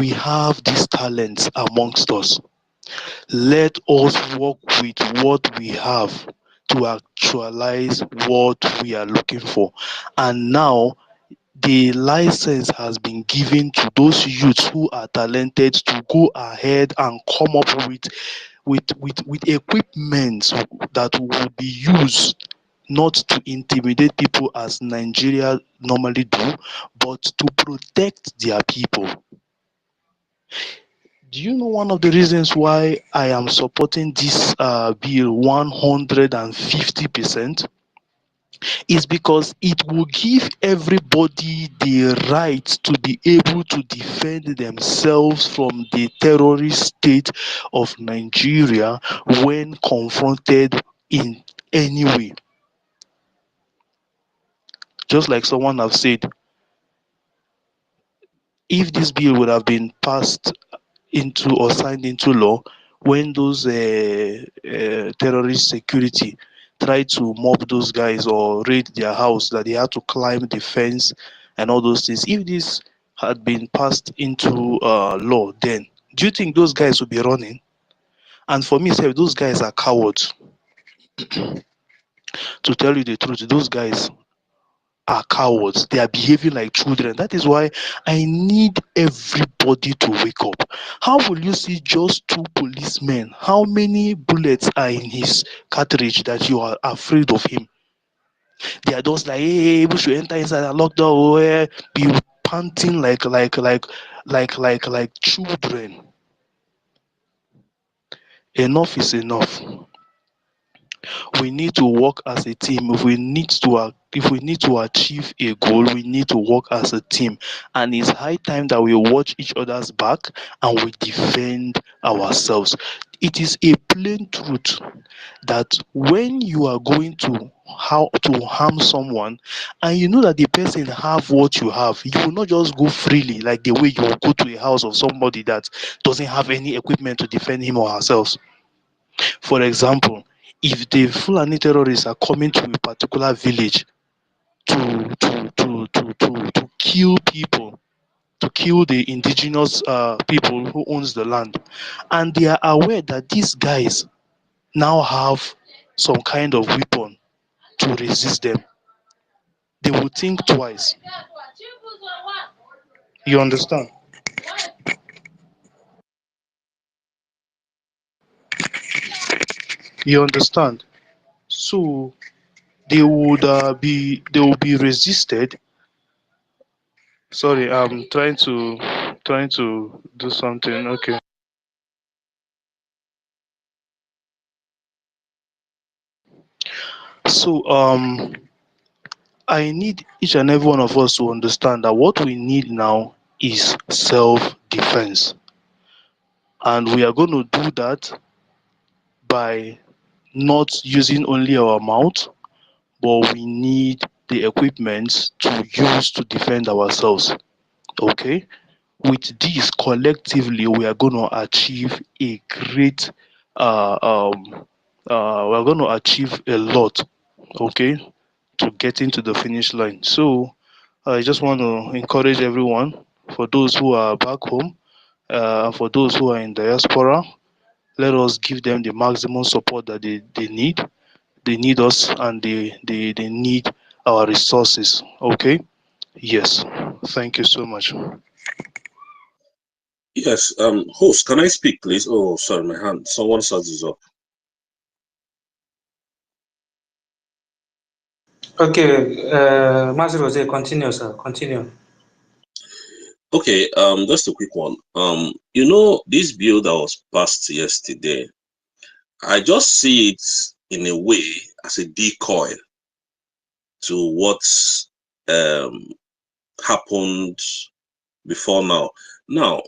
we have these talents amongst us. Let us work with what we have to actualize what we are looking for. And now the license has been given to those youths who are talented to go ahead and come up with equipment that will be used not to intimidate people as Nigeria normally do, but to protect their people. Do you know one of the reasons why I am supporting this bill 150%? Is because it will give everybody the right to be able to defend themselves from the terrorist state of Nigeria when confronted in any way. Just like someone have said, if this bill would have been passed into or signed into law when those terrorist security tried to mob those guys or raid their house, that they had to climb the fence and all those things. If this had been passed into law, then do you think those guys would be running? And for me, say those guys are cowards. To tell you the truth, those guys are cowards. They are behaving like children. That is why I need everybody to wake up. How will you see just two policemen? How many bullets are in his cartridge that you are afraid of him? They are just like, hey, we should enter inside and lock door, be panting like children. Enough is enough. We need to work as a team. If we need to achieve a goal, we need to work as a team. And it's high time that we watch each other's back and we defend ourselves. It is a plain truth that when you are going to harm someone and you know that the person have what you have, you will not just go freely like the way you will go to a house of somebody that doesn't have any equipment to defend him or herself. For example, if the Fulani terrorists are coming to a particular village to kill people, to kill the indigenous people who owns the land, and they are aware that these guys now have some kind of weapon to resist them, they will think twice. You understand? You understand? So they will be resisted. Sorry, I'm trying to do something. Okay. So I need each and every one of us to understand that what we need now is self-defense, and we are going to do that by not using only our mouth, but we need the equipment to use to defend ourselves. Okay, with this collectively we are going to achieve a great uh, um, we're going to achieve a lot, okay, to get into the finish line. So I just want to encourage everyone, for those who are back home, for those who are in diaspora, let us give them the maximum support that they need. They need us, and they need our resources. Okay. Yes, thank you so much. Yes, host, can I speak, please? Oh, sorry, my hand. Someone's hand is up. Okay, Master continue, sir. Continue. Okay, just a quick one. This bill that was passed yesterday, I just see it in a way as a decoy to what's happened before now. Now,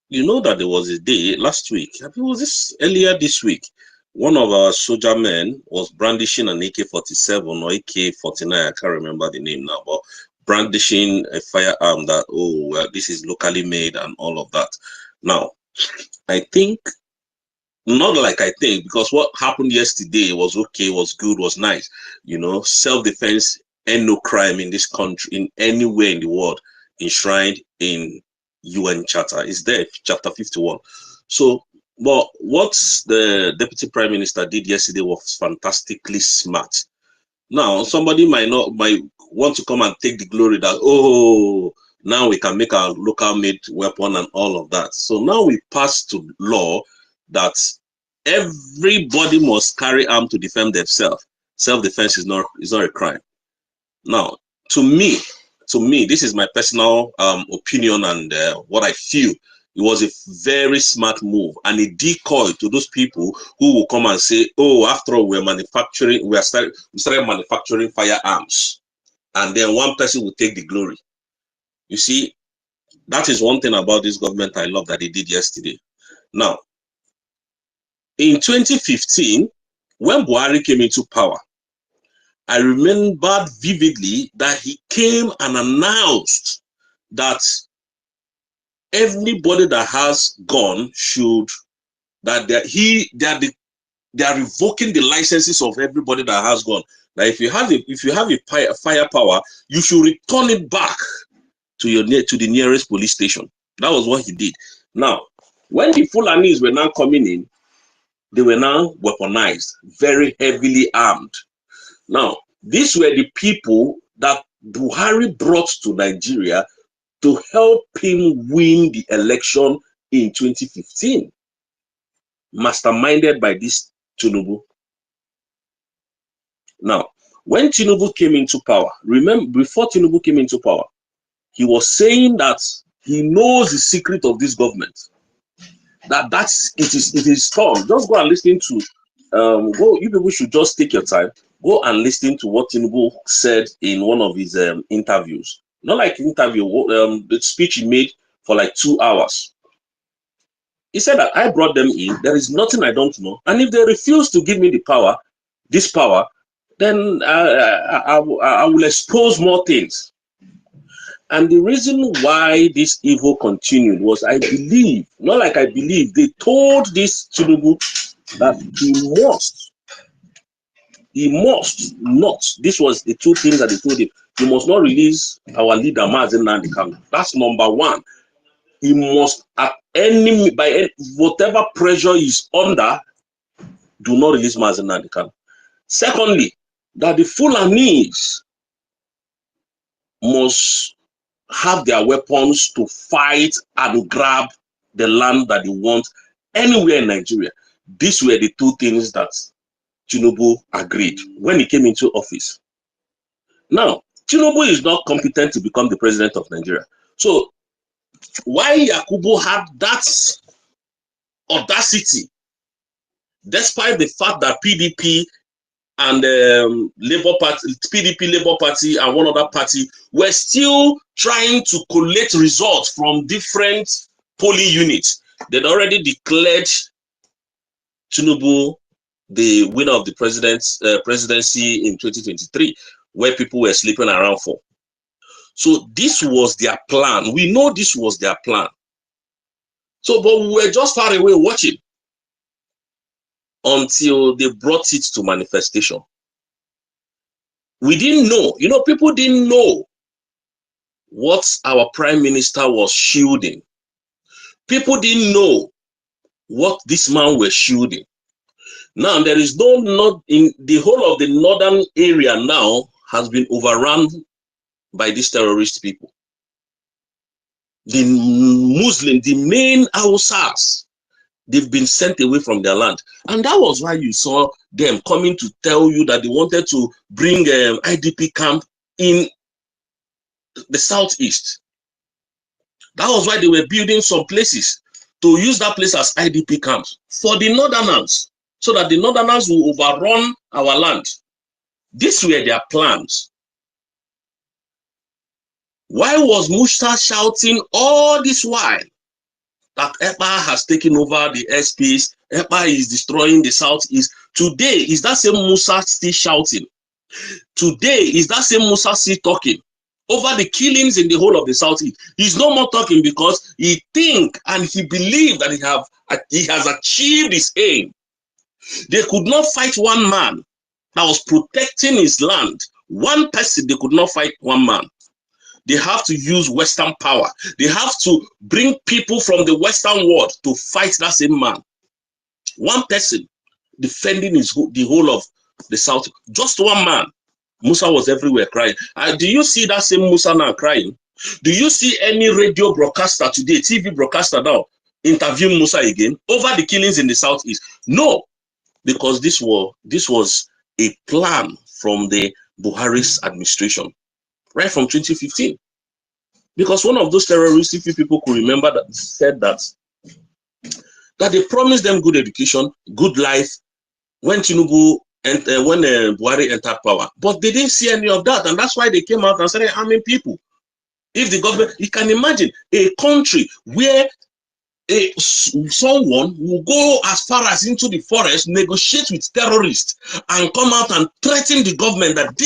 you know that there was a day last week, I think it was this earlier this week, one of our soldier men was brandishing an AK-47 or AK-49, I can't remember the name now, but brandishing a firearm that, oh, well, this is locally made and all of that. Now, I think, not like I think, because what happened yesterday was okay, was good, was nice. Self-defense and no crime in this country, in anywhere in the world, enshrined in UN Charter. It's there, Chapter 51. So, but what the Deputy Prime Minister did yesterday was fantastically smart. Now, somebody might want to come and take the glory that, oh, now we can make our local made weapon and all of that. So now we pass to law that everybody must carry arm to defend themselves. Self-defense is not a crime. Now, to me, this is my personal opinion and what I feel. It was a very smart move and a decoy to those people who will come and say, "Oh, after all, we started manufacturing firearms," and then one person will take the glory. You see, that is one thing about this government I love that they did yesterday. Now, in 2015, when Buhari came into power, I remembered vividly that he came and announced that everybody that has gun they are revoking the licenses of everybody that has gun. That if you have a firepower, you should return it back to the nearest police station. That was what he did. Now, when the Fulanis were now coming in, they were now weaponized, very heavily armed. Now, these were the people that Buhari brought to Nigeria to help him win the election in 2015, masterminded by this Tinubu. Now, when Tinubu came into power, remember, before Tinubu came into power, he was saying that he knows the secret of this government. It is storm. Just go and listen to you people should just take your time. Go and listen to what Tinubu said in one of his interviews. Not like interview, the speech he made for like 2 hours. He said that I brought them in. There is nothing I don't know. And if they refuse to give me this power, then I will expose more things. And the reason why this evil continued was, I believe, not like I believe, they told this Tinubu that he must not, this was the two things that they told him, he must not release our leader, Mazen Nandikam. That's number one. He must, at whatever pressure he's under, do not release Mazen Nandikam. Secondly, that the Fulanis must have their weapons to fight and grab the land that they want anywhere in Nigeria. These were the two things that Tinubu agreed when he came into office. Now, Tinubu is not competent to become the president of Nigeria. So, why Yakubu had that audacity, despite the fact that PDP and PDP Labour Party and one other party were still trying to collect results from different polling units. They'd already declared Tinubu the winner of the presidency in 2023, where people were sleeping around for. So this was their plan. We know this was their plan. So, but we were just far away watching until they brought it to manifestation. We didn't know, people didn't know what our prime minister was shielding. People didn't know what this man was shielding. Now, there is not in the whole of the northern area now has been overrun by these terrorist people. The main Hausas, they've been sent away from their land. And that was why you saw them coming to tell you that they wanted to bring IDP camp in the southeast. That was why they were building some places to use that place as IDP camps for the northerners, so that the northerners will overrun our land. These were their plans. Why was Musa shouting all this while that EPA has taken over the airspace, EPA is destroying the southeast? Today, is that same Musa still shouting? Today, is that same Musa still talking over the killings in the whole of the southeast? He's no more talking because he think and he believed that he has achieved his aim. They could not fight one man that was protecting his land. One person, they could not fight one man. They have to use Western power. They have to bring people from the Western world to fight that same man. One person defending the whole of the South. Just one man. Musa was everywhere crying. Do you see that same Musa now crying? Do you see any radio broadcaster today, TV broadcaster now, interviewing Musa again over the killings in the Southeast? No, because this was a plan from the Buhari's administration, right from 2015. Because one of those terrorists, if you people could remember, that said that they promised them good education, good life when Tinubu and when Buhari entered power, but they didn't see any of that, and that's why they came out and started harming people. If the government, you can imagine a country where someone will go as far as into the forest, negotiate with terrorists, and come out and threaten the government that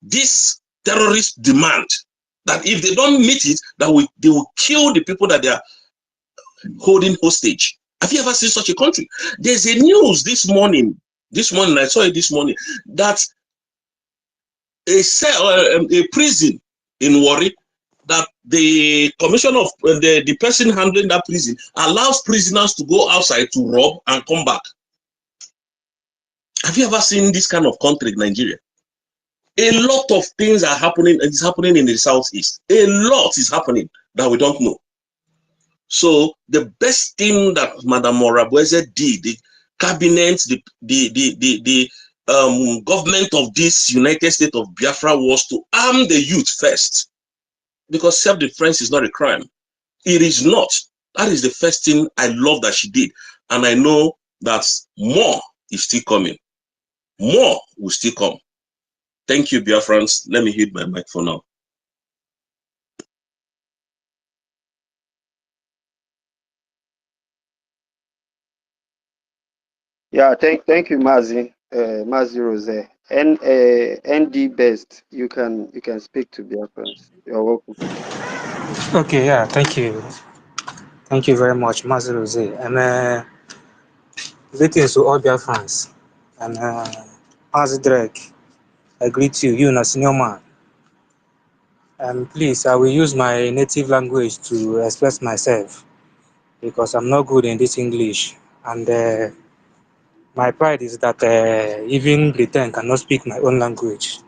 this terrorist demand, that if they don't meet it, that they will kill the people that they are holding hostage. Have you ever seen such a country? There's a news this morning, I saw it this morning, that a prison in Warri, that the commissioner of the person handling that prison allows prisoners to go outside to rob and come back. Have you ever seen this kind of country in Nigeria? A lot of things are happening. It's happening in the Southeast. A lot is happening that we don't know. So the best thing that Madam Morabueze did, the cabinet, the government of this United States of Biafra, was to arm the youth first. Because self-defense is not a crime. It is not. That is the first thing I love that she did. And I know that more is still coming. More will still come. Thank you, Biafrans. Let me hit my mic for now. Yeah, thank you, Mazi, Mazi Rose. And ND Best, you can speak to Biafrans. You're welcome. Okay, yeah, thank you. Thank you very much, Mazi Rose. And greetings to all Biafrans. And Mazi Drake, I greet you, you, senior man. And please, I will use my native language to express myself because I'm not good in this English. And my pride is that even Britain cannot speak my own language.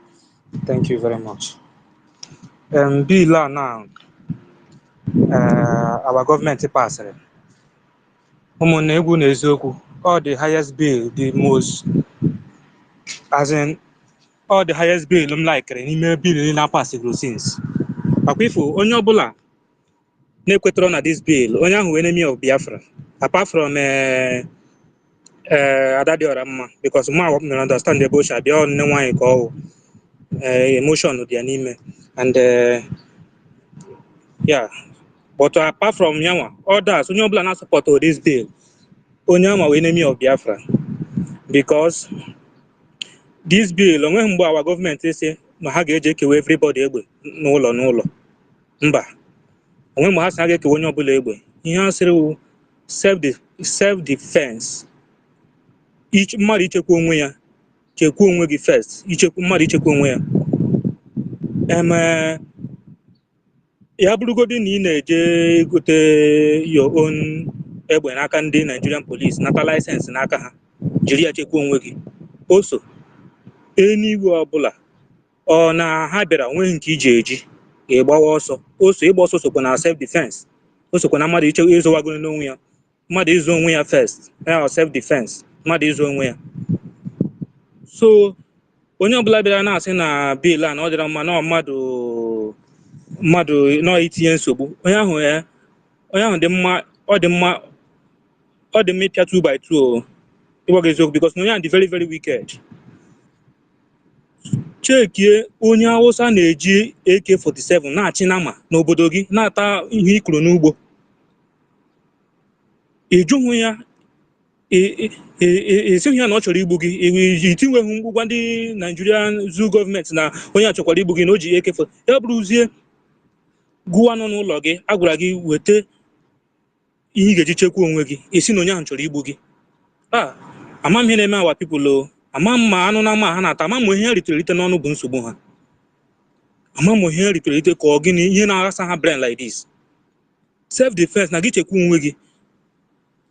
Thank you very much. Bill now, our government passed. Ụmụnne egwu na eziokwu, all the highest bill, the most, as in, all the highest bill m likere n'ime bill na pasịgoro since. Akwa ifo onye ọbụla na-ekwetara na this bill, onye ahụ enemy of Biafra, apart from Adadiora mma, because mma understand ebe o si abịa ọ nne nwaanyị ka ọ emotion dị ya n'ime, and yeah, but apart from yanwa, others onye ọbụla na support this bill, onye ahụ enemy of Biafra, because this bill onweghị mgbe our gọọmenti si na ha ga-eji ekewa everybody egbe n'ụlọ mba, onwe mgbe ha si ha ga-ekewa onye ọbụla egbe. Ihe ha sịrị wụ self defense, mmadụ ichekwa onwe ya, chekwa onwe gị first, mmadụ ichekwa onwe ya. Ya bụrụgodị na ị na-eje gote your own egbe n'aka ndị Nigerian police, nata license n'aka ha, jiri ya chekwa onwe gị. Also, anywhere ọbụla ọ na ha bịara onweghị nke iji eji ga-egbawa ọsọ. Oso ịgba ọsọ sokwa na self defense, o sokwa na mmadụ izowagoro n'onwe ya, mmadụ izo onwe ya first, self defense, mmadụ izo onwe ya. So onye ọbụla bịara na-asị na bill a na ọ dịra mma na mmadụ nọ itinye nsogbu, onye ahụ dị mma, ọ dị mma ịpịa 2 by 2 ịgwa gị eziokwu, because onye ahụ dị very very wicked. Chekie onye Hausa na-eji AK-47 na-achị nama n'obodo gị, na-ata ihe ikuru n'ugbo, ịjụhụ ya, esighị ya na ọ chọrọ igbu gị, itinweghị ngwa ndị Nigerian zoo gọọmenti na onye a chọkwara igbu gị na o ji AK-47, ya bụrụzie gụwa nọ n'ụlọ gị, a gwara gị weta ihe ị ga-eji chekwa onwe gị, esi na onye ahụ chọrọ igbu gị. Ama m ihe na-eme awa people, ama mma anụ na mma ha na-ata, ama m ihe ha ritere n'ọnụ bụ nsogbu ha. ama m ihe ritere ite ka ọ gịnị ihe na-aghasa ha brain like this. Self defense na gị chekwa onwe gị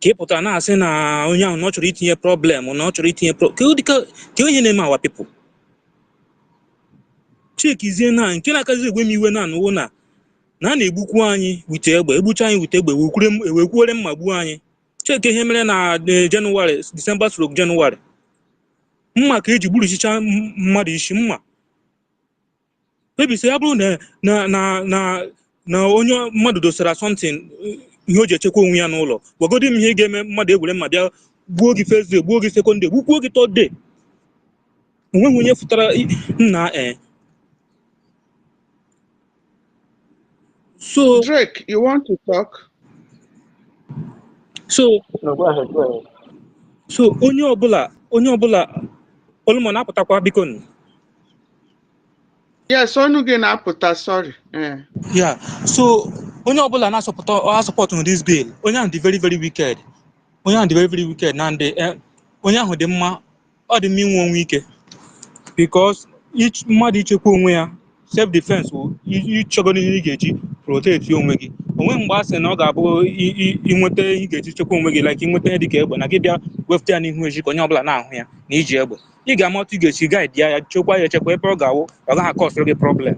ka ị pụtara na-asị na onye ahụ na ọ chọrọ itinye problem na ọ chọrọ itinye ka onye na-eme awa people chekizie na nke na-akazi egwe m iwe na anụwo na a na-egbukwu anyị wite egbe egbucha anyị wite egbe ewekwuore mma gbuo anyị. Cheke ihe mere na Jenụwarị Disemba stroke Jenụwarị, mma ka eji gburuchicha mmadụ isi mma kpebisi ya bụrụ na onye mmadụ dosara something ihe o ji echekwa onwe ya n'ụlọ gwagodi m ihe ga-eme mmadụ egwere mma bịa gbuo gị first day gbuo gị second day gbukwuo gị third day onweghị onye fụtara nna so Drake, you want to talk? So No, go ahead, go ahead. so onye ọbụla Olumo na-apụtakwa biko nụ. Yes, onu gị na-apụta, sorry. Yeah, so onye ọbụla na-asọpọtụ this bill onye ahụ dị very very wicked. Onye ahụ dị very very wicked na ndị onye ahụ dị mma ọ dị mma inwe onwe ike because mmadụ ichekwa onwe ya self defense bụ ịchọgoro ihe ị ga-eji protect onwe gị. Onwe mgbe a sị na ọ ga-abụ inweta ihe ị ga-eji chekwa onwe gị like inweta ihe dịka egbe na gị bịa wefute ya n'ihu eji ka onye ọbụla na-ahụ ya na iji egbe ị ga-amata ị ga-esi guide ya chekwa ya echekwa ebe ọ ga-awụ ọ gaghị akọsịrị gị problem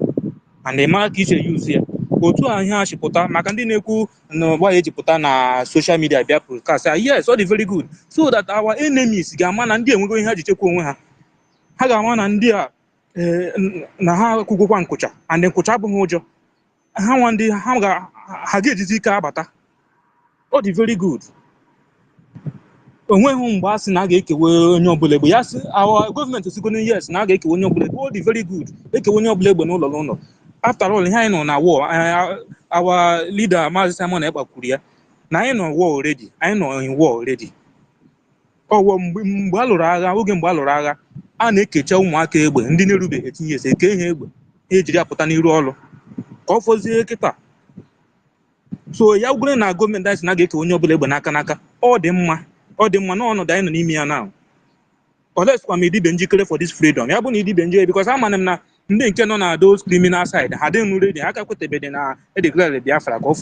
and ị mara ka ị si use ya. Otu a ihe a chịpụta maka ndị na-ekwu na ọgba ya ejipụta na social media bịa broadcast yes ọ dị very good so that our enemies ga-ama na ndị enwego ihe ha ji chekwa onwe ha. Ha ga-ama na ndị a na ha kwugokwa nkụcha and nkụcha abụghị ụjọ ha nwa ndị ha ga-ejizi ike abata. Ọ dị very good. Onweghị mgbe a sị na a ga-ekewe onye ọbụla egbe ya sị awa gọọmenti sigoro yes na a ga-ekewe onye ọbụla egbe. Ọ dị very good ekewe onye ọbụla egbe n'ụlọ n'ụlọ. After all ihe anyị nọ na war our leader Maazị Simon Ekpa kwuru ya na anyị nọ war already anyị nọ in war already. Ọwụ mgbe a lụrụ agha oge mgbe a lụrụ agha a na-ekecha ụmụaka egbe ndị na-erubeghị etinye ese eke ihe egbe ha ejiri apụta n'iru ọrụ ka ọ fọzie kịta. So ya gwere na gọọmenti anyị sị na a ga-ekewe onye ọbụla egbe n'aka ọ dị mma n'ọnọdụ anyị nọ n'ime ya na olesikwa m idibe njikere for this freedom ya bụ na idibe njikere because amana m na ndị nke nọ na those criminal side ha dịghị ready aka kwetebedị na edeclare Biafra ka ọ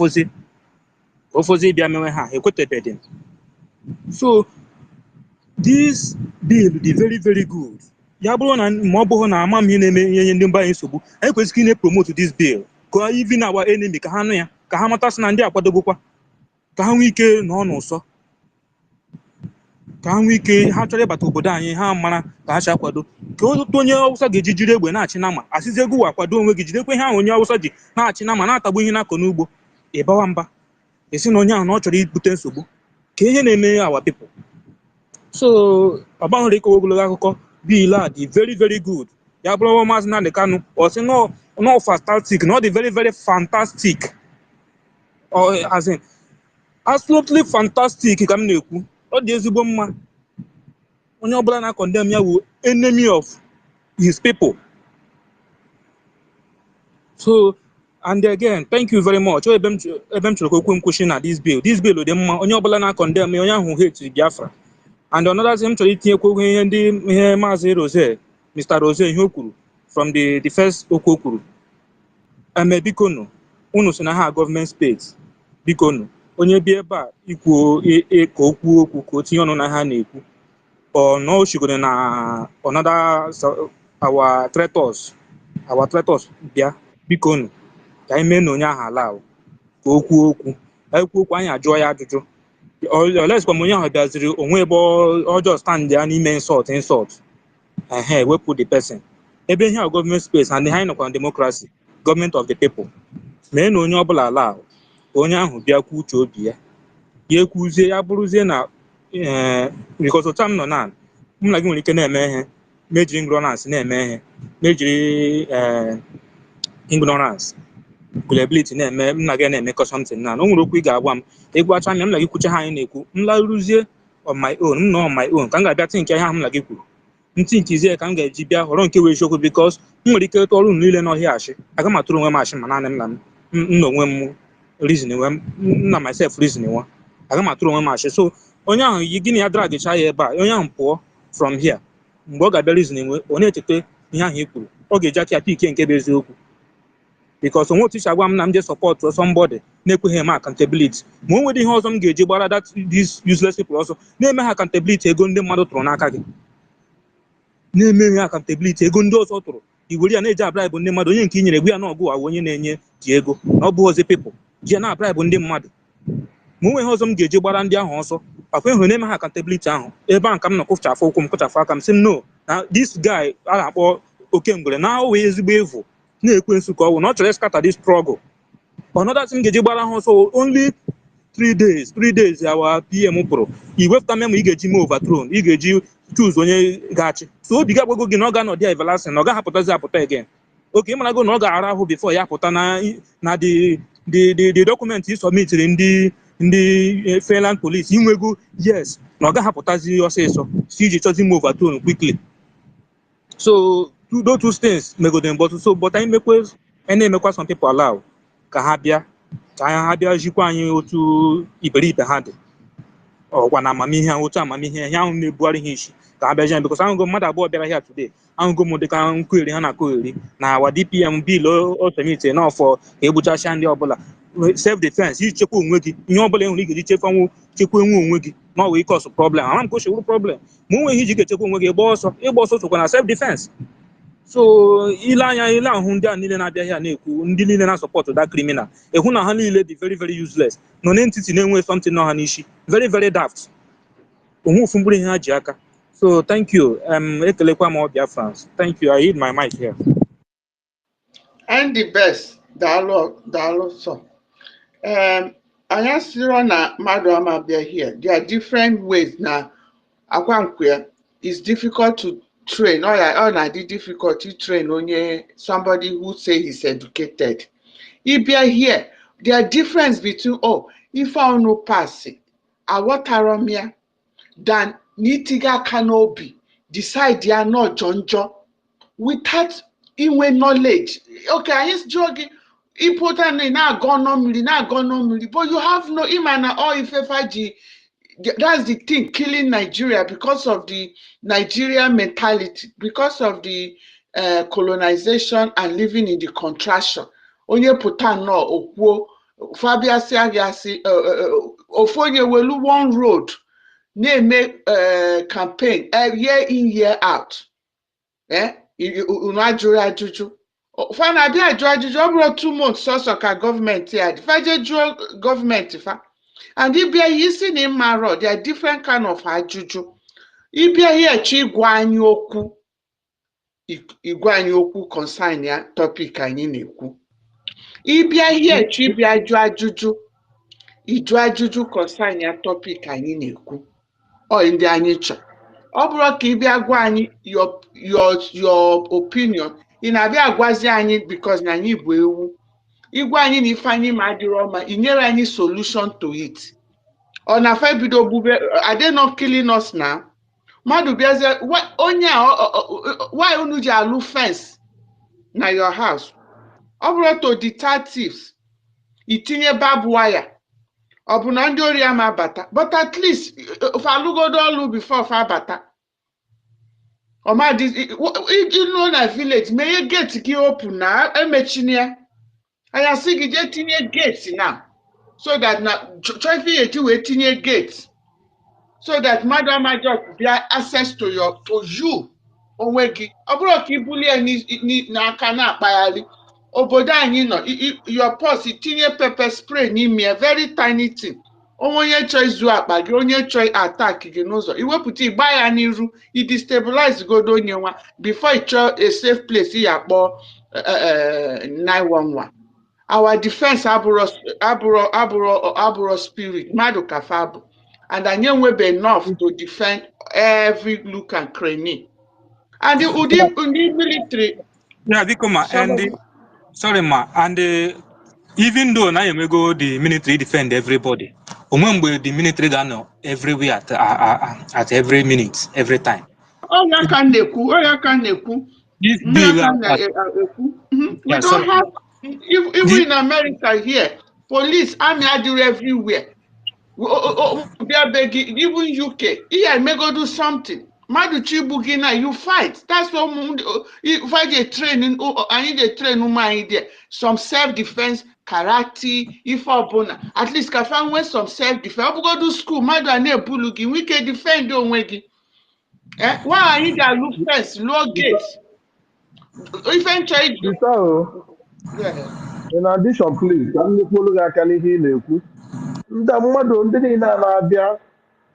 fozie bịa mewe ha ekwetebedị. So this bill dị very very good. Ya bụrụ na ma ọ bụghị na amamihe na-eme ihe ndị mba anyị nsogbu anyị kwesịrị ị na-promote this bill ka even our enemy ka ha nụ ya ka ha matasị na ndị akwadogokwa ka ha nwee ike nọ n'ụsọ ka ha nwee ike ha chọrọ ịbata obodo anyị ha mara ka ha si akwado ka otu onye Awụsa ga-eji jiri egbe na-achị nama asịzi egwu akwado onwe gị jidekwa ihe ahụ onye Awụsa ji na-achị nama na-atagbu ihe na-akọ n'ugbo ịbawa mba esi na onye ahụ na ọ chọrọ ibute nsogbu ka ihe na-eme our people. So ọ gbanwere ike ogologo akụkọ bill a dị very very good. Ya bụrụ Maazị Nnamdi Kanu ọ sị no fantastic na ọ dị very very fantastic as in absolutely fantastic ka m na-ekwu ọ dị ezigbo mma. Onye ọbụla na-condemn ya wụ enemy of his people. So and again thank you very much. Ebe m chọrọ ka okwu nkwuchi na this bill dị mma. Onye ọbụla na-condemn ya onye ahụ hate Biafra. And another thing m chọrọ itinyekwu ihe Maazị Rose Mr. Rose ihe o kwuru from the first okwu o kwuru biko nụ unu si na ha gọọmenti steeti biko nụ onye bi ebe a ikwu ka okwu okwu ka o tinye ọnụ na ha na-ekwu ọ na o chigoro na another our traitors bịa biko nụ ka anyị mee na onye ahụ ala ka okwu okwu anyị ajụọ ya ajụjụ olesikwa m onye ahụ bịaziri onwe ebe ọjọọ stand ya n'ime insult wepụ the person ebe ihe a gọọmenti space and anyị nọkwa democracy gọọmenti of the people mee na onye ọbụla ala ka onye ahụ bịa kwuo uche obi ya ekwuzie ya bụrụzie na because otu m nọ na m na gị nwere ike na-eme ihe mejiri ignorance na-eme ihe mejiri ignorance gulability na-eme m na gị na-emekọ something na o nwere okwu ị ga-agwa m ịgwacha m na gị kwuche ha anyị na-ekwu m laruzie on my own m nọ on my own ka m ga-abịa tinke ihe ahụ m na gị kwuru ntị nkizie ka m ga-eji bịa họrọ nke wee eziokwu because m nwere ike ịtụ ọrụ niile n'ọhịa achị aga m atụrụ onwe m achị ma naanị m na m na onwe m reason na myself reason nwa aga m atụrụ onwe m achị. So onye ahụ yi gịnị ya dragịcha ya ebe a onye ahụ pụọ from here mgbe ọ ga-abịa reason nwe ọ na-echeta ihe ahụ i kwuru ọ ga-eji aka ya pike nke bụ eziokwu because on what agwa m na m je support somebody na-ekweghị eme accountability ma o nwere ihe ọzọ m ga-eji gbara that these useless people ọsọ na-eme ha accountability ego ndị mmadụ tụrụ n'aka gị na-eme ha accountability ego ndị ọzọ tụrụ iwere ya na-eji abribe ndị mmadụ onye nke i nyere gwa ya na ọgụ awa onye na-enye ji ego na ọ bụ ozi people ji ya na abribe ndị mmadụ ma o nweghị ọzọ m ga-eji gbara ndị ahụ ọsọ akwa ịhụrụ na-eme ha accountability ahụ ebe ahụ ka m nọ kụchafụ ụkwụ m kụchafụ aka m sị m no na this guy a na-akpọ oke mgbere na ahụ ezigbo evu na-ekwe nsu ka ọ bụ na ọ chọrọ scatter this struggle another thing ga-eji gbara ha ọsọ only 3 days our PM pụrụ iwepụta memo ị ga-eji mee overthrown ị ga-eji choose onye ga-achị so obi ga-agbago gị na ọ ga-anọdị everlasting na ọ gaghị apụta again oke ị mara go na ọ ga-ara ahụ before ya pụta na the document ị submitiri ndị Finland police inwego yes na ọ gaghị apụtazi ọsịsọ si iji chọzi ime overthrown quickly so those things megodem but anyị na-emekwa some people allow ka ha bịa jikwa anyị otu iberibe ha dị ọkwa na amamihe ha otu amamihe ya ahụ na-ebugharị ha isi ka ha bịa jee because ahụgo mmadụ abụọ bịara here today ahụgo m dịka nkweri ha na-akụgheri na awa DPM bill osemite n'ọfọ ka egbuchasịa ndị ọbụla self defense ichekwa onwe gị ihe ọbụla ịhụrụ ị ga-eji chekwa enwe onwe gị na ọwa ike ọsụ problem ama m ka o chewuru problem ma onwe ihe iji ga-echekwa onwe gị ịgba ọsọ sokwa na self defense so ile ahụ ndị a niile na-abịa ya na-ekwu ndị niile na-asọpọtụ that criminal ehụ na ha niile dị very very useless nọ n'entity na-enwe something nọ ha n'isi very very daft onwe ofu mkpụrụ ihe ha ji aka so thank you ekelekwa m Biafrans thank you I hid my mic here and the best daalụ sọ anyị asịrọ na mmadụ ama bịa here there are different ways na akwa nkwe is difficult to train or na the difficulty train onye somebody who say he's educated ịbịa here there are difference between ife ọnụ pass aghọtara m ya than n'itiga aka n'obi decide ya nọ njọ without inwe knowledge okay anyị jụọ gị ịpụta na na-agọ ọnụ mmiri but you have no ịma na ifefa ji that's the thing killing Nigeria because of the Nigerian mentality, because of the colonization and living in the contraction. Onye puta no okwo Fabia Siagasi ofonye welu one road na-eme campaign year in year out. Unajuri ajuju. Fana bia ajụjụ ọ bụrụ 2 months sọsọ ka gọọmenti ya dị faje jụọ gọọmenti fa and ịbịa ihe isi na ịmarọ there are different kind of ajụjụ ịbịa ihe chi igwa anyị okwu consign ya topic anyị na-ekwu ịbịa ihe chi bịa jụ ajụjụ consign ya topic anyị na-ekwu ọ ndị anyị chọ ọ bụrụ ka ịbịa gwa anyị your opinion ị na-abịa agwazi anyị because na anyị bụ ewu igwe anyị na ife anyị ma adịrọ mma inyere anyị solution to it ọ na-afa ebido bube are they not killing us now mmadụ bịazie onye why unu ji alụ fence na your house ọ bụrụ to detectives itinye barbed wire ọ bụ na ndị ori ama bata but at least fa alụgodo ọlụ before fa bata ọmadị ịnụ na village meghe gate gị open na emechini ya anya sị gị jee tinye gate now so that na traffic eji wee tinye gate so that mmadụ ama just bịa access to you onwe gị ọ bụrụ ka ibulie n'aka na-akpagharị obodo anyị nọ your purse itinye pepper spray n'ime very tiny thing onye chọọ izu akpa gị onye chọọ attack gị n'ụzọ iwepụta igba ya n'iru i-destabilize godo onye nwa before ịchọọ a safe place ya kpọọ 911 our defense abụrụ spirit mmadụ ka fa bụ and anyị enwebe enough to defend every look and cranny and the military yeah biko ma and sorry ma and even though na emego the military defend everybody onwe mgbe the military ga-anọ everywhere at every minute every time onye ka na-ekwu this bill we don't have even in America here police army adịrị everywhere even UK here may do something mmadụ chigbu gị na you fight that's what fight a training I need a train ụmụ anyị there some self-defense, karate, if ọbụna at least ka fa nwee some self-defense. Ọ bụgodu school mmadụ a na-ebulu gị nwee ike defend onwe gị. Nwa anyị ga-alụ fence lụọ gate. Ife nchọ ịjụ. In addition, please, ka m nyekwu olu gị aka n'ihe ị na-ekwu. Ndị mmadụ ndị niile a na-abịa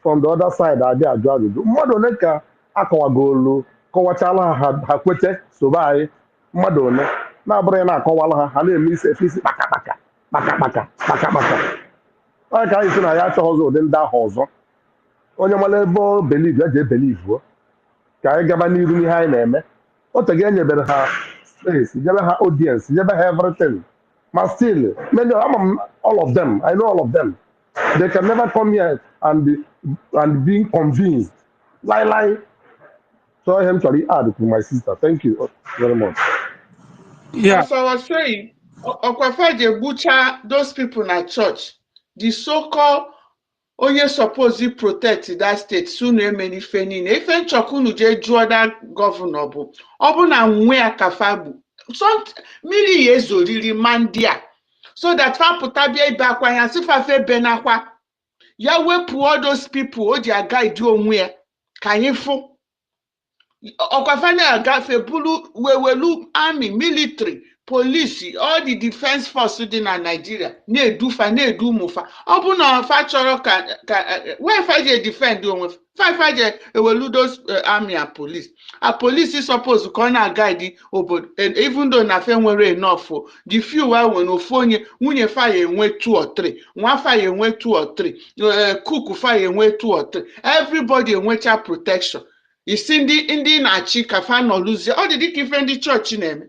from the other side abịa ajụ ajụjụ. Mmadụ ole ka akọwagolu kọwachala ha kwete sobe anyị. Mmadụ ole na-abụrụ ya na-akọwala ha na-eme isi efe isi kpakakpaka. Onye ka anyị si na ya achọghịzị ụdị ndị ahụ ọzọ. Onye mara ebe o believe ya jee believe ka anyị gaba n'iru n'ihe anyị na-eme. Otu ga enyebere ha space, nyebe ha audience, nyebe ha everything. But still, many all of them, I know all of them. They can never come here and be convinced. Lie. So I am sorry add to my sister. Thank you very much. Yeah. As I was saying, Okwafaje butcher those people in church. The so-called onye suppose to protect that state soon many fenin. If chokunu je draw that governor bu, na nwe akafabu. Some mili yezo really mandia. So that fa putabia ibakwa ya sifa fe benakwa. Ya wepu all those people o dia guide onwe kanyifu. Okwafane agafe bulu wewelu army, military, police, all the defense force dị na Nigeria na-edu mufa. Ọ bụ na fa chọrọ ka where fa je defend onwe fa je ewelu those army and police. A police is supposed to na guide obodo, even though na fe nwere enough the few wa when ofonye nwunye fa ya enwe 2 or 3, nwa fa ya enwe 2 or 3, cook fa ya enwe 2 or 3, everybody enwecha protection. Isi ndị na-achị ka fa nọ lụzie ọ dị dịka ife ndị chọọchị na-eme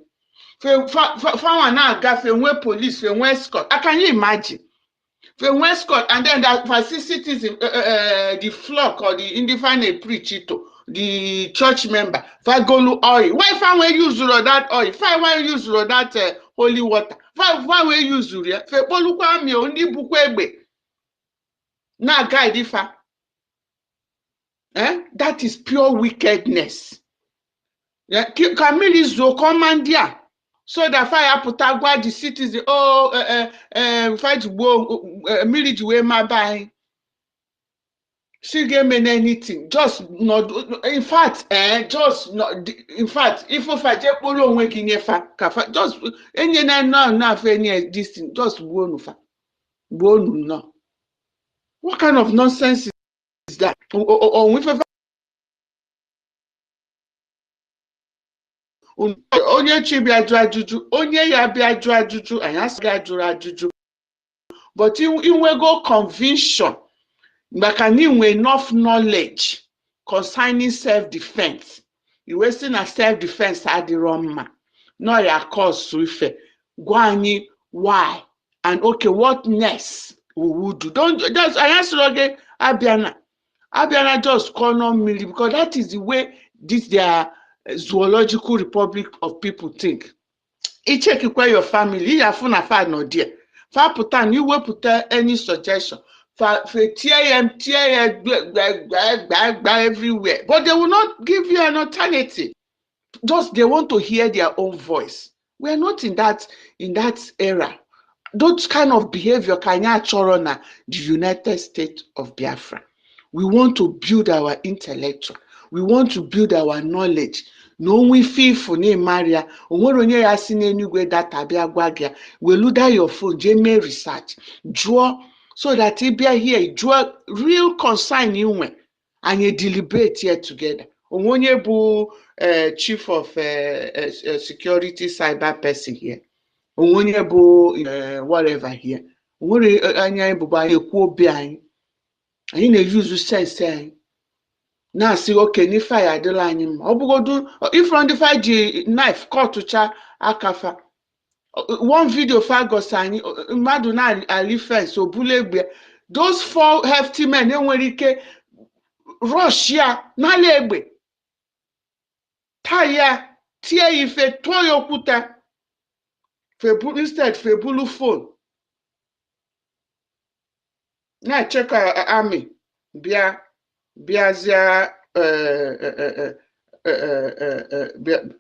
fa na-agafe nwe police nwe escort. Can you imagine nwe escort and then that citizens the flock or the indifferent preach to the church member fa golu oil why fa we use that oil fa we use that holy water fa we use ya fe kpolukwa ami ndị bukwa egbe na guide fa. That is pure wickedness. Kamili zo commandia so that fire putagwa the citizens fight military way my buy. She gave me anything. Just not. In fact, just not. In fact, if I just polo working here, just any na any this thing. Just bonu no. What kind of nonsense is that? Onye chi bịa jụ ajụjụ, onye ya bịa jụ ajụjụ, anyị asị ga jụrụ ajụjụ. But inwego conviction, maka na inwe enough knowledge concerning self-defense. Iwe si na self-defense adịrọ mma. No ya cause ife. Gwa anyị why and okay, what next we will do. Don't just anyị asịrị oge Abiana just call on me because that is the way this their zoological republic of people think. I check where your family, you have na fa no dear. Fa putan, you will put any suggestion. For TIM everywhere. But they will not give you an alternative. Just they want to hear their own voice. We are not in that era. Those kind of behavior kanya chorona the United States of Biafra. We want to build our intellectual. We want to build our knowledge. No we feel for name Maria. Onye ya si n'enugwe data bịa gwa gị. Weluda your phone, jeme research. Draw so that it be here. Draw real concern inwe. And you deliberate here together. Onye bụ chief of security cyber person here. Onye bụ whatever here. Onwere anya bụ ba ekwu obi anyị. Anyị na-use sense anyị. Na si okay ni fire adịla anyị mma. Ọ bụgodu if on the fire ji knife kọtụcha akafa. One video fagos anyị mmadụ na ali fence obule egbe. Those 4 hefty men enwere ike rush ya n'ala egbe. Taya tie ife tụọ ya okwuta. Instead febulu phone. Na check army biazia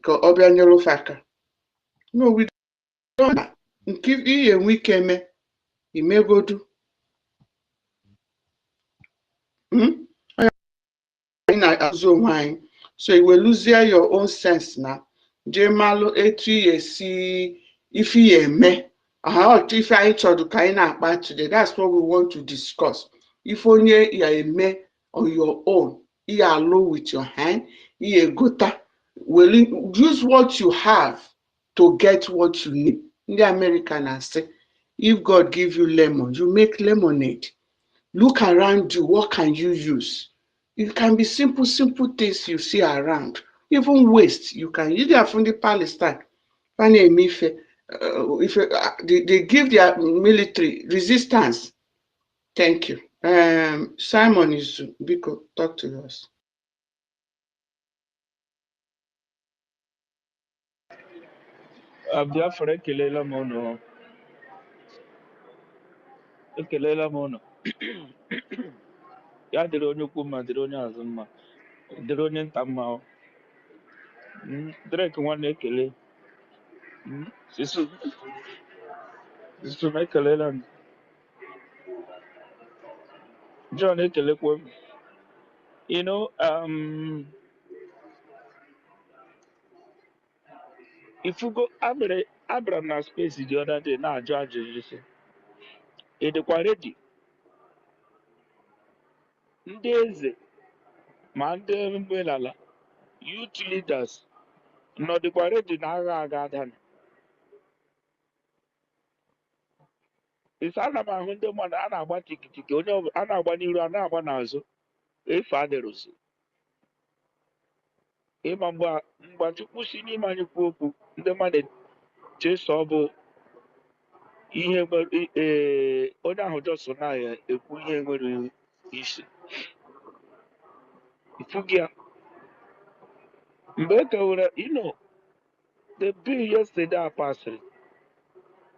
ka ọbịa nyere faka. No, we don't. nke ihe enwe ike eme imegodu anyị na-azụ onwe anyị so iweluzie your own sense na jee malụ etu ihe si ife ihe eme ọtụ ife anyị chọrọ ka anyị na-akpa today that's what we want to discuss ife onye ya eme on your own ihe alụ with your hand ihe gota use what you have to get what you need. Ndị America na-asị if God give you lemon you make lemonade. Look around you, what can you use? It can be simple things you see around. Even waste you can use. They from the Palestine. They give their military resistance. Thank you. Simon is Biko, talk to us. Biafra ekelela m ụnụ ya dịrị onye ukwu mma dịrị onye azụ mma dịrị onye nta mma Drake nwanne ekele Sisu m ekelela m John ekelekwa m you know ifugo abịara m na space the other day na-ajụ ajụjụ sị ị dịkwa ready ndị eze ma ndị omenala youth leaders nọdịkwa ready na agha aga adana isi ana m ahụ ndị mmadụ a na-agba tikitiki onye a na-agba n'iru a na-agba n'azụ efe adịrụzi ịma mgbe Chukwu si n'ime anyị kwuo okwu ndị mmadụ chesa ọ bụ ihe onye ahụ jọsọ na ya ekwu ihe nwere isi ifugi ya mgbe e kewere the bill yesterday I passed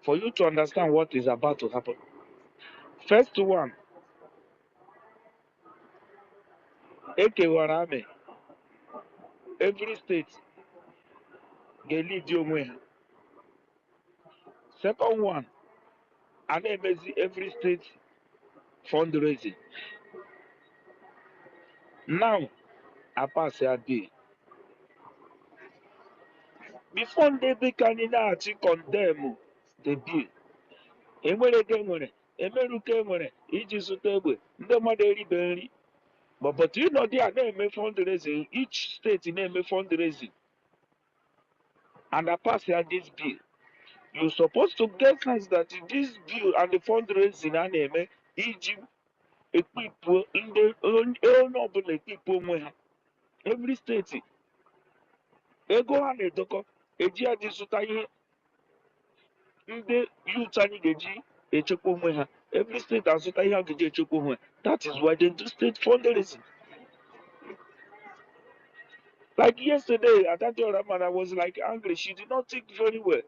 for you to understand what is about to happen. First one, ekewara amị every state ga-lead onwe ha. Second one, a na-emezi every state fundraising. Now, I pass a bill. Before ndị be ka anyị na-achị condemn the bill, enwere ego enwere emeruka enwere iji zụta egbe ndị mmadụ eribe nri but ịnọdụ a na-eme fundraising each state na-eme fundraising and I pass this bill. You're supposed to get sense that this bill and the fundraising a na-eme iji ekpipụ ndị onye ọbụla ekpipụ onwe ha every state ego ha na-edokọ eji ya dị zụta ihe ndị youth anyị ga-eji echekwa onwe ha every state azụta ihe a ga-eji echekwa onwe ha that is why they do state fundraising. Like yesterday at that Oraman I was like angry, she did not think very well.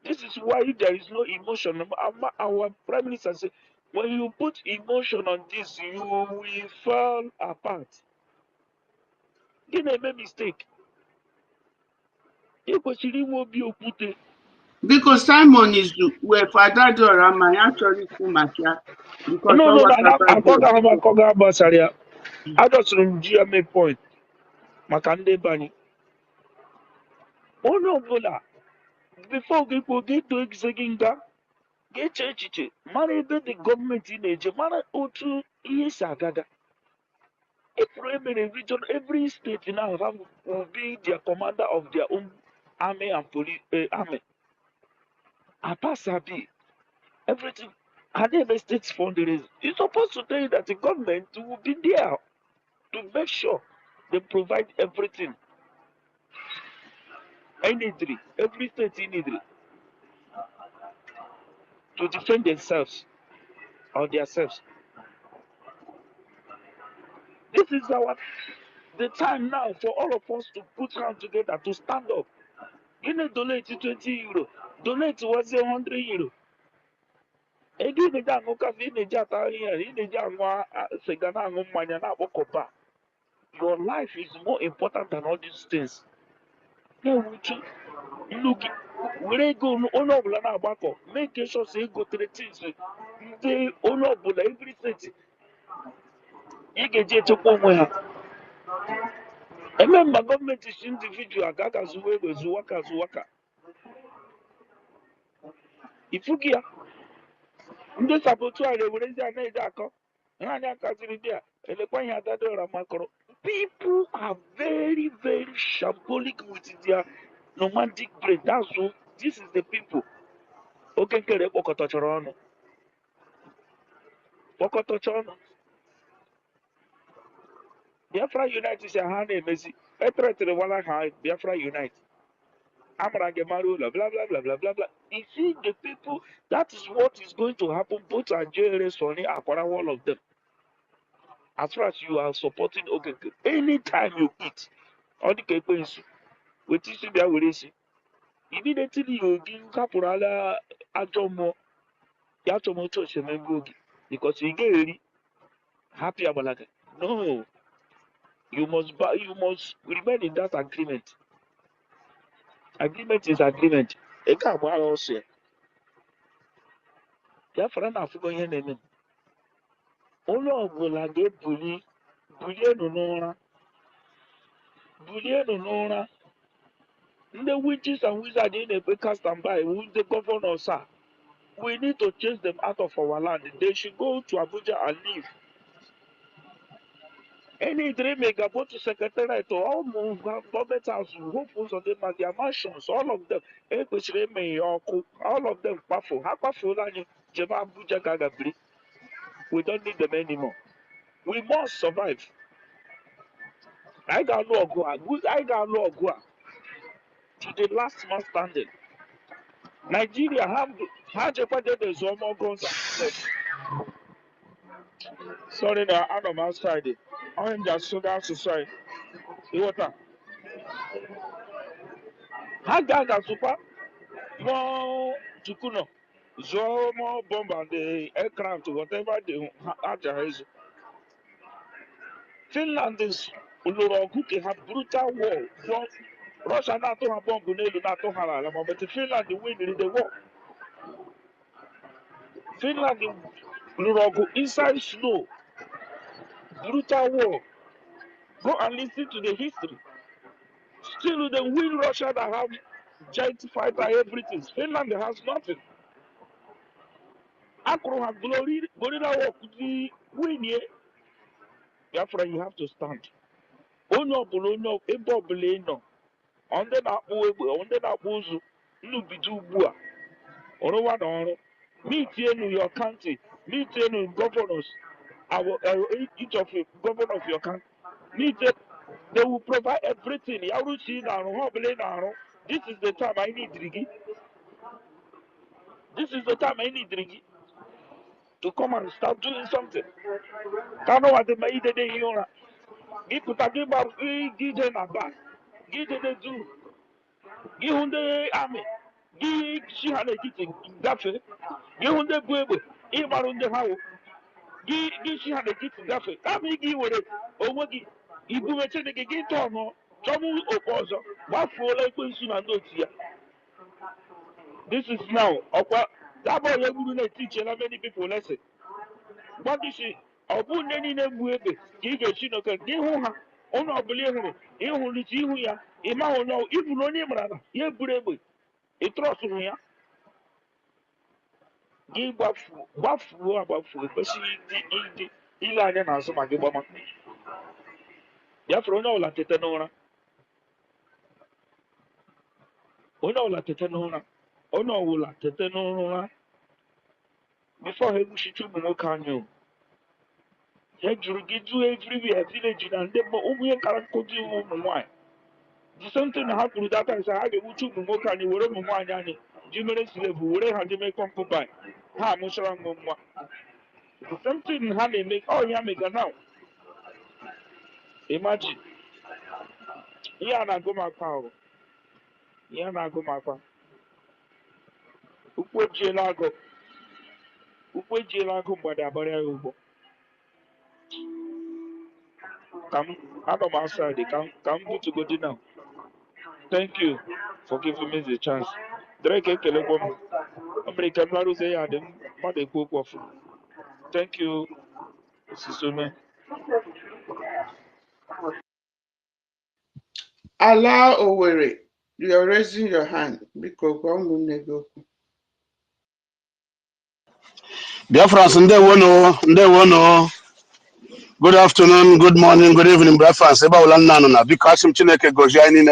This is why there is no emotion. Our prime minister said when you put emotion on this you will fall apart. Gị na-eme mistake ị kwesịrị inwe obi okwute. Biko Simon is where Father Dorama ya chọrọ ikwu maka ya. No, akọga gbasara ya. Adọsụrụ m ji ya make point maka ndị be anyị. Onye ọbụla before gị kwuo gị too egize gị nga ga-eche echiche mara ebe the gọọmenti na-eje mara otu ihe si agaga. Every state now will be their commander of their own army and police army. Apasabi, everything. And every state fundraising. It's supposed to tell you that the government will be there to make sure they provide everything. Every state in need to defend themselves or themselves. This is the time now for all of us to put hands together to stand up. You need to donate €20. Donate was €100. Ego ị na-eji aṅụ kafe ị na-eji ata ihe ị na-eji aṅụ sịga na aṅụ mmanya na-akpọkọba. Your life is more important than all these things. Na-ewuchu nnu gị were ego onye ọbụla na-agbakọ make sure say egotere things ndị onye ọbụla every state ị ga-eji echekwa onwe ha. Eme mma gọọmenti si individual ka a ga zụwa egbe zụwa ka ifugi ya ndị sabotuari ewerezi a na-eji akọ ha anya akaziri ndị a elekwa ihe adadora makọrọ. People are very very shambolic with their nomadic brain. That's who this is the people oke nkere kpọkọtachara ọnụ Biafra Unite si ha na-emezi etretere wala ha Biafra Unite amara gị mara ụlọ bla bla bla bla bla bla. You see the people, that is what is going to happen both Nigeria Sonny Akwara, all of them. As far as you are supporting Okeke, anytime you eat all the cases with isi bịa were isi immediately you give kapụrụla ajọ mmụọ ya chọmoto osemegbu oge because you get happy about it. No, you must remain in that agreement. Agreement is agreement. Ị ga-agba agha ọsọ ya. Biafra na-afụgo ihe na-eme. Onye ọbụla ga-ebuli bulienu n'ụra. Ndị witches and wizards ị na-ekpe cast and buy the governors are. We need to chase them out of our land. They should go to Abuja and live. Any dream maker, go to secretariat or all government house, hopefuls of them and their mansions, all of them. All of them powerful. How powerful are you? Abuja Gagabri. We don't need them anymore. We must survive. I got no Ogua to the last man standing. Nigeria have the Zomo guns. Sorry, now I'm outside. I'm just so down society. Water. Hagaga super more Tukuno. Zomo bomb and the aircraft, whatever they have. Finland is Uloroguke have brutal war. Russia not to have bomb not to have but Finland win in the war. Finland Ulorogu inside snow. Brutal war. Go and listen to the history. Still the win Russia that have giant fighter everything. Finland has nothing. Akro have glory war the win here. Therefore you have to stand. Ono bulono ebo buleno. Onde na-akpụ egbe onde na-akpụ ụzụ nnubido ugbu a ọrụ wa na ọrụ meet enu your county, meet enu governors, each of you governor of your county, meet they will provide everything. Yaruchi na arụ ha ọbụla na arụ. This is the time I need Rigi. This is the time I need Rigi to come and start doing something. Kano wa de mai de de yora. Gi puta gi ba gi de na ba. Gi de do. Gi hunde army. Gi shi ha na-ekiti gafe. Gi hunde bu egbe. Ịgbarụ ndị ha wụ. Gi shi ha na-ekiti gafe. Kama gị were onwe gị ibuwe Chineke gị tọọ nọ chọmụ okpu ọzọ gbafuola ekwensu na ndị otu ya. This is now ọkwa dabọ ya gburu na-etichiela many people lesson. Gbadisi ọ bụ nne niile gbu egbe ka ị ga-esi n'oke gị hụ ha onye ọbụla ị hụrụ ịhụrịta ihu ya ịma onye iburu onye ị mara na ya eburu egbe ị trọsụrụ ya gị gbafuo ekwesịghị ịdị ile anya n'azụ ma gị gbama. Biafra onye ọbụla tete n'ụra. Onye ọbụla tete n'ụra bifo ha egbuchicha ụmụ nwoke anyị ha jụrụ gị du everywhere village na ndị ụmụ ihe kara nkụzi ụmụ nwaanyị disente na ha kwuru data nsa ha ga-egbuchi ụmụ nwoke anyị were ụmụ nwaanyị anyị ji mere silevu were ha ji mee kọnkụbain ha amụchara nwa nwa. Disente ha na-eme ya mega now. Imagine ihe a na-agụ m akwa ahụ ihe a na-agụ m akwa ukwu ejiela agụ mgbada agbara ya ugbo. Anọ m outside ka m butugodi now. Thank you for giving me the chance. Drake ekelekwa m. Ọ mere ka m larụzie ya dị mmadụ ekwu okwu ọfụma. Thank you, Sisume. Ala Owerri, you're raising your hand because Biafrans, ndewono. Good afternoon, good morning, good evening, Biafrans.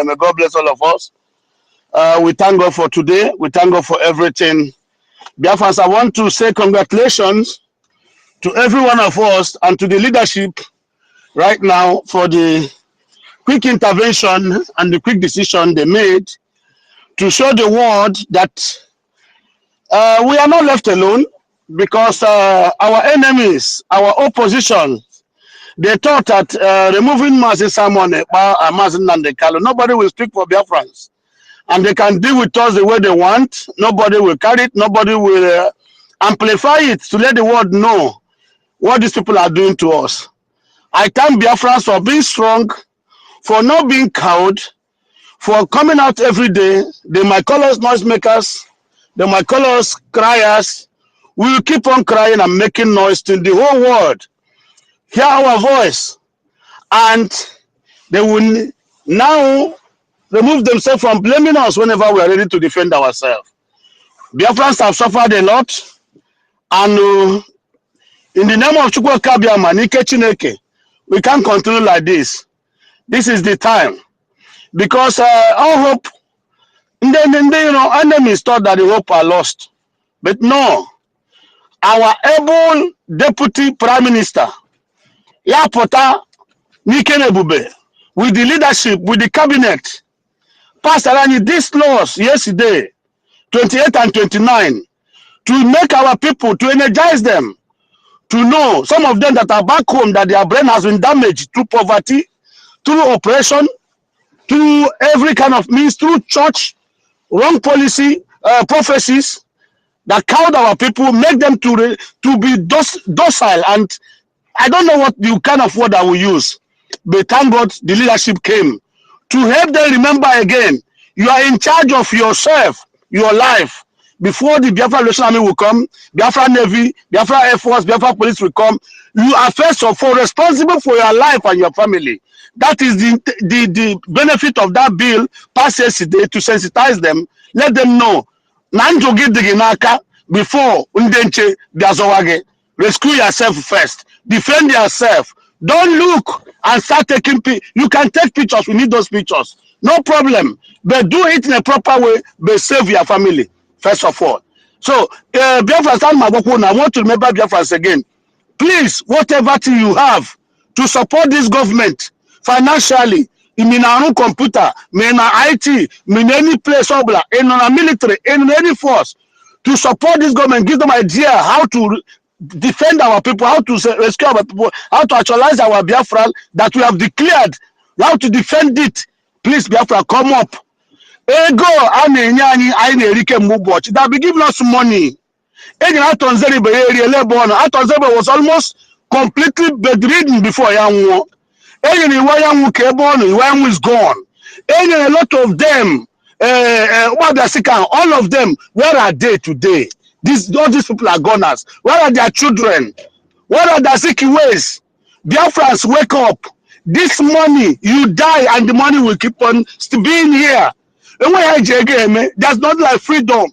May God bless all of us. We thank God for today. We thank God for everything. Biafrans, I want to say congratulations to every one of us and to the leadership right now for the quick intervention and the quick decision they made to show the world that we are not left alone, because our enemies, our opposition, they thought that removing Mazi Simon Ekpa and Mazi Nnamdi Kanu, nobody will speak for Biafrans. And they can deal with us the way they want. Nobody will carry it. Nobody will amplify it to let the world know what these people are doing to us. I thank Biafrans for being strong, for not being cowed, for coming out every day. They might call us noisemakers. They might call us criers. We will keep on crying and making noise till the whole world hear our voice. And they will now remove themselves from blaming us whenever we are ready to defend ourselves. Biafrans have suffered a lot. And in the name of Chukwu Kabiama, Nike Chineke, we can't continue like this. This is the time. Because all hope, enemies thought that the hope are lost. But no, our able deputy prime minister, Yapota Nike Nebube, with the leadership, with the cabinet, passed around these laws yesterday, 28 and 29, to make our people, to energize them, to know, some of them that are back home, that their brain has been damaged through poverty, through oppression, through every kind of means, through church, wrong policy, prophecies that cowed our people, make them to be docile. And I don't know what the kind of word I will use, but thank God the leadership came to help them remember again, you are in charge of yourself, your life. Before the Biafra National Army will come, Biafra Navy, Biafra Air Force, Biafra Police will come, you are first of all responsible for your life and your family. That is the benefit of that bill passed yesterday, to sensitize them, let them know. Before Undenche Biazowage, rescue yourself first, defend yourself. Don't look and start taking pictures. You can take pictures, we need those pictures, no problem. But do it in a proper way, but save your family, first of all. So, Biafra San Maboko, I want to remember Biafra again. Please, whatever thing you have to support this government financially, in our own computer, in our IT, in any place, in our military, in any force, to support this government, give them idea how to defend our people, how to rescue our people, how to actualize our Biafra that we have declared, how to defend it. Please, Biafra, come up. Ego, that be giving us money. Atonzebe was almost completely bedridden before Yanwo. Iwayanwu is gone. A lot of them, all of them, where are they today? All these people are goners. Where are their children? Where are their sick ways? Biafrans, wake up. This money, you die and the money will keep on being here. That's not like freedom.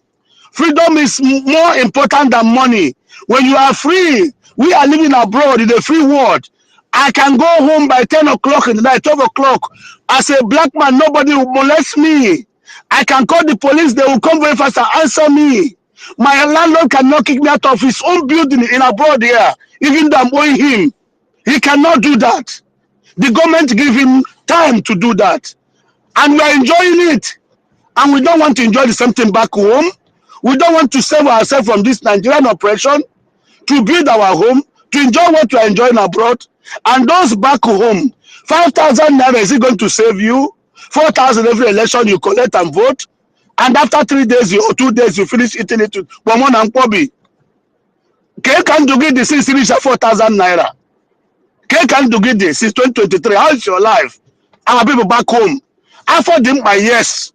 Freedom is more important than money. When you are free, we are living abroad in the free world. I can go home by 10 o'clock in the night, 12 o'clock. As a black man, nobody will molest me. I can call the police, they will come very fast and answer me. My landlord cannot kick me out of his own building in abroad here, even though I'm owing him. He cannot do that. The government give him time to do that. And we are enjoying it. And we don't want to enjoy the same thing back home. We don't want to save ourselves from this Nigerian oppression, to build our home, to enjoy what we are enjoying abroad. And those back home, 5,000 naira, is it going to save you? 4,000 every election you collect and vote. And after 3 days or 2 days, you finish eating it with Bomon and Kobe. Can you get this since 4,000 naira? Can you get this since 2023? How is your life? Our people back home. I for them by yes.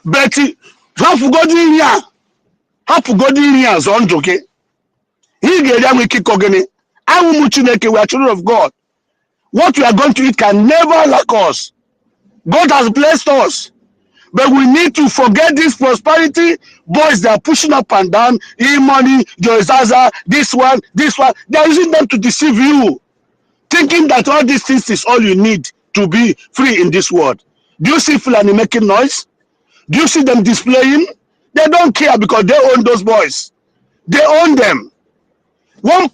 But hapụgodu iri a hapụgodu iri a zọọ ndụ gị ị ga-eri anwụ ike ịkọ gịnị anwụ ụmụ Chineke, we are children of God. What we are going to eat can never lack us. God has blessed us. But we need to forget this prosperity boys that are pushing up and down, e-money, Joizaza, this one. They are using them to deceive you, thinking that all these things is all you need to be free in this world. Do you see Fulani making noise? Do you see them displaying? They don't care because they own those boys. They own them. One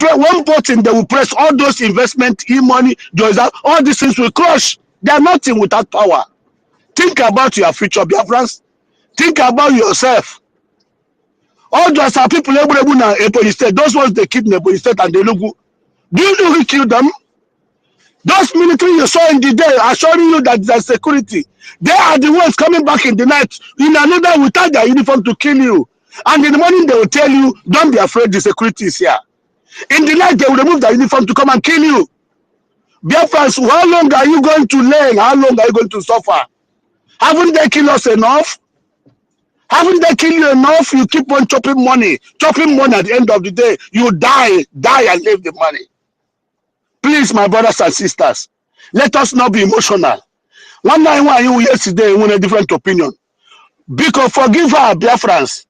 button, they will press all those investment, e-money, Joizaza, all these things will crush. They are nothing without power. Think about your future, Biafrans. Think about yourself. All those are people in Ebonyi State. Those ones they killed in Ebonyi State and they look. Do you know who killed them? Those military you saw in the day assuring you that there's security. They are the ones coming back in the night in another without their uniform to kill you. And in the morning they will tell you, don't be afraid, the security is here. In the night they will remove their uniform to come and kill you. Biafrans, how long are you going to learn? How long are you going to suffer? Haven't they killed us enough? Haven't they killed you enough? You keep on chopping money at the end of the day. You die and leave the money. Please, my brothers and sisters, let us not be emotional. One night when you yesterday with a different opinion. Because forgive her, Biafrans.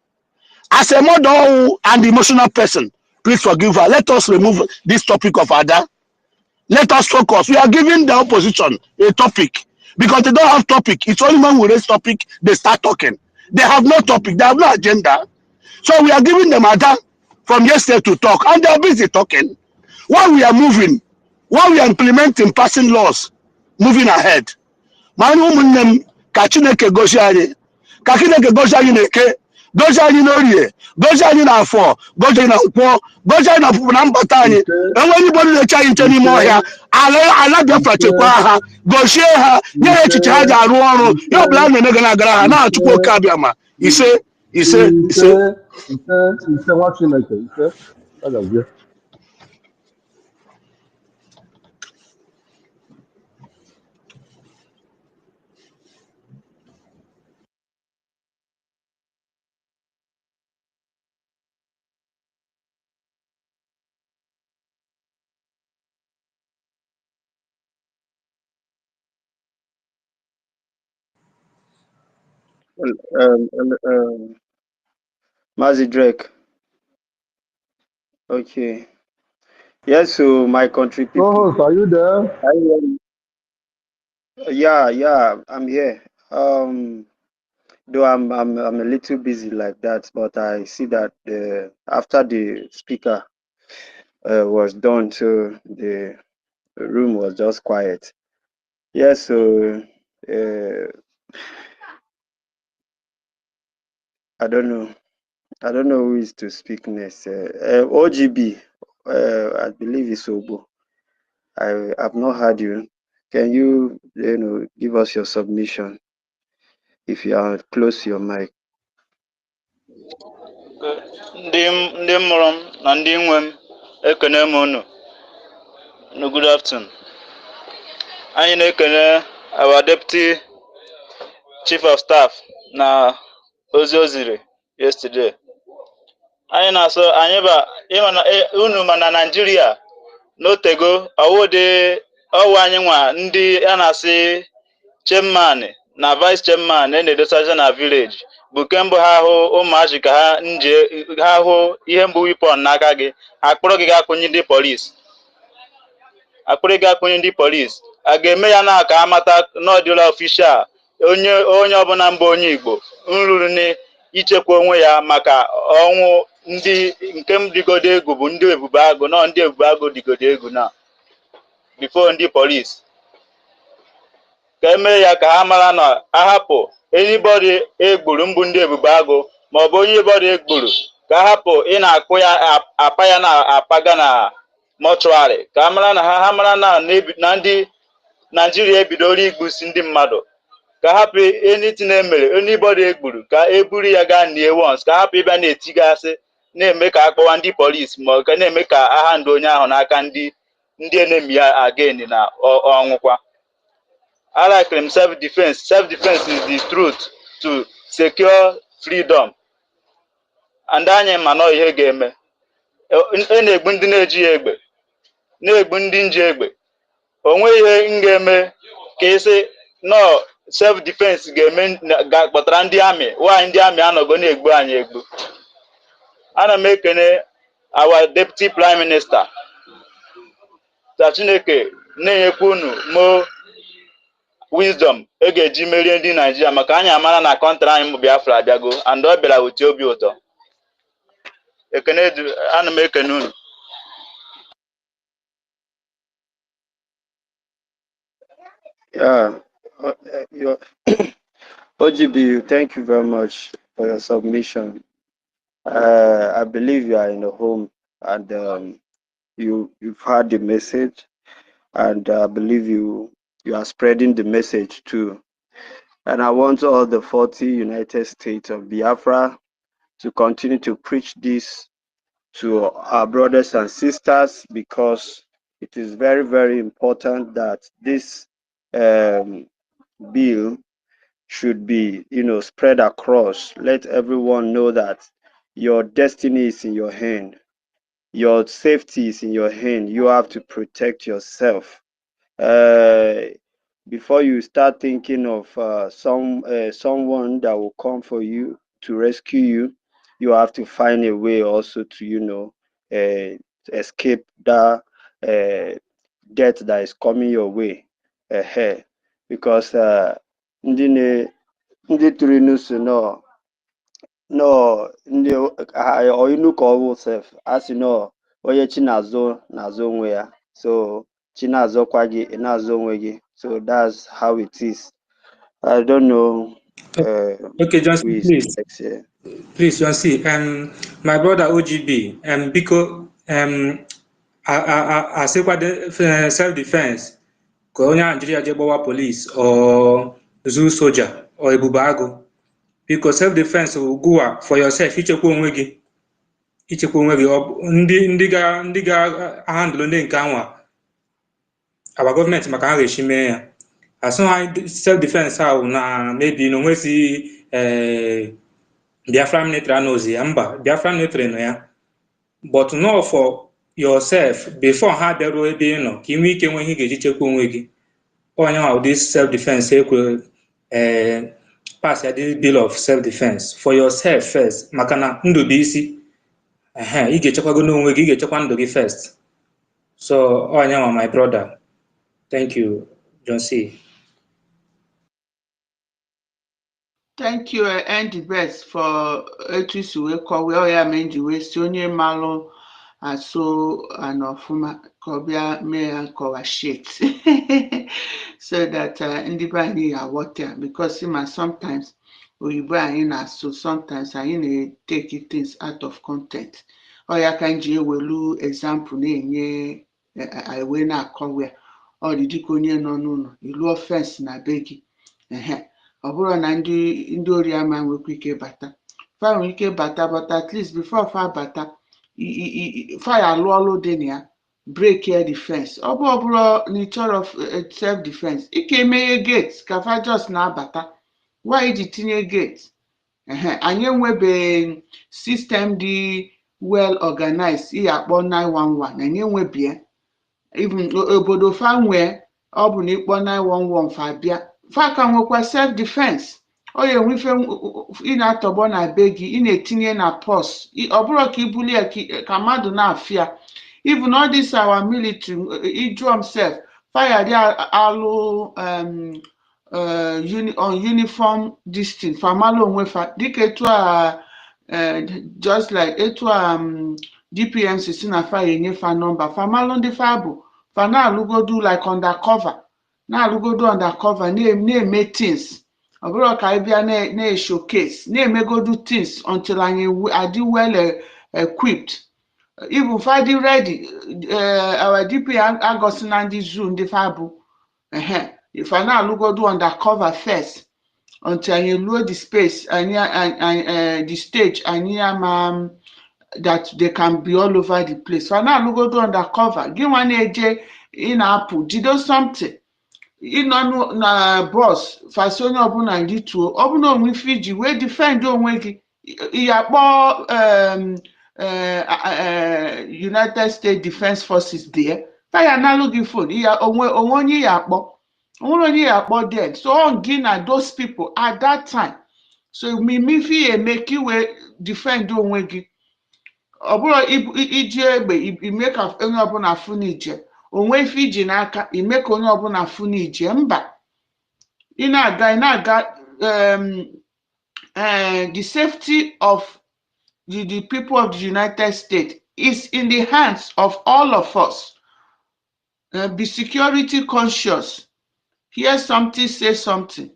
As a mother and emotional person, please forgive her. Let us remove this topic of Ada. Let us focus. We are giving the opposition a topic because they don't have topic. It's only when we raise topic, they start talking. They have no topic. They have no agenda. So we are giving them Ada from yesterday to talk, and they are busy talking. While we are moving, while we are implementing passing laws, moving ahead. My woman, ka Chineke gosi anyị, ka Chineke gosi anyị n'Eke, gosi anyị n'Orie, gosi anyị n'Afọ, gosi anyị na Nkwọ, gosi anyị na mbata anyị. Enwe anybody na-eche anyị nche n'ime ọhịa, ala Biafra chekwa ha, gosie ha, nye ha echiche ha ji arụ ọrụ, ya ọbụla a na-eme na-agara ha, na-achụkwa oke abịa ma ise. Nwa Chineke, ise. Ọ ga-abịa. Mazi Drake. Okay. Yes, so my country people. Co-host, are you there? Yeah, I'm here. Though I'm a little busy like that, but I see that after the speaker was done, so the room was just quiet. Yes, so I don't know who is to speak next. OGB, I believe it's Obo. I have not heard you. Can you give us your submission if you are close to your mic? ndị mụrụ m na ndị nwe m ekene m unu. Good afternoon. Anyị na-ekene our deputy chief of staff na ozi o ziri yesterday. Anyị na-asọ anyị ba unu ma na Nigeria n'otego ọwụ anyị nwa ndị a na-asị chairman na vice chairman na-edosazi na village bụ kemgbe ha hụ ụmụazị ka ha hụ ihe mgbu wipon n'aka gị, akpụrụ gị ga-akwụnye ndị polisi. A ga-eme ya na ka amata n'ọdịla official onye ọbụla mba onye Igbo nruru n'ichekwa onwe ya maka ọnwụ ndị nke m digodo egwu bụ ndị ebube agụ nọ ndị ebube agụ digodo egwu na before ndị polisi. Ka eme ya ka ha mara na ahapụ anybody egburu mbụ ndị ebube agụ maọbụ onye bọdụ egburu ka ahapụ ị na-akpụ ya apa ya na apaga na mọchụarị ka ha mara na ha mara na ndị Naijiria ebidoro igbusi ndị mmadụ, ka hapụ anything emere anybody egburu ka eburu ya gaa nie once, ka hapụ ịbịa na-etigasị na-eme ka akpọwa ndị polisi ma ọ na-eme ka agha ndụ onye ahụ n'aka ndị enemy ya again na ọnwụkwa. I like self-defense. Self-defense is the truth to secure freedom and anyị ma na ihe ga-eme na-egbu ndị na-ejighị egbe na-egbu ndị nji egbe onwe ihe m ga-eme ka isi no self defense ga-eme ga-akpọtara ndị amị nwaanyị ndị amị anọgo na-egbu anyị egbu. Ana m ekene our deputy prime minister ka Chineke na-enyekwa unu mo wisdom e ga-eji merie ndị Naijiria maka anyị amara na kọntrị anyị bụ Biafra abịago and ọ bịara wuti obi ụtọ. Ana m ekene unu. Yeah, your OGB, thank you very much for your submission. I believe you are in the home and you've heard the message, and I believe you are spreading the message too. And I want all the 40 United States of Biafra to continue to preach this to our brothers and sisters, because it is very, very important that this bill should be, spread across. Let everyone know that your destiny is in your hand. Your safety is in your hand. You have to protect yourself. Before you start thinking of someone that will come for you to rescue you, you have to find a way also to, escape that death that is coming your way ahead. Because ndị tụrụ n'uso ndị ọyịnụ ka ọ bụ sef a sị onye chi na-azụ na-azụ onwe ya, so chi na-azọkwa gị ị na-azụ onwe gị, so that's how it is. I don't know Okay, Johnson, who is please. next here. Please, Johnson, my brother OGB, because I say what the self-defense, ka onye Nigeria je gbawa police or zoo soldier or ebubago, because self-defense will go for yourself. Ichekwa onwe gị, ndị ga handle ndị nke anwa our government maka ha ga-echi mee ya. As soon self-defense ahụ na maybe na onwezi Biafra military knows ya, mba Biafra military nọ ya, but no for yourself before ha bịaruo ebe ị nọ ka ị nwee ike nwe ihe ga-eji chekwa onwe gị. Onye ahụ this self-defense ekwe pass ya this bill of self-defense for yourself first, maka na ndụ bụ isi. Ị ga-echekwago n'onwe gị, ị ga-echekwa ndụ gị first. So onye ahụ my brother. Thank you, John C. Thank you, and the best for etu isi wee kọwaa ya ma nji wee si onye malụ asụ ana ọfụma ka ọ bịa mee ya kọwa shit so that ndị be anyị aghọta, because ma sometimes oyibo anyị na-asụ, sometimes anyị na-take things out of content. Ọ ya ka nji ewelu example na-enye wee na-akọwa ya. Ọ dị dịka onye nọ n'ụlọ ilu offense na be gị, ọ bụrụ na ndị ori ama nwekwa ike bata, fa nwere ike bata, but at least before fa bata fa ya alụ ọlụ dị na ya, break your defense. Ọ bụrụ na ị chọrọ self defense, ike emeghe gate ka fa just na-abata. Why iji tinye gate? Anyị enwebeghị system dị well organized ihe akpọ 911, anyị enwebie. Even obodo fa nwee, ọ bụ na ịkpọ 911 fa bịa, fa ka nwekwa self defense. Ọ ya enwefe ị na-atọgbọ na be gị, ị na-etinye na pọs, ọ bụrụ ka ibulie ka mmadụ na-afịa. Even all this our military, ijụọ self, fire dị alụ on uniform this thing, famalụ onwe fa dịka etu just like etu DPMC si na fa enyefa nọmba, famalụ ndị fa bụ fa na-alụgodu like undercover, na-alụgodu undercover na-eme things. Ọ bụrụ ka anyị bịa na-showcase, na-emegodu things until anyị adị well equipped. Even fa dị ready, our DPM agosi na ndị zoo ndị fa bụ if I na-alụgodu undercover first until anyị luo the space, the stage, anyị ama that they can be all over the place. So na-alụgodu undercover, gị nwa na-eje ị na-apụ jido something, ịnọ na bọs fasi onye ọbụla rituo ọ bụ na onwe ife iji wee defend onwe gị ya kpọọ United States Defense Forces dị faya analụ gị fon onwe onye ya akpọ onwere onye ya akpọ dead so ọ gị na those people at that time so ife ya eme ka iwee defend onwe gị ọ bụrụ iji egbe ime ka onye ọbụla afụ n'ije onwe ife iji n'aka ime ka onye ọbụla afụ n'ije mba ị na-aga the safety of the people of the United States is in the hands of all of us. Be security conscious. Hear something, say something.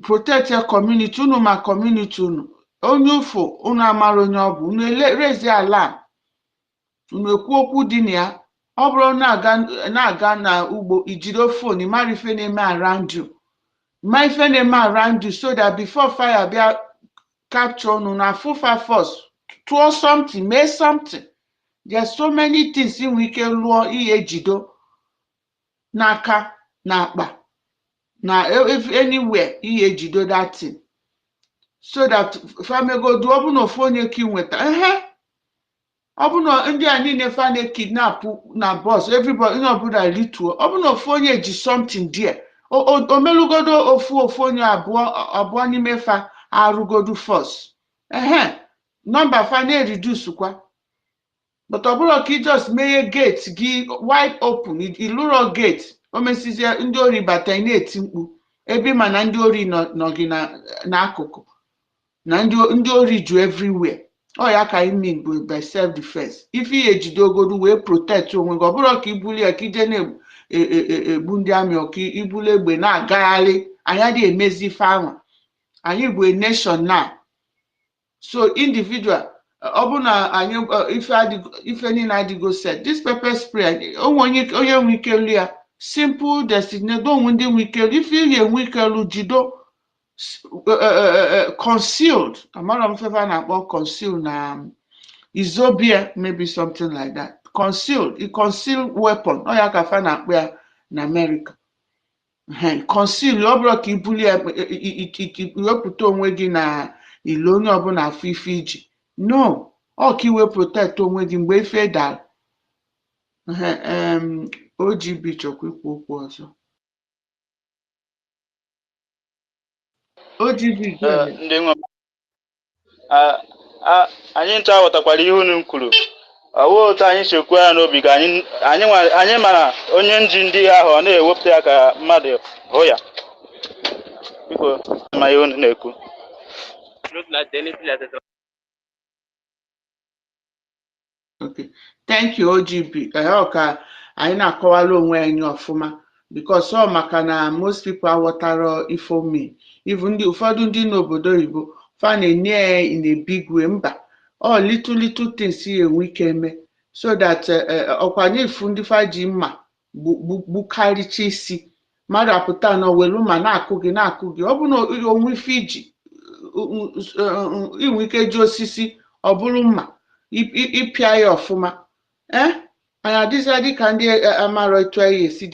Protect your community. Unu ma community unu. Onye ụfụ unu amara onye ọ bụ. Unu raise alarm. Unu ekwu okwu dị na ya. Ọ bụrụ na-aga na ugbo ijiri phone ịmara ife na-eme around you. Ma ife na-eme around you so that before fire bịa capture unu na fufa force tụọ something mee something. There's so many things in we can lụọ ihe jido n'aka na akpa na if anywhere ihe jido that thing so that family go do ọ bụ na ofu onye ka nweta ọ bụ na ndị a niile fa na-kidnap na bus everybody onye ọbụla rituo ọ bụ na ofu onye ji something there omelugodo ofu onye abụọ n'ime fa arụgodu force nọmba fa na-reduce kwa but ọ bụrụ ka ị just meghe gate gị wide open ilụrọ gate o mesizie ndị ori bata na-eti mkpu ebe ma na ndị ori nọ gị n'akụkụ na ndị ori ju everywhere ọ ya ka I mean by self defense ife ihe ejide ogodu wee protect onwe gị ọ bụrụ ka ibuli ya ka ije na-egbu ndị amị ọka ibuli egbe na-agagharị anyị adịghị emezi ife anwa anyị bụ a nation now so individual ọ bụ na anyị ife niile adịgo set this pepper spray onye nwe ike lu ya simple designate onwe ndị nwe ike ife ihe enwe ike lu jido concealed amara m fefa na-akpọ concealed na izobia maybe something like that concealed weapon ọ ya ka fa na-akpọ ya na America conceal ọ bụrụ ka ibuli ya iwepụta onwe gị na ilo onye ọbụla afọ ife iji no ọ ka iwe protect onwe gị mgbe ife dara OGB chọkwa ikwu okwu ọzọ OGB ndị nwe anyị ncha ghọtakwara ihe unu kwuru ọwụ otu anyị chekwa ya n'obi ka anyị mara onye nji ndị ahụ ọ na-ewepụta ya ka mmadụ hụ ya biko ma ihe unu na-ekwu okay thank you OGB ka anyị na-akọwala onwe anyị ọfụma because ọ maka na most people aghọtara ifo me even ụfọdụ ndị n'obodo oyibo fa na-enye ya in a big way mba little things ya enwe ike eme so that ọkwanye ifu ndị fa ji mma gbukarịcha isi mmadụ apụta na owelu ma na-akụ gị ọ bụ na onwe ife iji inwe ike ji osisi ọ bụrụ mma ịpịa ya ọfụma anyị adịza dịka ndị amarọ etu anyị esi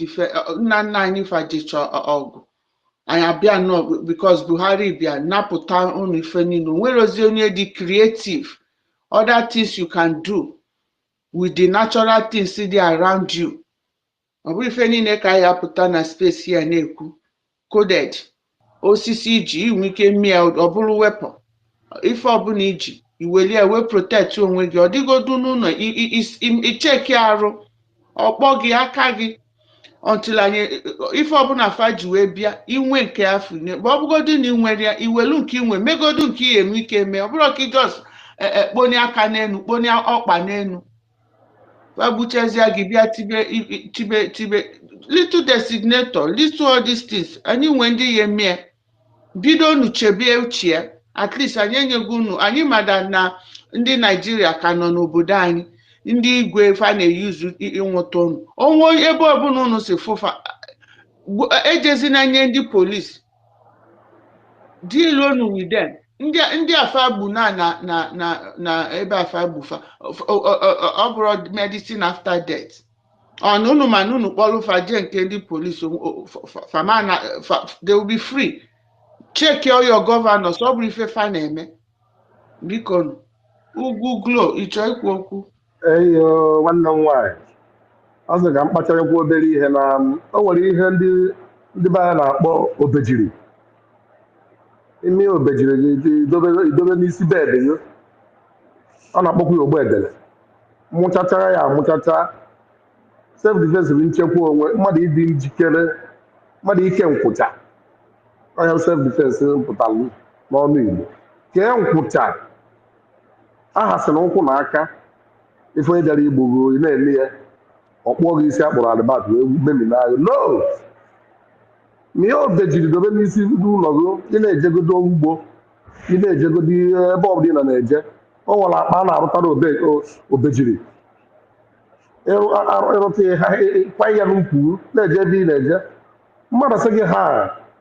nna anyị fajicha ọgụ anyị abịa nọ because Buhari bịa napụta unu ife niile nwere ozi onye dị creative other things you can do with the natural things dị around you ọ bụ ife niile ka anyị apụta na space ya na-ekwu coded osisi iji inwe ike mmịa ọ bụrụ weapon ife ọbụla iji iweli ya wee protect onwe gị ọ dịgodu n'ụlọ icheki arụ ọkpọ gị aka gị until anyị ife ọbụla fa ji wee bịa inwe nke afọ mgbe ọ bụgodu na inwere ya iwelu nke inwe megodu nke ihe enwe ike mee ọ bụrụ ka ijos kponye aka n'enu kponye ọkpa n'enu fagbuchezie gị bịa tibe little designator little all these things anyị nwe ndị ya emee bido unu chebe uche at least anyị enyego unu anyị mada na ndị Naijiria ka nọ n'obodo anyị ndị igwe fa na-eyuzu ịnwụta unu onwe ebe ọbụla unu si fụfa ejezina nye ndị polisi deal unu with them ndị afa gbu na ebe afa gbufa ọ bụrụ medicine after death no man no qualify the police they will be free. Check your governor so brief fa na-eme biko ugwu glo ịchọ ikwu okwu. eyo nwanne m nwaanyị ọ sị ka m kpacharakwa obere ihe na o nwere ihe ndị be anyị na-akpọ obejiri. Ime obejiri gị idobe n'isi bedị gị, ọ na-akpọkwa ya ogbe edele, mụchachara ya amụchacha. Self defense bụ nchekwa onwe mmadụ, ịdị njikere, mmadụ ike nkwụcha. Ọya self defense pụtara n'ọnụ Igbo. Kee nkwụcha aha sị na ụkwụ na aka ife onye bịara igbo gị na-ele ya ọkpụọ gị isi akpọrọ adịbat wee memina gị no. Ma ihe obejiri dobe n'isi ụlọ gị, ị na-ejegodo ugbo, ị na-ejegodo ebe ọbụla ị na-eje, o nwere akpa a na-arụtara obejiri ịrụta kwanye ya n'ukwu na-eje ebe ị na-eje. Mmadụ sị gị ha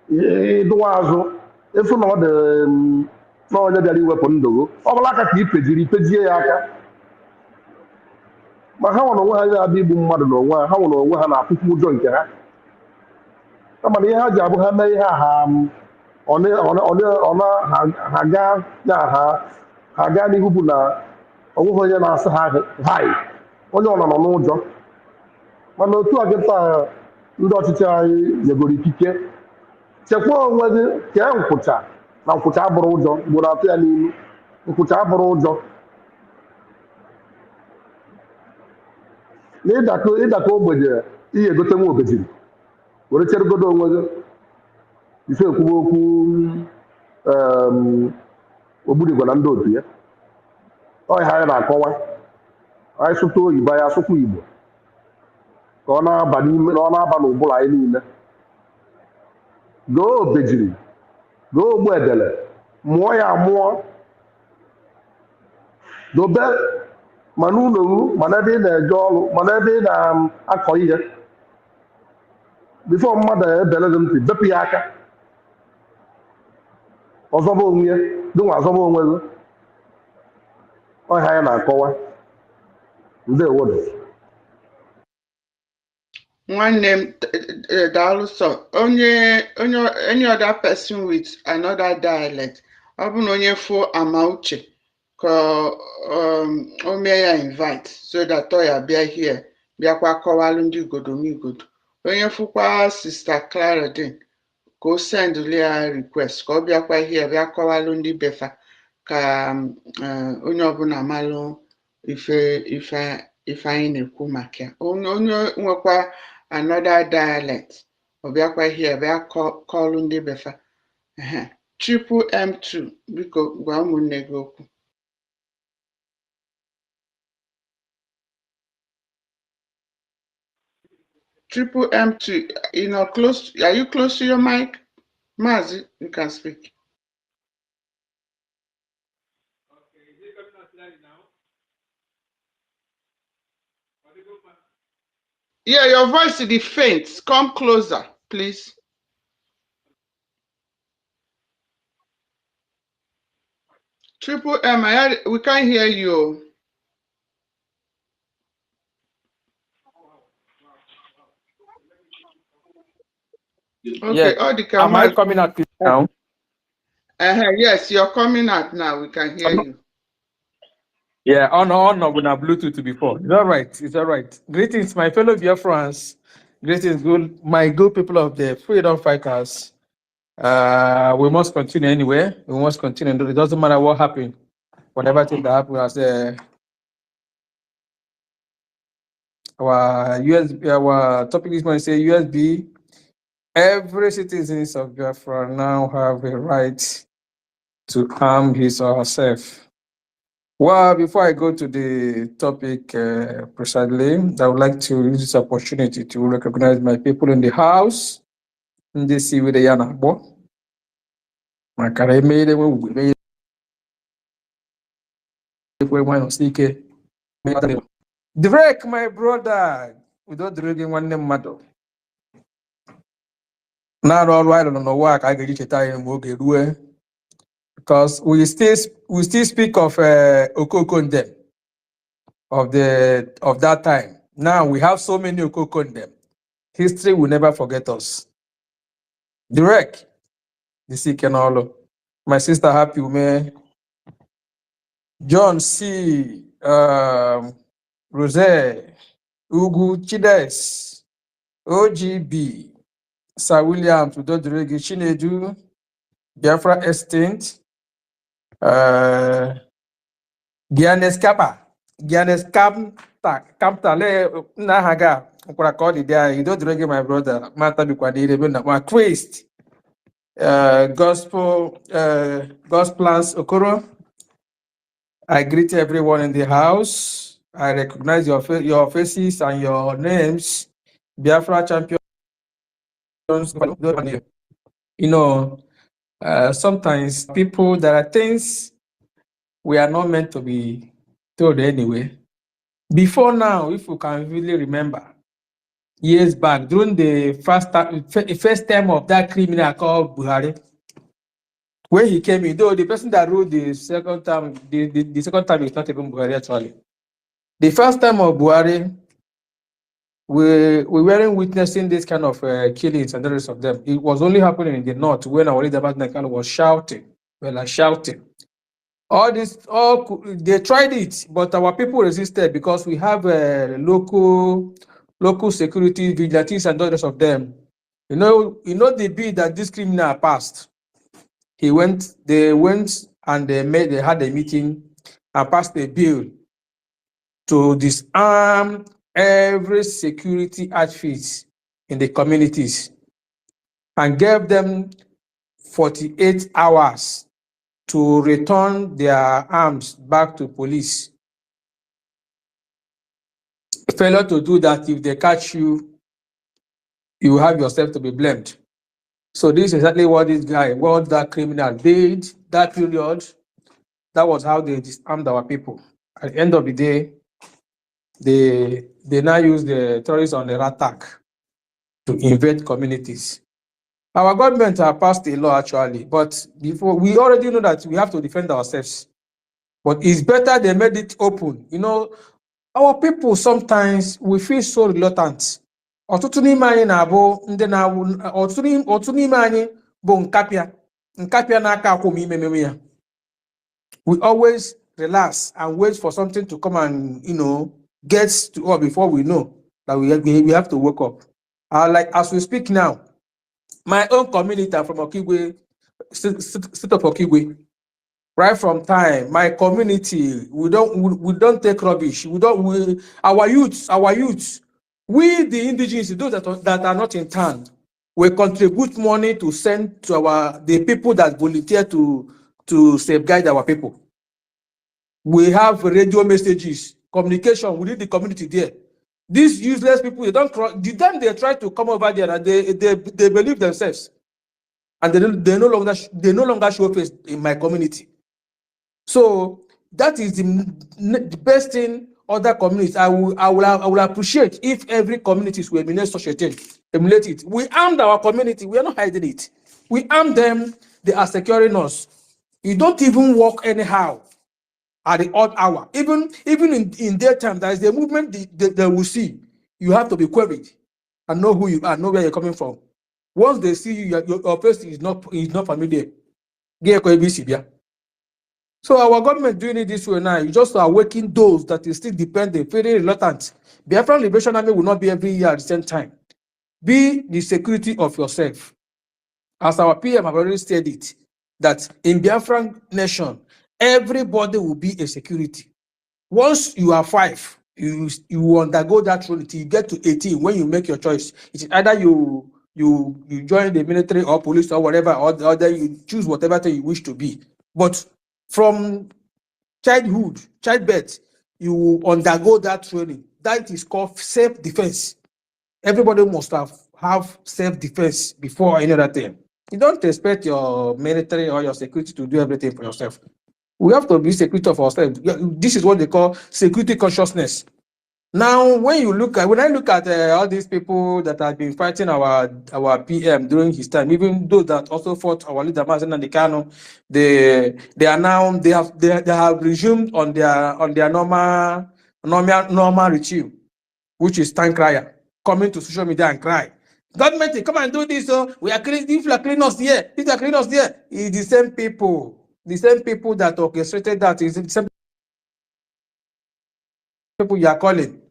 ịdụwa azụ efu na ọ dị na onye bịara iwepụ ndụ gị, ọ bụla aka ka ipejie ya aka. Ma ha nwere onwe ha ga-abịa igbu mmadụ n'onwe ha, ha nwere onwe ha na-akwụkwọ ụjọ nke ha. Kama na ihe ha ji abụ ha mee ihe ha gaa n'ihu bụ na onweghị onye na-asị ha hai, onye ọnọ nọ n'ụjọ. Mana otu a kịta ndị ọchịchị anyị nyegoro ikike, chekwaa onwe gị, kee nkwụcha na nkwụcha abụrụ ụjọ. Ugboro atụ ya n'ilu, nkwụcha abụrụ ụjọ. Na ịdaka ogbenye ihe egote nwa obejiri, were cheregodo onwe gị ife ekwuwe okwu Ogbunigwe na ndị otu ya. Ọhịa anyị na-akọwa, anyị sụta oyibo anyị asụkwa Igbo ka ọ na-aba n'ụbụrụ anyị niile. Goo obejiri, goo ogbu edele, mụọ ya amụọ, dobe ma n'ụlọ gị, ma n'ebe ị na-eje ọrụ, ma n'ebe ị na-akọ ihe. Bifo mmadụ ebele gị ntị, bepụ ya aka, ọzọba onwe ya, dịnwa azọba onwe gị. Ọhịa ya na-akọwa. Ndewo. Nwanne m daalụ sọ. Any other person with another dialect, ọ bụ na onye fụ ama uche ka o mee ya invite so that ọ ya bịa here bịakwa kọwalụ ndị igodo. Onye fụkwa Sister Claudine ka o sendụli ya request ka ọ bịakwa here bịa kọwalụ ndị befa ka onye ọbụla malụ ife anyị na-ekwu maka ya. Onye nwekwa another dialect ọ bịakwa here bịa kọlụ ndị befa. Triple M2 biko gwa ụmụnne gị okwu. Triple M2, are you close to your mic? Mazi, you can speak. Okay, is it coming out clearly now? Yeah, your voice is faint. Come closer, please. Triple M, we can't hear you. Okay, yeah. Am I coming out now? Yes, you're coming out now. We can hear you. Yeah, on with our Bluetooth before. It's all right. It's all right. Greetings, my fellow Biafrans. Greetings, my good people of the freedom fighters. We must continue anyway. We must continue. It doesn't matter what happened. Whatever thing that happened, as our topic this morning say USB. Every citizens of Biafra now have a right to arm his or herself. Well, before I go to the topic precisely, I would like to use this opportunity to recognize my people in the house. In this with the Yanabo. Drake, my brother, without drinking one name matter. Now all right on the work, I get it time okay, because we still speak of Okoko and them of that time. Now we have so many Okoko in them. History will never forget us. Direct, the Sikenolo. My sister Happy Ume, John C. Rose, Ugu Chides, OGB, Sir William Tudodregi Chinedu, Biafra Estate, Giannis Kappa, Giannis Kapta, Nahaga, Kwakodi, Idodregi, my brother, Mata Bikwadi, my Christ, God's plans Okoro. I greet everyone in the house. I recognize your faces and your names. Biafra champions. You know, sometimes people, there are things we are not meant to be told anyway. Before now, if you can really remember, years back, during the first time of that criminal called Buhari, when he came in, though the person that ruled the second time, the second time is not even Buhari actually. The first time of Buhari, we weren't witnessing this kind of killings and the rest of them. It was only happening in the north when our leader Nakano was shouting. Well, like shouting. They tried it, but our people resisted because we have local security vigilantes and the rest of them. You know the bill that this criminal passed. They went and they had a meeting and passed a bill to disarm every security outfit in the communities and gave them 48 hours to return their arms back to police. Failure to do that, if they catch you, you have yourself to be blamed. So this is exactly what that criminal did that period. That was how they disarmed our people. At the end of the day, they now use the terrorists on their attack to invade communities. Our government have passed a law actually, but before we already know that we have to defend ourselves. But it's better they made it open. You know, our people sometimes we feel so reluctant. Ọtụtụ n'ime anyị na-abụ ndị na-awụ ọtụtụ n'ime anyị bụ nkapịa n'aka akwụ ma imememe ya. We always relax and wait for something to come and get to us before we know that we have to wake up. Like as we speak now, my own community from Okigwe, state of Okigwe, right from time, my community, we don't take rubbish. Our youths, we the indigenous, those that are not in town, we contribute money to send to the people that volunteer to safeguard our people. We have radio messages, communication within the community there. These useless people, they try to come over there and they believe themselves, and they no longer show face in my community. So that is the best thing. Other communities, I will appreciate if every community will emulate such a thing. Emulate it. We armed our community. We are not hiding it. We arm them. They are securing us. You don't even walk anyhow at the odd hour. Even in daytime, there is a movement they will see. You have to be queried and know who you are, know where you're coming from. Once they see you, your face is not familiar. So our government doing it this way now, you just awaken those that is still dependent, very reluctant. Biafra Liberation Army will not be every year at the same time. Be the security of yourself. As our PM have already said it, that in Biafra nation, everybody will be a security. Once you are 5, you undergo that role until you get to 18 when you make your choice. It's either you join the military or police or whatever, or you choose whatever thing you wish to be. But from childbirth, you undergo that training. That is called self-defense. Everybody must have self-defense before any other thing. You don't expect your military or your security to do everything for yourself. We have to be security of ourselves. This is what they call security consciousness. Now, when I look at all these people that have been fighting our PM during his time, even those that also fought our leader Mazen and Kano, they have resumed on their normal regime. which is Stan Crier, coming to social media and cry. Government, come and do this. So we are cleaning, if you are cleaning us here, if you are cleaning us there. It's the same people that orchestrated that. Is the same people you are calling.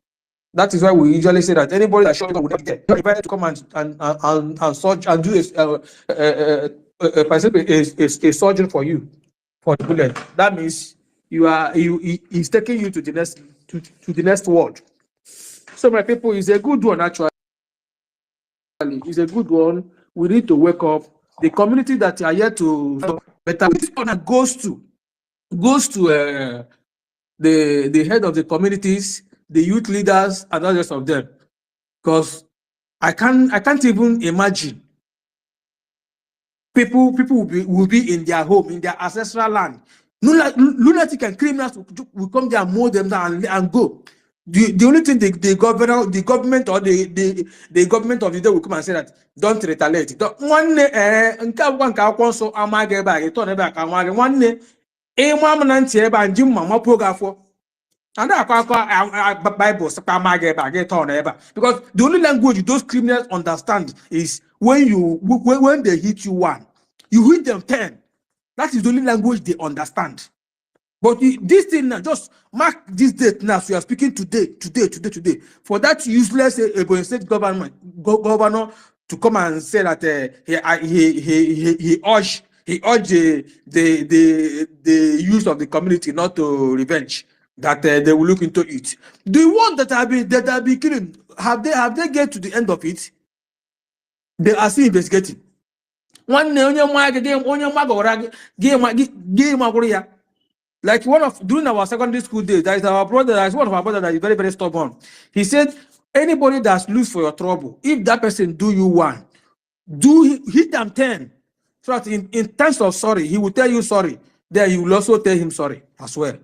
That is why we usually say that anybody that shows up will not get, you're invited to come and search and do a surgery for you for the bullet. That means he's taking you to the next world. So my people, is a good one actually. It's a good one. We need to wake up. The community that are here to better, this one goes to the head of the communities, the youth leaders, and all the rest of them. Because I can't even imagine people will be in their home, in their ancestral land. Lunatic and criminals will come there and mow them down and go. The only thing the government or the government of the day will come and say that don't retaliate. And Bible because the only language those criminals understand is when they hit you one, you hit them 10. That is the only language they understand. But this thing now, just mark this date now. So you are speaking today. For that useless state governor to come and say that he urged the use of the community not to revenge, that they will look into it. The ones that have been killing, have they get to the end of it? They are still investigating. Like during our secondary school days, there is one of our brothers that is very, very stubborn. He said, anybody that's loose for your trouble, if that person do you one, hit them 10. So that in terms of sorry, he will tell you sorry. Then you will also tell him sorry as well.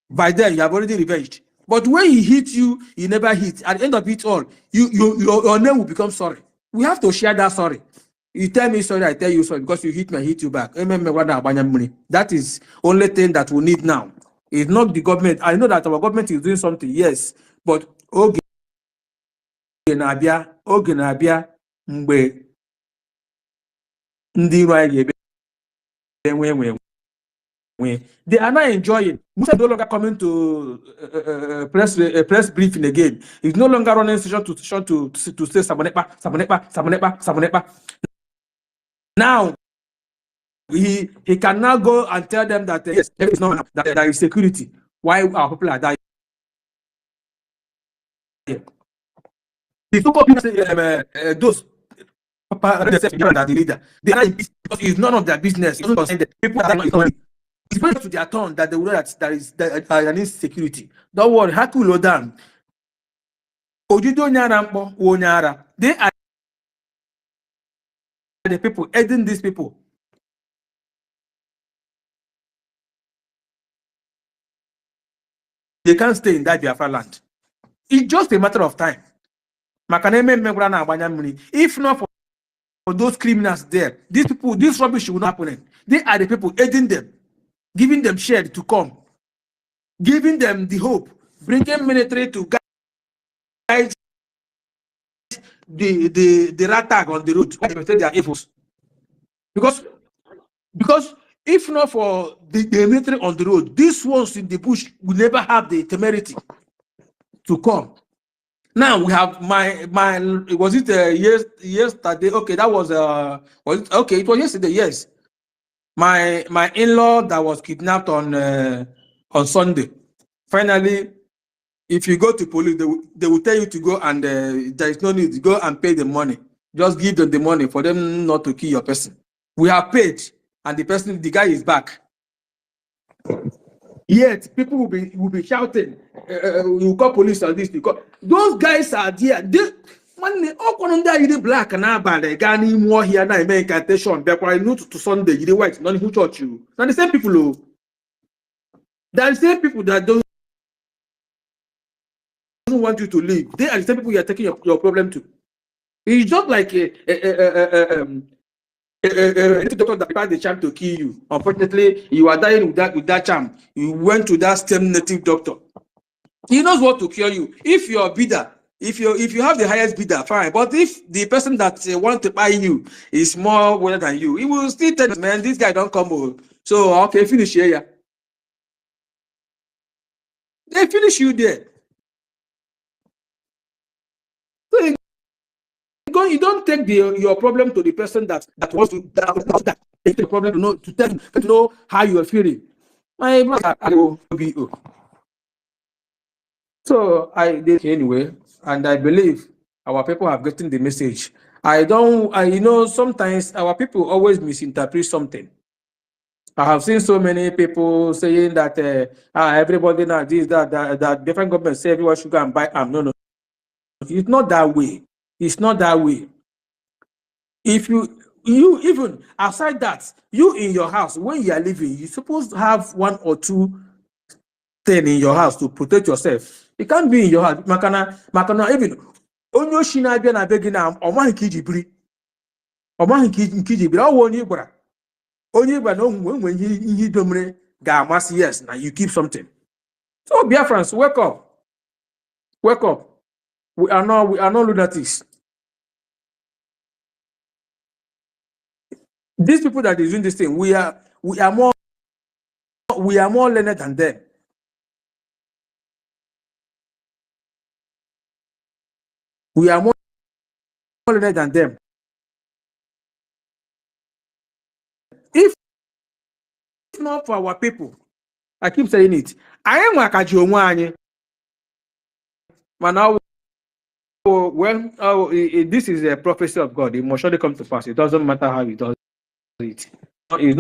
By then, you have already revenged. But when he hits you, he never hits. At the end of it all, your name will become sorry. We have to share that sorry. You tell me sorry, I tell you sorry, because you hit me, I hit you back. That is only thing that we need now. It's not the government. I know that our government is doing something, yes, but oge na-abịa mgbe ndị iro anyị ga-ebe they are not enjoying. Musa no longer coming to press briefing again. He's no longer running station to say Samonepa. Now he can now go and tell them that yes, there is no that there is security. Why our people are dying? The so-called people say those that the leader, they are because it's none of their business. It doesn't concern the people that are not. It's going to their turn that they will know that there is insecurity. Don't worry, Hakulo down. They are the people aiding these people. They can't stay in that Biafra land. It's just a matter of time. If not for those criminals there, these people, this rubbish will not happen. They are the people aiding them, giving them shade to come, giving them the hope, bringing military to guide the rat tag on the road. They are evils. Because if not for the military on the road, these ones in the bush will never have the temerity to come. Now we have was it yesterday? Okay, that was okay, it was yesterday, yes. My in-law that was kidnapped on Sunday. Finally, if you go to police, they will tell you to go and there is no need to go and pay the money. Just give them the money for them not to kill your person. We have paid, and the guy is back. Yet people will be shouting, you call police on this, those guys are there. They black and Ghani more here now make attention. To Sunday, you white, not who taught you. Now the same people who the same people that don't want you to leave. They are the same people you are taking your problem to. It's just like doctor that tried the charm to kill you. Unfortunately, you are dying with that charm. You went to that same native doctor. He knows what to cure you. If you're bitter, If you have the highest bidder, fine. But if the person that want to buy you is more well than you, he will still tell you, man, this guy don't come over. So okay, finish here. Yeah. They finish you there. So you don't take your problem to the person that wants to that take the problem to know how you are feeling. My brother, I will be. So I did anyway, and I believe our people have gotten the message. Sometimes our people always misinterpret something. I have seen so many people saying that everybody now this that different governments say everyone should go and buy arm. No, it's not that way. It's not that way. If you even aside that, you in your house when you are living, you're supposed to have 1 or 2 things in your house to protect yourself. It can't be in your house. Makana even onye oshi na-abịa na be gị na ọmaghị ka iji biri ọ onye gwara na onwe ihe domere ga-amasị yes na you keep something. So Biafrans, wake up. We are not lunatics. These people that is doing this thing, we are more learned than them. We are more learned than them. If not for our people, I keep saying it. I am wakaji onwe anyị. But now, this is a prophecy of God. It must surely come to pass. It doesn't matter how he does it. It's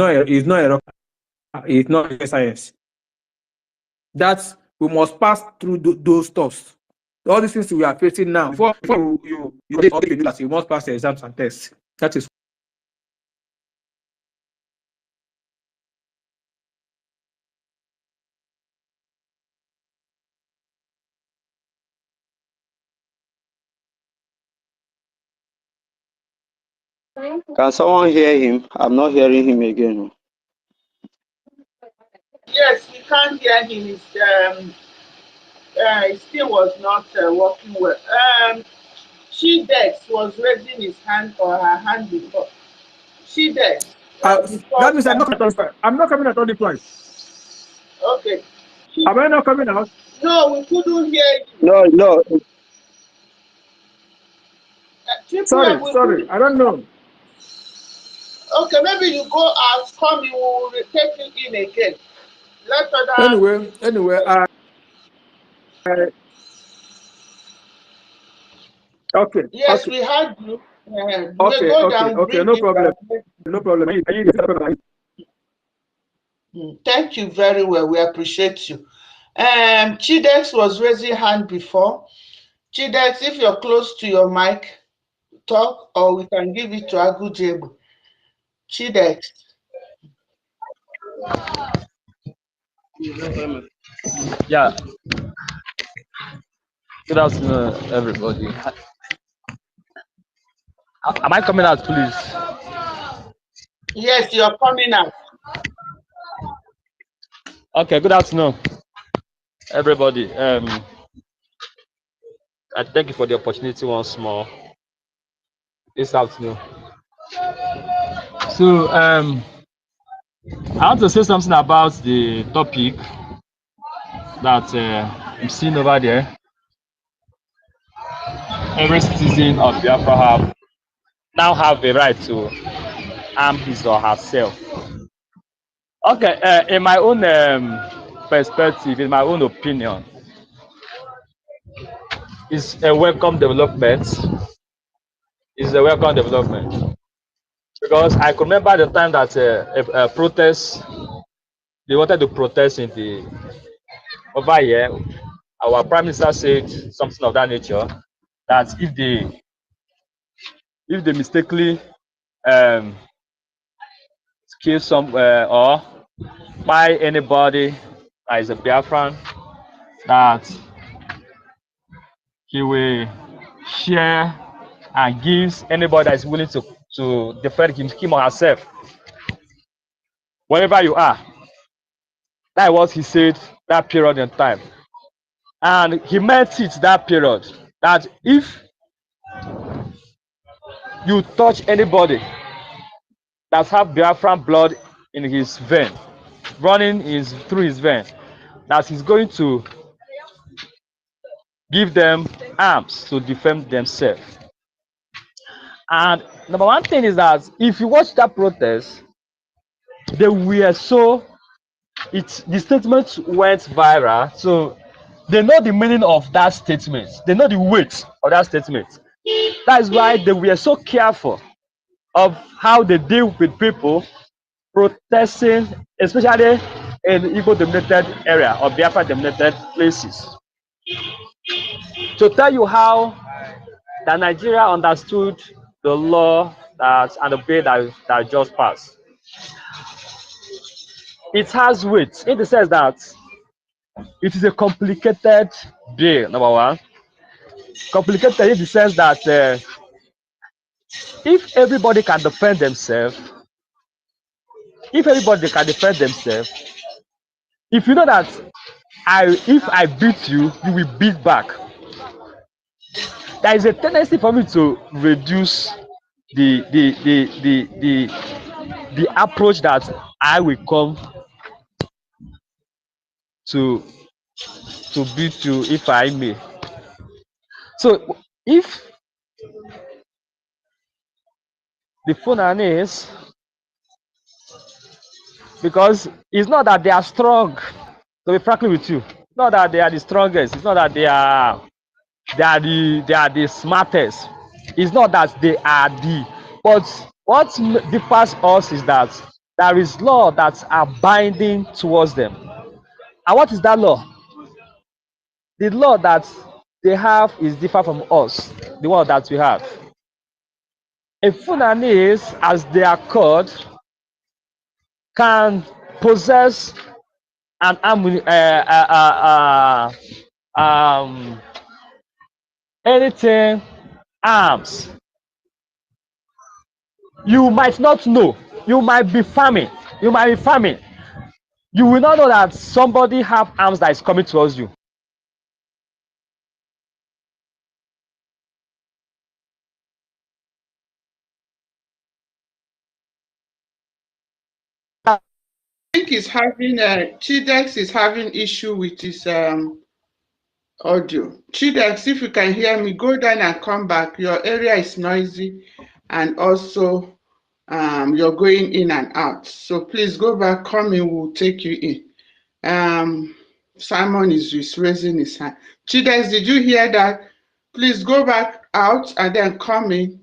not a science. That we must pass through those stuffs. All these things we are facing now. Before you must pass the exams and tests. That is. Can someone hear him? I'm not hearing him again. Yes, we can't hear him. It still was not working well. Dex was raising his hand or her hand before. Dex. That means I'm not coming at all the point. Okay. Am I not coming out? No, we couldn't hear No. you. Sorry. I don't know. Okay, maybe you go out, come, we will take you in again. Anyway, okay. Yes, okay. we had you. Okay, no problem. No problem. Thank you very well. We appreciate you. Chidex was raising hand before. Chidex, if you're close to your mic, talk, or we can give it to Agujebu. Chidex. Yeah. Good afternoon, everybody. Am I coming out, please? Yes, you're coming out. Okay, good afternoon, everybody. I thank you for the opportunity once more this afternoon. So, I want to say something about the topic that I'm seeing over there. Every citizen of Biafra now have a right to arm his or herself. Okay, in my own perspective, in my own opinion, it's a welcome development. It's a welcome development because I could remember the time that a protest, they wanted to protest in the over here. Our prime minister said something of that nature, that if they mistakenly kill some or buy anybody that is a Biafran, that he will share and gives anybody that is willing to defend him or herself wherever you are. That was he said that period in time, and he meant it that period. that if you touch anybody that have Biafran blood in his vein, running through his vein, that he's going to give them arms to defend themselves. And number one thing is that if you watch that protest, they were so the statement went viral. So they know the meaning of that statement. They know the weight of that statement. That is why they were so careful of how they deal with people protesting, especially in Igbo dominated area or Biafra dominated places. To tell you how that Nigeria understood the law that and the bill that just passed. It has weight in the sense that it is a complicated bill, number one. Complicated in the sense that if everybody can defend themselves, if everybody can defend themselves, if you know that if I beat you, you will beat back. There is a tendency for me to reduce the approach that I will come to beat you if I may. So if the Funanis, because it's not that they are strong, to be frankly with you, not that they are the strongest, it's not that they are the smartest, it's not that they are the, but what differs us is that there is law that are binding towards them. And what is that law? The law that they have is different from us, the one that we have. A Funanis, as they are called, can possess an anything arms. You might not know. You might be farming. You might be farming. You will not know that somebody have arms that is coming towards you. I think he's having Chidex is having issue with his audio. Chidex, if you can hear me, go down and come back. Your area is noisy, and also you're going in and out. So please go back, come in, we'll take you in. Simon is raising his hand. Chidex, did you hear that? Please go back out and then come in.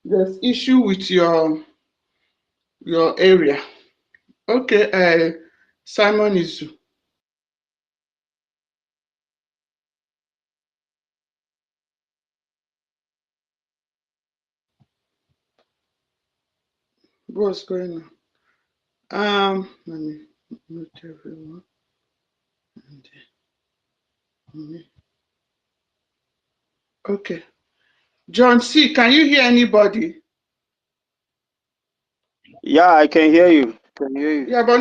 There's issue with your area. Okay, Simon is. What's going on? Let me mute everyone. Okay. John C, can you hear anybody? Yeah, I can hear you. Can hear you. Yeah, but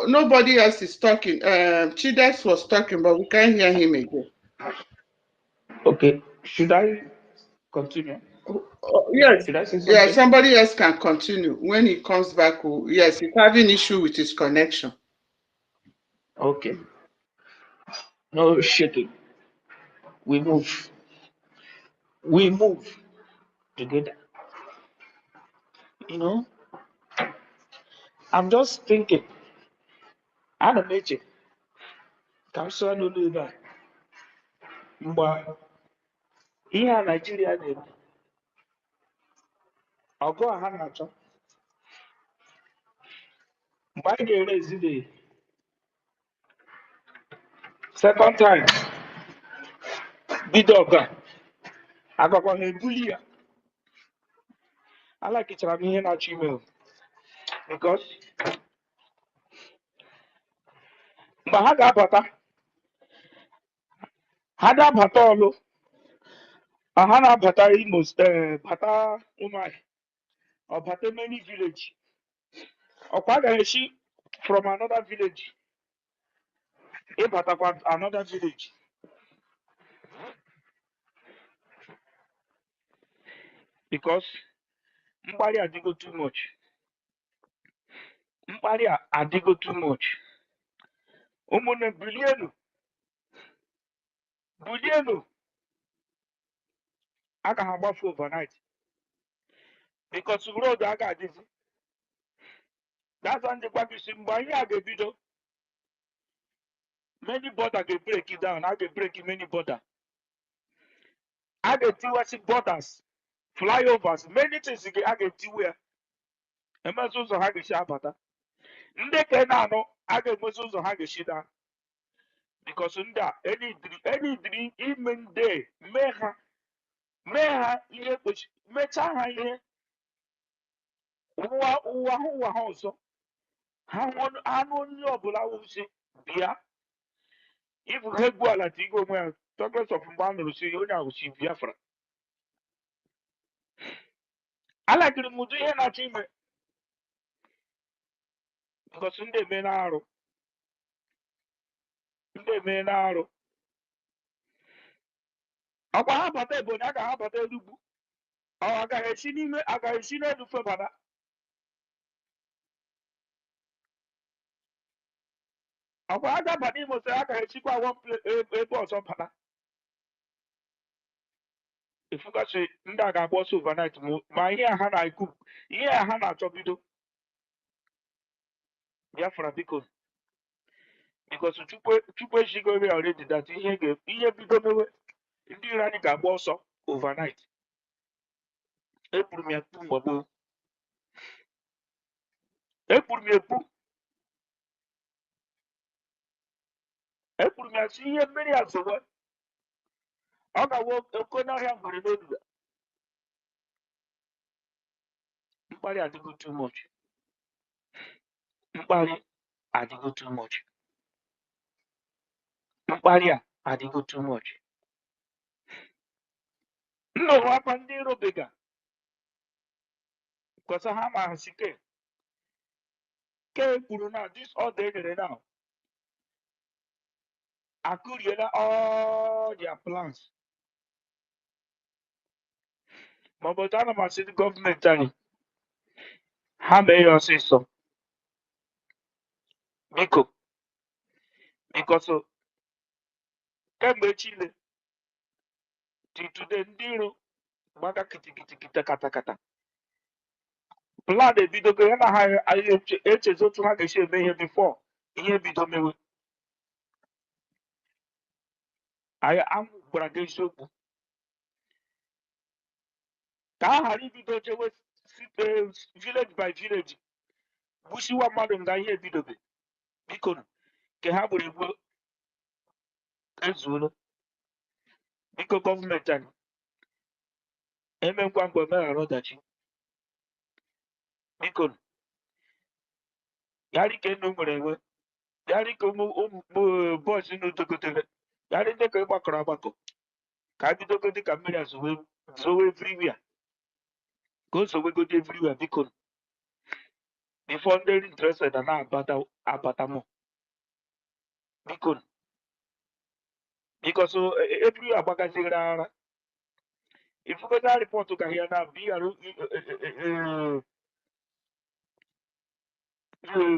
nobody else is talking. Chidex was talking, but we can't hear him again. Okay, should I continue? Yes, Should I say yeah, something? somebody else can continue. When he comes back, yes, he's having issue with his connection. Okay, no shaking. We move. We move together. You know, I'm just thinking. I don't know. Council no live mgbe ihe a Naijiria na-eme ọgụ a ha na-achọ mgbe anyị ga-erezi the second time bido ọgụ a agakwa ha ebuli ya alakichara m ihe na-achọ ime because mgbe ha ga-abata ha ga-abata ọlụ ha na-abata Imo bata ụmụahịa ọ bata many village ọkwa ga-esi from another village ịbatakwa another village because mkparị adịgo too much. Mkparị a adịgo too much. Ụmụnne bilienu aka ha agbafu overnight because road aga adịzi. That's why ndị gwa gị si mgbe anyị a ga-ebido many border ga-break it down. A ga-break many border. A ga-etiwasị borders, flyovers, many things a ga-etiwe ya. Emezi ụzọ ha ga-esi abata. Ndị ka na-anụ a ga-emezi ụzọ ha ga-esi daa. Because ndị a enidiri ime ndị mee ha ihe kpochi mechaa ha ihe ụwa ha ọzọ ha anụ onye ọbụla wụsi bịa ifu ha egwu ala tigo onwe ya tọkes of mgbe a nụrụ si onye ahụ si Biafra. Alakiri m ụdị ihe na-achọ ime because ndị eme na-arụ ọkwa ha bata Ebonyi a ga ha bata Enugu ọ agaghị esi n'elu febana. Ọkwa ha ga-abata Imo sị agaghị esikwa ebe ọzọ bata. Ifukasị ndị a ga-agba ọsọ overnight ma ihe a ha na-ekwu ihe a ha na-achọ bido Biafra biko because Chukwu ejigo ebe already that ihe bido mewe ndị iro anyị ga-agba ọsọ overnight. Ekwuru m ya ekwu mgbe gboo. Ekwuru m ya si ihe mmiri azụwe ọ ga-awa oke n'ahịa ngwere n'olulu. Mkparị adịgo too much. Mkparị adịgo too much. Mkparị a adịgo too much. Nnọrọ akwa ndị iro bega kwasa ha ma ha si ke kwuru na this order edere now akụriela all their plans. Ma ọ bụ ana m asị gọọmenti anyị ha mee ya ọsịsọ biko because kemgbe Chile till today ndị iro gbaga kitikiti katakata plan ebidogo ya na ha echezi otu ha ga-esi eme ihe before ihe bido mewe. Anyị gwara gị eziokwu ka ha ghara ibido jewe village by village gbusiwa mmadụ nga ihe ebidobe biko nke ha gburu egbu ezuola. Biko gọọmenti anyị eme ngwa ngwa meghara ọdachi biko yarị ka enu nwere enwe yarị ka bọọsụ n'udogotere yarị ndị ka ịgbakọrọ agbakọ ka a bidogo dịka mmiri a zowe everywhere ka o zowegodi everywhere biko before ndị interested na-abata mụ biko because everywhere agbagazigara ara ifugota report ka ya na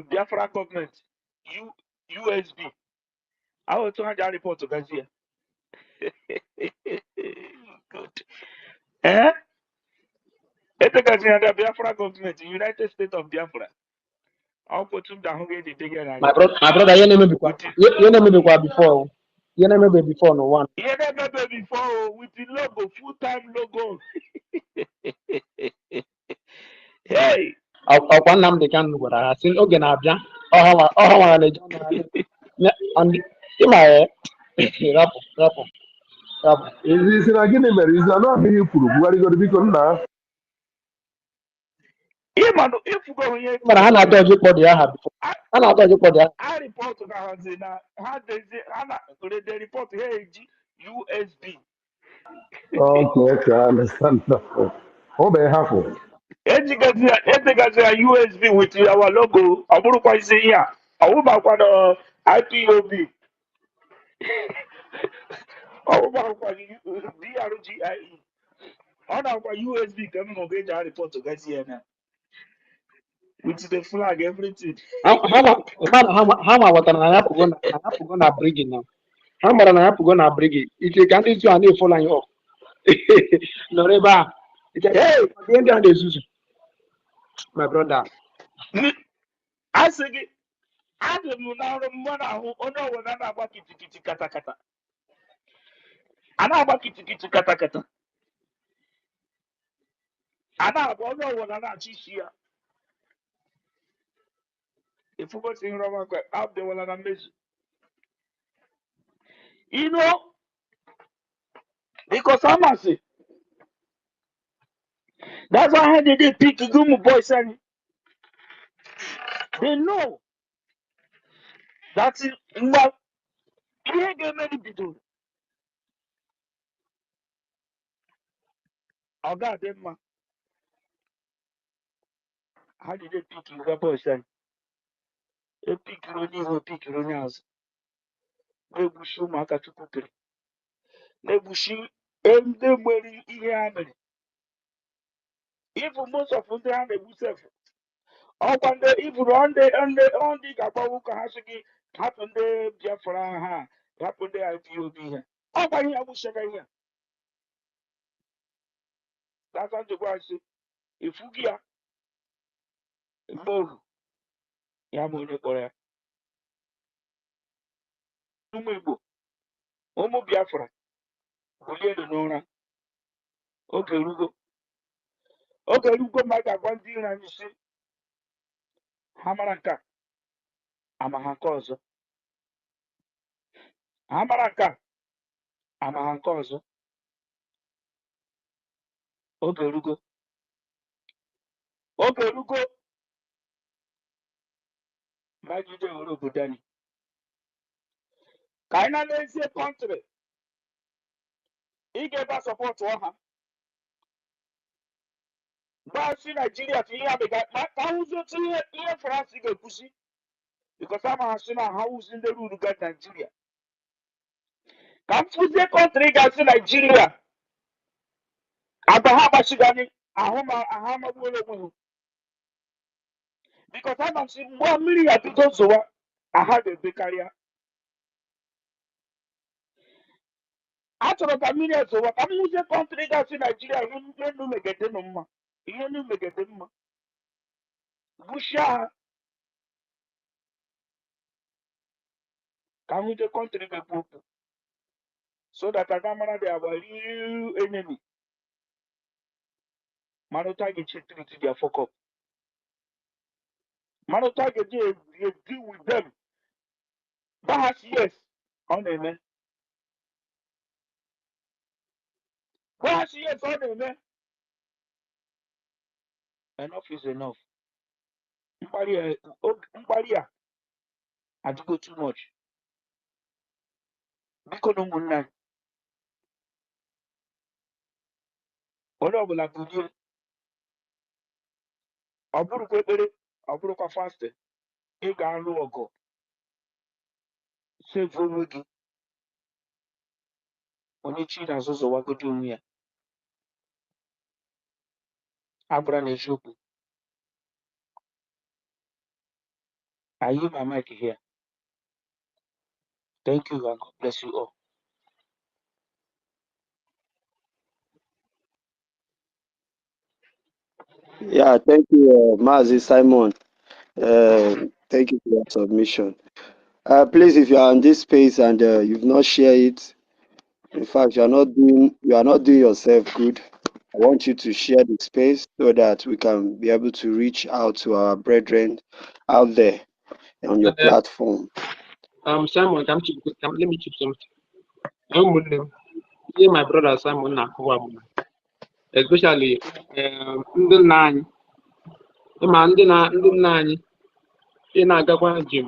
Biafra gọọmenti USB ahụ otu ha ji report gazi ya etegazi ya na Biafra gọọmenti United States of Biafra ọ bụ otu m ga-ahụ gị edite gị na my brother ihe na-emebikwa before ihe na-emebe before n'ụwa ihe na-emebe before with the logo full time logo hey ọkwa Nnamdi Kanu gwara ha si oge na-abịa ọha nwara na-eji ịma ya rapụ isi na gịnị mere izi anụ ahụ ihe kwuru bugharịgoro biko nna ịmanụ ifugo onye mana ha na-atọ ọjị kpọdụ ya ha a ripọtụ na hazi na ha dezi ha na rede ripọtụ ha eji USB okay I understand ọ bụ hapụ edegazi ya USB with our logo ọ bụrụkwa isi ihe a ọwụbakwana IPOB ọwụbakwana DRGIE On our USB coming on get our report to get here now. With the flag, everything. How watara na ya pụgo na brigi na ha mara na ya pụgo na brigi ike ka ndị tu a na-efola anyị ọkụ nọrọ ebe a ihe ndị a na-ezuzu my brother. I say I don't know now the man who ono wana na agba kitikiti katakata. Ana agba kitikiti katakata. Ana agba ono wana na chishia. If you go to Roma, up the one and measure. You know, because I'm say that's why they pick Gumu boys and they know that well, he ain't get many people. Oh God, them man, how did they pick the boys and they pick Ronias? They bush you maka to cook it. They bush you and they wearing here. Even most of them have a good. Oh, one day, if on the Gabawuka has to happen there, Biafra, happen there, IPOB here. Oh, by here, I will share here. That's how the guy say. If you get more, Yamone Korea, Umubo, Omo Biafra, Ulia the Nora, okay, Lugo, Maka, one thing and you see, Hamaraka, Amahankozo, Hamaraka, Amahankozo, okay, Lugo, Magide Orogo Dani. Kaina lazy country. He gave us support to her. But see Nigeria to hear me got my house to hear France to go pussy. Because I'm a sinner house in the room to get Nigeria. Come to the country got Nigeria. Abahama Shigani, Ahama Wolo. Because I'm seeing 1 million people so I had a bakery. After a million so what? I'm using country got Nigeria. You don't make it no more. You don't make it no more. Busha. Come with the country people. So that I don't they have a real enemy. Manota get checked to their fuck up. Manota get deal with them. Bahas yes. On them, man. Bahas yes on them, man. Enough is enough. Mbaria. I do go too much. Because no one Honorable Abuja. Aburu kwekere. Aburu kwa faste. Ega alu ogo. Save Vogi. Onichi na zozo wagodu umia. Abra Nejoku. I hear my mic here. Thank you and God bless you all. Yeah, thank you, Mazi Simon. Thank you for your submission. Please, if you are in this space and you've not shared it, in fact, you are not doing yourself good. I want you to share the space so that we can be able to reach out to our brethren out there on your platform. Simon, let me keep something. Yeah, my brother Simon Nakuwa, especially ndị nna anyị ịma ndị nna anyị ị na-agakwa njem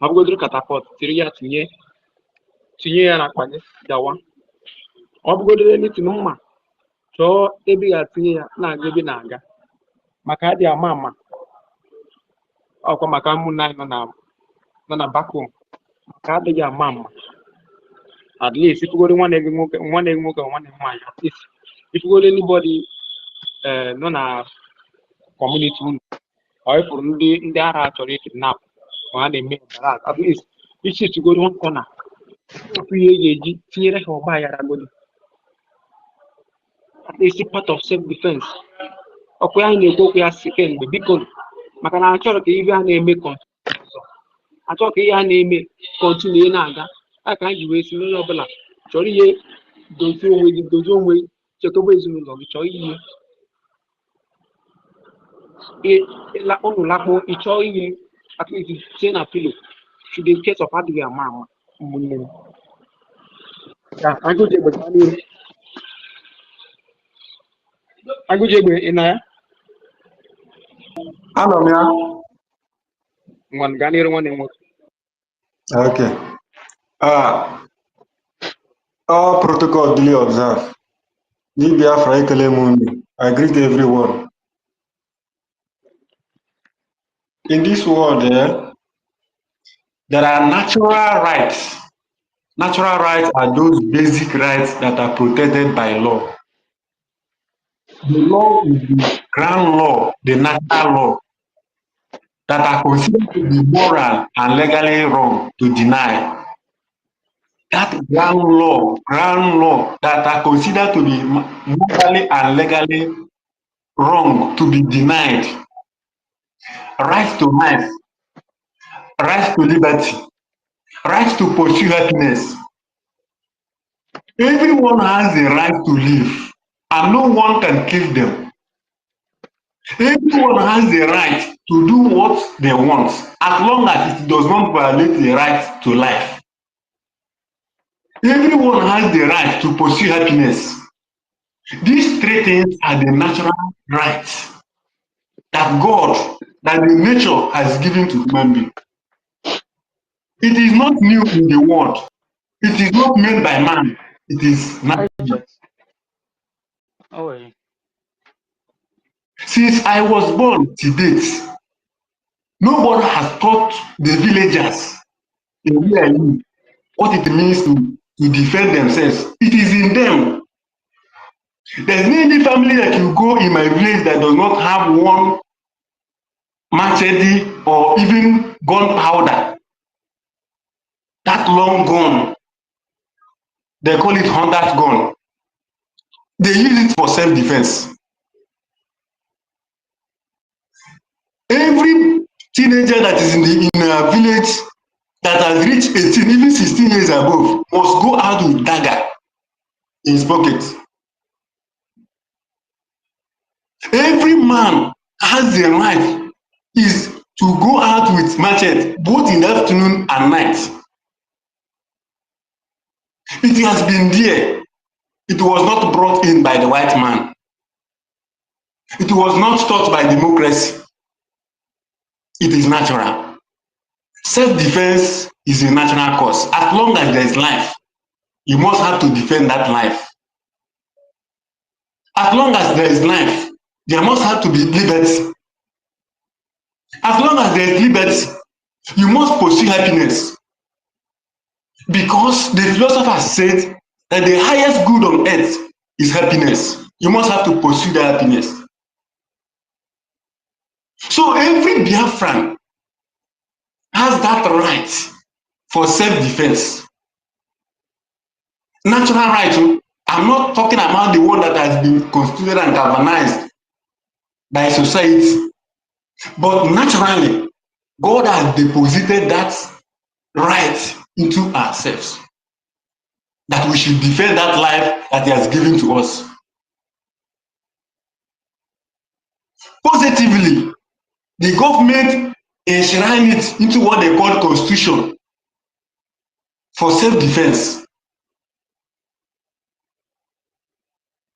ma bụgodoro katapọt tiri ya tinye ya na akpa gị gawa ọ bụgodoro elitin mma chọọ ebe ị ga-atinye ya na-aga ebe na-aga maka adị ama ọkwa maka ụmụnne anyị nọ na bakom maka adịghị ama at least ikwugoro nwanne gị nwoke nwanne gị nwaanyị at least if you go anybody nọ na community unu or ịfụrụ ndị ara chọrọ kidnap ma ha na-eme embaras at least ichitugoro one corner okwu ihe ga-eji tinyere ha ọgba aghara godi at least part of self defense ọkụ ya na-ekwu okwu ya si kemgbe biko maka na achọrọ ka ihe a na-eme achọrọ ka ihe a na-eme kọntinue na-aga a ka anyị wee si n'onye ọbụla chọrọ ihe dozie onwe gị dozie onwe chekwaba ezinụlọ gị chọọ ihe unu lakpo ịchọọ ihe at least tie na pilo should in case of adịghị ama ama ụmụnne m agụji egbe gaa n'ihu agụji egbe ị na ya Anọ m ya. ngwan gaa n'ihu nwanne m nwoke Okay. All protocol duly observed. Ni Biafra ekele m unu. I greet everyone. In this world, there are natural rights. Natural rights are those basic rights that are protected by law. The law is the ground law, the natural law, that are considered to be moral and legally wrong to deny. That ground law that are considered to be morally and legally wrong to be denied. Right to life, right to liberty, right to pursue happiness. Everyone has the right to live, and no one can kill them. Everyone has the right to do what they want, as long as it does not violate the right to life. Everyone has the right to pursue happiness. These three things are the natural rights that God, that the nature has given to human being. It is not new in the world. It is not made by man. It is natural. Since I was born to date, nobody has taught the villagers in where I live what it means to defend themselves. It is in them. There's no any family that you go in my village that does not have one machete or even gunpowder. That long gun, they call it hunter's gun. They use it for self-defense. Every teenager that is in a village that has reached 18, even 16 years above, must go out with dagger in his pocket. Every man has the right is to go out with machete both in the afternoon and night. It has been there. It was not brought in by the white man. It was not taught by democracy. It is natural. Self-defense is a natural cause. As long as there is life, you must have to defend that life. As long as there is life, there must have to be liberty. As long as there is liberty, you must pursue happiness. Because the philosophers said that the highest good on earth is happiness. You must have to pursue that happiness. So every Biafran has that right for self-defense. Natural right. I'm not talking about the one that has been constituted and galvanized by society. But naturally, God has deposited that right into ourselves. That we should defend that life that He has given to us. Positively, the government enshrine it into what they call constitution for self-defense.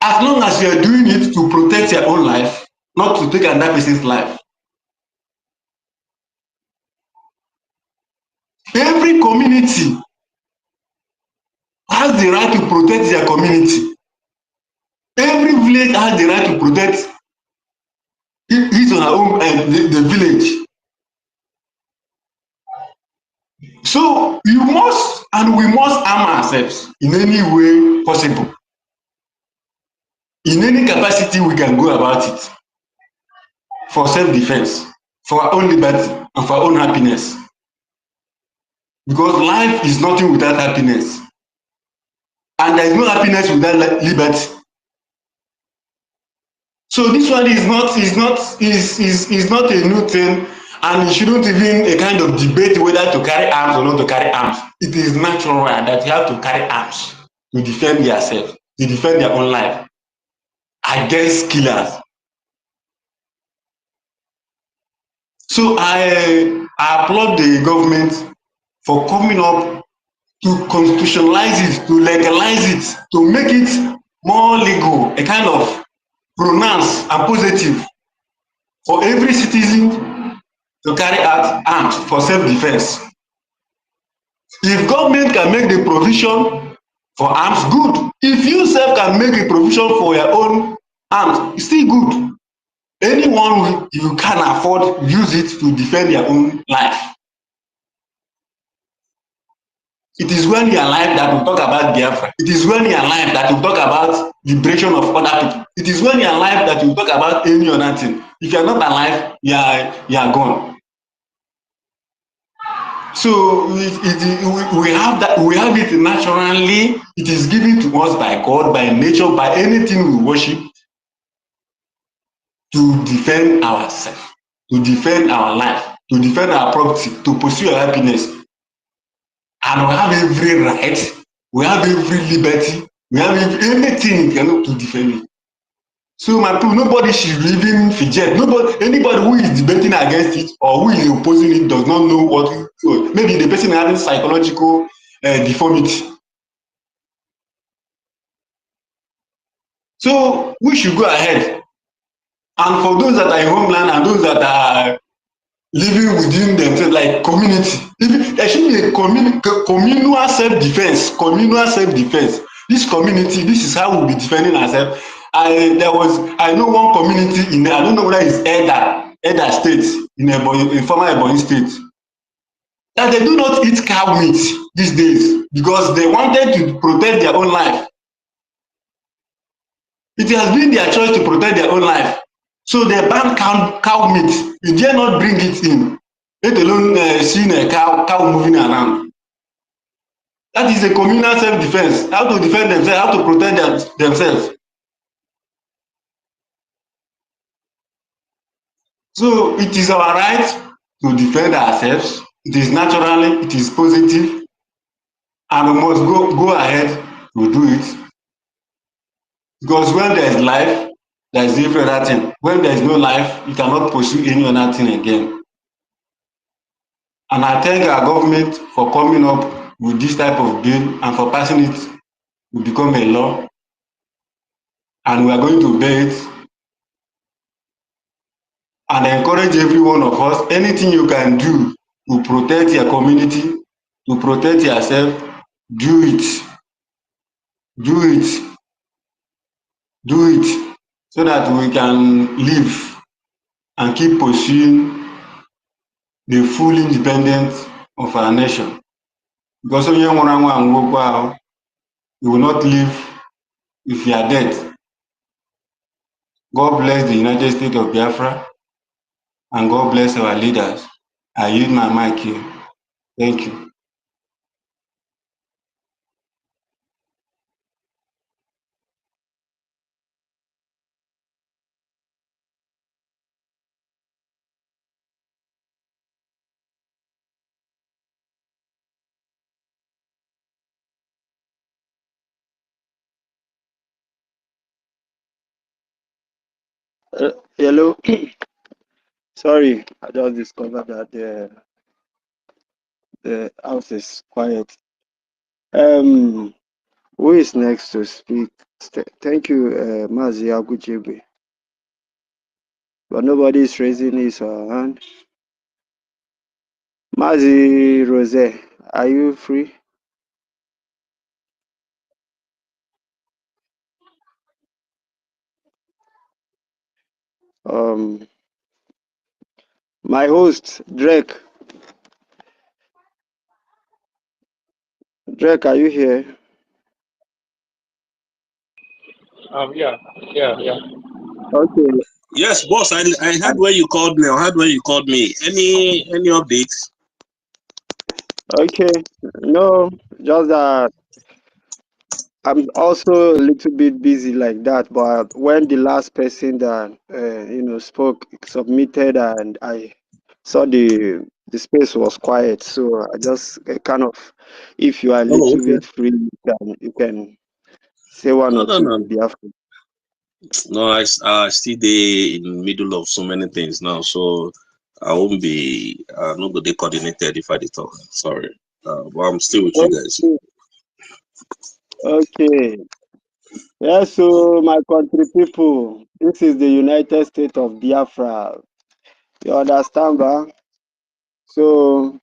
As long as you are doing it to protect your own life, not to take another person's life. Every community has the right to protect their community. Every village has the right to protect his or her own the village. So you must and we must arm ourselves in any way possible. in any capacity we can go about it for self-defense, for our own liberty, and for our own happiness. Because life is nothing without happiness. And there is no happiness without liberty. So this one is not a new thing, and it shouldn't even a kind of debate whether to carry arms or not to carry arms. It is natural that you have to carry arms to defend yourself, to defend their own life against killers. So I applaud the government for coming up to constitutionalize it, to legalize it, to make it more legal, a kind of pronounce and positive for every citizen to carry out arms for self-defense. If government can make the provision for arms, good. If you self can make a provision for your own arms, still good. Anyone you can afford, use it to defend your own life. It is when you are alive that we talk about Biafra. It is when you are alive that we talk about liberation of other people. It is when you are alive that you talk about any other thing. If you are not alive, you are gone. So we have that. We have it naturally. It is given to us by God, by nature, by anything we worship, to defend ourselves, to defend our life, to defend our property, to pursue our happiness. And we have every right, we have every liberty, we have anything to defend it. So my people, nobody should even fidget. Anybody who is debating against it or who is opposing it does not know what. Maybe the person having psychological deformity. So we should go ahead. And for those that are in homeland and those that are living within themselves, like community, there should be a communal self-defense. Communal self-defense. This community, this is how we'll be defending ourselves. I know one community I don't know whether it's Elder State, in former Ebonyi State, that they do not eat cow meat these days because they wanted to protect their own life. It has been their choice to protect their own life. So they ban cow meat. You dare not bring it in, let alone seeing a cow moving around. That is a communal self-defense. How to defend themselves, how to protect themselves. So it is our right to defend ourselves. It is naturally, it is positive, and we must go ahead to do it. Because when there is life, there is every other thing. When there is no life, you cannot pursue any other thing again. And I thank our government for coming up with this type of bill and for passing it to become a law. And we are going to obey it and encourage every one of us, anything you can do to protect your community, to protect yourself, do it. Do it. Do it so that we can live and keep pursuing the full independence of our nation. Because onye nwụrụ anwụ anwụgokwa ahụ, you will not live if you are dead. God bless the United States of Biafra and God bless our leaders. I use my mic here. Thank you. Hello. Sorry, I just discovered that the house is quiet. Who is next to speak? Thank you, Mazi Agujibi. But nobody is raising his hand. Mazi Rose, are you free? Um, my host, Drake. Drake, are you here? Yeah. Okay. Yes, boss. I heard when you called me. I heard when you called me. Any updates? Okay. No, just that I'm also a little bit busy like that. But when the last person that spoke submitted, and I saw the space was quiet, so I just kind of, if you are a Oh, little okay. bit free, you can say one No, or no, two no, in Biafra. no. I still there in the middle of so many things now, so I won't be not good coordinated if I did talk. Sorry, but I'm still with you guys. Okay. Okay. Yeah, so my country people, this is the United States of Biafra. You understand, ba? So,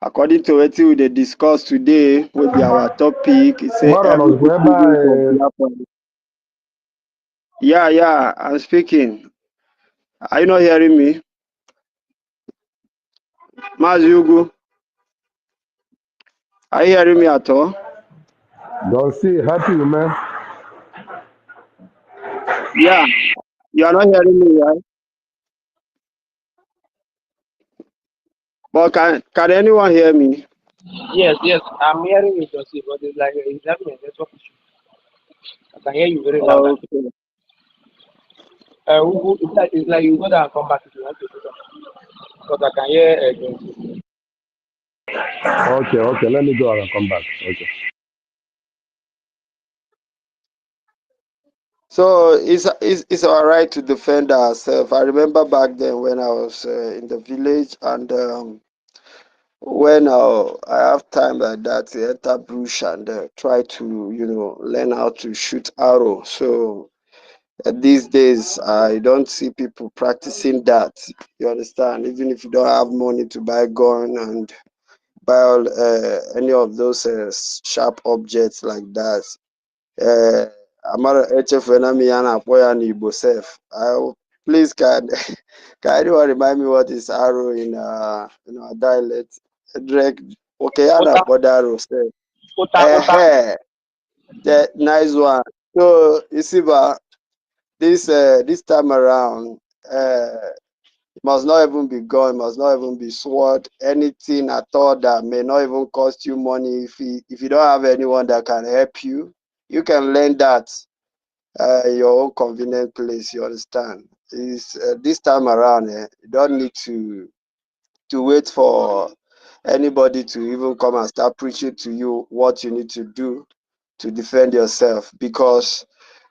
according to what we dey discuss today, will be our topic, it say Mara every nọzikwa ebe citizen of anyị Biafra. Yeah, I'm speaking. Are you not hearing me? Mazi Ugu, are you hearing me at all? don't see happy man. Yeah, you are not hearing me, right? But can anyone hear me? Yes. I'm hearing you, Joseph, but it's like it's having a network issue. I can hear you very loud and clear. Okay. It's like you go down and come back if you want to do that. Because I can hear Joseph. Okay, let me go and come back. Okay. So it's our right to defend ourselves. I remember back then when I was in the village, and when I have time like that to enter bush and try to learn how to shoot arrow. So these days I don't see people practicing that. You understand? Even if you don't have money to buy gun and buy all, any of those sharp objects like that. Amara echefuna m ya na-akpọ ya n'Igbo sef. Please can anyone remind me what is arrow in our dialect? Drake, okay, ya Uta, na-akpọ arrow sef. uta. The nice one. So you see, but this time around, it must not even be gun, it must not even be sword, anything at all that may not even cost you money. If you don't have anyone that can help you, you can learn that your own convenient place. You understand? Is this time around, you don't need to wait for anybody to even come and start preaching to you what you need to do to defend yourself, because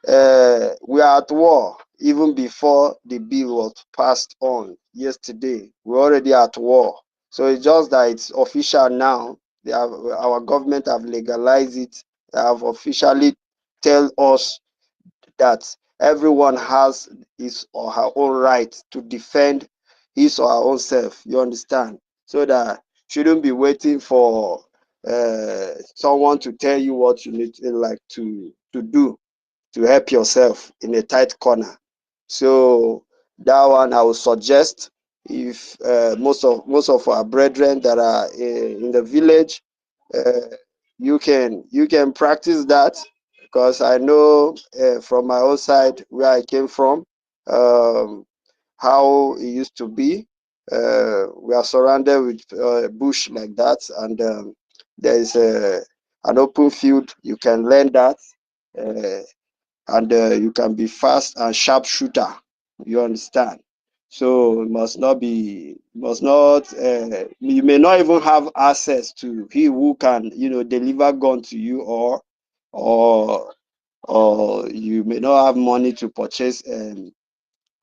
we are at war even before the bill was passed on yesterday. We're already at war. So it's just that it's official now. Our government have legalized it. They have officially tell us that everyone has his or her own right to defend his or her own self. You understand? So that shouldn't be waiting for someone to tell you what you need to do to help yourself in a tight corner. So that one I would suggest, if most of our brethren that are in the village, uh, you can practice that, because I know from my own side where I came from, um, how it used to be. We are surrounded with bush like that, and there is an open field. You can learn that. And you can be fast and sharp shooter. You understand? So you may not even have access to he who can deliver gun to you, or you may not have money to purchase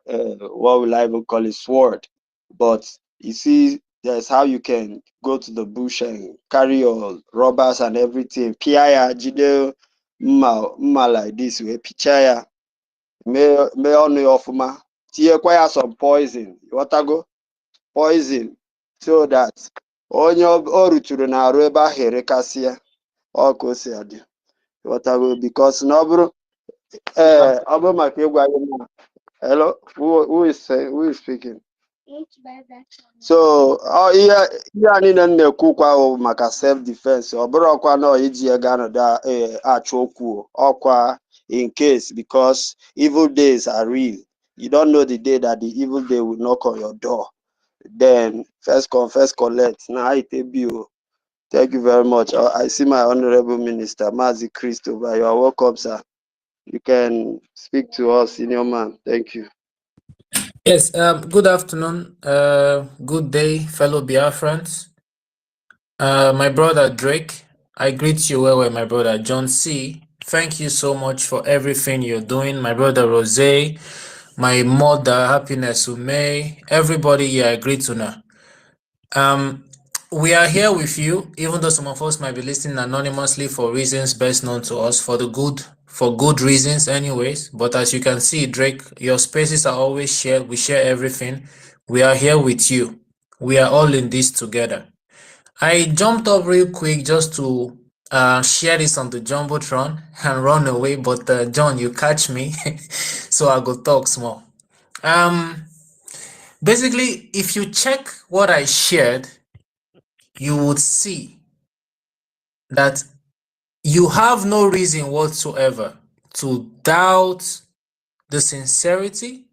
what will I even call it, sword. But you see, there's how you can go to the bush and carry your rubbers and everything. Piaya jide mma like this way, pichaya mee ọnụ ya ọfụma, tinyekwa ya some poison, ghọtago, poison, so that onye o ruturu n'arụ ebe ahụ erekasị ya, ọ ka o si adị, ghọtago, because na ọ bụrụ maka ịgwa gị na hello, who is speaking? So ihe a niile m na-ekwukwa maka self defense, ọ bụrụ ọkwa na iji ego anọdụ achụ okwu, ọkwa in case, because evil days are real. You don't know the day that the evil day will knock on your door. Then first come, first collect. Now it will be you. Thank you very much. I see my honorable minister, Mazi Christopher. You are welcome, sir. You can speak to us, senior man. Thank you. Yes, good afternoon, good day, fellow Biafrans. My brother Drake, I greet you well, my brother John C. Thank you so much for everything you're doing. My brother Rose, my mother, Happiness Umay, everybody here, I greet you now. We are here with you, even though some of us might be listening anonymously for reasons best known to us, for good reasons anyways. But as you can see, Drake, your spaces are always shared. We share everything. We are here with you. We are all in this together. I jumped up real quick just to share this on the Jumbotron and run away, but John, you catch me, so I go talk small. Basically, if you check what I shared, you would see that you have no reason whatsoever to doubt the sincerity,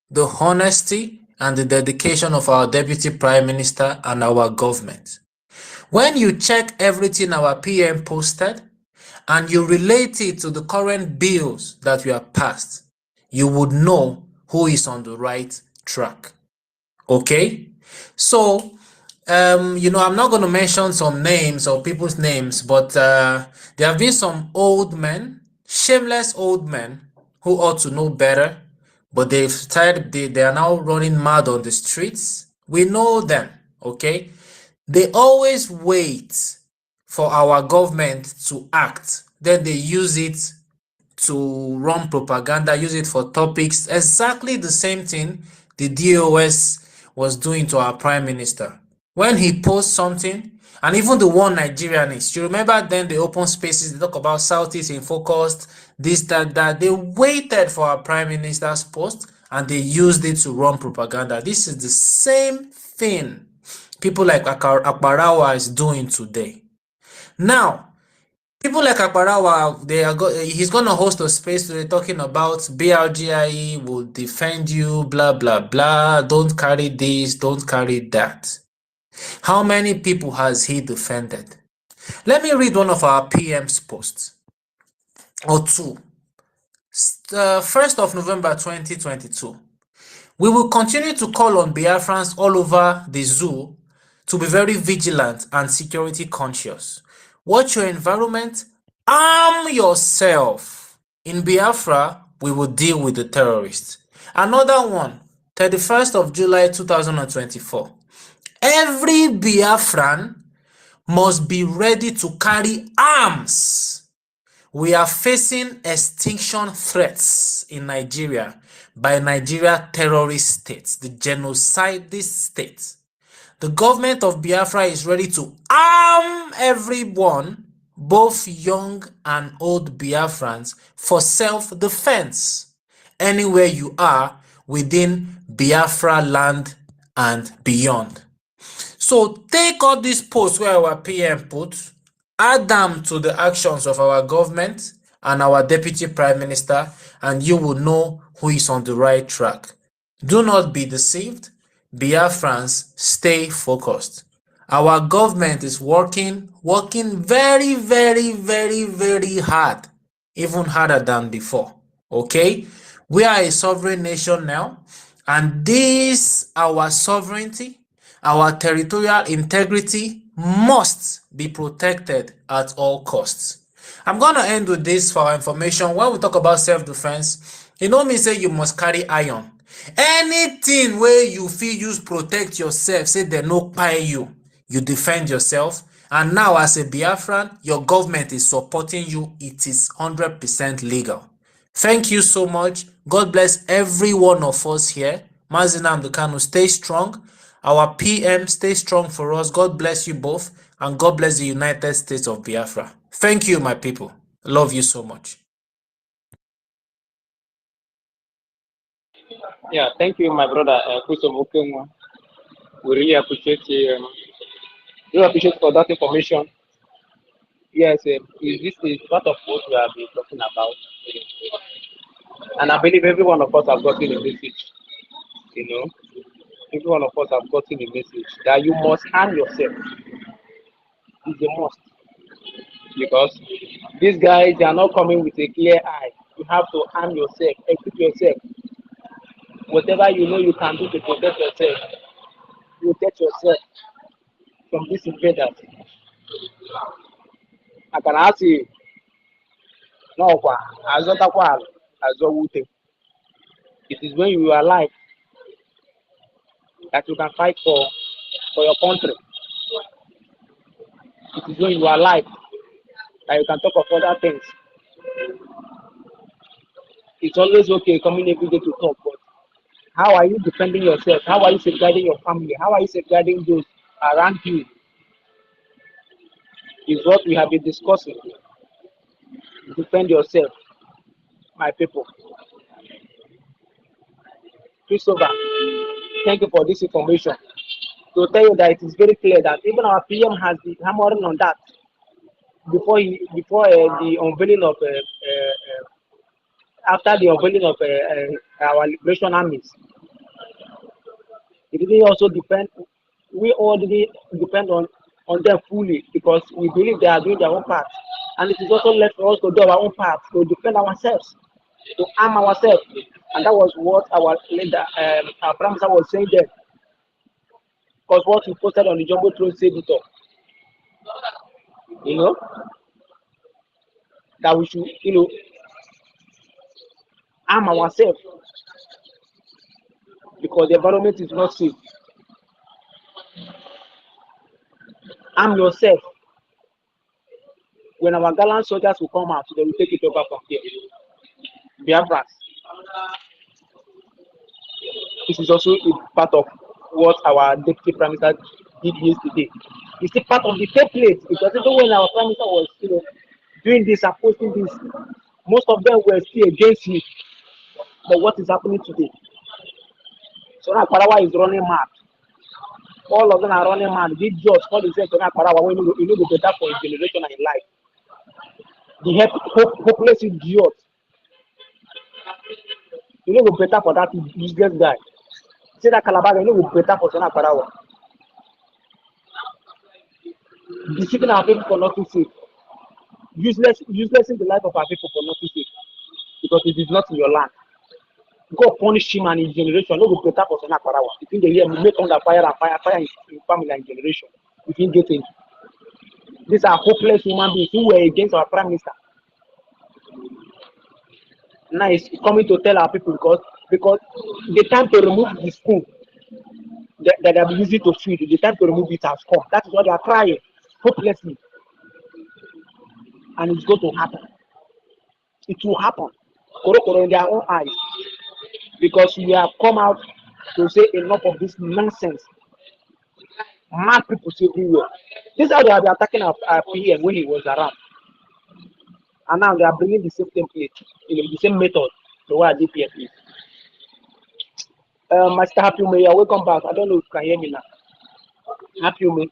the honesty, and the dedication of our Deputy Prime Minister and our government. When you check everything our PM posted and you relate it to the current bills that we have passed, you would know who is on the right track. Okay? So, I'm not going to mention some names or people's names, but there have been some old men, shameless old men, who ought to know better, but they are now running mad on the streets. We know them, okay? They always wait for our government to act, then they use it to run propaganda, use it for topics, exactly the same thing the DOS was doing to our prime minister. When he posts something, and even the one Nigerianist, you remember then the open spaces, they talk about Southeast in focus, this, that. They waited for our prime minister's post and they used it to run propaganda. This is the same thing people like Akbarawa is doing today. Now, people like Akbarawa, he's going to host a space today talking about BRGIE will defend you, blah, blah, blah. Don't carry this, don't carry that. How many people has he defended? Let me read one of our PM's posts, or two. 1st of November 2022. We will continue to call on Biafrans all over the zoo to be very vigilant and security conscious. Watch your environment, arm yourself. In Biafra, we will deal with the terrorists. Another one, 31st of July 2024. Every Biafran must be ready to carry arms. We are facing extinction threats in Nigeria by Nigeria terrorist states, the genocidist states. The government of Biafra is ready to arm everyone, both young and old Biafrans, for self-defense anywhere you are within Biafra land and beyond. So take all these posts where our PM put, add them to the actions of our government and our Deputy Prime Minister, and you will know who is on the right track. Do not be deceived. Biafrans, stay focused. Our government is working very, very, very, very hard, even harder than before. Okay? We are a sovereign nation now, and this, our sovereignty, our territorial integrity must be protected at all costs. I'm going to end with this for our information. When we talk about self-defense, it don't mean say you must carry iron. Anything where you feel use protect yourself, say they no pay you, you defend yourself. And now as a Biafran, your government is supporting you. It is 100% legal. Thank you so much. God bless every one of us here. Mazinam Dukanu, stay strong. Our PM, stay strong for us. God bless you both. And God bless the United States of Biafra. Thank you, my people. Love you so much. Yeah, thank you, my brother, Kusom Okenwa. We really appreciate you. Really appreciate for that information. Yes, this is part of what we have been talking about. And I believe every one of us have gotten a message, you know, every one of us have gotten a message that you must harm yourself. It's a must. Because these guys, they are not coming with a clear eye. You have to harm yourself, equip yourself. Whatever you know you can do to protect yourself from these invaders. I can ask you, no, it is when you are alive that you can fight for your country. It is when you are alive that you can talk of other things. It's always okay coming every day to talk, but how are you defending yourself? How are you safeguarding your family? How are you safeguarding those around you? Is what we have been discussing. Defend yourself, my people. Christopher, thank you for this information. To tell you that it is very clear that even our PM has been hammering on that before the unveiling of after the unveiling of our liberation armies. It didn't also depend. We all didn't depend on them fully because we believe they are doing their own part, and it is also left for us to do our own part to defend ourselves, to arm ourselves, and that was what our leader, our prime minister, was saying then. Because what he posted on the Jumbo Throne said it all, you know, that we should, arm ourselves because the environment is not safe. Arm yourself. When our gallant soldiers will come out, they will take it over from here. Biafra. This is also a part of what our deputy prime minister did yesterday. It's a part of the template because even when our prime minister was, doing this and posting this, most of them were still against him. But what is happening today? So now Parawa is running mad. All of them are running mad. Big George called himself to Parawa when you know the better for his generation and his life. The hopeless idiot. You know the better for that useless guy. Say that Calabar, you know the better for Sona Parawa. Deceiving our people for nothing sake. Useless in the life of our people for nothing sake. Because it is not in your land. God punish him and his generation. No go better for Sona Parawa. If in the year we make under fire in family and generation. If you get it. These are hopeless human beings who were against our prime minister. Now he's coming to tell our people because the time to remove the school that they are using to feed, the time to remove it has come. That is what they are trying hopelessly. And it's going to happen. It will happen. Koro in their own eyes. Because we have come out to say enough of this nonsense. Mad people everywhere. This is how they have been attacking our PM when he was around. And now they are bringing the same template, the same method to what DPS is. Master Happy May, welcome back. I don't know if you can hear me now. Happy May.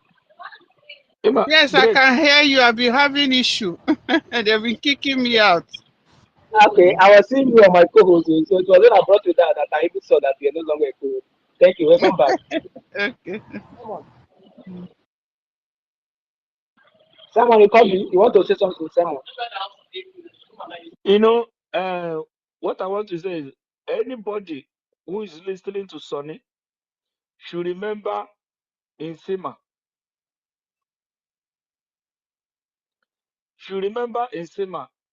Yes, I can hear you. I've been having issue. They've been kicking me out. Okay, I was seeing you on my co-host, so it was when I brought you down that I even saw that you're no longer a co-host. Thank you. Welcome back. Okay. Come on. Someone, you call me. You want to say something, Simon? What I want to say is anybody who is listening to Sonny should remember in Sima.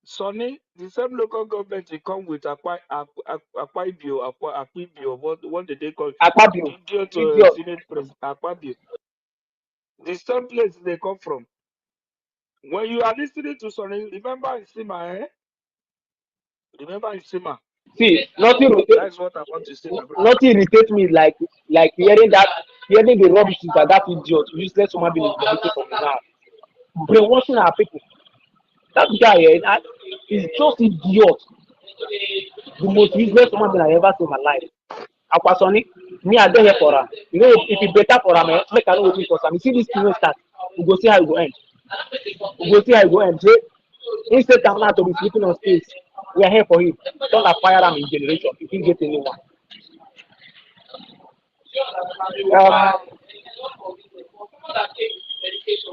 Sonny, the same local government they come with Akpabio, what did they call it? Akpabio. Idiot Senate President Akpabio. The same place they come from. When you are listening to Sonny, remember in Sima, eh? Remember in Sima. See, nothing That's what I want to say, my brother. nothing irritates me like hearing the rubbish that idiot, useless human being is vomiting from his mouth. Brainwashing our people. That guy is just idiot. The most useless human being I ever seen in my life. Akwasoni, me I dey here for am. You know, if it better for am, make I know wetin cause am. You see this thing wey start, we go see how it go end. We go see how it go end. Say, instead of now to be sleeping on stage, We are here for him. Don't acquire them in generation. You can get anyone.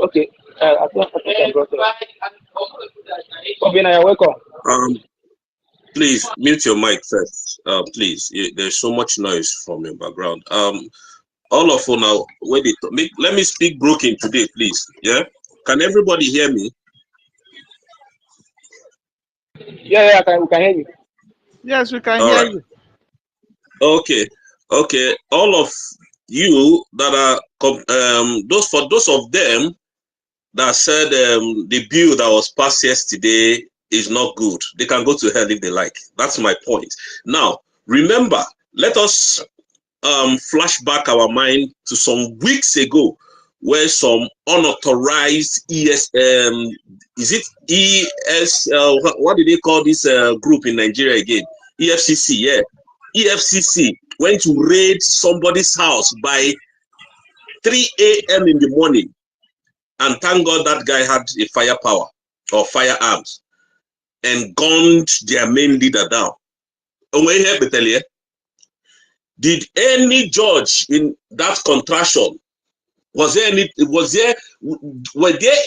Okay. I think I got it. Obina, you're welcome. Um, please mute your mic first. Please. There's so much noise from your background. All of you now, let me speak broken today, please. Yeah. Can everybody hear me? Yeah, we can hear you. Yes, we can All hear right. you. Okay. All of you that are those of them that said the bill that was passed yesterday is not good, they can go to hell if they like. That's my point. Now, remember, let us flash back our mind to some weeks ago where some unauthorized is it what did they call this group in Nigeria again? EFCC, yeah. EFCC went to raid somebody's house by 3 a.m. in the morning. And thank God that guy had a firepower or firearms and gunned their main leader down. Did any judge in that contraction were they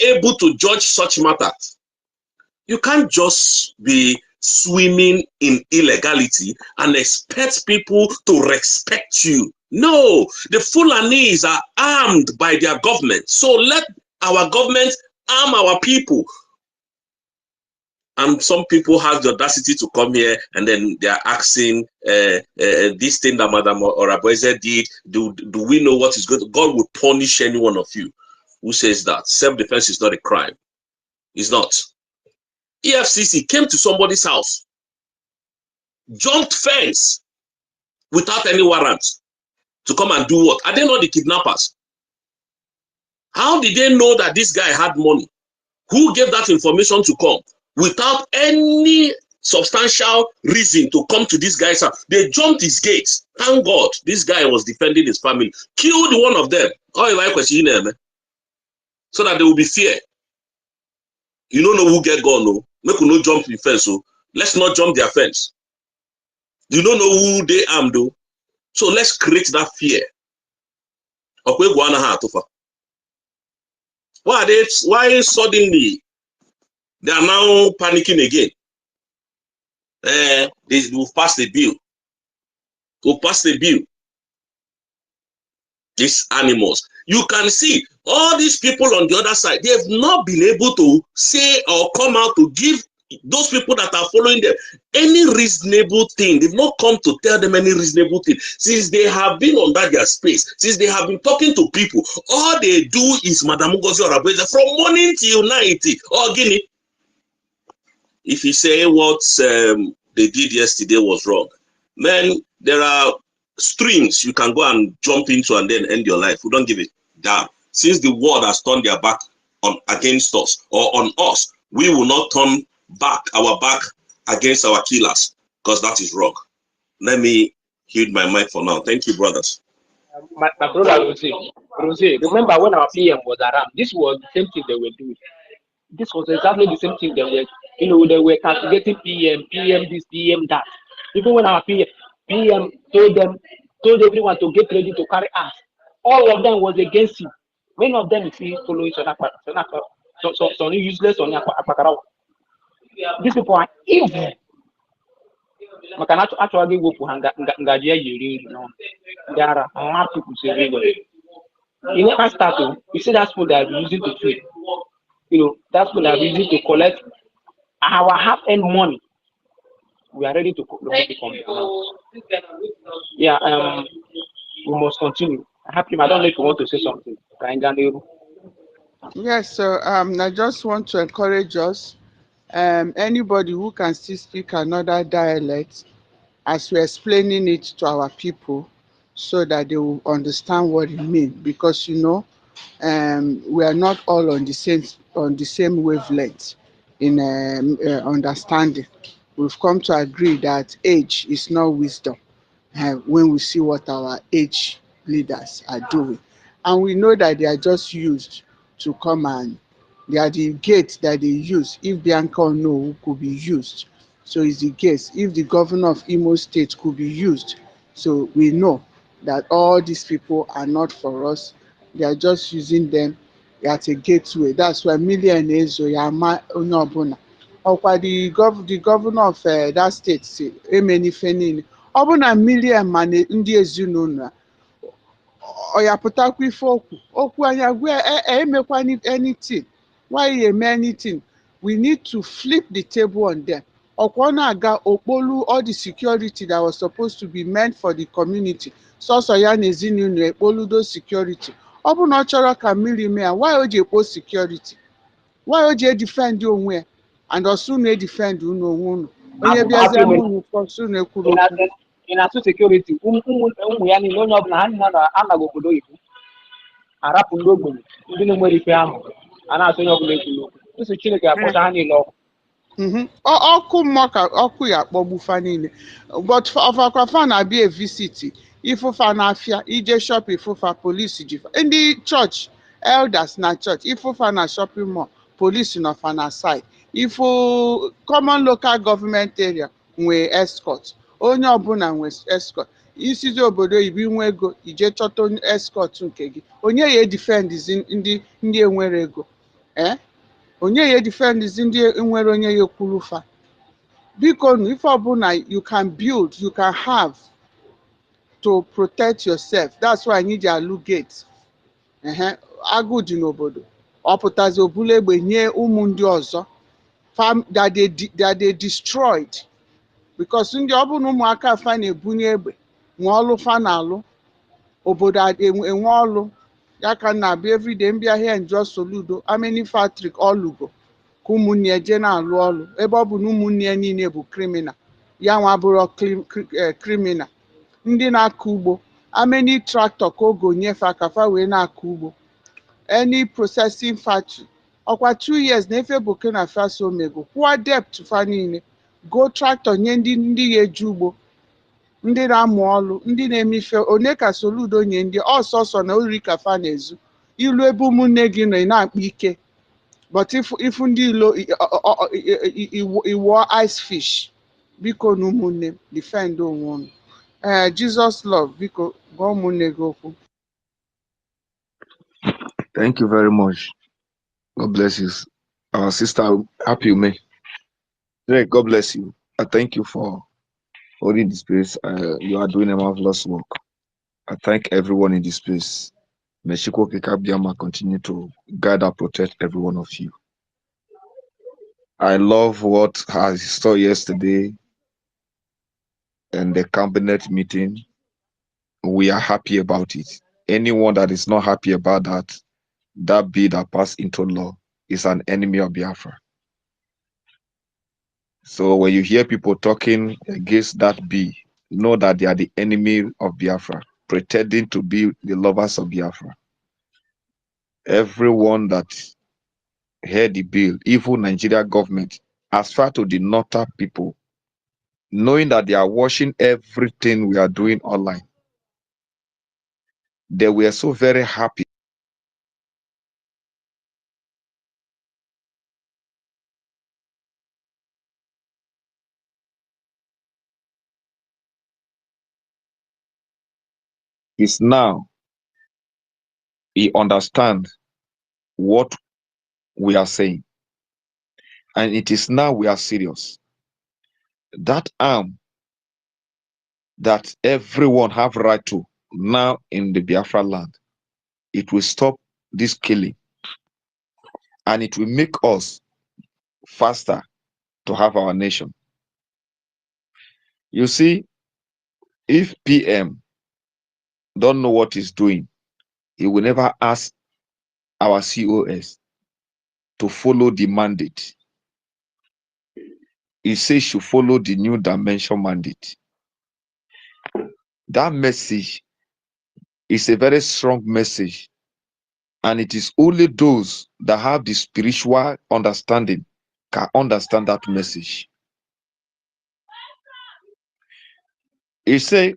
able to judge such matters? You can't just be swimming in illegality and expect people to respect you. No, the Fulanis are armed by their government. So let our government arm our people. And some people have the audacity to come here and then they are asking this thing that Madam Oraboeze did. Do we know what is good? God will punish any one of you who says that. Self-defense is not a crime. It's not. EFCC came to somebody's house, jumped fence without any warrant to come and do what? Are they not the kidnappers? How did they know that this guy had money? Who gave that information to come without any substantial reason to come to this guy's house? They jumped his gates. Thank God this guy was defending his family. Killed one of them. So that there will be fear. You don't know who get gone, no. Make you no jump the fence. So let's not jump their fence. You don't know who they armed, though. So let's create that fear. Why suddenly they are now panicking again? They will pass the bill. Will pass the bill. These animals. You can see all these people on the other side, they have not been able to say or come out to give those people that are following them any reasonable thing. They've not come to tell them any reasonable thing. Since they have been under their space, since they have been talking to people, all they do is Madam Ngozi Oraboeze from morning till night. Or Guinea. If you say what they did yesterday was wrong, man, there are streams you can go and jump into and then end your life. We don't give it damn. Since the world has turned their back on against us or on us, we will not turn back our back against our killers, because that is wrong. Let me heed my mic for now. Thank you, brothers. My brother Rose, remember when our PM was around, this was the same thing they were doing. This was exactly the same thing they were castigating PM this, PM that. Even when our PM told everyone to get ready to carry arms, all of them was against him. Many of them, if you follow each other, so useless on Akpakarawa. These people are evil. Actually, go for Ngaji Yuri, there are mad people everywhere. You never start to, you see that's food that are using to trade. That's what I'm using to collect our half-earned money. We are ready to come. Yeah, we must continue. I don't know if you want to say something. Yes, so I just want to encourage us. Anybody who can still speak another dialect, as we're explaining it to our people, so that they will understand what it means. Because we are not all on the same wavelength in understanding. We've come to agree that age is not wisdom when we see what our age leaders are doing. And we know that they are just used to come and they are the gate that they use. If Bianca or no, could be used So it's the case if the governor of Imo State could be used, so we know that all these people are not for us. They are just using them at a gateway. That's why million ezo ya ama onye ọbụla. Ọkwa the governor of that state si eme n'ife niile. Ọ bụ na million ma ndị ezinụlọ ọ ya pụtakwa ife okwu anya gwa emekwa anything. Why you eme anything? We need to flip the table on them. Ọkwa ọ na-aga okpolu all the security that was supposed to be meant for the community, sọsọ ya na ezinụlọ ekpoludo security. Ọ bụ na ọ chọrọ ka mmiri mee ya, why o ji ekpo security? Why o ji edifend onwe ya? And ọsụ na edifend unu onwe unu, onye bịazie eme unu ọsụ na ekwuru okwu. Ị na-atụ sekuriti ụmụ ya niile, onye ọbụla ha niile anaghị obodo oyibo, arapụ ndị ogbenye ndị na-enwere ife ahụ, a na-atụ onye ọbụla ekwuru okwu. Nsọ Chineke akpọcha ha niile ọkụ. Ọkụ mmụọ ka ọkụ ya akpọgbufa niile, but ọfakwafa na-abịa evisiti ifụfa n'afịa ije shop ifụfa polisi jifa ndị chọọchị elders na chọọchị ifụfa na shopping mall polisi nọfa na side ifu common local government area nwee escort, onye ọbụla nwee escort. Isizi obodo oyibo inwe ego ije chọta onye escort nke gị, onye ya edifendizi ndị enwere ego onye ya edifendizi ndị nwere onye ya ekwuru fa. Biko nu ife ọbụla you can build, you can have to protect yourself. That's why anyị ji alụ gate. Agụụ dị n'obodo, ọ pụtazi obula egbe nye ụmụ ndị ọzọ that they destroyed because ndị ọ bụ na ụmụaka fa na-ebunye egbe nwe ọlụ fa na-alụ, obodo enwe ọlụ. Ya ka na-abịa everyday mbịa here njọ Soludo ameni factory ọlụgo ka ụmụnne ya jee na-alụ ọlụ ebe ọ bụ na ụmụnne ya niile bụ criminal, ya nwa bụrụ criminal. Ndị na-akọ ugbo ameni tractor ka ogo nyefe aka fa wee na-akọ ugbo. Any processing factory ọkwa 2 years na efe Burkina Faso mego kwụọ debt fa niile, go tractor nye ndị ya eji ugbo, ndị na-amụ ọlụ, ndị na-eme ife. One ka Soludo nye ndị ọsọsọ na ori ka fa na-ezu ilu ebe ụmụnne gị nọ na-akpa ike, but ifu ndị ilo iwọ ice fish. Biko na ụmụnne defend onwe unu. Jesus love, biko gwa ụmụnne gị okwu. Thank you very much. God bless you. Our sister, happy May. Drake, God bless you. I thank you for holding this space. You are doing a marvelous work. I thank everyone in this place. May Shiko Kekabiama continue to guide and protect every one of you. I love what I saw yesterday in the cabinet meeting. We are happy about it. Anyone that is not happy about that bill that passed into law is an enemy of Biafra. So when you hear people talking against that bill, know that they are the enemy of Biafra, pretending to be the lovers of Biafra. Everyone that heard the bill, even Nigeria government, as far to the northern people, knowing that they are watching everything we are doing online, they were so very happy. Is now he understands what we are saying, and it is now we are serious. That arm that everyone have right to now in the Biafra land, it will stop this killing, and it will make us faster to have our nation. You see, if PM don't know what he's doing, he will never ask our COS to follow the mandate. He says should follow the new dimension mandate. That message is a very strong message, and it is only those that have the spiritual understanding can understand that message. He say,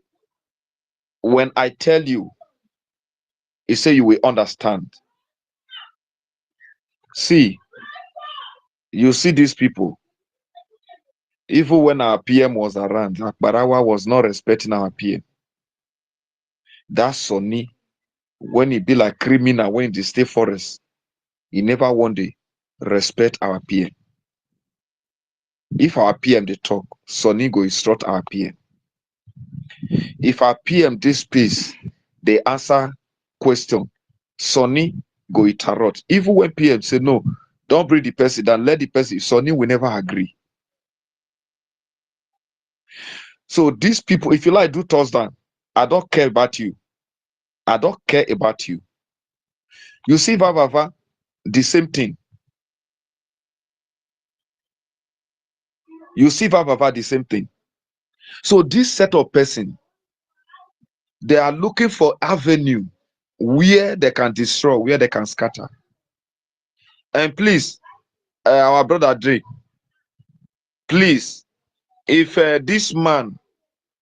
when I tell you, he say you will understand. See, you see these people, Even when our PM was around, Akbarawa was not respecting our PM. That Sonny, when he be like criminal, when in the state forest, he never one day respect our PM. If our PM they talk, Sonny go instruct our PM. If our PM this space, they answer question, Sonny go interrupt. Even when PM say no, don't bring the person down, let the person, Sonny will never agree. So these people, if you like do touchdown, I don't care about you. I don't care about you. You see, Vavava, the same thing. You see, Vavava, the same thing. So this set of person, they are looking for avenue where they can destroy, where they can scatter. And please, our brother Dre, please, if this man,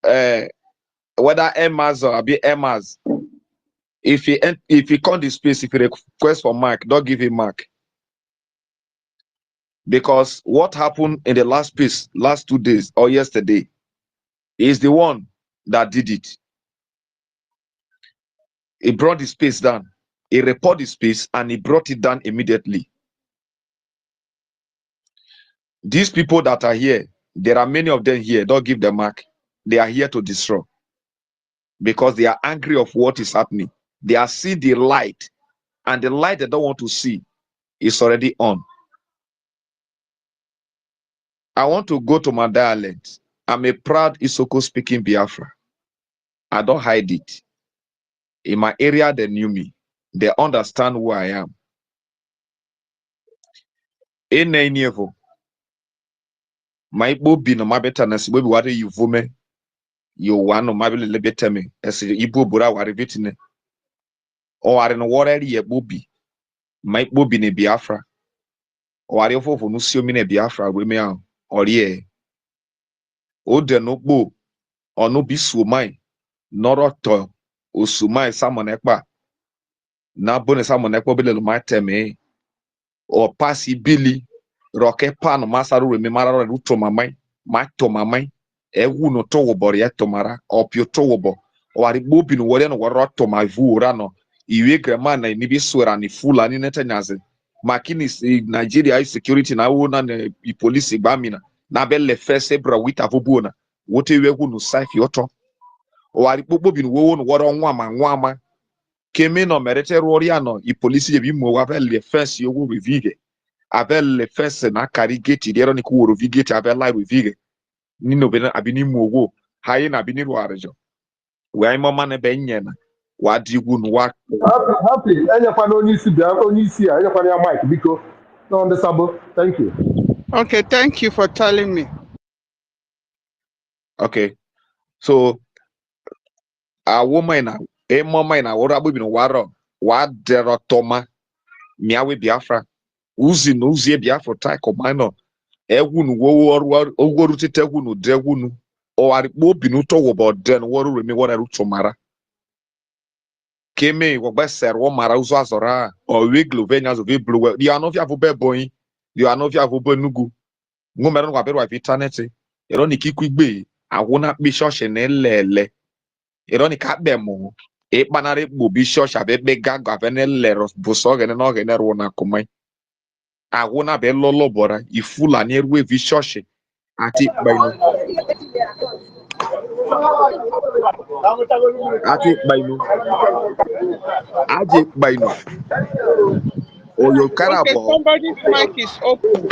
whether Emas or be Emas, if he come the space, if he request for mark, don't give him mark. Because what happened in the last piece, last 2 days or yesterday, is the one that did it. He brought the space down. He reported the space and he brought it down immediately. These people that are here, there are many of them here. Don't give them mark. They are here to destroy because they are angry of what is happening. They are seeing the light, and the light they don't want to see is already on. I want to go to my dialect. I'm a proud Isoko speaking Biafra. I don't hide it. In my area, they knew me. They understand who I am. In Nainevo, my bobi no mabeta na si bobi ware yuvume yo wano mabele lebeteme esi ibu bura ware vitine o ware no wore ye bobi my bobi ne Biafra o ware ofofo no siomi ne Biafra we me an ore o de no gbo ono bi suomai noro to osumai samonekpa na bone samonekpa bele lo mateme o pasi bili roke pan masaru we me mara ruto mamai mato mamai ewu no to wobori etomara opio to wobo wari bobi no wore no woro to ma vuora no iwe grema na ni bi suara ni fula ni netanyaze makini Nigeria security na wo na i police gbamina na belle fese bra wita vobuona wote we hu no safi oto wari bobi no wo no woro nwa ama kemi no merete roria no i police ye bi mo wa belle fese yo wo revige abel fese na kari gate diero ni ku woro vigate abel live revige nino bena abini muogo hayi na abini ruarejo we ai mama ne benyena wa digu no wa Happy, anyakwana onye isi a, anyakwana ya mic, biko. No, on the sabo. Thank you. Okay, thank you for telling me. okay. So a woman na e mama na wora bobi no waro wa dero toma miawe Biafra uzi no uzie Biafra tai komano egwu no wo ogoru tete egwu no dregwu no o ari bobi no to wo boden woru remi wora rutomara keme wogba ser wo mara uzo azora o wiglo venya zo vi blue di anovia vo beboyin di anovia vo benugu ngomere no kwabere wa vitanete ero ni kikugbe awona pe church ne lele ero ni ka be mo e panare gbo bi church abe be gaga abe ne lero buso gene no gene ro na komai awona be lolo bora ifula ni erwe vi church ati baino ati baino aje baino oyo Okay, karabo. somebody's mic is open.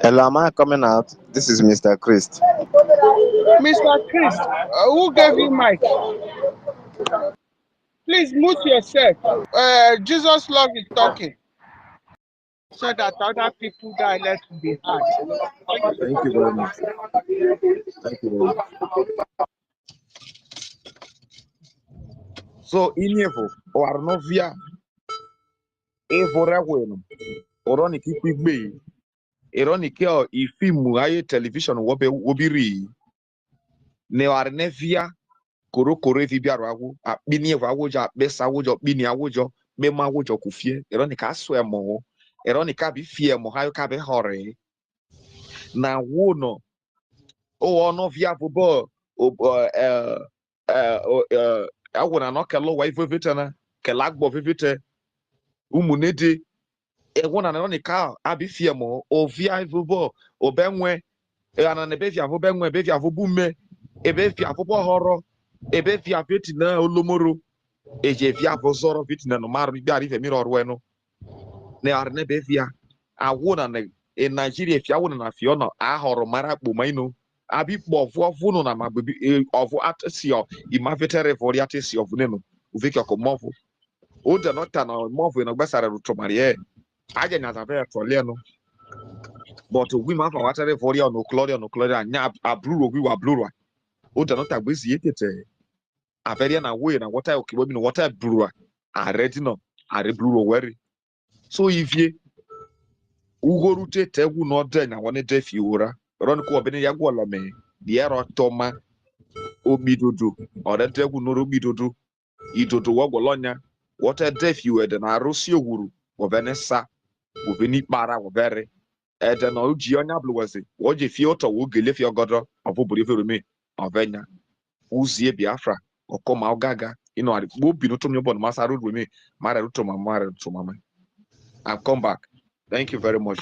Hello, am I coming out? This is Mr. Christ. Mr. Chris, who gave you mic? Please mute yourself. Jesus love is talking so that other people dialect will be heard. Thank you. Thank you very much. Thank you very much. So inievo o arnovia evora bueno oroni kikugbe ironi ke o ifimu aye television wobiri ne arnevia korokoro evi biaro awu akpini evo awojo akpesa awojo kpini awojo mema awojo kufie ironi ka so emo ironi ka bi fie emo hayo ka be hore na wo no o no via football I wanna no kelo wa ifo na kelagbo vivite umunede e wona na no ka abi fie mo o via football o benwe ana na be via fo benwe be via fo bumme e be via fo horo e be via fitina olomoro e je via fo zoro fitina no maru bi ari fe mi ro no ne ar ne be via awona na in Nigeria fia wona na fio no a horo mara kpomaino abi kpofo no na mabebi of atesio imavetere for atesio of neno uveki akomofo o de no ta na mofo no gbasara rutomarie aje na zabe tole no but we ma fa watere for ya no Claudia nya abruro wi wa bluro o de no ta gbesi yetete averia na we na water okibo bi no water bluro a ready no are bluro weri so ifie ugorute tegwu no de na woni de fiora ron ko obini ya gwola me diero toma obidodo ore tegwu no obidodo idodo wogolonya what de fiwe de na arosi ogwuru obenesa obeni para obere ede na oji onya blwezi oje fi oto wo gele fi ogodo obobori ferume ovenya uzie biafra okoma ogaga ino ari gbobi no to mi bon masaro rumi mara to mama I'll come back. Thank you very much.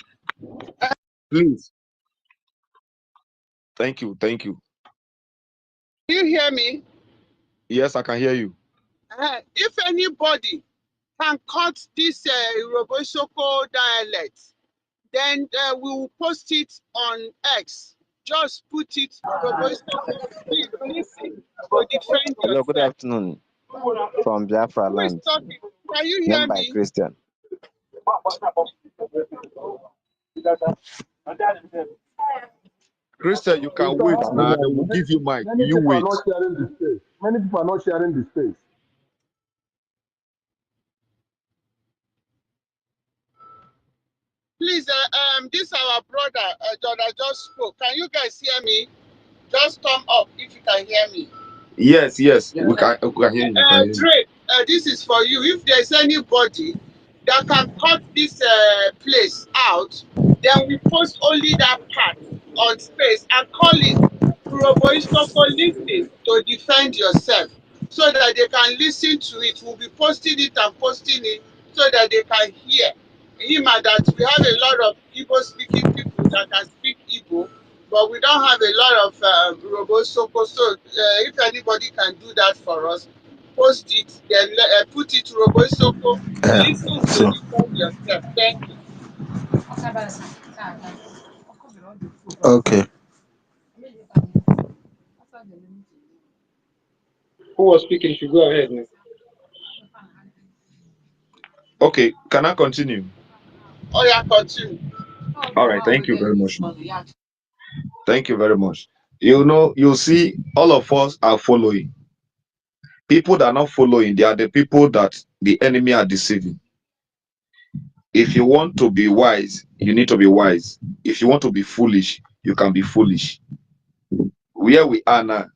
Please. Thank you. Do you hear me? Yes, I can hear you. If anybody can cut this Robosoko dialect, then we will post it on X. Just put it, Robosoko, please listen to defend Hello, good yourself. afternoon from Biafra Who is land, talking? Can you hear named by me? Christian. Christian, you can wait now. They will give you mic. Many You people are wait. not sharing the space. Many people are not sharing the space. Please, this our brother that just spoke. Can you guys hear me? Just thumb up if you can hear me. Yes. We can hear you. Drake, this is for you. If there's anybody that can cut this place out, then we post only that part on space and call it Roboistoko listening to defend yourself so that they can listen to it. We'll be posting it and posting it so that they can hear. Hima, that we have a lot of Igbo speaking people that can speak Igbo, but we don't have a lot of Robosoko. So if anybody can do that for us, post it, then put it Robosoko, listen to So, defend yourself. Thank you. okay. Who was speaking? You should go ahead now. Okay, can I continue? Oh yeah, continue. All right, thank you very much. Thank you very much. You know, you see, all of us are following. People that are not following, they are the people that the enemy are deceiving. If you want to be wise, you need to be wise. If you want to be foolish, you can be foolish. Where we are now,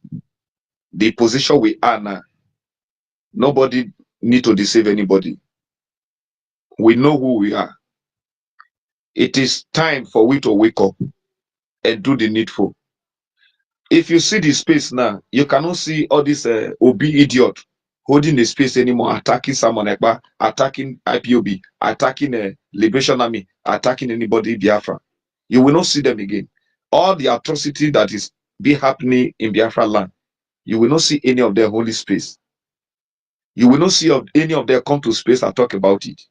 the position we are now, nobody need to deceive anybody. We know who we are. It is time for we to wake up and do the needful. If you see the space now, you cannot see all this Obi idiot holding the space anymore, attacking someone Ekpa, attacking IPOB, attacking Liberation Army, attacking anybody in Biafra. You will not see them again. All the atrocity that is be happening in Biafra land, you will not see any of their holy space. You will not see any of them come to space and talk about it.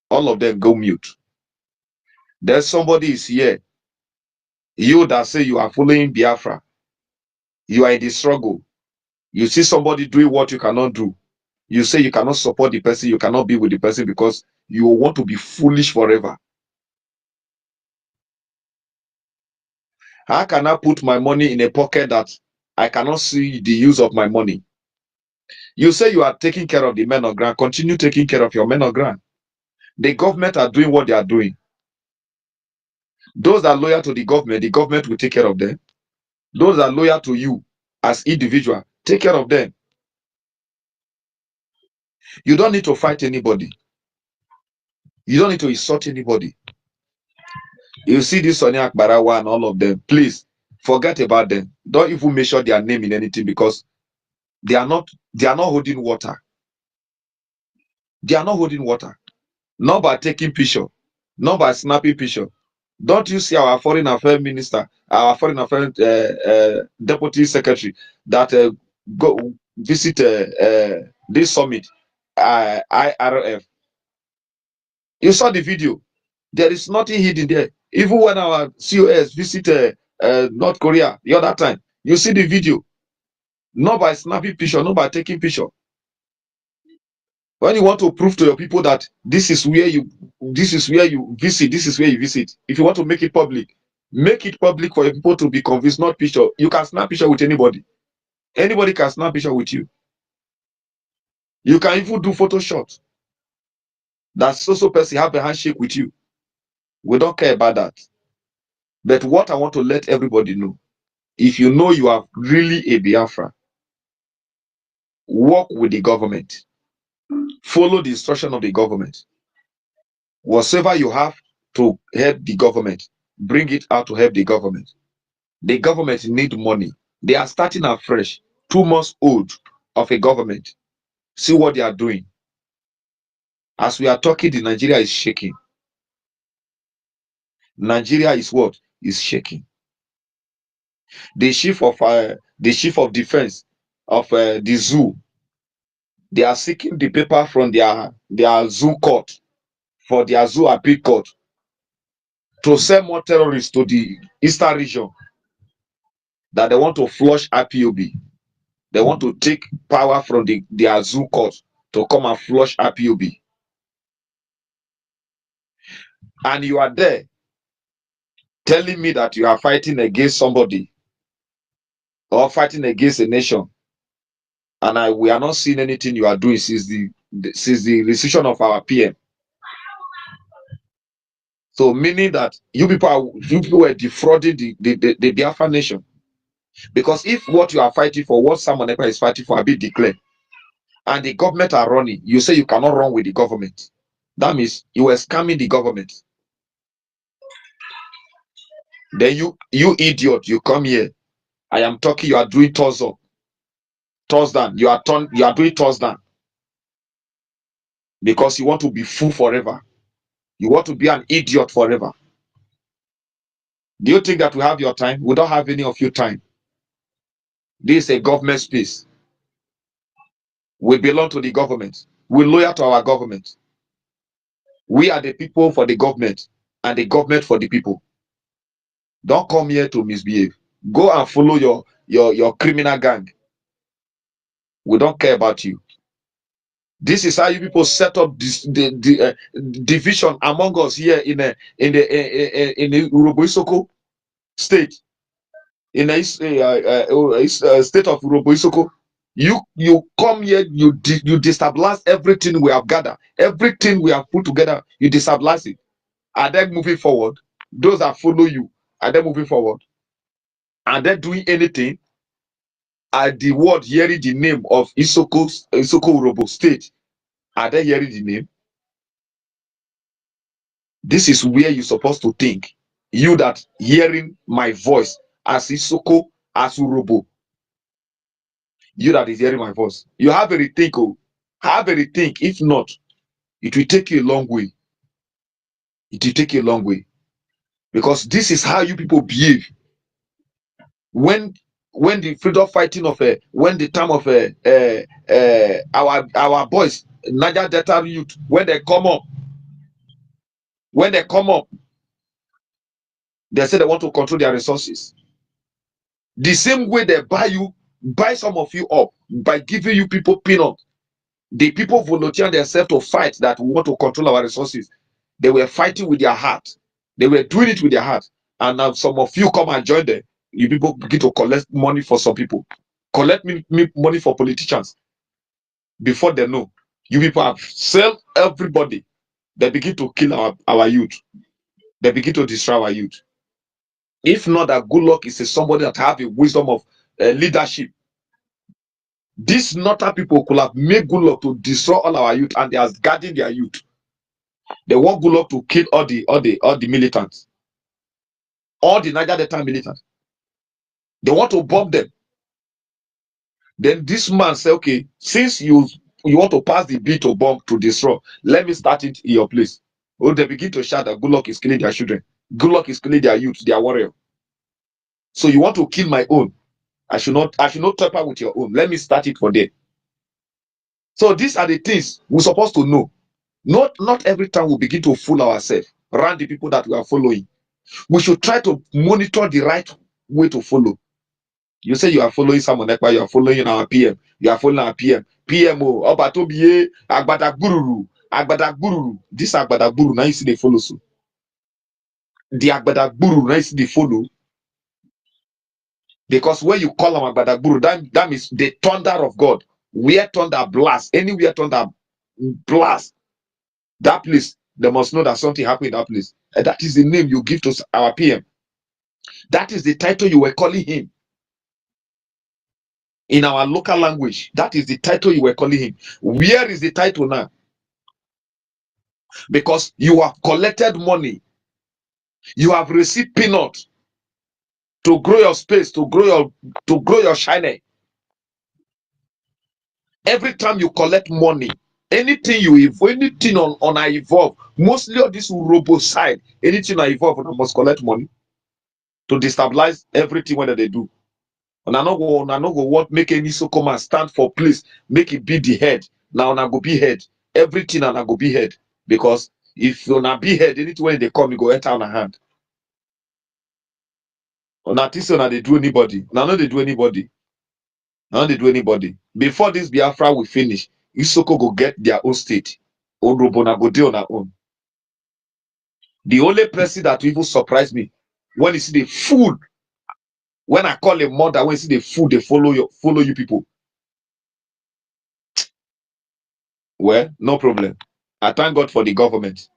All of them go mute. There's somebody is here. You that say you are following Biafra, you are in the struggle. You see somebody doing what you cannot do. You say you cannot support the person, you cannot be with the person because you want to be foolish forever. How can I put my money in a pocket that I cannot see the use of my money? You say you are taking care of the men of ground, continue taking care of your men of ground. The government are doing what they are doing. Those that are loyal to the government will take care of them. Those that are loyal to you as individual, take care of them. You don't need to fight anybody. You don't need to insult anybody. You see this Sonia Akbarawa and all of them. Please, Forget about them. Don't even mention their name in anything because they are not holding water. They are not holding water. Not by taking picture, not by snapping picture. Don't you see our foreign affairs minister, our foreign affairs deputy secretary that go visit this summit, IRF? You saw the video. There is nothing hidden there. Even when our COS visit North Korea the other time, you see the video. Not by snapping picture, not by taking picture. When you want to prove to your people that this is where you visit, this is where you visit. If you want to make it public for your people to be convinced, not picture. You can snap picture with anybody. Anybody can snap picture with you. You can even do Photoshop. That so person have a handshake with you. We don't care about that. But what I want to let everybody know, if you know you are really a Biafra, work with the government. Follow the instruction of the government. Whatever you have to help the government, bring it out to help the government. The government need money. They are starting afresh. 2 months old of a government. See what they are doing. As we are talking, the Nigeria is shaking. Nigeria is what? Is shaking. The chief of defense of the zoo, they are seeking the paper from their zoo court, for their zoo appeal court, to send more terrorists to the eastern region, that they want to flush IPOB. They want to take power from their zoo court to come and flush IPOB. And you are there telling me that you are fighting against somebody or fighting against a nation, and we are not seeing anything you are doing since the decision of our PM. So meaning that you people were defrauding the Biafra nation. Because if what you are fighting for, what Simon Ekpa is fighting for, are being declared, and the government are running, you say you cannot run with the government. That means you were scamming the government. Then you idiot, you come here. I am talking, you are doing toss up. Toss down. You are doing toss down. Because you want to be fool forever. You want to be an idiot forever. Do you think that we have your time? We don't have any of your time. This is a government space. We belong to the government. We're loyal to our government. We are the people for the government, and the government for the people. Don't come here to misbehave. Go and follow your criminal gang. We don't care about you. This is how you people set up the division among us here in the Urobo state, in the state of Urobo. You come here, you destabilize everything we have gathered, everything we have put together. You destabilize it. Are they moving forward? Those that follow you, are they moving forward? Are they doing anything? Are the word hearing the name of Isoko Urobo state? Are they hearing the name? This is where you're supposed to think. You that hearing my voice as Isoko, as Urobo, you that is hearing my voice, you have a rethink. Oh, have a rethink. If not, it will take you a long way. It will take you a long way, because this is how you people behave when the freedom fighting of when the time of our boys Niger Delta youth, when they come up, they say they want to control their resources. The same way they buy some of you up by giving you people peanut. The people volunteer themselves to fight that we want to control our resources. They were fighting with their heart. They were doing it with their heart. And now some of you come and join them. You people begin to collect money for some people. Collect money for politicians. Before they know, you people have sell everybody. They begin to kill our youth. They begin to destroy our youth. If not, that good luck is somebody that have a wisdom of leadership. These Northern people could have made good luck to destroy all our youth, and they are guarding their youth. They want good luck to kill all the militants, all the Niger Delta militants. They want to bomb them. Then this man say, okay, since you want to pass the bill to bomb to destroy, let me start it in your place. Oh, they begin to shout that good luck is killing their children. Good luck is killing their youth, their warrior. So you want to kill my own. I should not tamper with your own. Let me start it for them. So these are the things we're supposed to know. Not every time we begin to fool ourselves around the people that we are following. We should try to monitor the right way to follow. You say you are following someone, you are following our PM. You are following our PM. PMO, Obatobiye, Agbada Gururu, Agbada Gururu. This Agbada Guru, now you see they follow. So. The Agbada Guru, now you see they follow. Because when you call them Agbada Guru, that means the thunder of God. Where thunder blast, anywhere thunder blast, that place, they must know that something happened in that place. And that is the name you give to our PM. That is the title you were calling him. In our local language, that is the title you were calling him. Where is the title now? Because you have collected money, you have received peanuts to grow your space, to grow your shine. Every time you collect money, anything you evolve, anything on I evolve, mostly on this robo side, anything I evolve, I must collect money to destabilize everything whether they do. And I no go what make any so come and stand for place, make it be the head. Now I go be head. Everything and I go be head. Because if you not be head, anything when they come, you go enter on a hand. Not this one they do anybody. Now no they do anybody. Now they do anybody. Before this Biafra will finish, Isoko go get their own state. Odrobona go do on her own. The only person that will even surprise me when you see the food, when I call a mother, when you see the food, they follow you people. Well, no problem. I thank God for the government.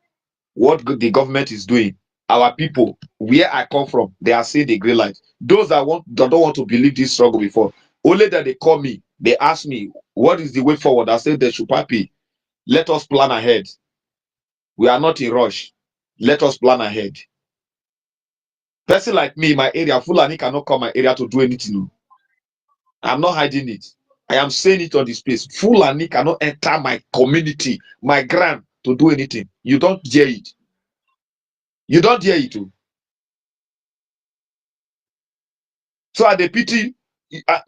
What the government is doing, our people, where I come from, they are seeing the green light. Those that don't want to believe this struggle before, only that they call me, they ask me, what is the way forward? I say they should happy. Let us plan ahead. We are not in rush. Let us plan ahead. Person like me, my area, Fulani cannot come my area to do anything. I'm not hiding it. I am saying it on this place. Fulani cannot enter my community, my ground to do anything. You don't dare it. You don't dare it too. So at the pity,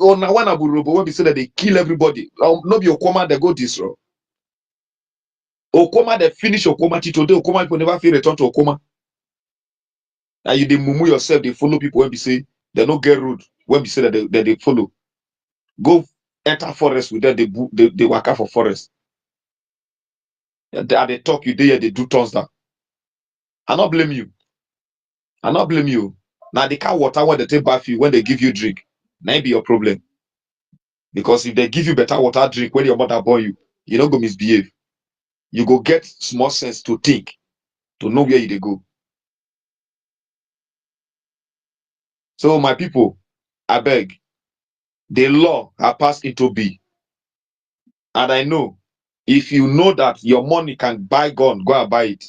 on one aburobo when we say that they kill everybody. No be Okoma they go destroy. Okoma they finish Okoma till today. Okoma people never feel return to Okoma. And you they mumu yourself. They follow people when we say they no get road. When we say that they follow, go enter forest with them. They work out for forest. They talk you there. They do turns down. I not blame you. I not blame you. Now they can't water when they take bath you when they give you drink. That be your problem. Because if they give you better water drink when your mother born you, you don't go misbehave. You go get small sense to think, to know where you dey go. So my people, I beg, the law have passed into be. And I know, if you know that your money can buy gun, go and buy it.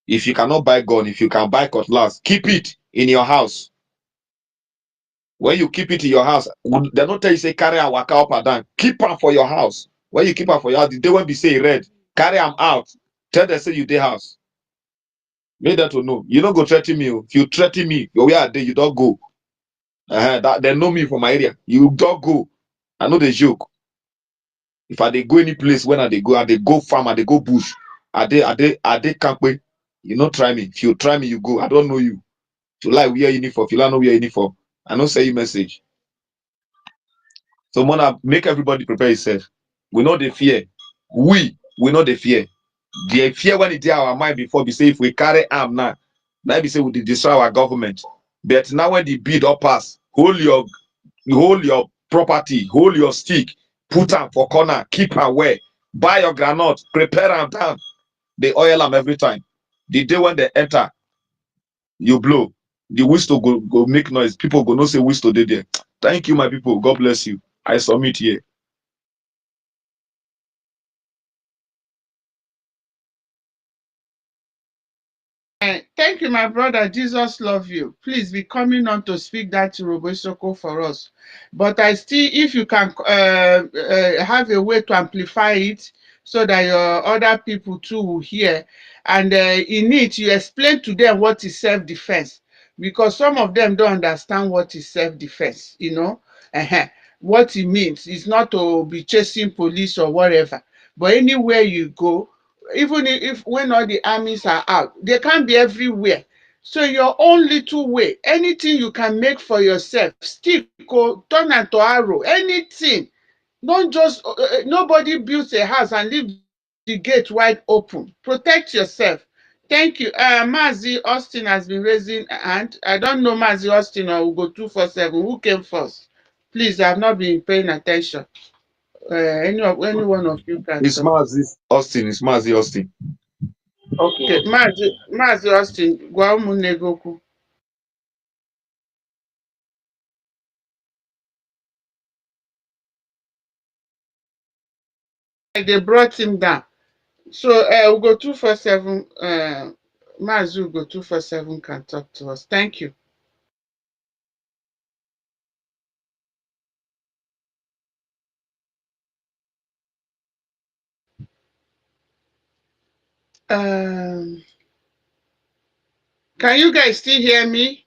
If you cannot buy gun, if you can buy cutlass, keep it in your house. When you keep it in your house, they don't tell you say carry a waka up and down. Keep am for your house. When you keep am for your house, the day when be say red, carry am out. Tell them say you dey house. Make them to know. You don't go threaten me. If you threaten me, where I dey, you don't go. That they know me from my area. You don't go. I know the joke. If I dey go any place when I dey go farm, I dey go bush. I dey camp. You not try me. If you try me, you go. I don't know you. If you like wear uniform, if you like no wear uniform, I don't send you message. So Mona, make everybody prepare yourself. We know the fear. We know the fear. The fear when it in our mind before we say if we carry arm now, maybe say we dey destroy our government. But now when the bid up pass, hold your property, hold your stick, put them for corner, keep away, buy your granite, prepare them down. They oil them every time. The day when they enter, you blow. The whistle go make noise. People go no say whistle they there. Thank you, my people. God bless you. I submit here. Thank you, my brother. Jesus love you. Please be coming on to speak that Robosoko for us. But I still, if you can have a way to amplify it so that your other people too will hear. And in it, you explain to them what is self-defense. Because some of them don't understand what is self-defense, you know. Uh-huh. What it means is not to be chasing police or whatever. But anywhere you go, even if when all the armies are out, they can't be everywhere. So your own little way, anything you can make for yourself, stick or turn into arrow, anything. Don't just nobody builds a house and leave the gate wide open. Protect yourself. Thank you. Mazi Austin has been raising a hand. I don't know Mazi Austin or Ugo 247. Who came first? Please, I've not been paying attention. Any one of you can It's talk. Mazi Austin. It's Mazi Austin. Okay, Mazi Austin, gwa ụmụnne gị okwu. Like they brought him down. So Ugo 247, Mazi Ugo 247 can talk to us. Thank you. Um, can you guys still hear me?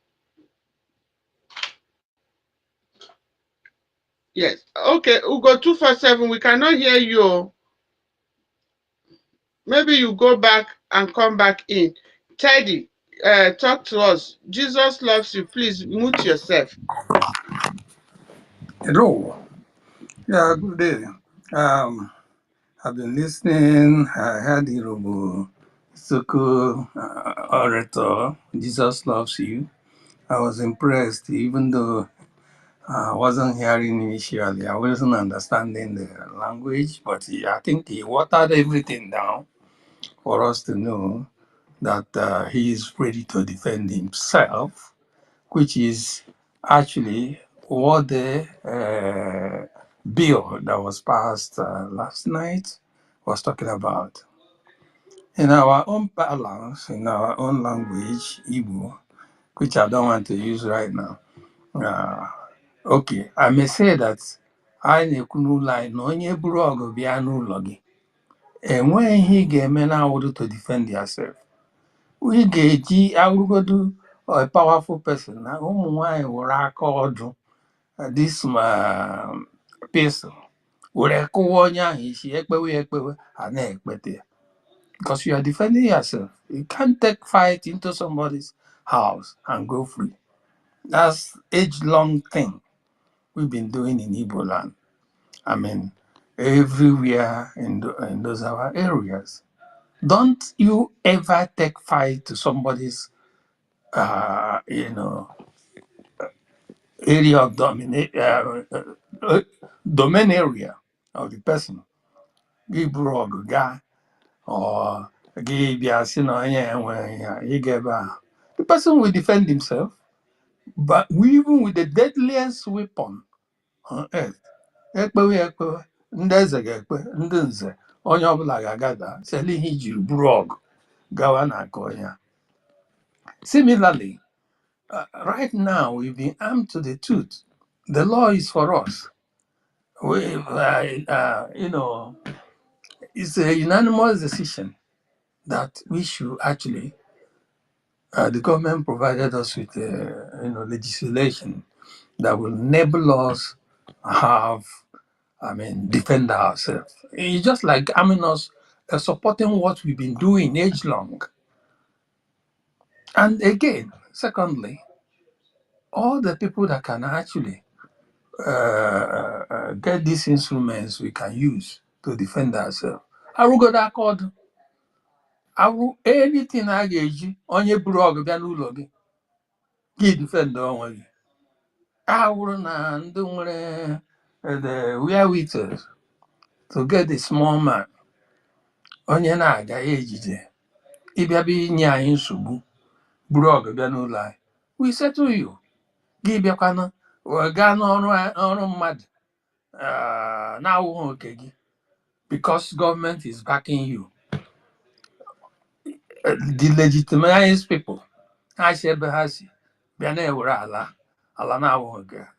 Yes. Okay, Ugo 247, we cannot hear you. Maybe you go back and come back in. Teddy, talk to us. Jesus loves you. Please mute yourself. Hello. Yeah, good day. Um, I've been listening. I heard the Robo Soko orator, Jesus loves you. I was impressed, even though I wasn't hearing initially. I wasn't understanding the language, but I think he watered everything down for us to know that he is ready to defend himself, which is actually what the bill that was passed last night was talking about. In our own balance, in our own language, Igbo, which I don't want to use right now. Uh, okay, I may say that I na-ekwu n'ụlọ anyị na onye buru ọgụ bịa n'ụlọ gị enweghị ihe ị ga-eme na-awụrụ to defend yourself. Ị ga-eji awụrụgodu a powerful person na ụmụ nwanyị were aka ọdụ this pistol were kụwa onye ahụ isi ekpewe ya ekpewe a na-ekpete ya because you are defending yourself. You can't take fight into somebody's house and go free. That's age-long thing we've been doing in Igbo land. I mean, everywhere in those our areas. Don't you ever take fight to somebody's, you know, area of domain area of the person. Gị bụrụ ọgụ gaa or gị bịa sị na onye enweghị ya ị ga ebe ahụ. The person will defend himself, but we, even with the deadliest weapon on earth, ekpewe ya ekpewe, ndị eze ga-ekpe, ndị nze, onye ọbụla ga-agada sele ihe ijiri bụrụ ọgụ gawa na nke onye a. Similarly, right now we've been armed to the tooth. The law is for us. We, you know, it's a unanimous decision that we should actually. The government provided us with, you know, legislation that will enable us have, I mean, defend ourselves. It's just like arming us, supporting what we've been doing age long. And again, secondly, all the people that can actually get these instruments we can use to defend ourselves. Arụgodo aka ọdụ, arụ anything a ga-eji onye buru ọgụ bịa n'ụlọ gị gị defend onwe gị. Awụrụ na ndị nwere the wherewithal to get the small man onye na-aga ejije ịbịa bụ inye anyị nsogbu buru ọgụ bịa n'ụlọ anyị. We settle you. Gị bịakwanụ gaa n'ọrụ mmadụ na-awụghị oke gị because government is backing you. delegitimize people. Ha si ebe ha si bịa na-ewere ala na-awụghị nke ha.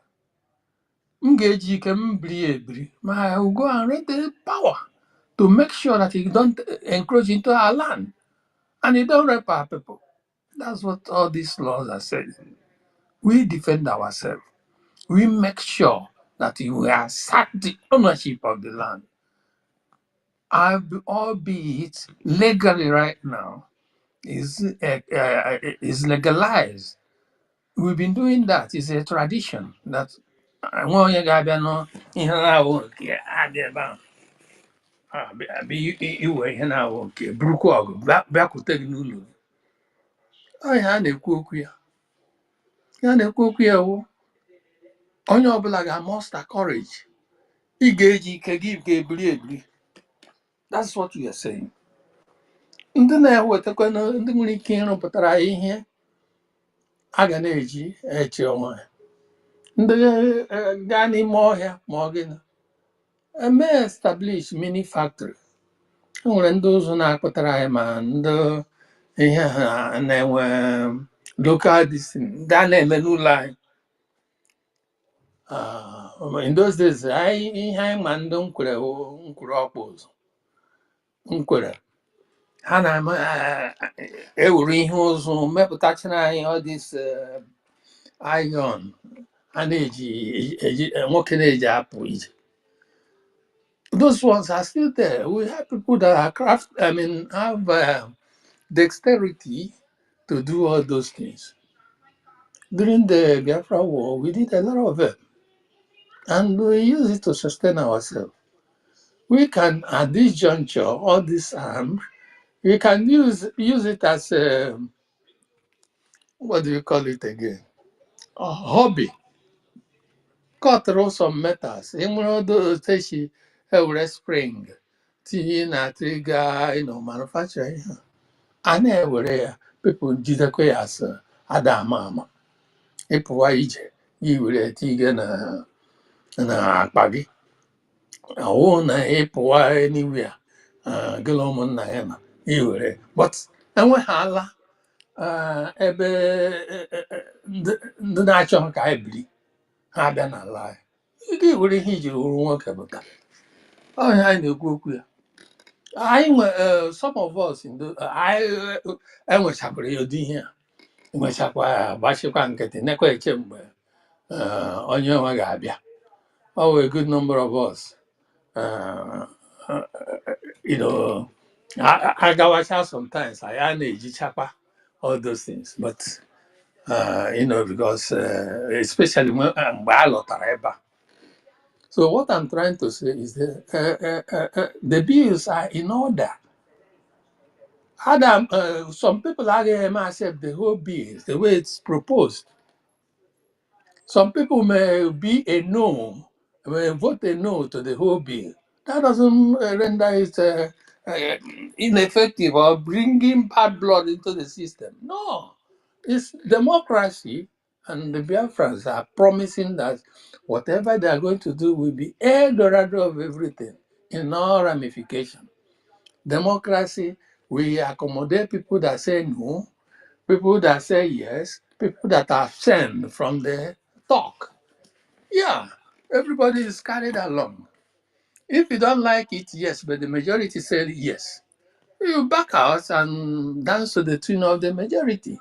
M ga-eji ike m biri ebiri, ma I will go and rent the power to make sure that he don't encroach into our land and he don't rape our people. That's what all these laws are saying. We defend ourselves. We make sure that we assert the ownership of the land. Albeit legally right now is legalized. We've been doing that. It's a tradition that onye ga-abịa n'ihe na-awụ nke adị ebe ahụ abịa iwe ihe na-awụ nke burukwa ọgụ bịakwute gị n'ụlọ gị. Ọ ihe a na-ekwu okwu ya. Ya na-ekwu okwu ya wụ onye ọbụla ga-muster courage. Ị ga-eji ike gị ga-ebuli ebuli. That's what we are saying. Ndị na-ewetakwa ndị nwere ike ịrụpụtara ihe a ga na-eji eche onwe ha. Ndị gaa n'ime ọhịa ma ọ gịnị eme establish mini factory. E nwere ndị ụzụ na-akpụtara anyị ma ndị ihe ha na-enwe local disin ndị a na-eme n'ụlọ anyị. In those days ihe anyị ma ndị nkwere ọkpụ ụzụ nkwere ha na-eme ewere ihe ụzụ mepụtachara anyị all this iron a na-eji nwoke na-eji apụ ije. Those ones are still there. We have people that are have dexterity to do all those things. During the Biafra War, we did a lot of it, and we use it to sustain ourselves. We can, at this juncture, all this arm, we can use it as a, what do you call it again? A hobby. Cut through some metals. She a spring, na trigger, manufacturing. A na-ewere ya people jidekwa ya as ada ama ama. Ịpụwa ije gị were tige na akpa gị. Ọwụ na ịpụwa anywhere gị na ụmụnna ya na iwere. But enweghala ebe ndị na-achọ ka anyị biri ha abịa n'ala anyị. Ị ga-ewere ihe iji wuru nwoke pụta. Ọ ihe anyị na-ekwu okwu ya. Anyị some of us anyị enwechakwara ya ụdị ihe a. Enwechakwa ya gbachikwa nkịtị nekwa eche mgbe onye nwe ga-abịa. A good number of us agawacha sometimes I na-ejichakwa all those things, but because especially when mgbe a lọtara ebe a. So what I'm trying to say is that the bills are in order. Adam, some people again accept the whole bill the way it's proposed. Some people may be a no, may vote a no to the whole bill. That doesn't render it ineffective or bringing bad blood into the system. No, it's democracy, and the Biafrans are promising that whatever they are going to do will be Eldorado of everything in all ramifications. Democracy, we accommodate people that say no, people that say yes, people that are absent from the talk. Yeah, everybody is carried along. If you don't like it, yes, but the majority said yes. You back out and dance to the tune of the majority.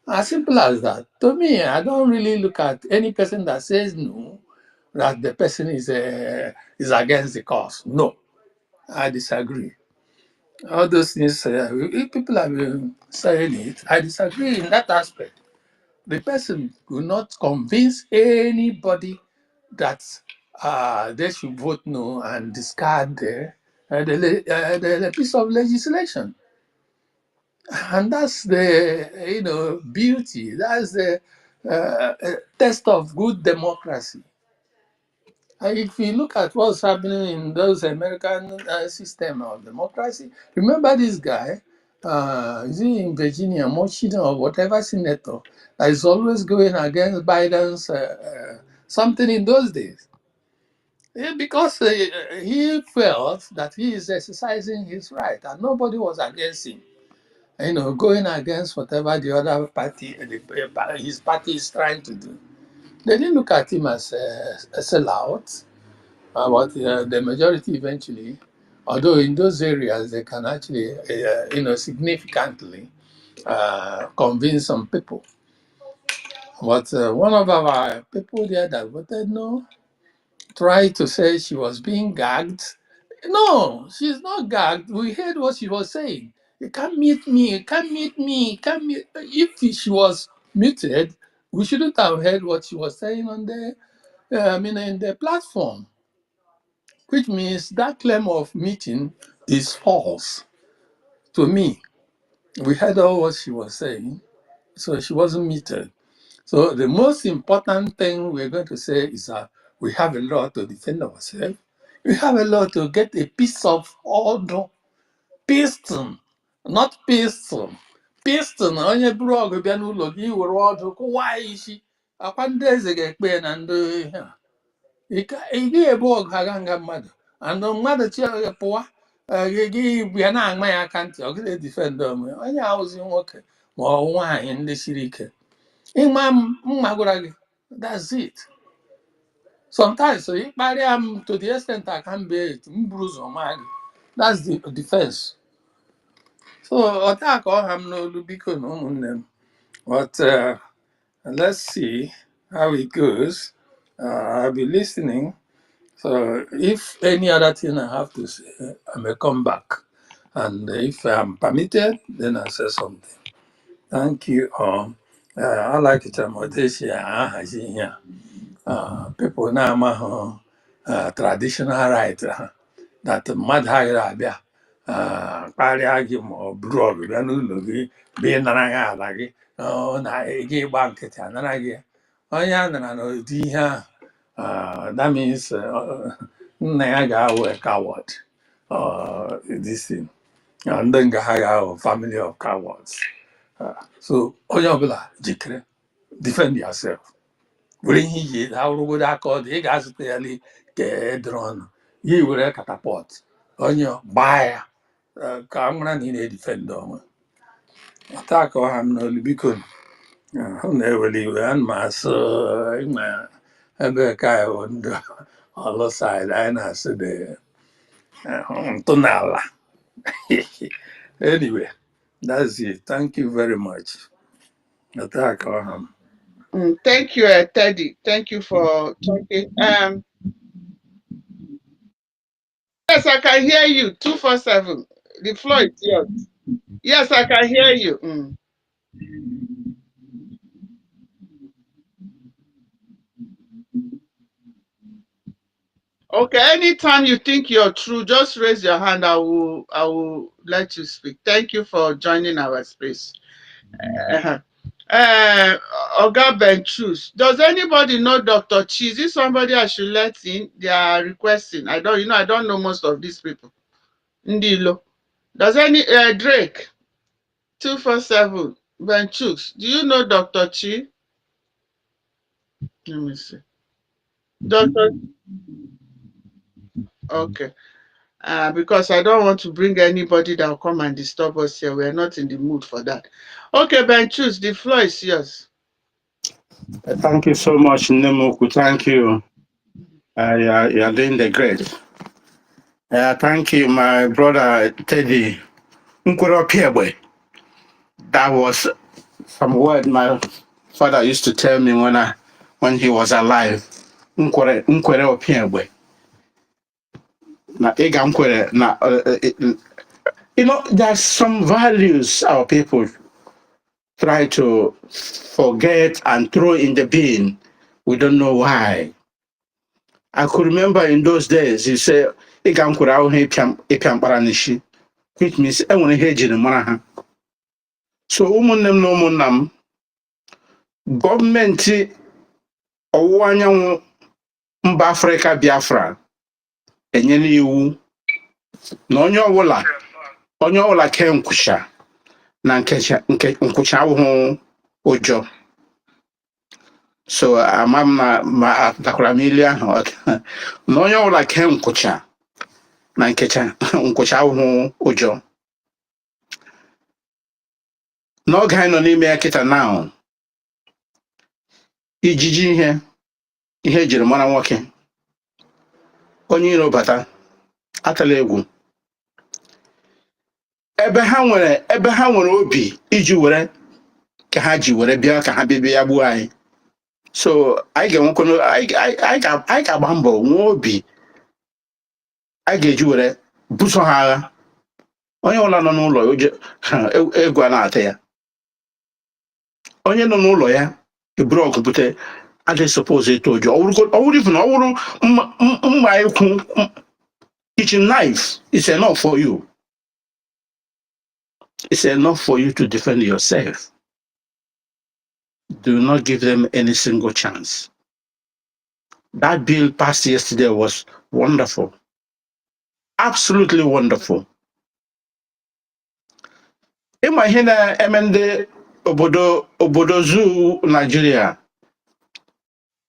As simple as that. To me, I don't really look at any person that says no, that the person is against the cause. No, I disagree. All those things, if people have been saying it, I disagree in that aspect. The person will not convince anybody that they should vote no and discard the piece of legislation. And that's the beauty. That's the test of good democracy. If you look at what's happening in those American system of democracy, remember this guy, is he in Virginia, Mochino or whatever senator, that is always going against Biden's something in those days. Because he felt that he is exercising his right and nobody was against him. going against whatever the other party, his party is trying to do. They didn't look at him as a sellout, but the majority eventually, although in those areas they can actually, significantly convince some people. But one of our people there that voted no tried to say she was being gagged. No, she's not gagged. We heard what she was saying. You can't mute me. You can't mute me. You can't mute. If she was muted, we shouldn't have heard what she was saying on the, in the platform, which means that claim of meeting is false to me. We heard all what she was saying, so she wasn't muted. So the most important thing we're going to say is that we have a law to defend ourselves. We have a law to get a piece of order. Piston, not pistol. Piston, onye buru ọgụ bịa n'ụlọ gị were ọdụ kụwa ya isi. Akwa ndị eze ga-ekpe ya na ndị ihe a. Ị gaghị ebu ọgụ agha nga mmadụ. And mmadụ chi pụwa gị bịa na-ama ya aka ntị, ọ gịghị edifend onwe. Onye ahụzi nwoke ma ọ nwaanyị ndị siri ike. Ịma mma gwara gị, that's it. Sometimes so ịkparịa m to the extent I can bear it, m buru ụzọ maa gị. That's the defense. So ọta ka ọ ha m n'olu biko na ụmụnne m. But let's see how it goes. I'll be listening. So if any other thing I have to say, I may come back. And if I'm permitted, then I'll say something. Thank you. I like it. Here. People now traditional right that mmadụ ha gara abịa kparịa gị ma ọ bụrụ ọgụ bịa n'ụlọ gị bịa nara gị ala gị na gị gba nkịtị anara gị onye a nara n'ụdị ihe ahụ that means nna ya ga-awụ coward this thing ndị nga ha ga-awụ family of cowards. So onye ọbụla jikere defend yourself. Were ihe iji arụgodo aka ọ dị ị ga-azụta ya ka edere ọnụ ya were katapọt onye gbaa ya ka a mara na ị na-edifendị onwe. Taa ka ọ ha m n'olu biko hụ na-ewere iwe ana m asụ ịma ebe ka iwu ndị ọlụ saịdị anyị na-asụ dị ntọala. Anyway, that's it. Thank you very much. Taa ka ọ ha m. Thank you, Teddy. Thank you for talking. Yes, I can hear you. 247. The floor is yours. Yes, I can hear you. Okay, anytime you think you're through, just raise your hand. I will let you speak. Thank you for joining our space. Oga Benchus, does anybody know Dr. Chi? Is this somebody I should let in? They are requesting. I don't know most of these people. Ndilo. Does any Drake 247 Benchus? Do you know Dr. Chi? Let me see. Dr. Okay. Because I don't want to bring anybody that will come and disturb us here. We're not in the mood for that. Okay, Benchus, the floor is yours. Thank you so much, Nemoku. Thank you. You're doing the great. Thank you, my brother Teddy. That was some word my father used to tell me when he was alive. There's some values our people try to forget and throw in the bin. We don't know why. I could remember in those days, you say, which means so ụmụnne na ụmụnna m gọọmenti ọwụwa anyanwụ mba Afrịka Biafra enyela iwu na onye ọbụla kee nkwụcha na nkwụcha ahụhụ ụjọ. So ama m ma atakwara m ili ahụ na onye ọbụla kee nkwụcha na nkwụcha ahụhụ ụjọ. n'oge anyị nọ n'ime ya kịta now ijiji ihe ejiri mara nwoke onye iro bata atala egwu ebe ha nwere obi iji were ka ha ji were bịa ka ha bịa gbuo anyị so anyị ga-enwekwana anyị ga-agba mbọ nwee obi anyị ga-eji were buso ha agha onye ọbụla nọ n'ụlọ egwu a na-ata ya onye nọ n'ụlọ ya eburu ọgụ bute adịghị suppose eto ụjọ ọ wụrụ mma ikwu kitchen knife is enough for you. It's enough for you to defend yourself. Do not give them any single chance. That bill passed yesterday was wonderful. Absolutely wonderful. Ịma ihe na-eme ndị obodo zoo Nigeria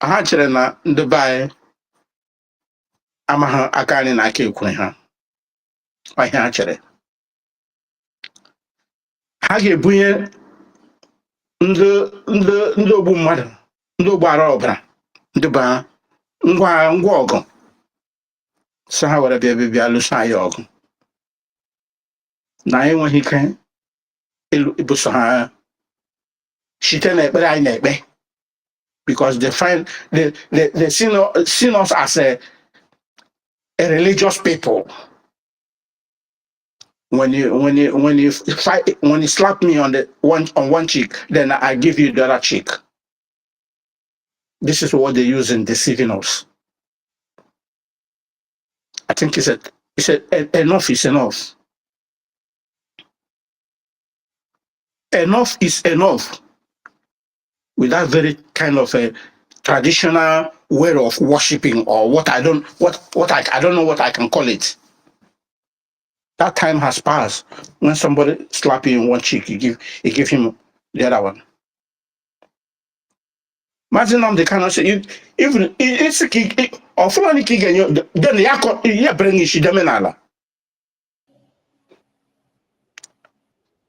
ha chere na ndị be anyị amaghị aka anyị na aka ekwe ha ihe ha chere ha ga-ebunye ndị ogbu mmadụ ndị ogbu ara ọbara ndị ba ngwa ọgụ si ha were bịa lụso anyị ọgụ na anyị enweghị ike ibuso ha site na ekpere anyị na-ekpe because they see us as a religious people. When you slap me on one cheek, then I give you the other cheek. This is what they use in deceiving us. I think enough is enough. Enough is enough. With that very kind of a traditional way of worshiping, or I don't know what I can call it. That time has passed. When somebody slap you in one cheek, you give him the other one. Imagine them, they cannot say even it's a kick or fulani kick and you then you bring it demenala.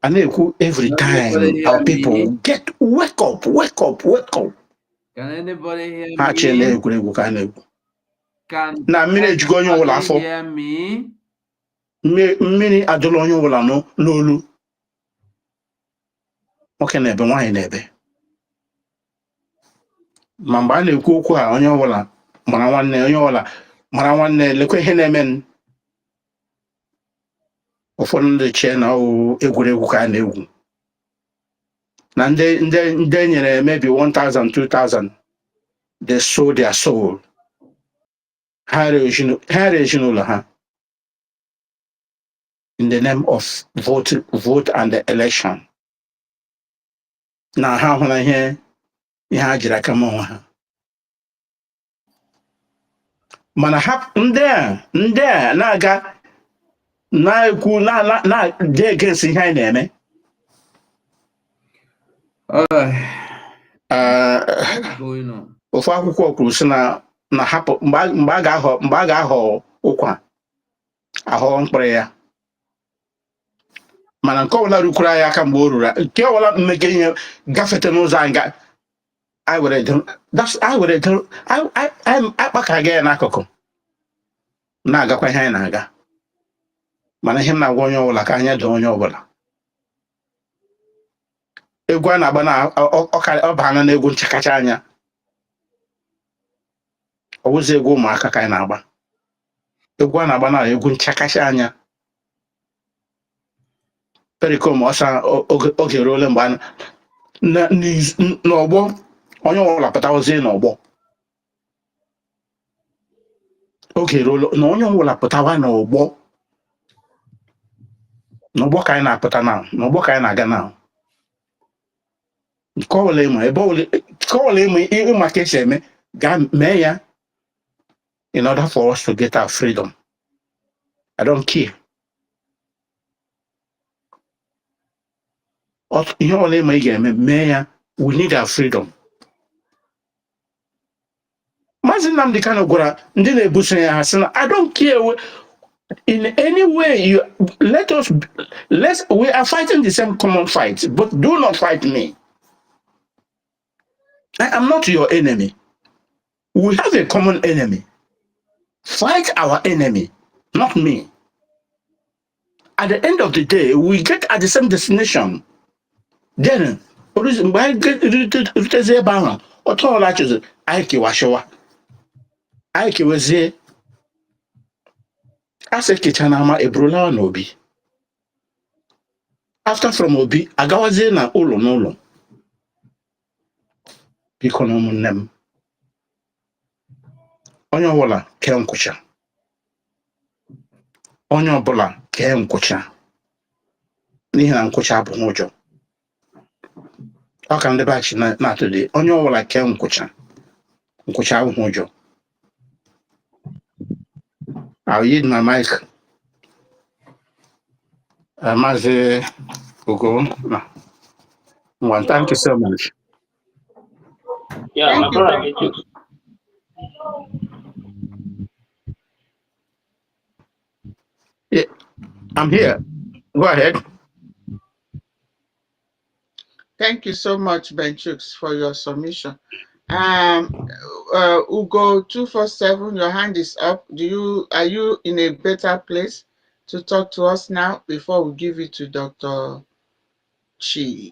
And every time our people get wake up. Can anybody hear me? Can anybody hear me? Mmiri adụla onye ọbụla n'olu nwoke na-ebe nwaanyị na-ebe ma mgbe a na-ekwu okwu a onye ọbụla mara nwanne lekwa ihe na-eme ụfọdụ ndị chee na egwuregwu ka a na-egwu na ndị nyere maybe 1,000 2,000 they sold their soul ha re ezinụlọ ha in the name of vote and the election. Na ha hụ na ihe ha jiri aka ma ha. Mana ha ndị a na-aga na-ekwu na-dị against ihe anyị na-eme. Ofu akwụkwọ kwuru sị na hapụ mgbe a ga-aghọ ụkwa aghọ mkpụrụ ya. Mana nke ọbụla rukwara ya aka mgbe o ruru nke ọbụla mmege ihe gafete n'ụzọ anyị akpakaga ya n'akụkụ na-agakwa ihe anyị na-aga mana ihe m na-agwa onye ọbụla ka anya doo onye ọbụla egwu a na-agba na ọ baana n'egwu nchakacha anya ọ wụzi egwu ụmụaka ka anyị na-agba egwu a na-agba na egwu nchakacha anya perikom ọsa oge ruole mgbe n'ọgbọ onye ọbụla pụtawazie n'ọgbọ oge ruole na onye ọbụla pụtawa n'ọgbọ ka anyị na-apụta na n'ọgbọ ka anyị na-aga na nke ọbụla ịma ka esi eme gaa mee ya in order for us to get our freedom. I don't care. Ihe ọbụla ịma ị ga-eme mee ya. We need our freedom. Maazị Nnamdi Kanu gwara ndị na-ebuso ya ha sị na I don't care In any way, we are fighting the same common fight, but do not fight me. I am not your enemy. We have a common enemy. Fight our enemy, not me. At the end of the day, we get at the same destination. Then, mgbe anyị rutezi ebe ahụ, otu ọla chụziri, anyị kewashiwa. Anyị kewezie, asị kecha na ama eburula na Obi. After from Obi, agawazie na ụlọ n'ụlọ. Biko na ụmụnne m. Onye ọbụla kee nkwụcha. Onye ọbụla kee nkwụcha. N'ihi na nkwụcha abụghị ụjọ. Ọ ka ndị baghachi na-atụle onye ọbụla kee nkwụcha. Nkwụcha abụghị ụjọ. I'll yield my mic. Maazị Ugo. Well, thank you so much. Yeah, Thank my you brother, very much. Yeah, I'm here. Go ahead. Thank you so much, Benchooks, for your submission. Ugo 247, your hand is up. Are you in a better place to talk to us now before we give it to Dr. Chi?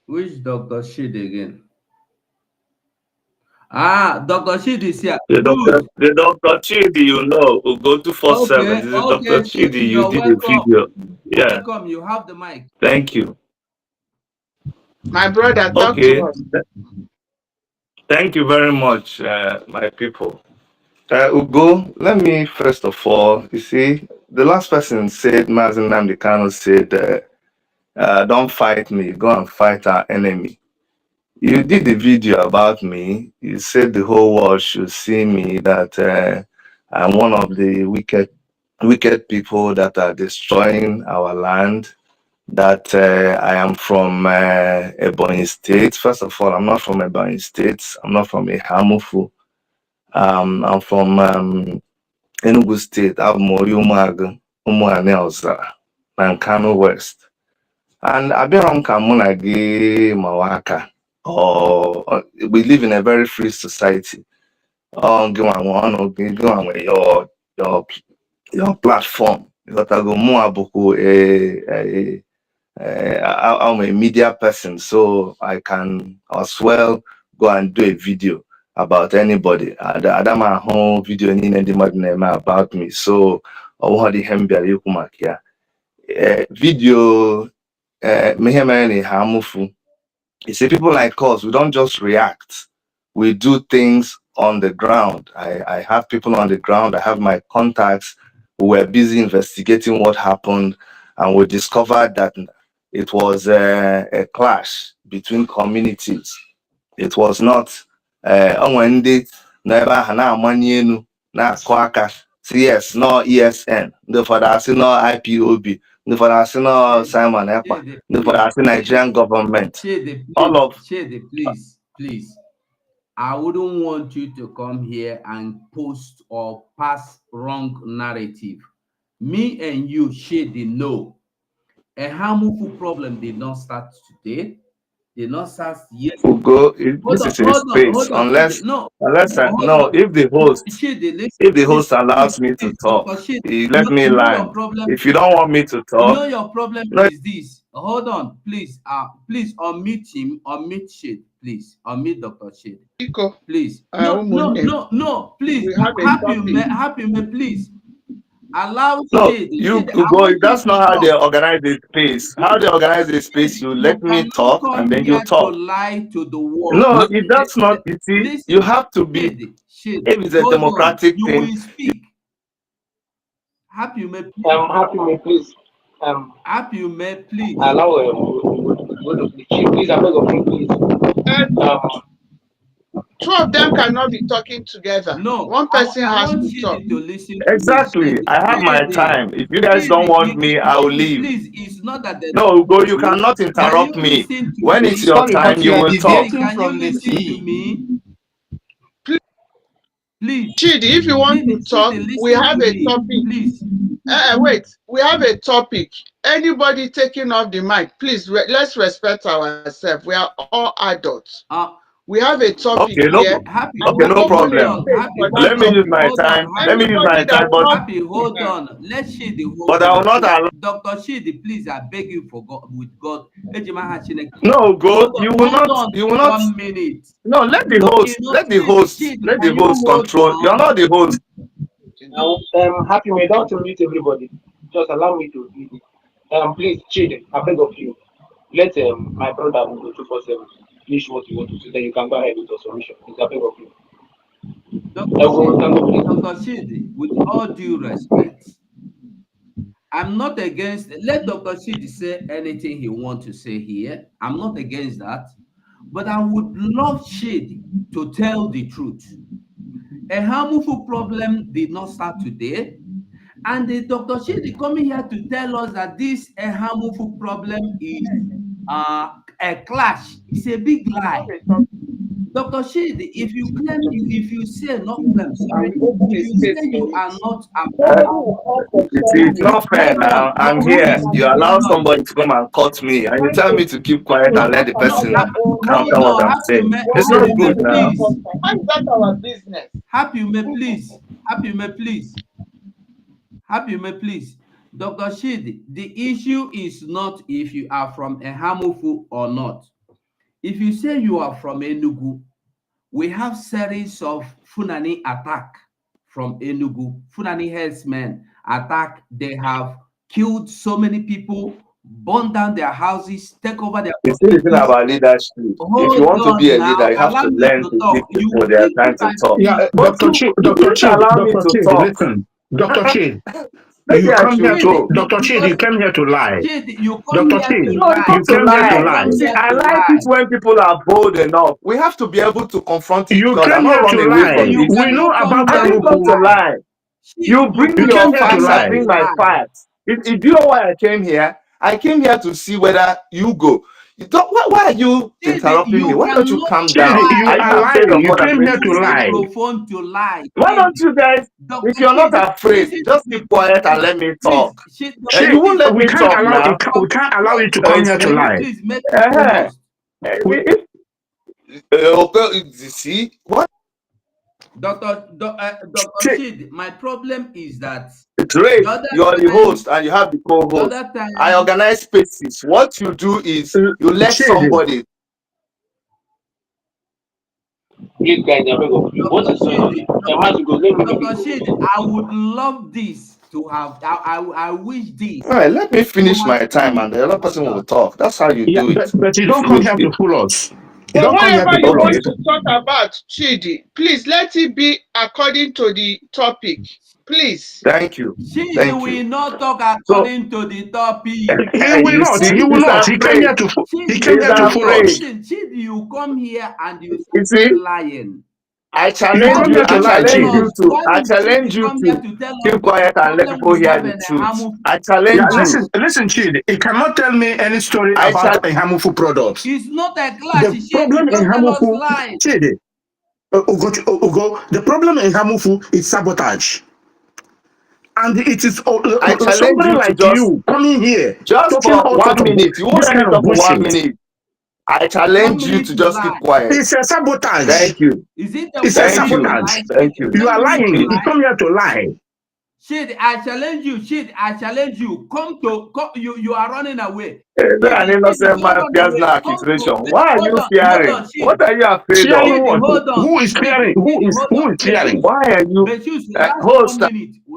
Which Dr. Shid again? Ah, Dr. Shid is here. The Good. Dr. Chidi, you know, who go to 47. Okay, This is Dr. okay. Chidi. You You're did a welcome. video. Yeah. Welcome. You have the mic. Thank you. My brother, talk Okay. to us. Thank you very much, my people. Ugo, let me first of all, you see, the last person said, Mazen Namdekano said, don't fight me, go and fight our enemy. You did the video about me. You said the whole world should see me, that I'm one of the wicked people that are destroying our land, that I am from Ebonyi State. First of all, I'm not from Ebonyi State. I'm not from Ihamufu. I'm from Enugu State. I'm Umuage, Umuane Ọzara, na Nkanu West. And abịara m ka mụ na gị mawa aka. We live in a very free society. Gị nwa nwe ọnụ gị, gị nwa nwe your platform. Ịghọtago, mụ abụkwu I'm a media person, so I can as well go and do a video about anybody. Adama home video about me. So video harmful. You see, people like us, we don't just react. We do things on the ground. I have people on the ground. I have my contacts who were busy investigating what happened, and we discovered that it was a clash between communities. It was not when they never yes, no ESN, the father no IPOB, the father no Simon Ekpa, the father Nigerian government. Shade, please. I wouldn't want you to come here and post or pass wrong narrative. Me and you, Shade, know. A harmful problem did not start today. Did not start yesterday. This is a space. Unless if the host allows me to talk, let me line. If you don't want me to talk, you know your problem is this. Hold on, please. Please unmute him. Unmute Shade, please. Unmute Dr. Shade. Please. No. Please. Happy man, please. Allow Shade. That's not how they organize the space. How they organize the space, you let me talk and then you talk. To lie to the world. No, that's not. You see, listen, you have to be. Shade, if it's a democratic thing, you will speak. Happy man, please. Happy man, please. Happy man, please. Allow please. I beg of you, please. Two of them cannot be talking together. No, one person has to talk. Exactly. I have my time. If you guys don't want me, I will leave. Please, it's not that. No, Ugo, you cannot interrupt me. When it's your time, you will talk. Can you listen to me? Please, Chidi, if you want to talk, we listen have to a me, topic. please. Wait, we have a topic. Anybody taking off the mic, please, let's respect ourselves. We are all adults. We have a topic Okay, here, Happy, and no we're open a problem. space for that Let me use topic. my hold on, time. Let me use my Anybody that time, but wants Happy, hold on. Let Shady hold but I will on. not allow. Dr. Shady, please, I beg you for God, with God. No, go. You will Hold not. on You will not. 1 minute. No, let the No, host. Let the Shady, host. Shady, Let the can you host hold control. You're on? not the host. Now, Happy May, don't mute everybody. Just allow me to lead it. Please, Chidi, I beg of you, let my brother who go 247 finish what you want to say, then you can go ahead with your submission. Please, I beg of you. Dr. Shidi, with all due respect, I'm not against, let Dr. Shidi say anything he wants to say here. I'm not against that. But I would love Shidi to tell the truth. A harmful problem did not start today. And the Dr. Shidi coming here to tell us that this a harmful problem is a clash. It's a big lie. Dr. Shidi, if you claim if you say not claim, sorry, if you say you are not It's not fair hold on, now. I'm who is here. You making allow noise? somebody to come and cut me, and you tell me to keep quiet and let the No, person counter no, what I'm saying. It's not good now. please. Why is that our business? Happy please. Please. Dr. Shidi, the issue is not if you are from a Hamufu or not. If you say you are from Enugu, we have series of Funani attack from Enugu. Funani herdsmen attack. They have killed so many people, burned down their houses, take over their It's still the thing properties. about leadership. If you Hold want to be on a now. leader, you have Allow to me learn to to talk. give people their time to talk. Yeah, But you didn't allow me to talk. Listen, Dr. Chid, Maybe you I come here should to, go. Dr. Chid, you came here to lie. You come Dr. here Chid, to No, it's lie. not you to came here to lie. You lie. come See, here I to like lie. it when people are bold enough. We have to be able to confront each You other, came not here run to away from lie. You it. We know cannot come about I here didn't to come to Amuku. lie. lie. You You bring You come your came here here to facts, I lie. bring to my lie. facts. If you know why I came here, I came here to see whether you go. You don't, why are you interrupting me? You Why don't you cannot calm Chid, down? you Are lie. you are You afraid lying. of You use other came here people? to this lie. microphone to lie. Why don't you guys, Dr. if you're not afraid, listen to just me, keep quiet and let me please. talk? Dr. You Chid, won't let we me can't talk allow now. we can't allow you to come here to Can you lie. please make me Uh-huh. focused? If, okay, you see, what? Dr. Chid, Shid, my problem is that Drake, the other you're the time, host and you have the co-host. the other I time, organize spaces. What you do is you let Chid, somebody. Please, guys, I beg of you. What Dr. is going on? Shid, Let me make it Dr. go. Shid, I would love this to have, I wish this. All right, let me You finish have my told time me, and the other hold person will on. talk. That's how you yeah, do it. but you If don't come you, here to fool us. You But don't come here whatever to you fool okay, want us. to talk about, Chidi, please let it be according to the topic. Please. thank you. Shid Thank will you. not talk So according to the topic. He will you not. see, He will he's not. afraid. He Chidi, came He's here to fool afraid. us. listen, Chidi, you come here and you You started see, lying. I You challenge come you. here to I lie, challenge Chid. you to. Why I will challenge Chidi you come here to to tell us keep the quiet and let problem people we hear have the in a truth. Hamu I Yeah, challenge class? you. listen, Chid. He cannot tell me any story I about challenge. a harmful product. It's not a clash, The Chidi. problem in Don't tell us Hamufu, lies. Chidi, Ugo, the problem in Hamufu is sabotage. And it is I challenge somebody you to like you coming here just talking for all sort 1 of minute. You won't this let me kind of talk for one bullshit. minute. I 1 challenge you minute to to just keep lie. quiet. It's a sabotage. Thank you. Is it a It's a 1 Thank minute to you. sabotage. lie, Thank Chidi? you. You are 1 minute to lying. You lie. come here to lie. Shid, I challenge you. Shid, I challenge you. You are running away. Is that an Shid, innocent don't man run fears away. no Come to, accusation? Why are you hold on, fearing? Shid. What are you afraid of? Fearing Shid, what? hold on. Who is fearing? Shid, hold Who on. is fearing? Why are you But you host?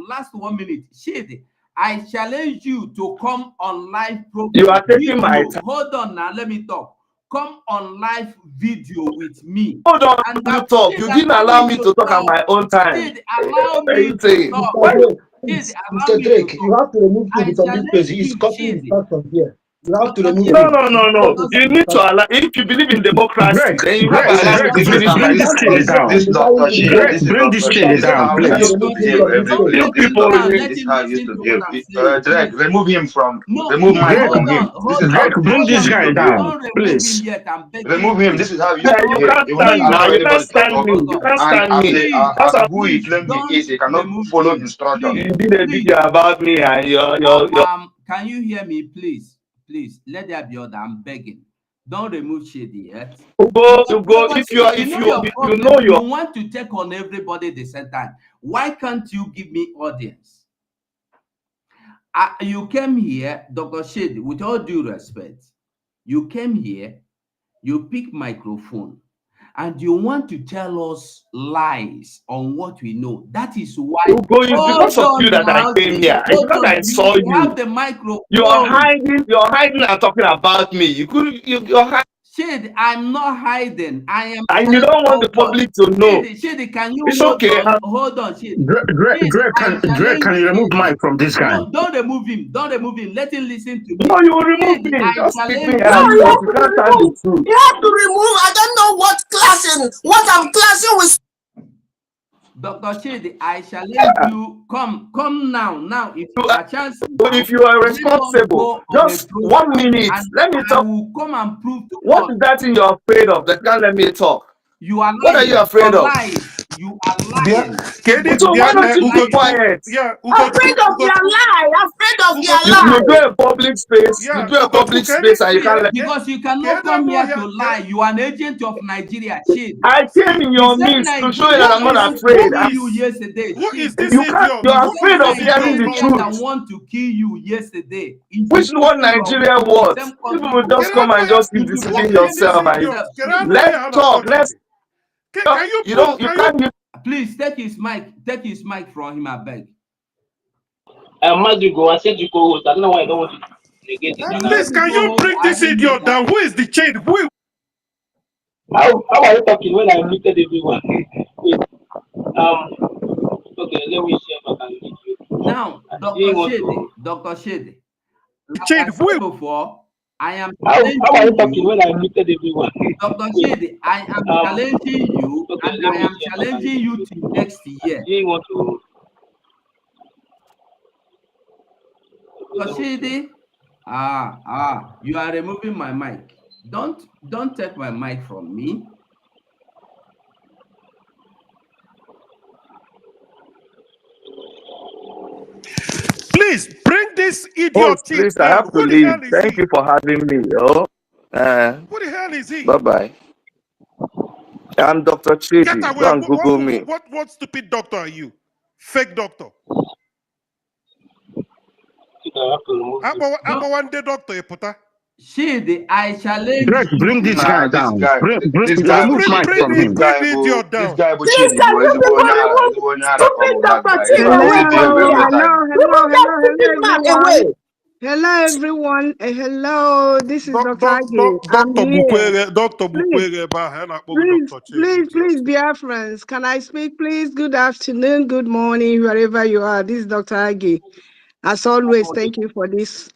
last 1 minute. Shid, I challenge you to come on live You program are taking my video. time. Hold on now, let me talk. Come on live video with me. Hold on, And you that talk. Shid, You didn't allow allow me me to to talk at talk. my own time. Shid, allow What are you me to saying? talk. Mr. Drake, Shid, please, allow Mr. me to Drake, you talk. have to remove I him from this place. challenge He's you, copying his Shid. start from here. You have to remove No, him. no, no, no. Dr. You need to allow. If you believe in democracy, then you have This to is allow me to this is finish this speaking. is this this Dr. Shea. This is Bring Dr. this Shea. chain This is down, how we No, please. used to no, behave no. every Don't You place. take This is him people, Dr. down. Shea. Let This is him how we listen used to to what behave. I'm saying, Drake, please. remove him from. No, Remove no, Mike Drake, from hold on, him. This is hold how Drake, on, we used bring to hold this on. behave. guy down, Don't remove him please. yet. I'm begging, Remove him. please. This is how we used to you Don't, behave. can't He will not stand please, me. allow You can't anybody to stand talk. me. hold You on. can't And stand me. Please, That's how who he please claimed he don't is, he cannot remove follow him. instruction. you Please, did a please. video about me and your. Can you hear me, please? Please, let there be order. I'm begging. Don't remove Shady yet. You go. Because If you are, you if know your you problem. know You your. want to take on everybody at the same time. Why can't you give me audience? You came here, Dr. Shady, with all due respect. You came here, you pick microphone, and you want to tell us lies on what we know. That is why. You go. It's because Hold of you on that I now. came here. It's Hold because on. I saw You have you. the microphone. You're hiding. You're hiding and talking about me. You could. You're hiding. Shade, I'm not hiding. I am And you telling. don't want the Hold on. public to know. Shade, can you It's hold okay. on? Hold on, Shade. Shade, I Drake, challenge can you remove Shade. Mike from this guy? No, don't remove him. Don't remove him. Let him listen to me. No, you will remove Shade, me. I Just leave me challenge here No, and you talk. have you. You to can't stand the remove. truth. You have to remove. I don't know what I'm classing with. Dr. Shade, I challenge you. Come now. Now, if you are chance now, If you are let us responsible, go on a just 1 program minute. and Let me I talk. will come and prove to What God. is that thing you're afraid of that can't let me talk? You are What are you lying. afraid Your of? lies. You are Bia, lying. Kedi, So Bia, why don't you keep Lying. quiet? Afraid of Ugo, their lie. Afraid of their You do lie. a public space. You yeah, do a public Kedi, space and you See, can't let. because you cannot Kedi, come no, here yeah, to lie. You are an agent of Nigeria. Shit. I came in The your same midst to show you that Nigerian I'm that not want to afraid. kill you yesterday. who Shit. is this You can't. idiot? You're The Who same is afraid of this hearing idiot the talking? Nigeria that truth. want to kill you yesterday is the Which same one person you are Nigeria with. The what? same You country will code. just come and just keep You should Who deceiving question is this yourself and idiot? yourself. Can Shit. I know let's how to talk. talk Let's. Can you You put, don't. You can you? can't. Please take his mic. Take his mic from him, I beg. Mazigo, I said you co-host. I don't know why I don't want to negate it. And Please, Let me can go you host bring this idiot agenda. down? Who is the chain? how are you talking when I muted everyone? Wait, okay, let me see if I can meet you. Now, I didn't Dr. want to. Shede, Dr. Shede, like Chain? I said before, I am How are you challenging talking you. when I muted everyone? Dr. Wait, Shede, I am challenging you okay, and let I me am see if I can challenging meet you you. till next I year. didn't want to. Okay, Dr. let me see. Shede, you are removing my mic. Don't take my mic from me. Please bring this idiot Host, chief please, I down. have to Who the leave. hell is Thank he? you for having me. Oh, Who the hell is he? bye bye. I'm Dr. Get Chidi. away. Go and Google me. What stupid doctor are you? Fake doctor. I have to remove you. Aba one day doctor, Eputa. Shede, I challenge Drake, bring you. this guy Nah, down. Bring, Remove Mike from bring, him. bring the idiot this down. guy bu Please, chidi can boy. you people remove stupid That Dr. guy. This Chido guy away from misbehave here? every time. Remove that stupid man away. Hello, everyone. Hello, this is Dr. Agi. I'm Doctor here. Bukwere, Doctor Please, Bukwere, please, Dr. Chidi, please, idiot. please, dear friends, can I speak, please? Good afternoon, good morning, wherever you are. This is Dr. Agi. As always, thank you for this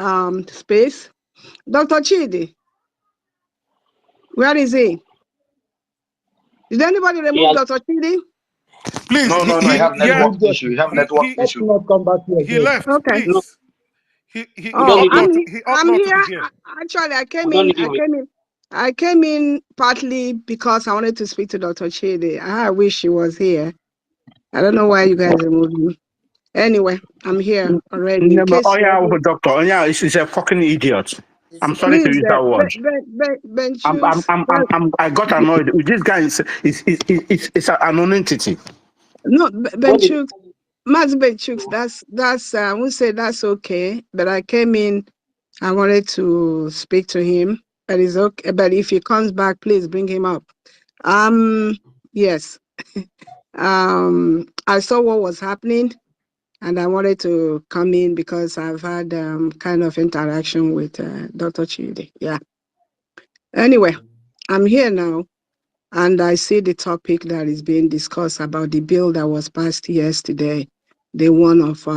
space. Dr. Chidi, where is he? Did anybody remove Yes. Dr. Chidi? Please, No, you have yeah, network issue. You have network issue. Not come back here he again. left. Okay. No, Please, he we don't Oh, ought need not him. to. He ought I'm not to be here. here. Actually, We don't need him. I came in partly because I wanted to speak to Dr. Chidi. I wish he was here. I don't know why you guys removed me. Anyway, I'm here already. In No, case you ever, doctor. Oh yeah, he's a fucking idiot. I'm sorry to please, use that word. Ben choose. I got annoyed. This guy is an non-entity. No, Ben What did Chooks, Matt Ben Chooks, I won't say that's okay, but I came in, I wanted to speak to him, but it's okay. But if he comes back, please bring him up. Yes. I saw what was happening and I wanted to come in because I've had kind of interaction with Dr. Chidi. Yeah. Anyway, I'm here now and I see the topic that is being discussed about the bill that was passed yesterday, the one of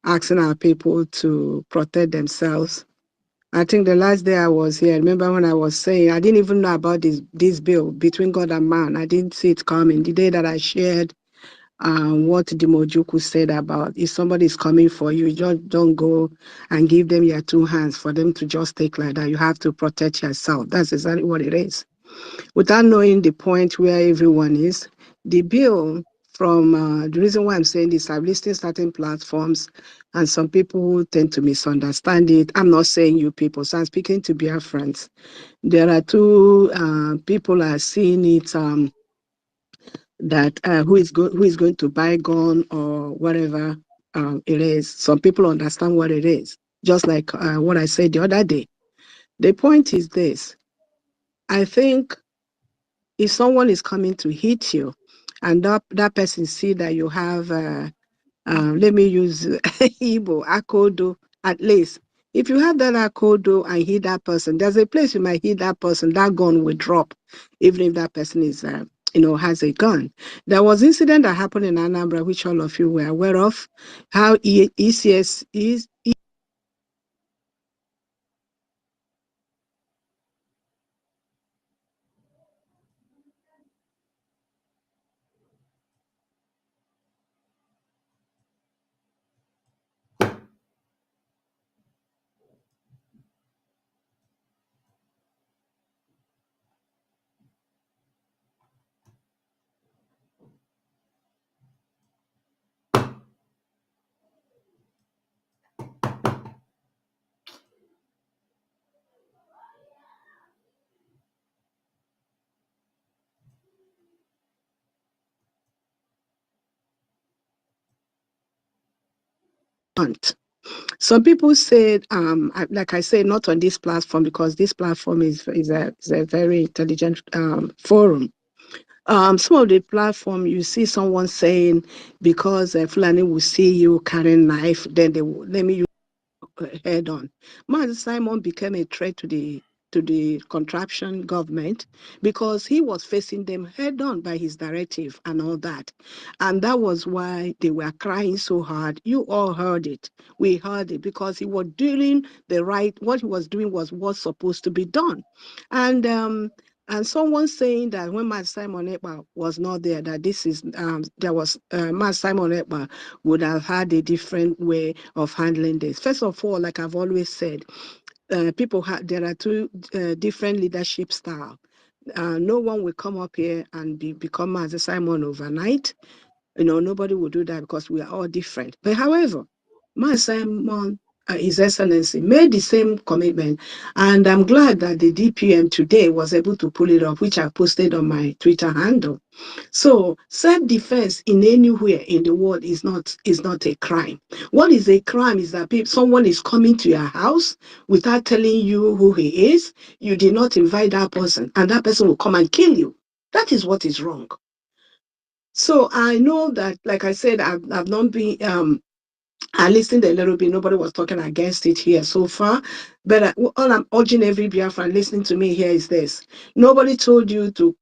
asking our people to protect themselves I think the last day I was here, remember when I was saying I didn't even know about this bill between God and man. I didn't see it coming. The day that I shared what Dimojuku said about if somebody is coming for you, just don't go and give them your two hands for them to just take like that. You have to protect yourself. That's exactly what it is. Without knowing the point where everyone is, the bill from the reason why I'm saying this, I've listed certain platforms and some people who tend to misunderstand it. I'm not saying you people, so I'm speaking to Biafrans. There are two people are seeing it that who is going to buy gun or whatever it is. Some people understand what it is, just like what I said the other day. The point is this: I think if someone is coming to hit you, and that person see that you have, let me use Igbo akodo, at least. If you have that akodo and hit that person, there's a place you might hit that person, that gun will drop, even if that person is, has a gun. There was incident that happened in Anambra, which all of you were aware of, how ECS is. Some people said, like I said, not on this platform because this platform is a very intelligent forum. Some of the platform you see someone saying because Fulani will see you carrying knife, then they will let me use head on. Mazi Simon became a threat to the contraption government because he was facing them head on by his directive and all that. And that was why they were crying so hard. You all heard it. We heard it because he was doing what he was doing was what's supposed to be done. And someone saying that when Matt Simon Ekpa was not there, that this is there was Matt Simon Ekpa would have had a different way of handling this. First of all, like I've always said, there are two different leadership style. No one will come up here and become as a Simon overnight. Nobody will do that because we are all different. But however, my Simon, His Excellency, made the same commitment. And I'm glad that the DPM today was able to pull it off, which I posted on my Twitter handle. So self-defense in anywhere in the world is not a crime. What is a crime is that someone is coming to your house without telling you who he is. You did not invite that person, and that person will come and kill you. That is what is wrong. So I know that, like I said, I've not been I listened a little bit. Nobody was talking against it here so far. But all I'm urging every Biafran listening to me here is this: nobody told you to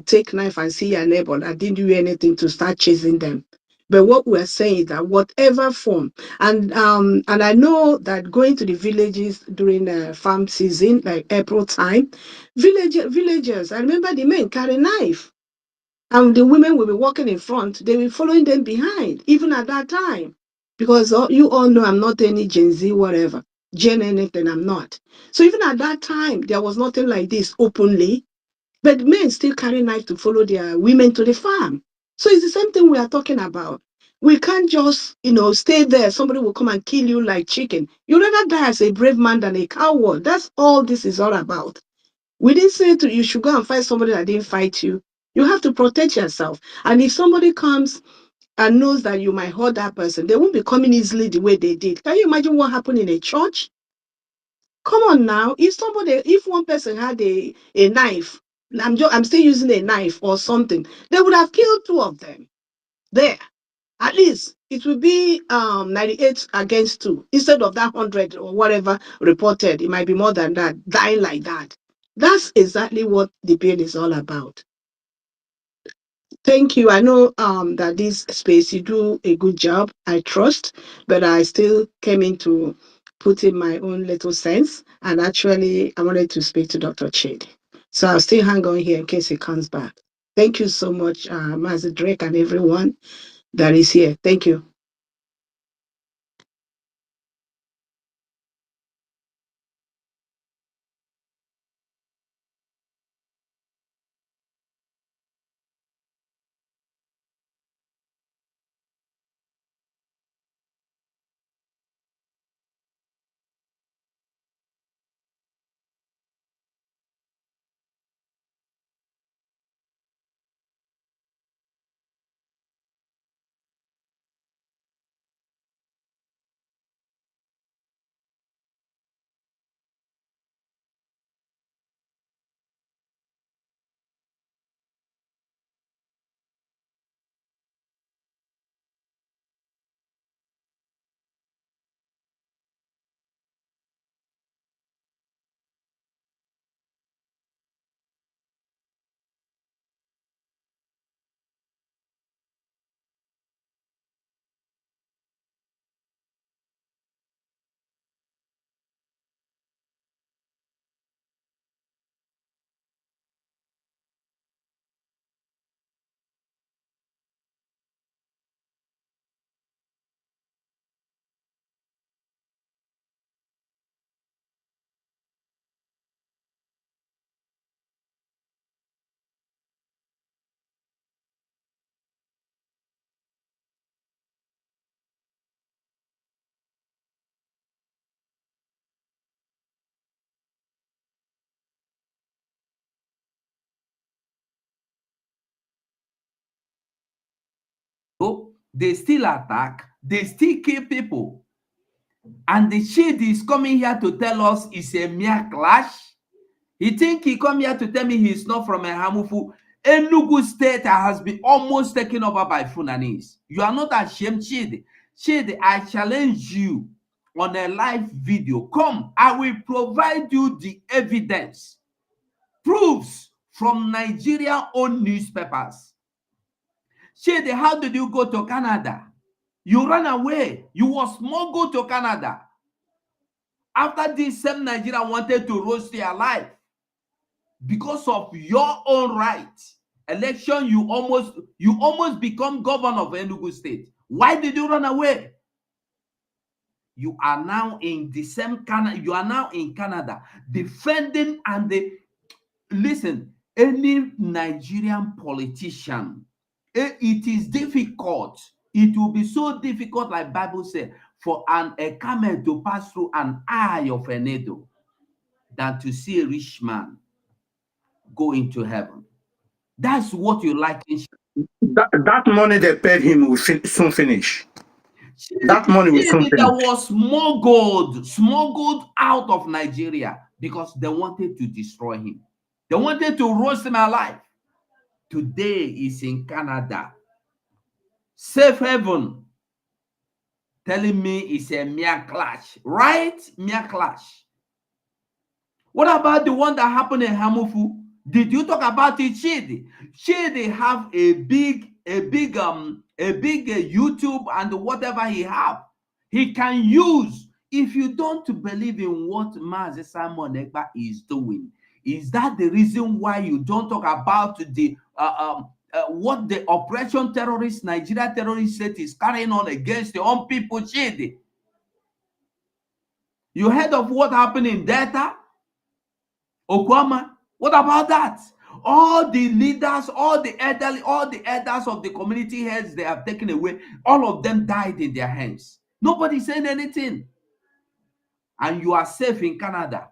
take knife and see your neighbor. I didn't do anything to start chasing them. But what we're saying is that whatever form, and I know that going to the villages during farm season, like April time, villagers. I remember the men carry knife. And the women will be walking in front, they will be following them behind, even at that time. Because you all know I'm not any Gen Z, whatever. Gen anything, I'm not. So even at that time, there was nothing like this openly. But men still carry knife to follow their women to the farm. So it's the same thing we are talking about. We can't just, stay there. Somebody will come and kill you like chicken. You rather die as a brave man than a coward. That's all this is all about. We didn't say you should go and fight somebody that didn't fight you. You have to protect yourself. And if somebody comes and knows that you might hurt that person, they won't be coming easily the way they did. Can you imagine what happened in a church? Come on now. If one person had a knife, I'm still using a knife or something, they would have killed two of them. There. At least it will be 98 against 2 instead of that 100 or whatever reported. It might be more than that, dying like that. That's exactly what the bill is all about. Thank you. I know that this space you do a good job, I trust, but I still came in to put in my own little sense. And actually, I wanted to speak to Dr. Chidi. So I'll still hang on here in case he comes back. Thank you so much, Master Drake and everyone that is here. Thank you. They still attack, they still kill people. And the shit is coming here to tell us it's a mere clash. He think he come here to tell me he's not from Ehamufu. Enugu State has been almost taken over by Funanis. You are not ashamed, Chidi. Chidi, I challenge you on a live video. Come, I will provide you the evidence, proofs from Nigeria-owned newspapers. Chidi, how did you go to Canada? You ran away. You were smuggled to Canada. After this same Nigeria wanted to roast you alive. Because of your own right, election, you almost become governor of Enugu State. Why did you run away? You are now in the same Canada. You are now in Canada defending listen. Any Nigerian politician, it is difficult. It will be so difficult, like Bible said, for a camel to pass through an eye of a needle than to see a rich man go into heaven. That's what you like. That money they paid him will soon finish. That money will soon finish. That was smuggled out of Nigeria because they wanted to destroy him. They wanted to roast him alive. Today is in Canada. Safe haven. Telling me it's a mere clash. Right? Mere clash. What about the one that happened in Hamufu? Did you talk about it, Chidi? Chidi have a big YouTube and whatever he have, he can use. If you don't believe in what Mazi Simon Ekpa is doing, is that the reason why you don't talk about the what the Operation Terrorist, Nigeria terrorist state is carrying on against your own people, Chidi? You heard of what happened in Delta? Okwama, what about that? All the leaders, all the elders of the community heads they have taken away, all of them died in their hands. Nobody saying anything. And you are safe in Canada,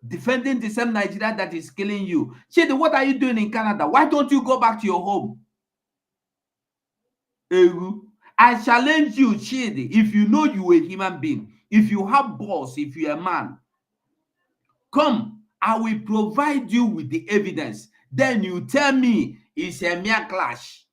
defending the same Nigeria that is killing you. Chidi, what are you doing in Canada? Why don't you go back to your home? I challenge you, Chidi, if you know you are a human being, if you have balls, if you're a man, come. I will provide you with the evidence. Then you tell me it's a mere clash.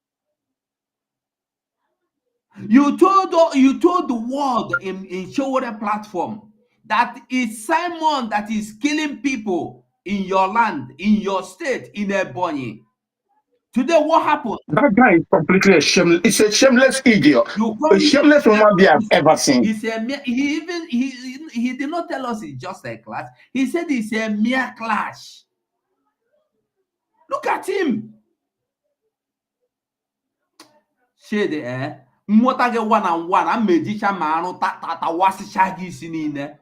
You told the world in Showore platform that it's Simon that is killing people in your land, in your state, in Ebonyi. Today, what happened? That guy is completely a shameless. It's a shameless idiot. You A come shameless woman we have ever seen. He said he did not tell us it's just a clash. He said it's a mere clash. Look at him. Shade mmụta gị one and one a mejicha ma arụ tatawasịcha gị isi niile.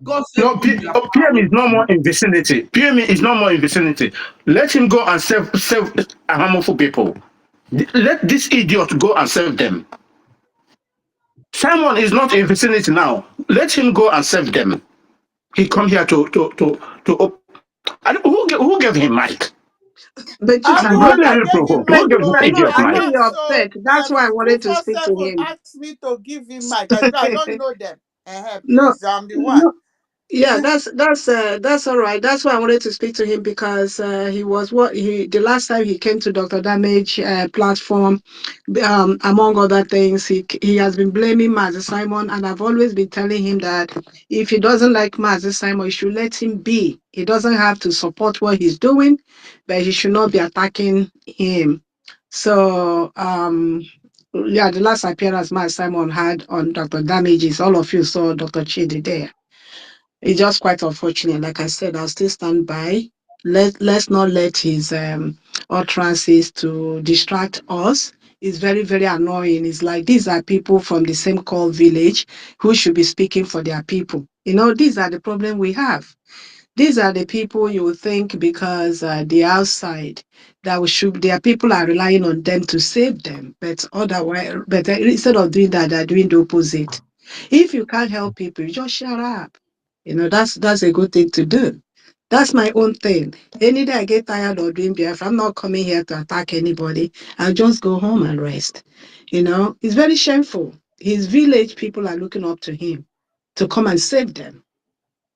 God save No, PM is no more in vicinity. PM is no more in vicinity. Let him go and save harmful people. Let this idiot go and save them. Simon is not in vicinity now. Let him go and save them. He come here to and who gave him mic? But I'm Chisa, the you know one that that gave him but mic. Who gave Oh, this idiot I know mic? you're so upset. That's why I wanted to speak to 247 him. asked me to give him mic. I said I don't know them. No, Please, I'm the one. no. Yeah, that's all right. That's why I wanted to speak to him because he was the last time he came to Dr. Damage platform, among other things, he has been blaming Mazi Simon, and I've always been telling him that if he doesn't like Mazi Simon, he should let him be. He doesn't have to support what he's doing, but he should not be attacking him. So yeah, the last appearance Mazi Simon had on Dr. Damages, all of you saw Dr. Chidi there. It's just quite unfortunate. Like I said, I'll still stand by. Let's not let his utterances to distract us. It's very, very annoying. It's like these are people from the same called village who should be speaking for their people. You know, these are the problem we have. These are the people you would think because the outside that we should their people are relying on them to save them. But otherwise, but instead of doing that, they're doing the opposite. If you can't help people, you just shut up. You know, that's a good thing to do. That's my own thing. Any day I get tired of doing Biafra, I'm not coming here to attack anybody. I'll just go home and rest. You know, it's very shameful. His village people are looking up to him to come and save them.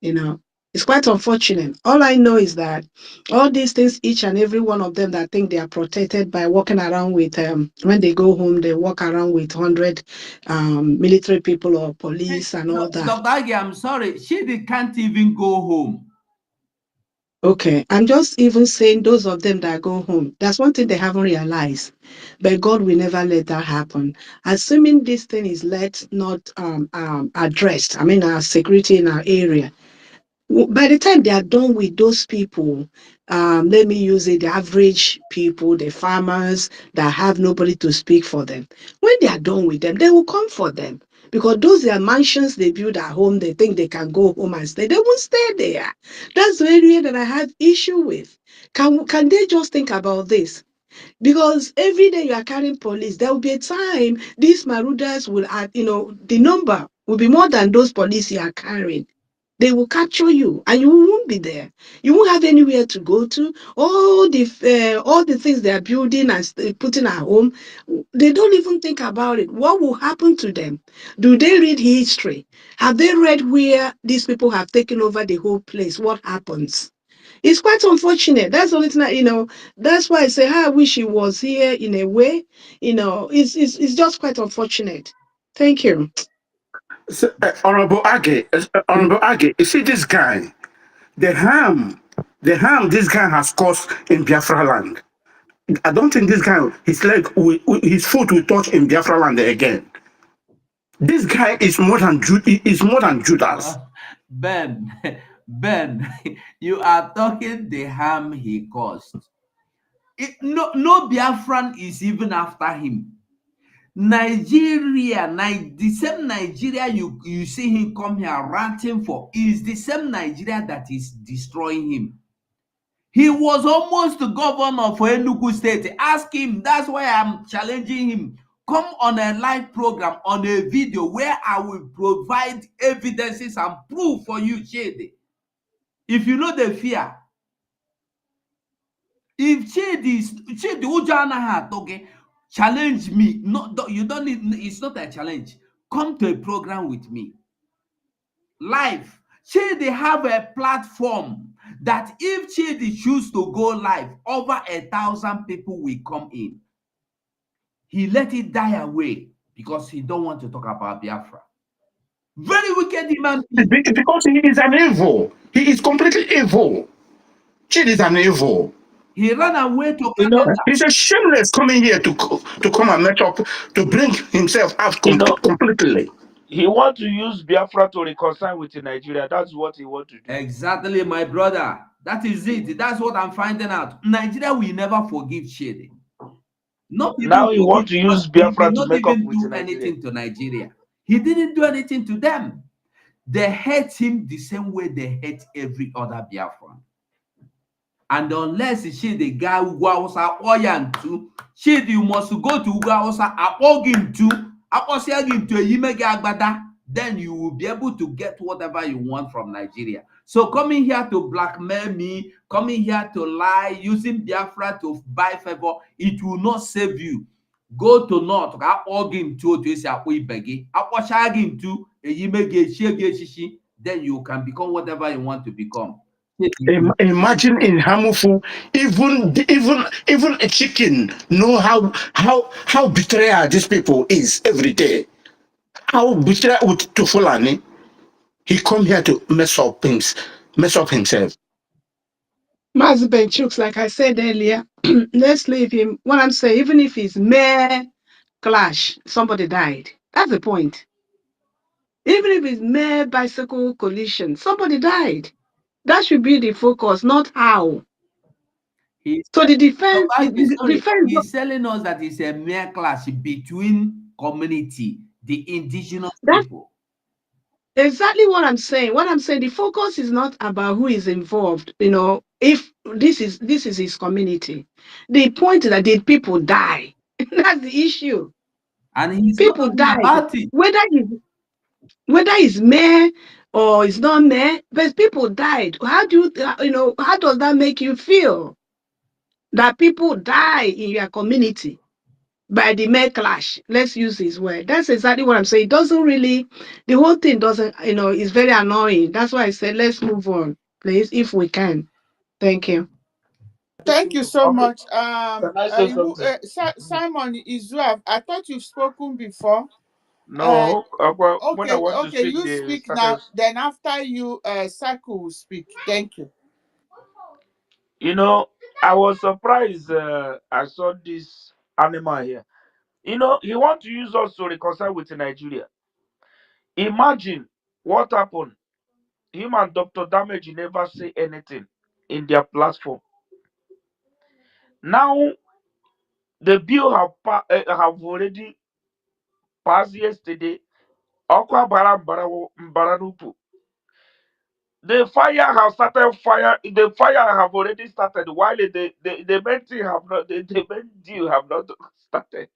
You know, it's quite unfortunate. All I know is that all these things, each and every one of them that think they are protected by walking around with, when they go home, they walk around with 100 military people or police and all that. Dr. Agi, I'm sorry. She can't even go home. Okay, I'm just even saying those of them that go home. That's one thing they haven't realized. But God will never let that happen. Assuming this thing is not addressed, I mean, our security in our area, by the time they are done with those people, let me use it, the average people, the farmers that have nobody to speak for them, when they are done with them, they will come for them. Because those are mansions they build at home, they think they can go home and stay. They won't stay there. That's the area that I have issue with. Can they just think about this? Because every day you are carrying police, there will be a time these marauders will add, the number will be more than those police you are carrying. They will capture you and you won't be there. You won't have anywhere to go to. All the things they are building and putting at home, they don't even think about it. What will happen to them? Do they read history? Have they read where these people have taken over the whole place? What happens? It's quite unfortunate. That's the only thing that's why I say I wish he was here in a way. It's just quite unfortunate. Thank you. So, Honorable Age, you see this guy, the harm, this guy has caused in Biafra land. I don't think this guy, his foot will touch in Biafra land again. This guy is more than Judas. Ben, Ben, you are talking the harm he caused. No Biafran is even after him. Nigeria, the same Nigeria you see him come here ranting for is the same Nigeria that is destroying him. He was almost the governor for Enugu State. Ask him. That's why I'm challenging him. Come on a live program, on a video where I will provide evidences and proof for you, Shady. If you know the fear, if Shady Ujana okay, challenge me. You don't need. It's not a challenge. Come to a program with me, live. They have a platform that if Chidi choose to go live, over 1,000 people will come in. He let it die away because he don't want to talk about Biafra. Very wicked human being. Because he is an evil. He is completely evil. Chid is an evil. He ran away to You know, Canada. he's a shameless coming here to come and mess up, to bring himself out You know, completely. he want to use Biafra to reconcile with Nigeria. That's what he want to do. Exactly, my brother. That is it. That's what I'm finding out. Nigeria will never forgive Shady. Not even Now he want forgive, to but use he Biafra did to not make up even with do Nigeria. anything to Nigeria. He didn't do anything to them. They hate him the same way they hate every other Biafran. And unless she the guy who goes to she you must go to Ugawasa into a Yimega Agbada, then you will be able to get whatever you want from Nigeria. So coming here to blackmail me, coming here to lie, using Biafra to buy favor, it will not save you. Go to North, then you can become whatever you want to become. Imagine in Hamufu, even a chicken know how betrayal these people is every day. How betrayal to Fulani. He come here to mess up himself. Mazi Benchooks, like I said earlier, let's leave him. What I'm saying, even if it's mere clash, somebody died. That's the point. Even if it's mere bicycle collision, somebody died. That should be the focus, not how. So the defense, He's telling us that it's a mere clash between community, the indigenous that's people. exactly what I'm saying. What I'm saying, the focus is not about who is involved. You know, if this is his community, the point is that the people die. That's the issue. And he's not People happy died, about it. whether it's mayor or it's not mayor, but people died. How do how does that make you feel that people die in your community by the mayor clash? Let's use his word. That's exactly what I'm saying. It doesn't really, the whole thing doesn't, it's very annoying. That's why I said let's move on, please, if we can. Thank you. Thank you so Okay. much. Can I say something? Simon Izuaf, I thought you've spoken before. Uh, No. Well, when I okay, want to okay, speak, you they speak started. now. Then after you, Circle will speak. Thank you. You know, I was surprised. I saw this animal here. You know, he want to use us to reconcile with Nigeria. Imagine what happened. Him and Dr. Damage never say anything in their platform. Now the bill have already passed yesterday. Okwa bara mbara n'ukwu. The fire have started fire. The fire have already started while the main thing have not. The main deal have not started.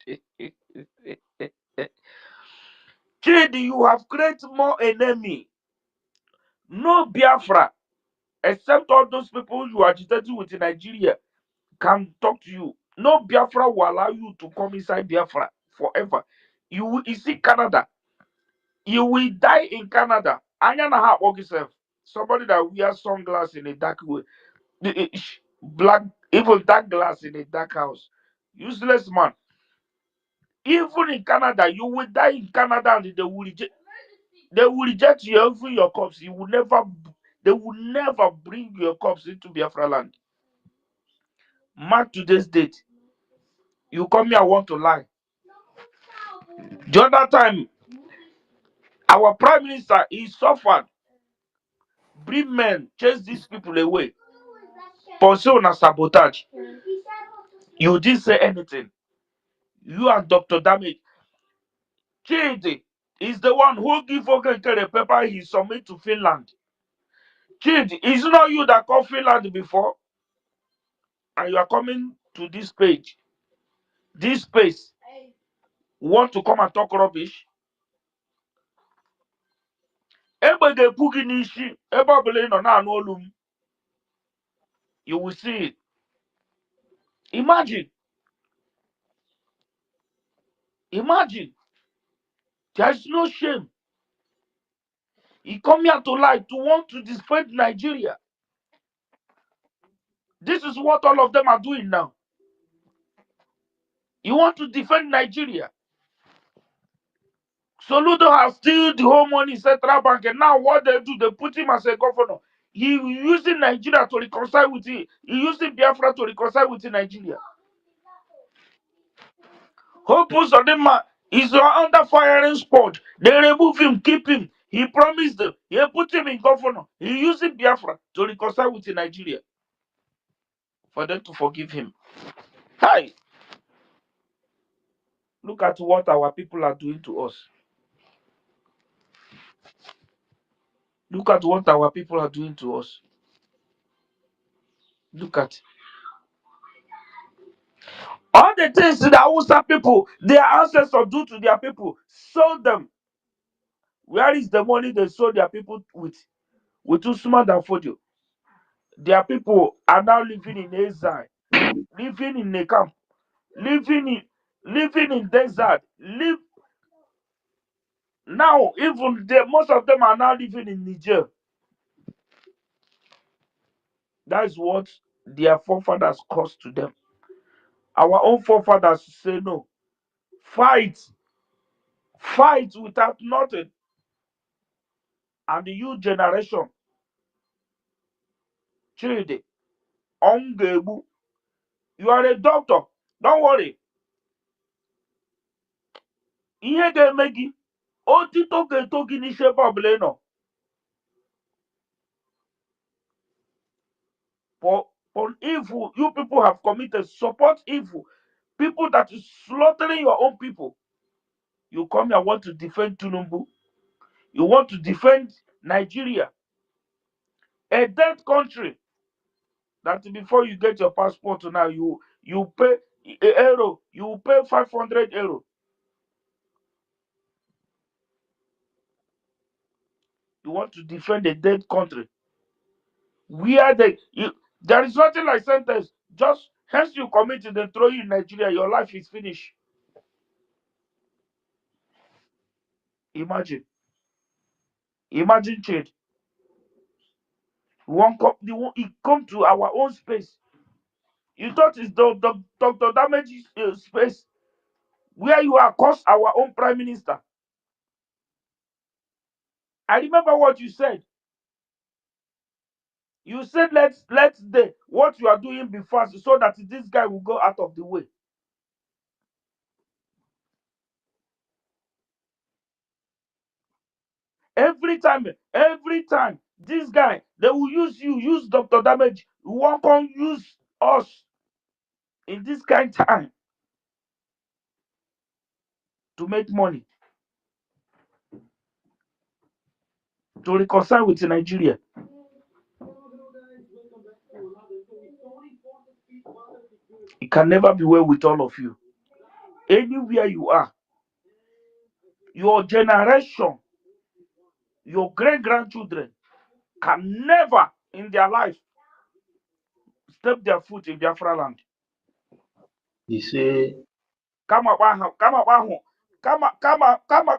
Chidi, you have created more enemy. No Biafra, except all those people you are agitating with in Nigeria, can talk to you. No Biafra will allow you to come inside Biafra forever. You see Canada. You will die in Canada. Anya na ha akpọ yourself. Somebody that wears sunglasses in a dark way. Black, even dark glass in a dark house. Useless man. Even in Canada, you will die in Canada and they will reject you, even your corpse. They will never bring your corpse into Biafra land. Mark today's date. You come here, want to lie. The other time, our prime minister, he suffered. Bring men, chase these people away. Pursue na sabotage. You didn't say anything. You and Dr. Damage. Chidi is the one who give Ogenkere paper he submit to Finland. Chidi, is it not you that called Finland before? And you are coming to this page, this space, want to come and talk rubbish? Ebe ga-ekwu gị n'isi, ebe ọbụla ị nọ na-anụ olu m, you will see it. Imagine, there is no shame. He come here to lie, to want to defend Nigeria. This is what all of them are doing now. You want to defend Nigeria. Soludo has steal the whole money in Central Bank, and now what they do, they put him as a governor. He using Nigeria to reconcile with it. He using Biafra to reconcile with Nigeria. Hope Uzodinma is under firing spot. They remove him, keep him. He promised them. He put him in governor. He using Biafra to reconcile with Nigeria for them to forgive him. Hi, look at what our people are doing to us. Look at what our people are doing to us. Look at all the things that Hausa people, their ancestors do to their people. Sold them. Where is the money they sold their people with? With Usman and Fodio. Their people are now living in exile, living in a camp, living in desert. Live now. Even most of them are now living in Niger. That's what their forefathers caused to them. Our own forefathers say no. Fight, fight without nothing. And the youth generation, Chide, Ongebu, you are a doctor. Don't worry. Ihe ga-eme gị, otito ga-eto gị n'isi ebe ọbụla ị nọ. For evil you people have committed, support evil. People that is slaughtering your own people. You come here want to defend Tinubu. You want to defend Nigeria, a dead country. That before you get your passport now, you pay euro, you pay 500 euro. You want to defend a dead country. Where there is nothing like sentence. Just hence you commit it, they throw you in Nigeria, your life is finished. Imagine. Imagine change. It come to our own space. You thought it's the Dr. Damage space where you are cost our own prime minister. I remember what you said. You said let's what you are doing be fast so that this guy will go out of the way. Every time, this guy, they will use you, use Dr. Damage. You won't come use us in this kind of time to make money, to reconcile with Nigeria. It can never be well with all of you. Anywhere you are, your generation, your great-grandchildren can never in their life step their foot in Biafra land. He say, Come up,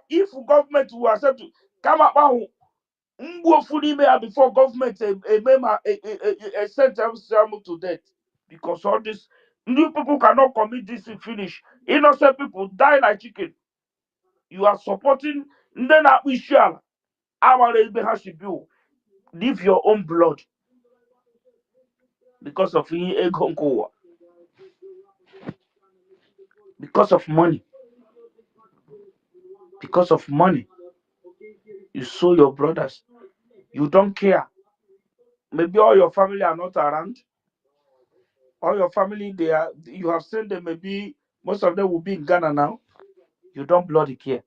if government will accept you, come up, before government sent them to death. Because all this new people cannot commit this and finish. Innocent people die like chicken. You are supporting then we shall our bill. Leave your own blood because of because of money. Because of money. You sow your brothers. You don't care. Maybe all your family are not around. All your family, you have seen them, maybe most of them will be in Ghana now. You don't bloody care.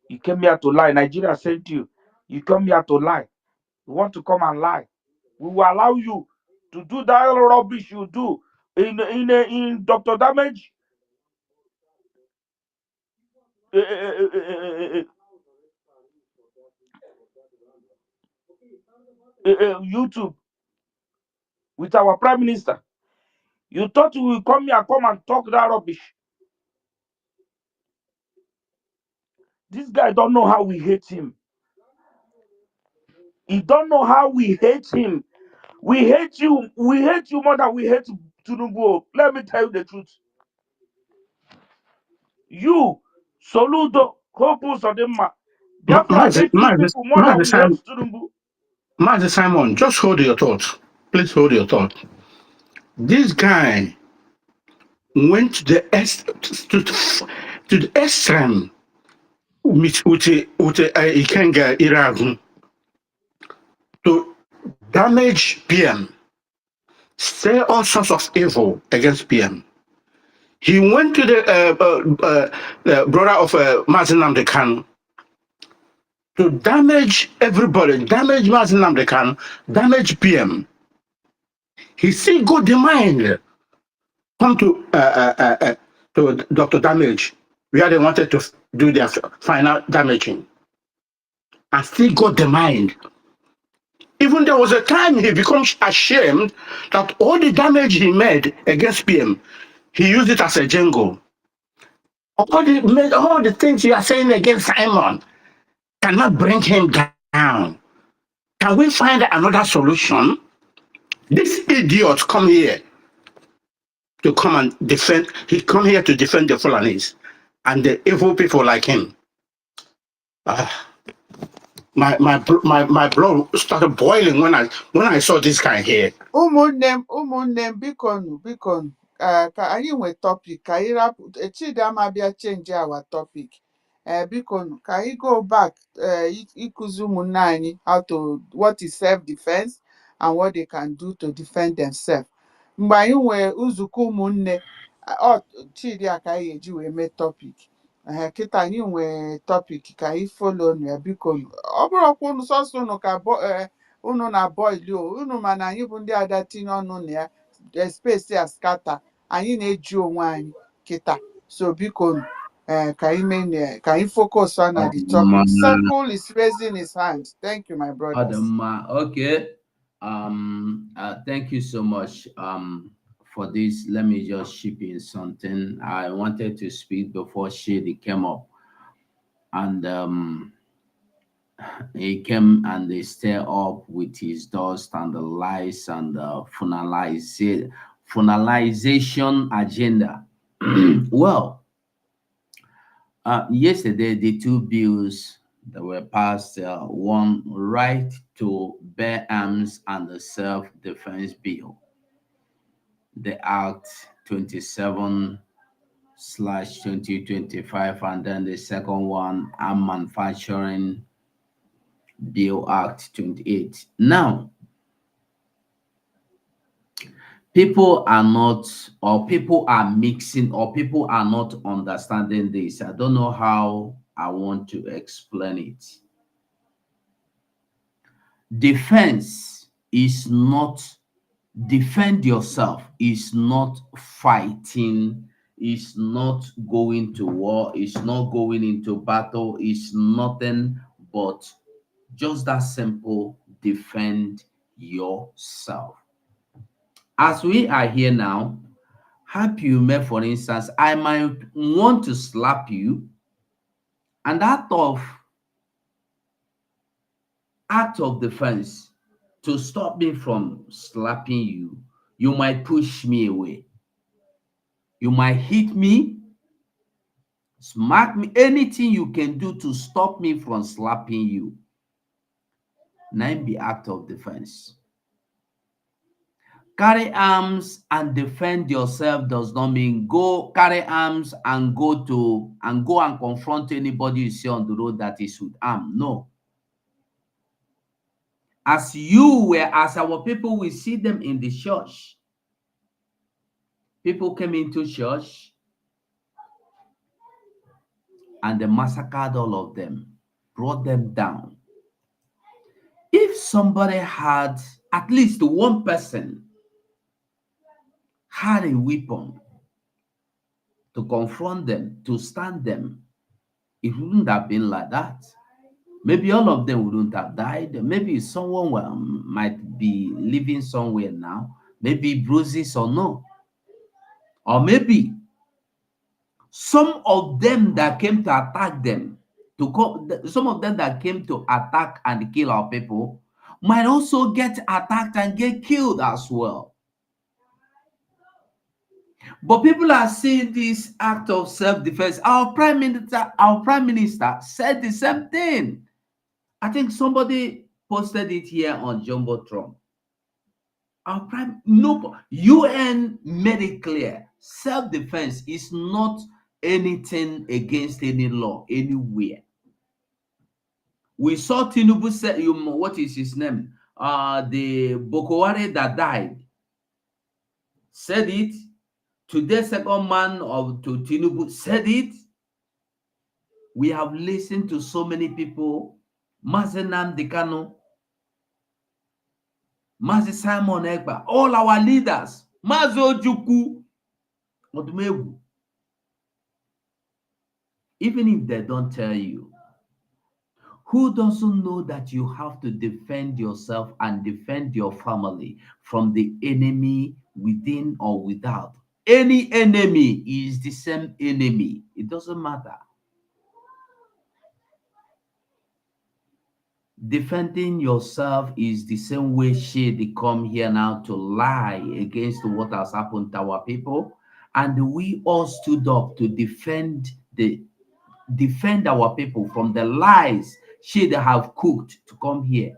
You came here to lie. Nigeria sent you. You come here to lie. You want to come and lie. We will allow you to do that rubbish you do in Dr. Damage YouTube with our prime minister. You thought we will come here, come and talk that rubbish. This guy don't know how we hate him. He don't know how we hate him. We hate you. We hate you more than we hate Tinubu. Let me tell you the truth. You, Soludo, Hopu Sodema, Biafra hate you people more than we hate Tinubu. Master Simon, just hold your thought. Please hold your thought. This guy went to the to the extreme with a Ikenga Iragun to damage PM, say all sorts of evil against PM. He went to the brother of Martin Namdekan to damage everybody, damage Martin Namdekan, damage PM. He still got the mind come to Dr. Damage, where they wanted to do their final damaging, and still got the mind. Even there was a time he becomes ashamed that all the damage he made against PM, he used it as a jingle. All the things you are saying against Simon cannot bring him down. Can we find another solution? This idiot come here to come and defend. He come here to defend the Fulanis and the evil people like him. My blood started boiling when I saw this guy here. ụmụnne m biko ka anyị nwee topic ka anyị rapụ Chidama bịa change our topic biko ka anyị go back ịkụzi ụmụnne anyị what is self-defense and what they can do to defend themselves. Mgbe anyị nwee nzukọ ụmụnne Chidi a ka anyị eji wee mee topic kịta anyị nwee topic ka anyị follow ya biko ọ bụrụkwa unu sọsọ unu ka unu na boil unu mana anyị bụ ndị ada tinye ọnụ na ya space ya scatter anyị na-eji onwe anyị kịta so biko ka anyị focus on the topic. Circle is raising his hand. Thank you, my brothers. Okay. Thank you so much for this. Let me just chip in something. I wanted to speak before Shady came up, and he came and they stir up with his dust and the lies and the finalization agenda. Well, yesterday the two bills that were passed, one right to bear arms and the self-defense bill, the Act 27/2025, and then the second one, Arm Manufacturing Bill Act 28. Now, people are not, or people are mixing, or people are not understanding this. I don't know how I want to explain it. Defense is not, defend yourself is not fighting, is not going to war, is not going into battle, is nothing but just that simple: defend yourself. As we are here now, Happy Ume, for instance, I might want to slap you, and act of defense to stop me from slapping you, you might push me away. You might hit me, smack me, anything you can do to stop me from slapping you. Now be act of defense. Carry arms and defend yourself does not mean go carry arms and go and confront anybody you see on the road that is with arm. No. As our people, we see them in the church. People came into church and they massacred all of them, brought them down. If somebody had, at least one person had a weapon to confront them, to stand them, it wouldn't have been like that. Maybe all of them wouldn't have died. Maybe someone might be living somewhere now, maybe bruises or no. Or maybe some of them that came to attack them, some of them that came to attack and kill our people might also get attacked and get killed as well. But people are seeing this act of self-defense. Our prime minister said the same thing. I think somebody posted it here on Jumbotron. Our UN made it clear self-defense is not anything against any law anywhere. We saw Tinubu say, what is his name? The Boko Haram that died said it. Today, second man to Tinubu said it. We have listened to so many people. Mazenam Dekano, Mazi Simon Ekpa, all our leaders, Mazo Juku, Odumegu. Even if they don't tell you, who doesn't know that you have to defend yourself and defend your family from the enemy within or without? Any enemy is the same enemy. It doesn't matter. Defending yourself is the same way they come here now to lie against what has happened to our people. And we all stood up to defend our people from the lies they have cooked to come here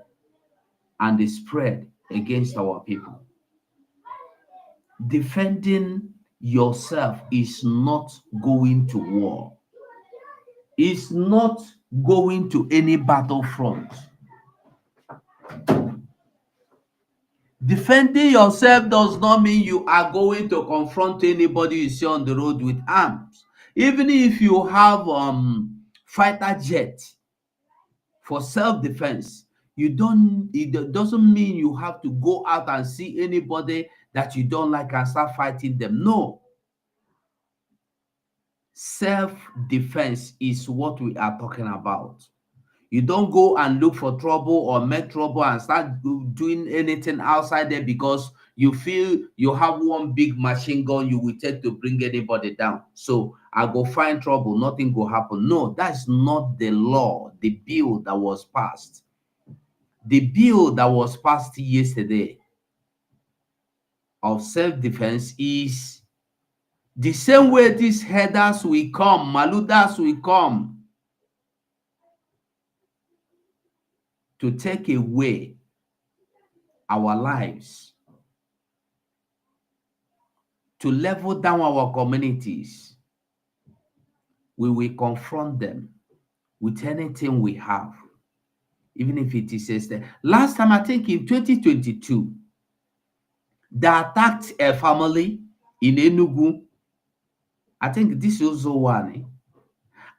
and they spread against our people. Defending yourself is not going to war. It's not going to any battlefront. Defending yourself does not mean you are going to confront anybody you see on the road with arms. Even if you have fighter jet for self-defense, it doesn't mean you have to go out and see anybody that you don't like and start fighting them. No. Self-defense is what we are talking about. You don't go and look for trouble or make trouble and start doing anything outside there because you feel you have one big machine gun you will take to bring anybody down. So I go find trouble, nothing will happen. No, that's not the law, the bill that was passed. The bill that was passed yesterday of self-defense is the same way these headers will come, maludas will come to take away our lives, to level down our communities. We will confront them with anything we have, even if it is a last time, I think in 2022, they attacked a family in Enugu. I think this was the one.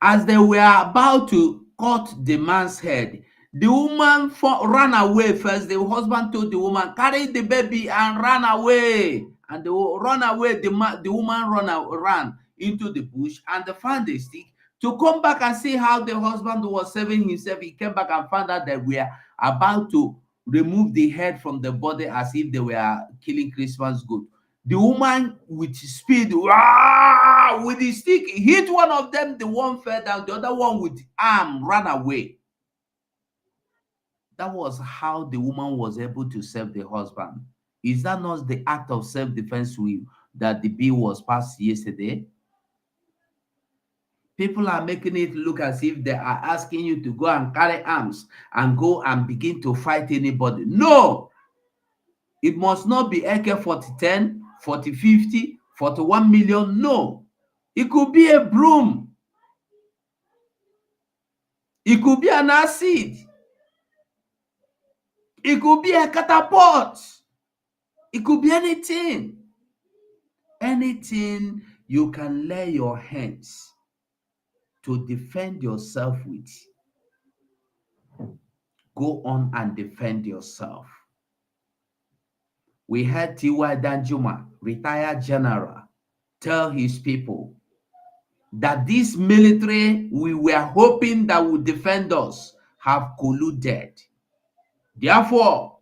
As they were about to cut the man's head, the woman ran away first. The husband told the woman, carry the baby and run away. And they run away. The woman ran into the bush and they found a stick to come back and see how the husband was saving himself. He came back and found out that we are about to remove the head from the body as if they were killing Christmas goat. The woman with speed, with the stick, hit one of them, the one fell down, the other one with arm ran away. That was how the woman was able to save the husband. Is that not the act of self-defense that the bill was passed yesterday? People are making it look as if they are asking you to go and carry arms and go and begin to fight anybody. No! It must not be AK-4010, 4050, 41 million. No. It could be a broom. It could be an acid. It could be a catapult. It could be anything. Anything you can lay your hands to defend yourself with. Go on and defend yourself. We heard T.Y. Danjuma, retired general, tell his people that this military we were hoping that would defend us have colluded. Therefore,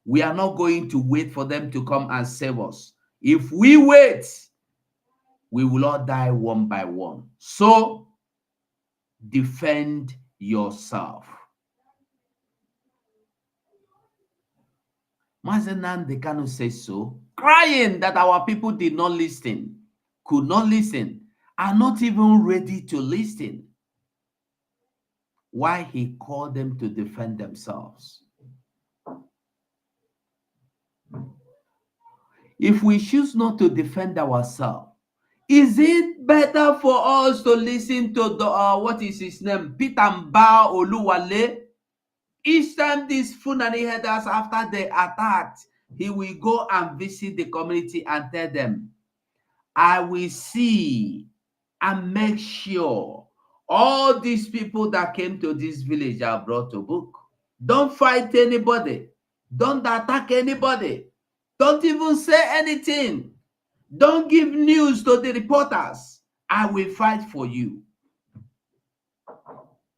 we are not going to wait for them to come and save us. If we wait, we will all die one by one. So, defend yourself. Mazenan Dekano says so, crying that our people did not listen, could not listen, are not even ready to listen. Why he called them to defend themselves. if we choose not to defend ourselves, is it better for us to listen to the what is his name, Peter Mba Oluwale? Each time these Fulani headers, after they attacked, he will go and visit the community and tell them, I will see and make sure all these people that came to this village are brought to book. Don't fight anybody. Don't attack anybody. Don't even say anything. Don't give news to the reporters. I will fight for you.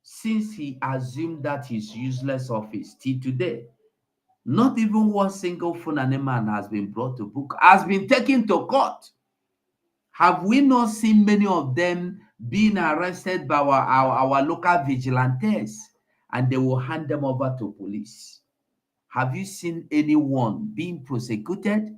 Since he assumed that his useless office till today, not even one single Fulani man has been brought to book, has been taken to court. Have we not seen many of them being arrested by our local vigilantes, and they will hand them over to police? Have you seen anyone being prosecuted?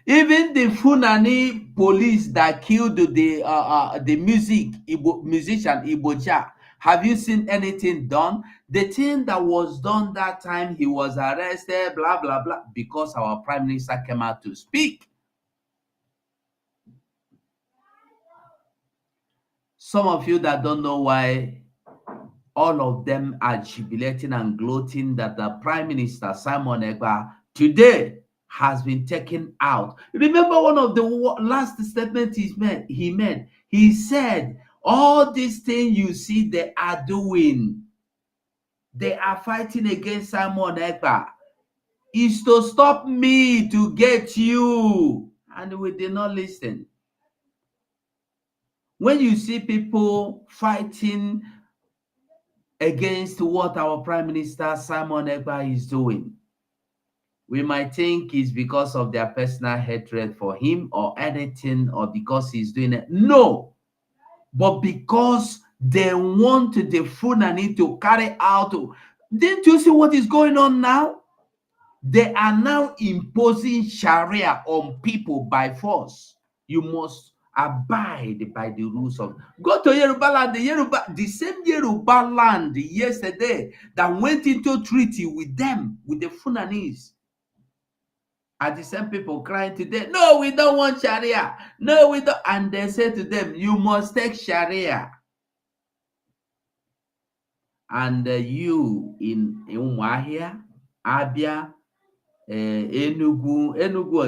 Even the Fulani police that killed the musician Ibocha, have you seen anything done? The thing that was done that time, he was arrested, blah, blah, blah, because our prime minister came out to speak. Some of you that don't know why all of them are jubilating and gloating that the prime minister, Simon Ekpa, today has been taken out. Remember one of the last statements he made? He said, all these things you see they are doing, they are fighting against Simon Ekpa, is to stop me to get you. And we did not listen. When you see people fighting against what our Prime Minister Simon Ekpa is doing, we might think it's because of their personal hatred for him or anything, or because he's doing it. No, but because they want the Fulani to carry out. Didn't you see what is going on now? They are now imposing Sharia on people by force. You must abide by the rules of. Go to Yoruba land, the same Yoruba land yesterday that went into treaty with them, with the Fulanese, are the same people crying today, no, we don't want Sharia. No, we don't. And they say to them, you must take Sharia. And you in Umuahia, Abia, Enugu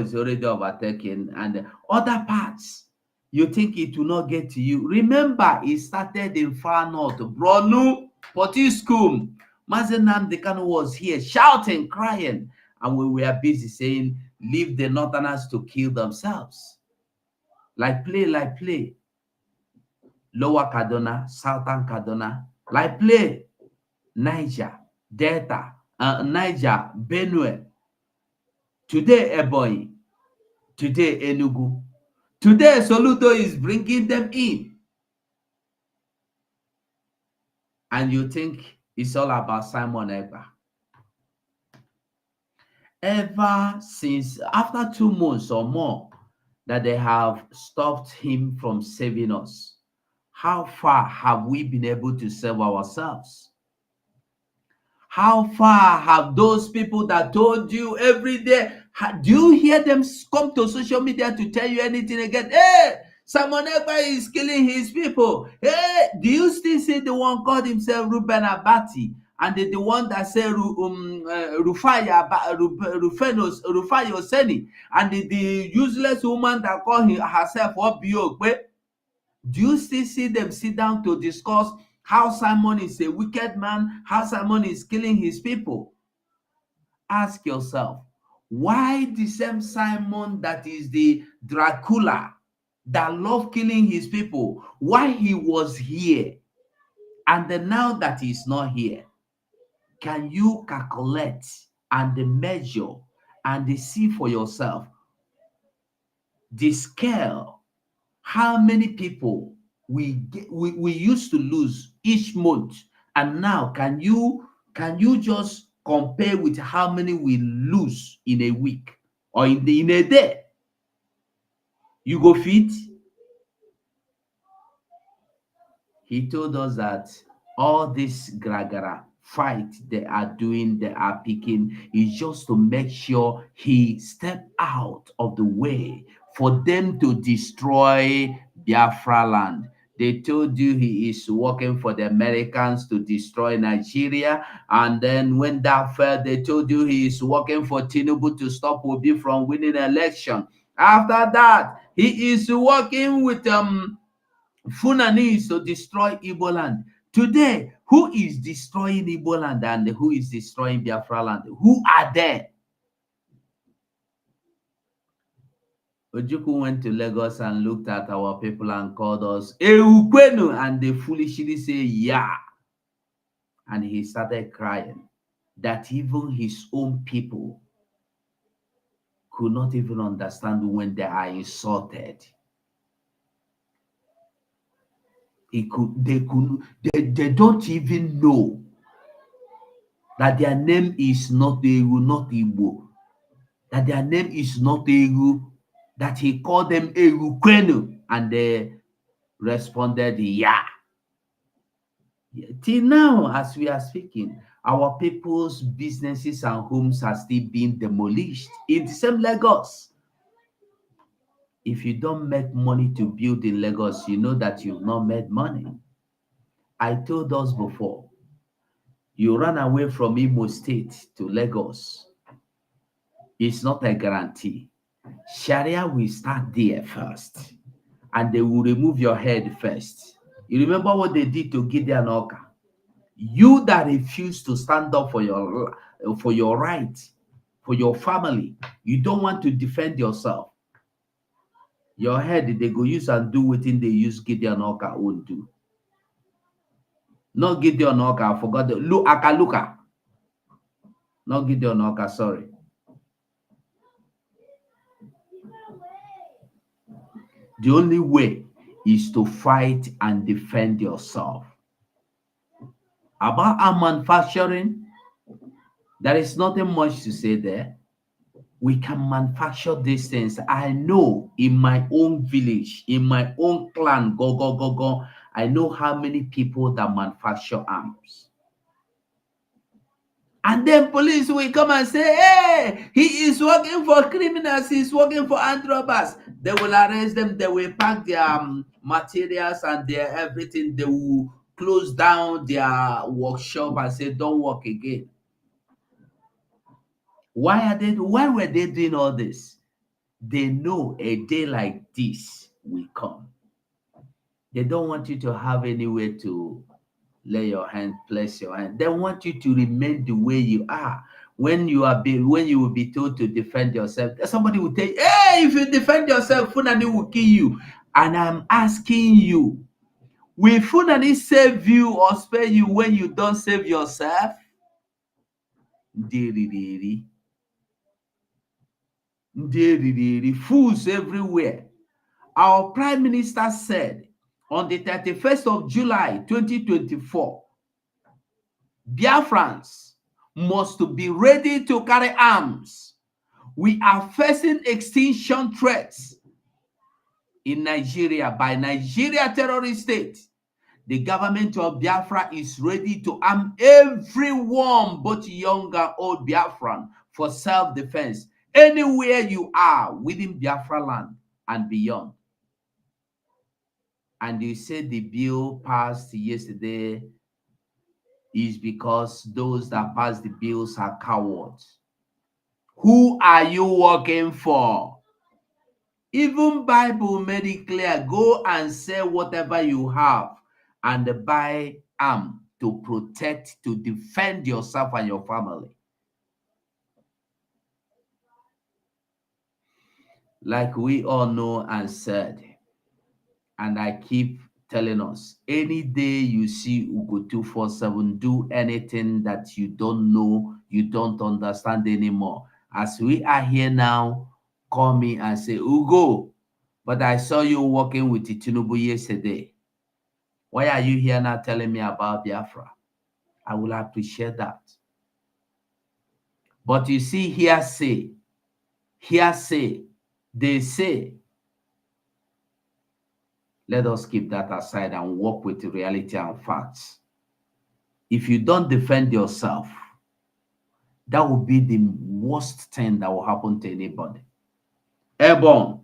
is already overtaken, and other parts, you think it will not get to you. Remember, it started in far north, Bronu, Potiskum. Mazen Nnamdi Kanu was here shouting, crying, and we were busy saying, leave the northerners to kill themselves. Like play. Lower Kaduna, Southern Kaduna, like play. Niger, Delta, Niger, Benue. Today, Ebonyi. Today, Enugu. Today, Soludo is bringing them in. And you think it's all about Simon Ekpa. Ever since, after 2 months or more, that they have stopped him from saving us, how far have we been able to save ourselves? How far have those people that told you every day, do you hear them come to social media to tell you anything again? Hey, Simon Ekpa is killing his people. Hey, do you still see the one called himself Ruben Abati? And the one that said Rufai Oseni, and the useless woman that called herself Obiokwe? Do you still see them sit down to discuss how Simon is a wicked man, how Simon is killing his people? Ask yourself, why the same Simon that is the Dracula that loved killing his people, why he was here, and then now that he's not here? Can you calculate and measure and see for yourself the scale? How many people we used to lose each month, and now can you just compare with how many we lose in a week or in a day? You go fit? He told us that all this gragara fight they are doing, they are picking, is just to make sure he step out of the way for them to destroy Biafra land. They told you he is working for the Americans to destroy Nigeria. And then when that failed, they told you he is working for Tinubu to stop Obi from winning election. After that, he is working with Funanis to destroy Igbo land. Today, who is destroying Igbo land and who is destroying Biafra land? Who are there? Ojukwu went to Lagos and looked at our people and called us Eukwenu, and they foolishly say, yeah. And he started crying that even his own people could not even understand when they are insulted. They don't even know that their name is not Eru, not Igbo, that their name is not Eru, that he called them Eukwenu, and they responded, yeah. Till now, as we are speaking, our people's businesses and homes are still being demolished in the same Lagos. If you don't make money to build in Lagos, you know that you've not made money. I told us before, you run away from Imo State to Lagos, it's not a guarantee. Sharia will start there first, and they will remove your head first. You remember what they did to Gideon Oka? You that refuse to stand up for your right, for your family, you don't want to defend yourself. Your head they go use and do within they use Gideon Oka won't do. Not Gideon Oka, I forgot the Akaluka. Not Gideon Oka, sorry. The only way is to fight and defend yourself. About our manufacturing, there is nothing much to say there. We can manufacture these things. I know in my own village, in my own clan, go, I know how many people that manufacture arms. And then police will come and say, hey, he is working for criminals, he's working for armed robbers. They will arrest them, they will pack their materials and their everything. They will close down their workshop and say, don't work again. Why were they doing all this? They know a day like this will come. They don't want you to have anywhere to lay your hand, place your hand. They want you to remain the way you are. When you will be told to defend yourself, somebody will tell you, hey, if you defend yourself, Funani will kill you. And I'm asking you, will Funani save you or spare you when you don't save yourself? Fools everywhere. Our Prime Minister said on the 31st of July 2024, Biafrans must be ready to carry arms. We are facing extinction threats in Nigeria by Nigeria terrorist state. The government of Biafra is ready to arm everyone, both young and old Biafran, for self-defense anywhere you are within Biafra land and beyond. And you said the bill passed yesterday is because those that passed the bills are cowards. Who are you working for? Even Bible made it clear, go and sell whatever you have and buy arm to protect, to defend yourself and your family. Like we all know and said, and I keep telling us, any day you see Ugo 247 do anything that you don't know, you don't understand anymore. As we are here now, call me and say, Ugo, but I saw you working with Tinubu yesterday. Why are you here now telling me about Biafra? I will appreciate that. But you see, hearsay, they say, let us keep that aside and work with reality and facts. If you don't defend yourself, that will be the worst thing that will happen to anybody. Airborne,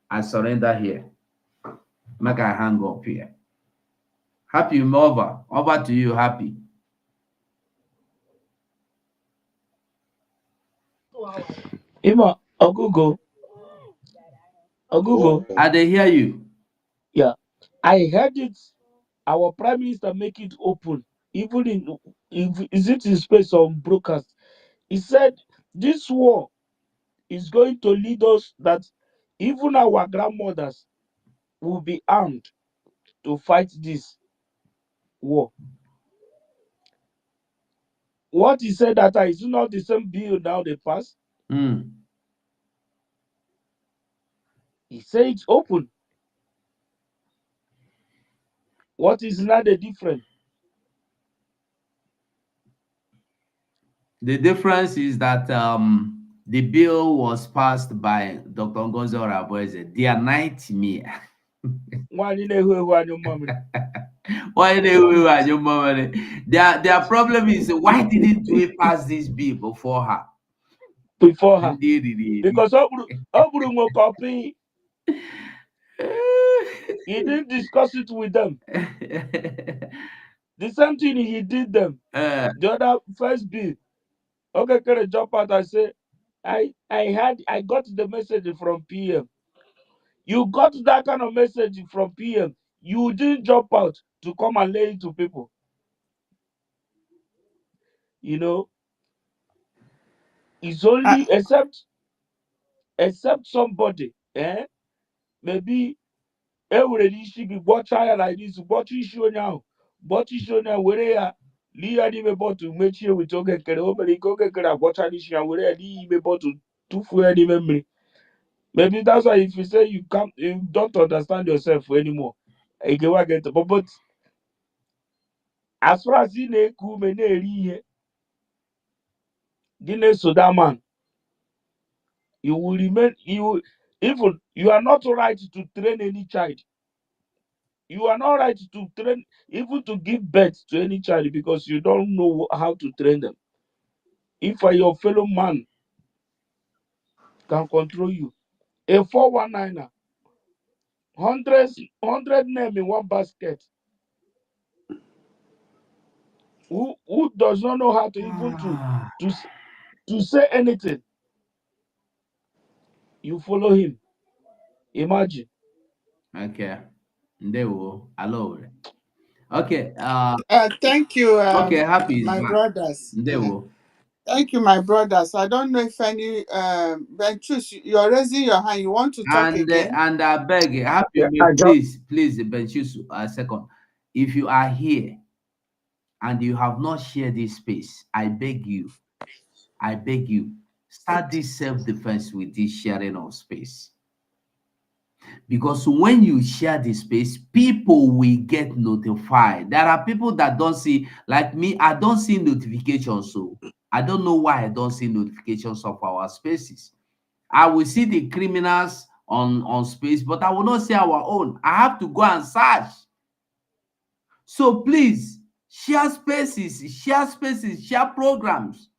I surrender here. Make I hang up here. Happy, over to you, Happy. Ima, Ogugo. I dey hear you. Yeah. I heard it. Our Prime Minister make it open. Even is it in space on broadcast? He said this war is going to lead us that even our grandmothers will be armed to fight this war. What he said that is not the same bill now they pass. He said it's open. What is now the difference? The difference is that the bill was passed by Dr. Ngozi Oraboeze. They are nightmare. Their problem is, why didn't we pass this bill before her? Because Oburu copy. He didn't discuss it with them. The same thing he did them. The other first bill. Okay, can I jump out and say, I got the message from PM. You got that kind of message from PM. You didn't jump out to come and lay it to people. You know, it's only except somebody, maybe every issue be watch higher like this, watch issue now, where they are. Lee had him about to make sure we talk and over go get a watch an issue and where Lee about to for any memory. Maybe that's why if you say you don't understand yourself anymore, you get but as far as he so that man, you will remain even you are not right to train any child. You are not right to train, even to give birth to any child, because you don't know how to train them. If your fellow man can control you, a 419er, 100 name in one basket. Who does not know how to even to say anything? You follow him. Imagine. Okay. Ndewo. Hello. Okay. Thank you, okay, Happy is my back. brothers. Ndewo. Thank you, my brothers. I don't know if any Benchus, you're raising your hand. You want to talk again? And I beg, Happy, please, Benchus, a second. If you are here and you have not shared this space, I beg you, start this self-defense with this sharing of space. Because when you share the space, people will get notified. There are people that don't see, like me, I don't see notifications. So I don't know why I don't see notifications of our spaces. I will see the criminals on space, but I will not see our own. I have to go and search. So please, share spaces, share programs.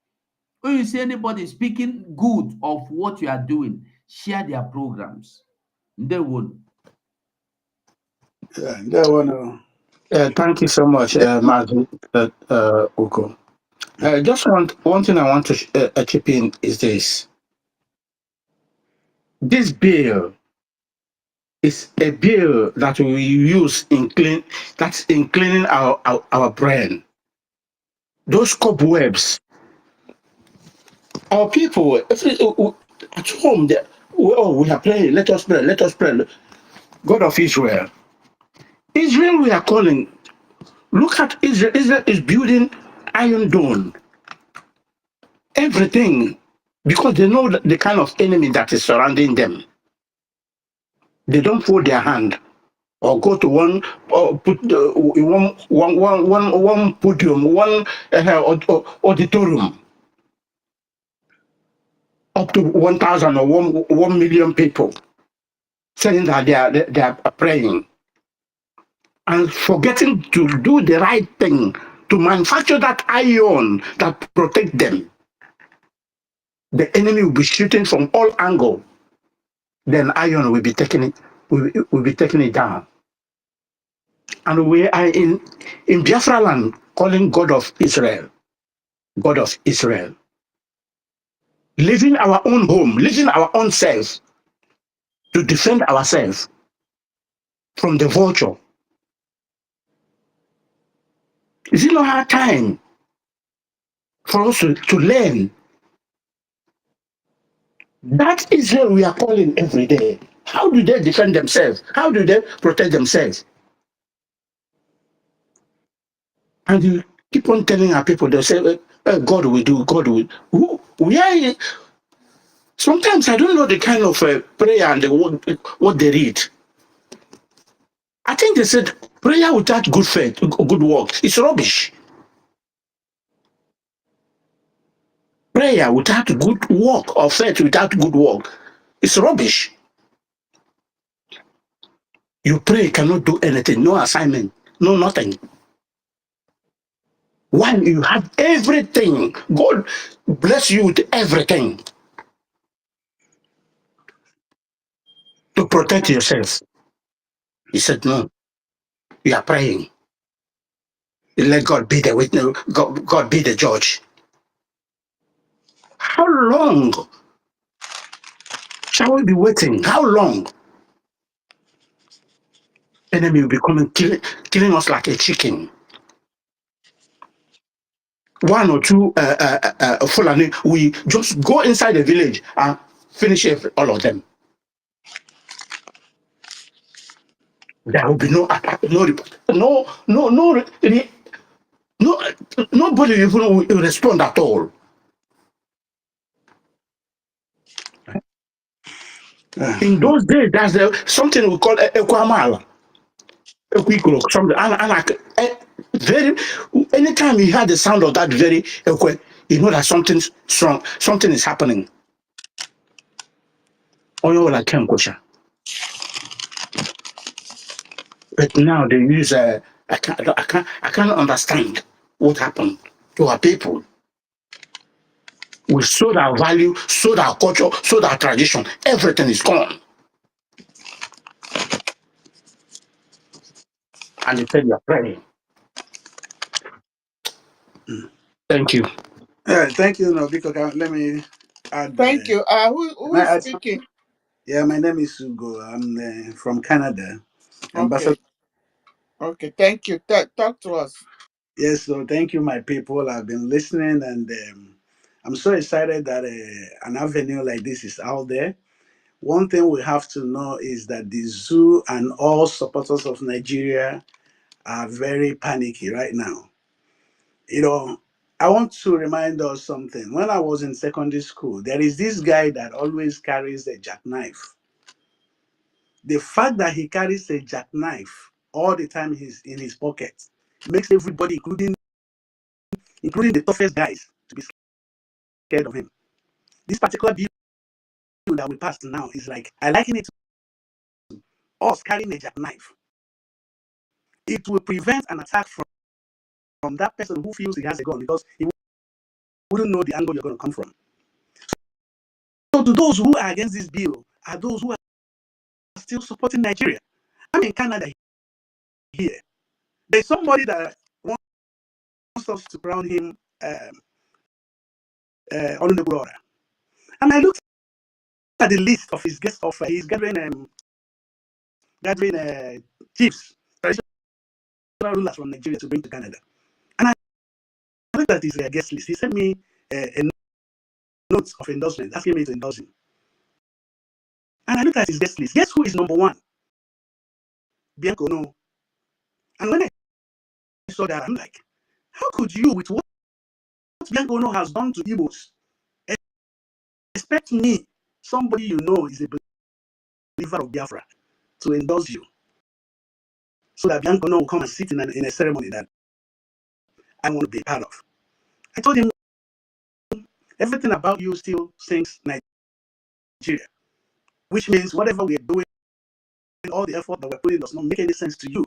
When you see anybody speaking good of what you are doing, share their programs. They would. Thank you so much, Mazu Uko. Just one thing I want to chip in is this. This bill is a bill that we use in cleaning our brain. Those cobwebs. Our people, at home, we are praying. Let us pray. Let us pray. God of Israel. Israel, we are calling. Look at Israel. Israel is building Iron Dome. Everything, because they know the kind of enemy that is surrounding them. They don't fold their hand or go to one or put one podium, one auditorium up to 1,000 or 1 million people, saying that they are praying and forgetting to do the right thing to manufacture that iron that protect them. The enemy will be shooting from all angles. Then iron will be taking it, will be taking it down. And we are in Biafra land calling God of Israel, God of Israel. Leaving our own home, leaving our own self to defend ourselves from the vulture. Is it not our time for us to learn? That Israel we are calling every day. How do they defend themselves? How do they protect themselves? And you keep on telling our people, they say, God will do, God will. We are, sometimes I don't know the kind of prayer and what they read. I think they said prayer without good faith, good works, it's rubbish. Prayer without good work or faith without good work, it's rubbish. You pray, cannot do anything, no assignment, no nothing. When you have everything, God bless you with everything to protect yourself. He said, no, you are praying. Let God be the witness, God be the judge. How long shall we be waiting? How long? Enemy will be coming, killing us like a chicken. One or two Fulani, we just go inside the village and finish all of them. There will be no attack, no report, nobody even will respond at all. In those days, there's something we call Ekwamal, Ekwikro, something, very. Anytime you hear the sound of that very Ekwe, you know that something strong, something is happening. Oyo like Kemkosha. But now they use I can't understand what happened to our people. We sold our value, sold our culture, sold our tradition. Everything is gone. And they said you're praying. Thank you. Thank you, no, because let me add. Thank you. Who Can I is add speaking? something? Yeah, my name is Ugo. I'm from Canada, Ambassador. Okay. Okay. Thank you. Talk to us. Yes, so thank you, my people. I've been listening, and I'm so excited that an avenue like this is out there. One thing we have to know is that the zoo and all supporters of Nigeria are very panicky right now. You know, I want to remind us something. When I was in secondary school, there is this guy that always carries a jackknife. The fact that he carries a jackknife all the time he's in his pocket makes everybody, including the toughest guys, to be scared of him. This particular bill that we passed now is like, I liken it to us carrying a jackknife. It will prevent an attack from that person who feels he has a gun because he wouldn't know the angle you're going to come from. So to those who are against this bill are those who are still supporting Nigeria. I'm in Canada here. There's somebody that wants us to crown him honorable order. And I looked at the list of his guests of his gathering chiefs, traditional rulers from Nigeria to bring to Canada. And I looked at his guest list. He sent me a note of endorsement, asking me to endorse him. And I looked at his guest list. Guess who is number one? Bianco no. And when I saw that, I'm like, how could you, with what Bianco no has done to Igbos, expect me, somebody you know is a believer of Biafra, to endorse you so that Bianco no will come and sit in a ceremony that I want to be part of? I told him everything about you still sings Nigeria, which means whatever we are doing, all the effort that we're putting does not make any sense to you.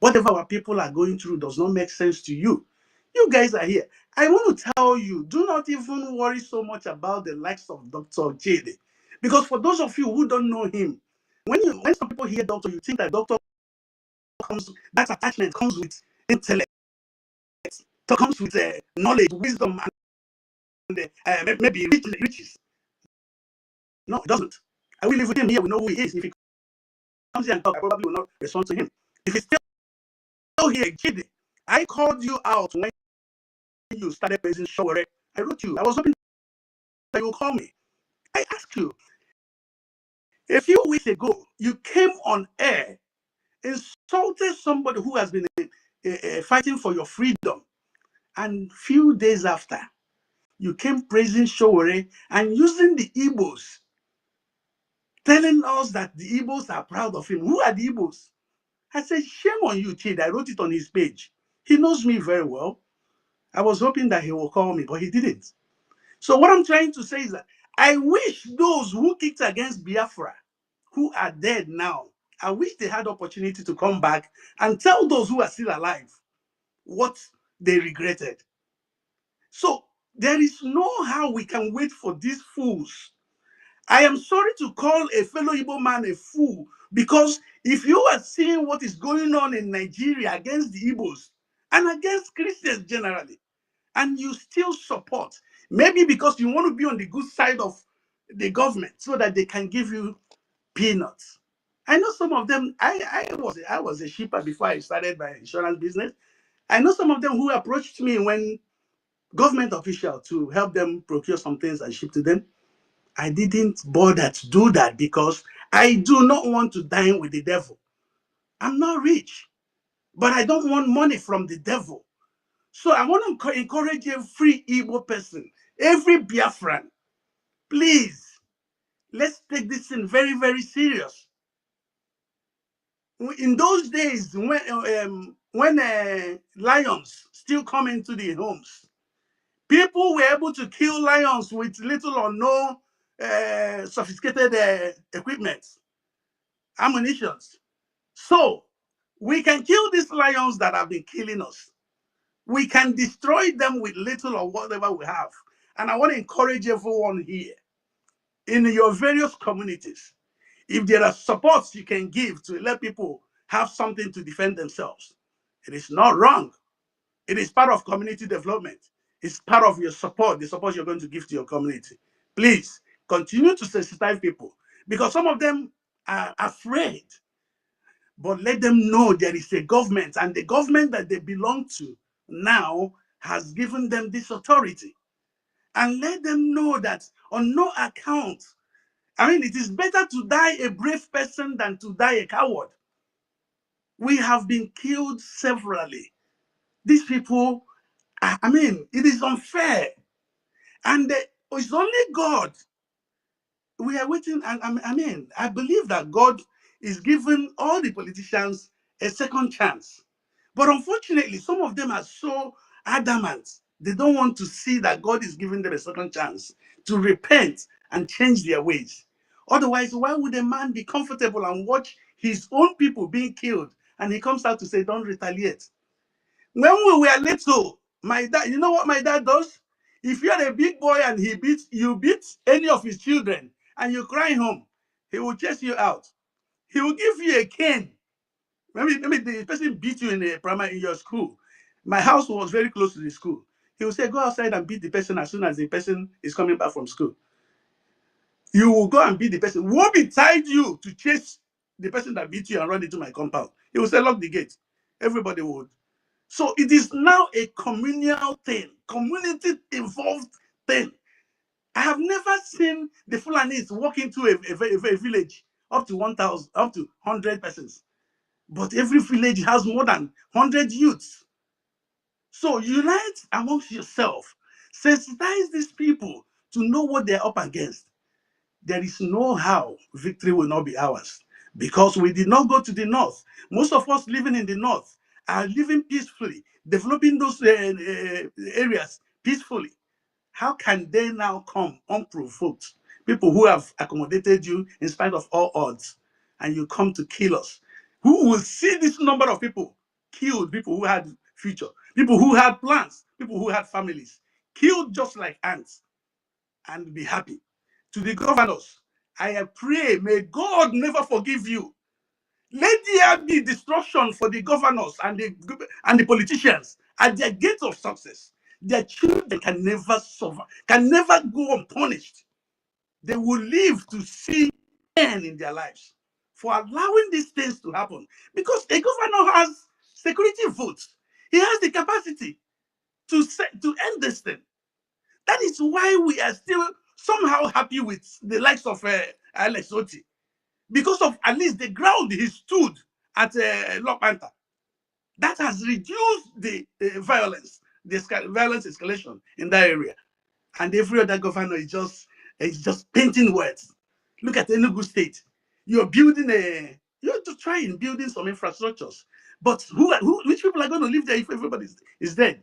Whatever our people are going through does not make sense to you. You guys are here. I want to tell you, do not even worry so much about the likes of Dr. Jade. Because for those of you who don't know him, when some people hear doctor, you think that doctor comes, that attachment comes with intellect, comes with knowledge, wisdom, and maybe riches. No, it doesn't. I will live with him here. We know who he is. If he comes here and talk, I probably will not respond to him. If he's still here, Jide, I called you out when you started praising Showore. I wrote you. I was hoping that you would call me. I asked you. A few weeks ago, you came on air, insulted somebody who has been fighting for your freedom. And few days after, you came praising Showore and using the Igbos, telling us that the Igbos are proud of him. Who are the Igbos? I said, shame on you, Chid. I wrote it on his page. He knows me very well. I was hoping that he will call me, but he didn't. So what I'm trying to say is that I wish those who kicked against Biafra, who are dead now, I wish they had opportunity to come back and tell those who are still alive what they regretted. So there is no how we can wait for these fools. I am sorry to call a fellow Igbo man a fool, because if you are seeing what is going on in Nigeria against the Igbos and against Christians generally, and you still support, maybe because you want to be on the good side of the government so that they can give you peanuts. I know some of them. I was a shipper before I started my insurance business. I know some of them who approached me when government official to help them procure some things and ship to them. I didn't bother to do that because I do not want to dine with the devil. I'm not rich, but I don't want money from the devil. So I want to encourage every Igbo person, every Biafran, please, let's take this thing very, very serious. In those days, when lions still come into the homes, people were able to kill lions with little or no sophisticated equipment, ammunitions. So we can kill these lions that have been killing us. We can destroy them with little or whatever we have. And I want to encourage everyone here in your various communities, if there are supports you can give to let people have something to defend themselves, it is not wrong. It is part of community development. It's part of your support, the support you're going to give to your community. Please continue to sensitize people, because some of them are afraid, but let them know there is a government, and the government that they belong to now has given them this authority. And let them know that on no account, it is better to die a brave person than to die a coward. We have been killed severally. These people, it is unfair. And it's only God. We are waiting. And I believe that God is giving all the politicians a second chance. But unfortunately, some of them are so adamant. They don't want to see that God is giving them a second chance to repent and change their ways. Otherwise, why would a man be comfortable and watch his own people being killed and he comes out to say, don't retaliate? When we were little, my dad, you know what my dad does? If you're a big boy and you beat any of his children and you cry home, he will chase you out. He will give you a cane. Maybe the person beat you in your school. My house was very close to the school. He will say, go outside and beat the person as soon as the person is coming back from school. You will go and beat the person. Won't be tied you to chase the person that beat you and run into my compound. He will say, lock the gate. Everybody would. So it is now a communal thing, community involved thing. I have never seen the Fulanis walk into a village up to 1,000, up to 100 persons. But every village has more than 100 youths. So unite amongst yourself. Sensitize these people to know what they're up against. There is no how victory will not be ours, because we did not go to the north. Most of us living in the north are living peacefully, developing those areas peacefully. How can they now come unprovoked? People who have accommodated you in spite of all odds, and you come to kill us. Who will see this number of people killed people who had future, people who had plans, people who had families, killed just like ants, and be happy. To the governors, I pray, may God never forgive you. Let there be destruction for the governors and the politicians at their gates of success. Their children can never suffer, can never go unpunished. They will live to see end in their lives for allowing these things to happen. Because a governor has security votes. He has the capacity to end this thing. That is why we are still somehow happy with the likes of Alex Oti, because of at least the ground he stood at Lokpanta. That has reduced the violence, violence escalation in that area. And every other governor is just painting words. Look at Enugu State. You're trying building some infrastructures, but which people are going to live there if everybody is dead?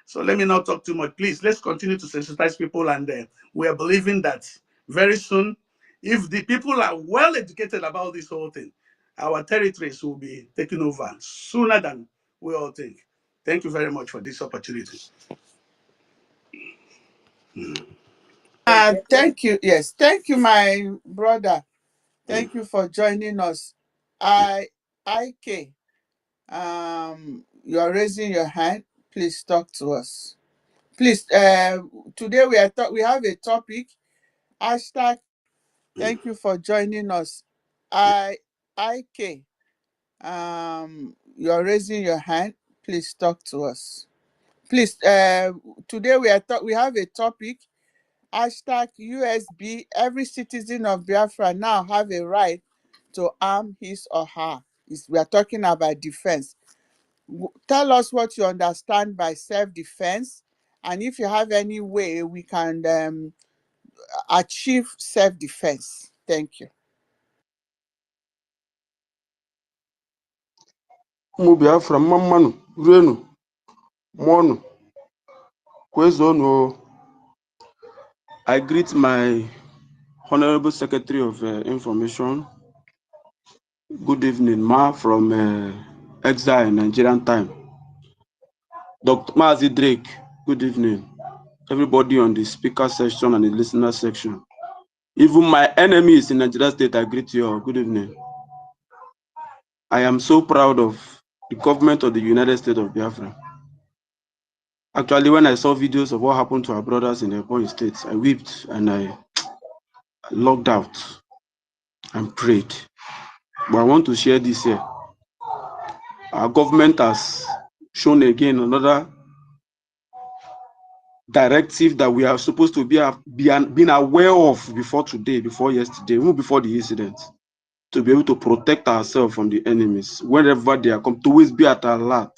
So let me not talk too much. Please, let's continue to sensitize people, and we are believing that very soon, if the people are well educated about this whole thing, our territories will be taken over sooner than we all think. Thank you very much for this opportunity. Thank you. Yes, thank you, my brother. Thank you for joining us. IK, you are raising your hand. Please talk to us. Please, today we have a topic. Hashtag. Thank you for joining us. IK, you are raising your hand. Please talk to us. Please, today we have a topic. Hashtag USB. Every citizen of Biafra now have a right to arm his or her. We are talking about defense. Tell us what you understand by self-defense, and if you have any way we can achieve self-defense. Thank you. Ụmụ Biafra mma mmanụ ruenu mụọnụ kwezonu. I greet my Honorable Secretary of Information. Good evening, Ma, from Exile Nigerian time. Dr. Mazi Drake, good evening. Everybody on the speaker section and the listener section. Even my enemies in Nigeria State, I greet you all. Good evening. I am so proud of the government of the United States of Biafra. Actually, when I saw videos of what happened to our brothers in the Ebonyi State, I wept and I logged out and prayed. But I want to share this here. Our government has shown again another directive that we are supposed to being aware of before today, before yesterday, even before the incident, to be able to protect ourselves from the enemies whenever they are come, to always be at alert.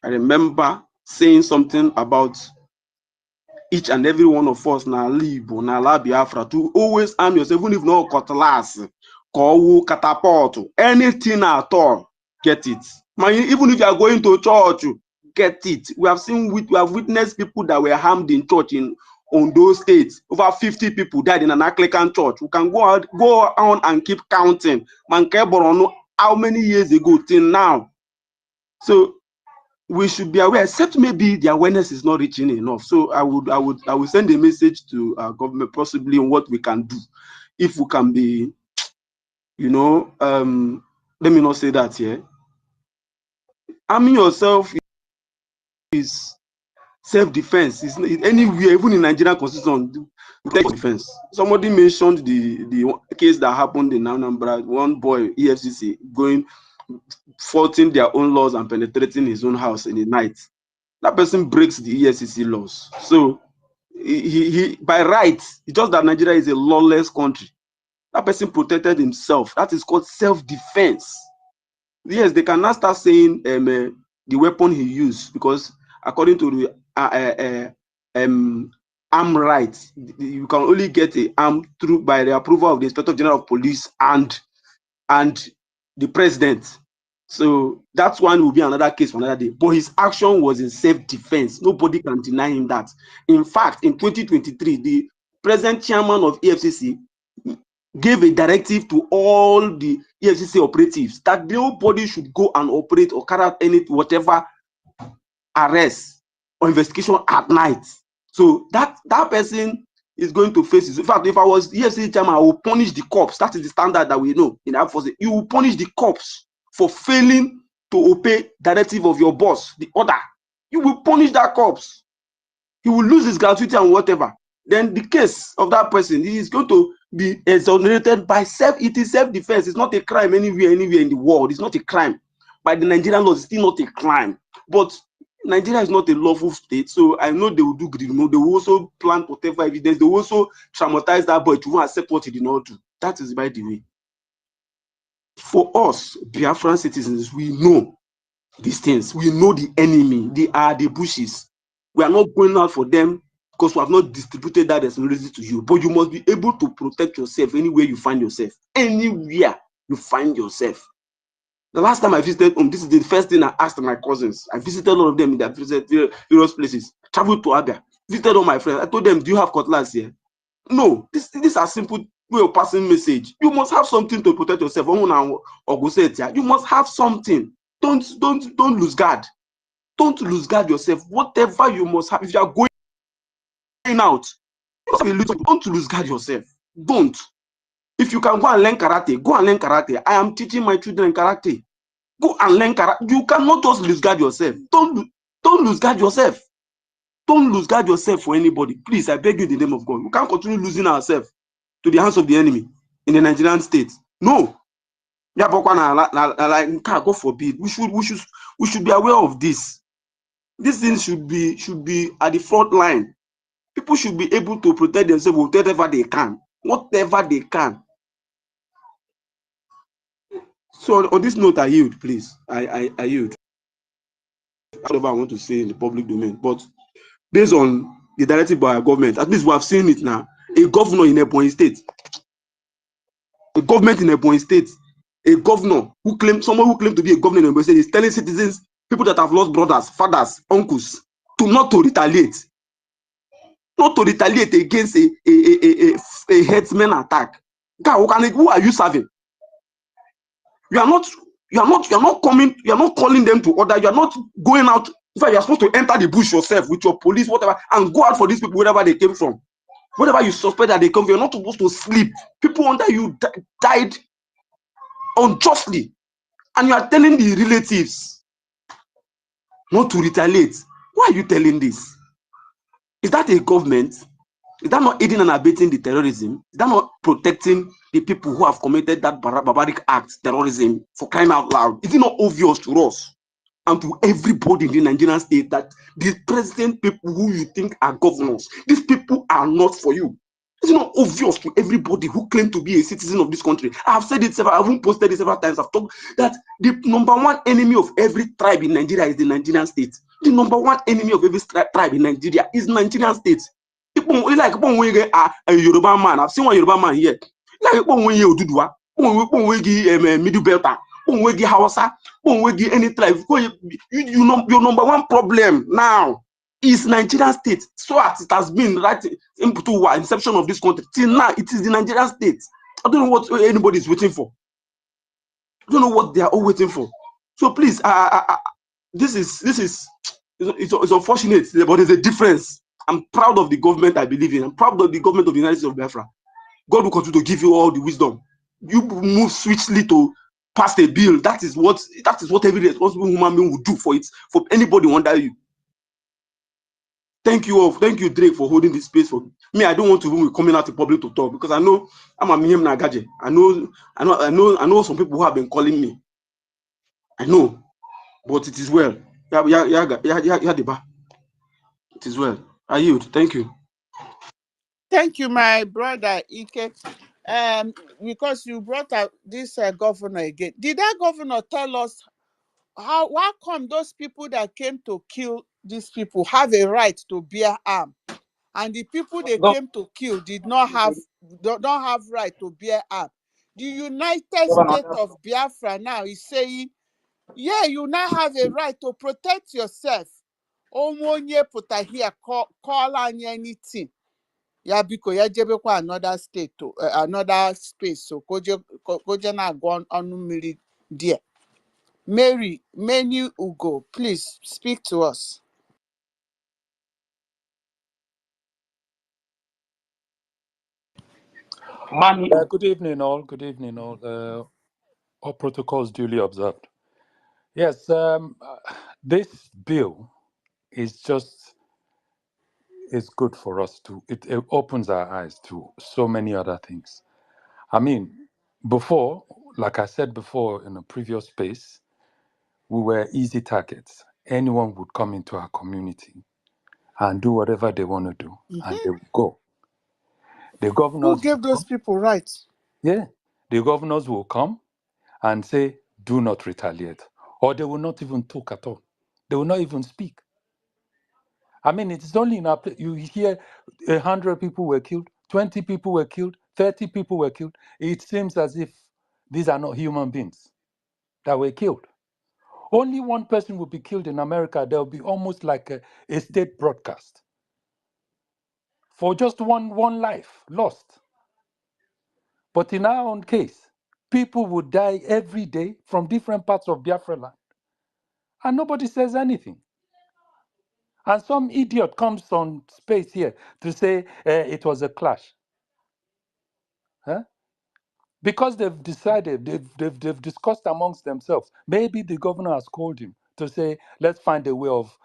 I remember saying something about each and every one of us na Libo, na La Biafra, to always arm yourself, even if no cutlass, kowu, catapult, anything at all, get it. Man, even if you are going to church, get it. We have witnessed people that were harmed in church in Ondo State. Over 50 people died in an Anglican church. We can go on and keep counting. Man, how many years ago till now? So we should be aware, except maybe the awareness is not reaching enough. So I would send a message to our government, possibly on what we can do, if we can be, let me not say that here. Arming yourself is self-defense. It's anywhere, even in Nigerian constitution, defense. Somebody mentioned the case that happened in Anambra. One boy, EFCC, faulting their own laws and penetrating his own house in the night. That person breaks the EFCC laws. So he by right, it's just that Nigeria is a lawless country. That person protected himself. That is called self-defense. Yes, they can now start saying the weapon he used, because according to the arm rights, you can only get an arm through by the approval of the Inspector General of Police and the President. So that one will be another case for another day. But his action was in self-defense. Nobody can deny him that. In fact, in 2023, the present chairman of EFCC gave a directive to all the EFCC operatives that nobody should go and operate or carry out any whatever arrest or investigation at night. So that person is going to face it. In fact, if I was EFCC chairman, I will punish the cops. That is the standard that we know in that force. You will punish the cops for failing to obey directive of your boss, the order. You will punish that cops. He will lose his gratuity and whatever. Then the case of that person is going to be exonerated by it is self-defense. It's not a crime anywhere in the world. It's not a crime. By the Nigerian laws, it's still not a crime. But Nigeria is not a lawful state, so I know they will do greed. They will also plant whatever evidence. They will also traumatize that boy to won't accept what he did not do. That is by the way. For us, Biafran citizens, we know these things. We know the enemy. They are the bushes. We are not going out for them because we have not distributed that responsibility to you. But you must be able to protect yourself anywhere you find yourself. Anywhere you find yourself. The last time I visited home, this is the first thing I asked my cousins. I visited all of them in their various places. Traveled to Abia. Visited all my friends. I told them, do you have cutlass here? No. These are simple way of passing message. You must have something to protect yourself. You must have something. Don't lose guard. Don't lose guard yourself. Whatever you must have, if you are going out, don't lose guard yourself. Don't. If you can go and learn karate, go and learn karate. I am teaching my children karate. Go and learn karate. You cannot just lose guard yourself. Don't lose guard yourself. Don't lose guard yourself for anybody. Please, I beg you in the name of God. We can't continue losing ourselves to the hands of the enemy in the Nigerian state. No. Like God forbid. We should be aware of this. These things should be at the front line. People should be able to protect themselves whatever they can. Whatever they can. So on this note, I yield, please. I yield. Whatever I want to say in the public domain. But based on the directive by our government, at least we have seen it now. A governor in Ebonyi State, a government in Ebonyi State, a governor someone who claimed to be a governor in Ebonyi State is telling citizens, people that have lost brothers, fathers, uncles, not to retaliate. Not to retaliate against a headsman attack. God, who are you serving? You are not calling them to order. You are not going out. In fact, you are supposed to enter the bush yourself with your police, whatever, and go out for these people wherever they came from. Whatever you suspect that they come from, you're not supposed to sleep. People under you died unjustly. And you are telling the relatives not to retaliate. Why are you telling this? Is that a government? Is that not aiding and abetting the terrorism? Is that not protecting the people who have committed that barbaric act, terrorism, for crying out loud? Is it not obvious to us and to everybody in the Nigerian state that the present people who you think are governors, these people are not for you? Is it not obvious to everybody who claim to be a citizen of this country? I have said it several, I've even posted it several times. I've talked that the number one enemy of every tribe in Nigeria is the Nigerian state. The number one enemy of every tribe in Nigeria is Nigerian state. Like a Yoruba man, I've seen one Yoruba man here. Like Odudua, Middle Belter, Hausa, any tribe. Your number one problem now is Nigerian state. So as it has been right into inception of this country till now, it is the Nigerian state. I don't know what anybody is waiting for. I don't know what they are all waiting for. So please, this is it's unfortunate, but there's a difference. I'm proud of the government I believe in. I'm proud of the government of the United States of Biafra. God will continue to give you all the wisdom. You move swiftly to pass a bill. That is what every responsible human being would do for anybody under you. Thank you all. Thank you, Drake, for holding this space for me. I don't want to even be coming out in public to talk because I know I'm a Mihim Nagaje. I know some people who have been calling me. I know, but it is well. It is well. I yield. Thank you. Thank you, my brother Ike. Because you brought up this governor again. Did that governor tell us why come those people that came to kill these people have a right to bear arms, and the people they came to kill did not have don't have right to bear arms? The United States of Biafra now is saying, yeah, you now have a right to protect yourself. Omonye put here call on anything. ya biko ya jebekwa another state another space so koje na-agụ ọnụ mmiri there. Many Ugo, please speak to us. Good evening, all. Good evening, all. All protocols duly observed. Yes, this bill is good for us to. It opens our eyes to so many other things. I mean, before, like I said before in a previous space, we were easy targets. Anyone would come into our community and do whatever they want to do, and they would go. The Who governors, gave those people rights? yeah, the governors will come and say, do not retaliate. Or they will not even talk at all. They will not even speak. I mean, it's only in our place. You hear 100 people were killed, 20 people were killed, 30 people were killed. It seems as if these are not human beings that were killed. Only one person will be killed in America. There will be almost like a state broadcast for just one life lost. But in our own case, people would die every day from different parts of Biafra land. And nobody says anything. And some idiot comes on space here to say it was a clash. Huh? Because they've decided, they've discussed amongst themselves. Maybe the governor has called him to say, let's find a way of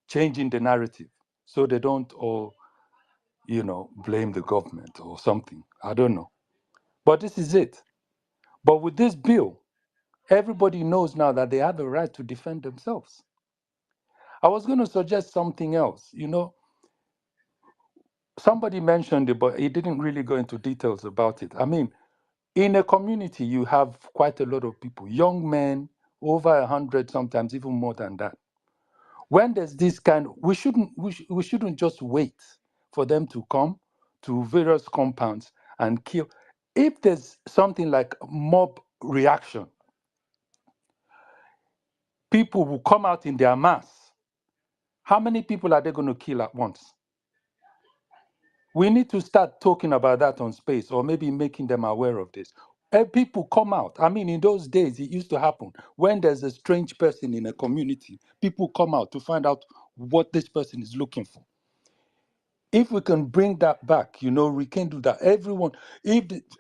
changing the narrative so they don't all, blame the government or something. I don't know. But this is it. But with this bill, everybody knows now that they have the right to defend themselves. I was going to suggest something else. Somebody mentioned it, but he didn't really go into details about it. I mean, in a community, you have quite a lot of people, young men, over 100, sometimes even more than that. When there's this kind, we shouldn't just wait for them to come to various compounds and kill. If there's something like mob reaction, people will come out in their mass. How many people are they going to kill at once? We need to start talking about that on space, or maybe making them aware of this. People come out. I mean, in those days, it used to happen. When there's a strange person in a community, people come out to find out what this person is looking for. If we can bring that back, we can do that. Everyone,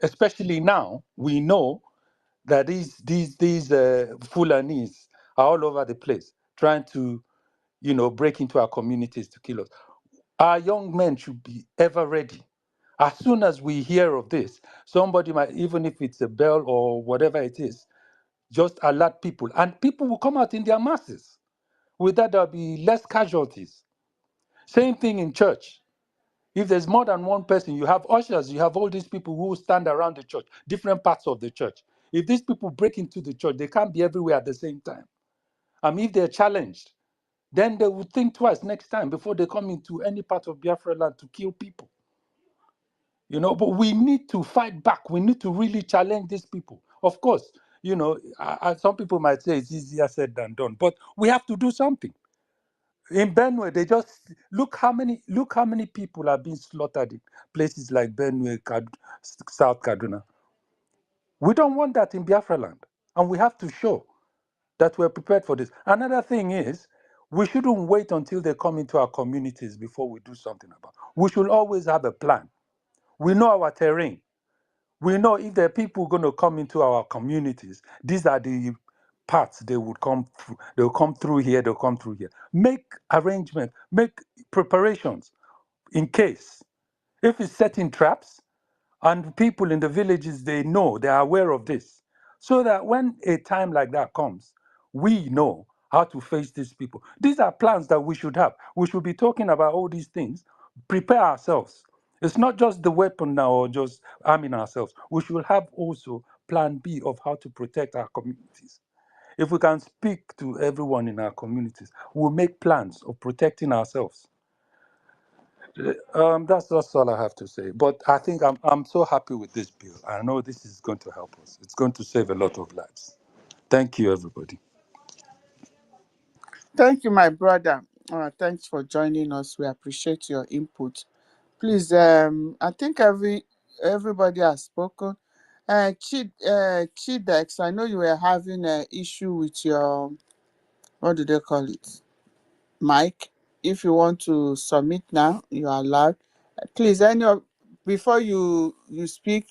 especially now, we know that these Fulanis are all over the place trying to, break into our communities to kill us. Our young men should be ever ready. As soon as we hear of this, somebody might, even if it's a bell or whatever it is, just alert people. And people will come out in their masses. With that, there'll be less casualties. Same thing in church. If there's more than one person, you have ushers, you have all these people who stand around the church, different parts of the church. If these people break into the church, they can't be everywhere at the same time. If they're challenged, then they would think twice next time before they come into any part of Biafra land to kill people. But we need to fight back. We need to really challenge these people. Of course, some people might say it's easier said than done, but we have to do something. In Benue, they just look how many people are being slaughtered in places like Benue, South Kaduna. We don't want that in Biafra land, and we have to show that we're prepared for this. Another thing is, we shouldn't wait until they come into our communities before we do something about it. We should always have a plan. We know our terrain. We know if there are people going to come into our communities, these are the paths they would come through. They'll come through here, they'll come through here. Make arrangements, make preparations in case. If it's setting traps, and people in the villages, they know, they are aware of this. So that when a time like that comes, we know how to face these people. These are plans that we should have. We should be talking about all these things, prepare ourselves. It's not just the weapon now or just arming ourselves. We should have also plan B of how to protect our communities. If we can speak to everyone in our communities, we'll make plans of protecting ourselves. That's all I have to say. But I think I'm so happy with this bill. I know this is going to help us. It's going to save a lot of lives. Thank you, everybody. Thank you, my brother. Thanks for joining us. We appreciate your input. Please, I think everybody has spoken. Chidex, I know you were having an issue with your, what do they call it? Mic. If you want to submit now, you are allowed. Please, before you speak,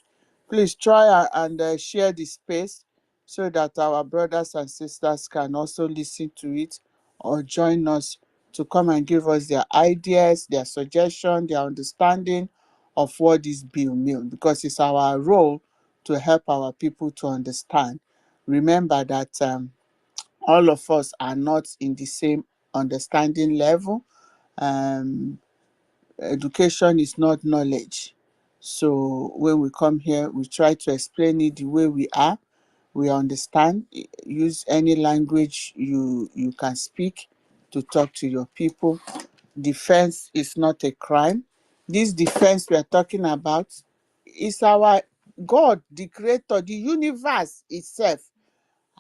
please try and share the space so that our brothers and sisters can also listen to it or join us to come and give us their ideas, their suggestion, their understanding of what this bill means, because it's our role to help our people to understand. Remember that all of us are not in the same understanding level. Um, Education is not knowledge. So when we come here, we try to explain it the way we are. We understand. Use any language you can speak to talk to your people. Defense is not a crime. This defense we are talking about is our God, the creator, the universe itself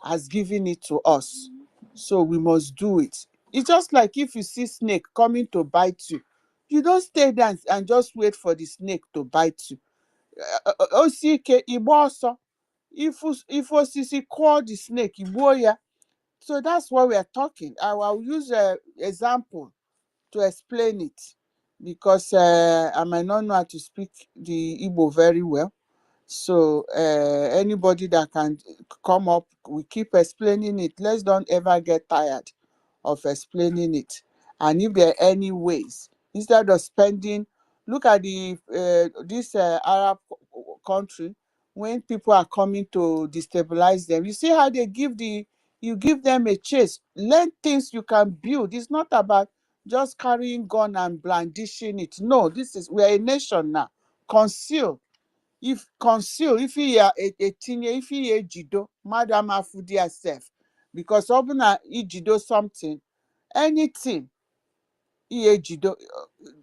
has given it to us. So we must do it. It's just like if you see snake coming to bite you, you don't stay there and just wait for the snake to bite you. Osike igbo ọsọ. If osisi call the snake, igbuo ya. So that's what we are talking. I will use an example to explain it, because I might not know how to speak the Igbo very well. So anybody that can come up, we keep explaining it. Let's don't ever get tired of explaining it. And if there are any ways, instead of spending, look at this Arab country, when people are coming to destabilize them, you see how you give them a chase. Learn things you can build. It's not about just carrying gun and brandishing it. No, we are a nation now. Conceal. If etinye ife ihe ejido mmadụ amafudi herself, because ọ bụ na ijido something, anything ihe ejido,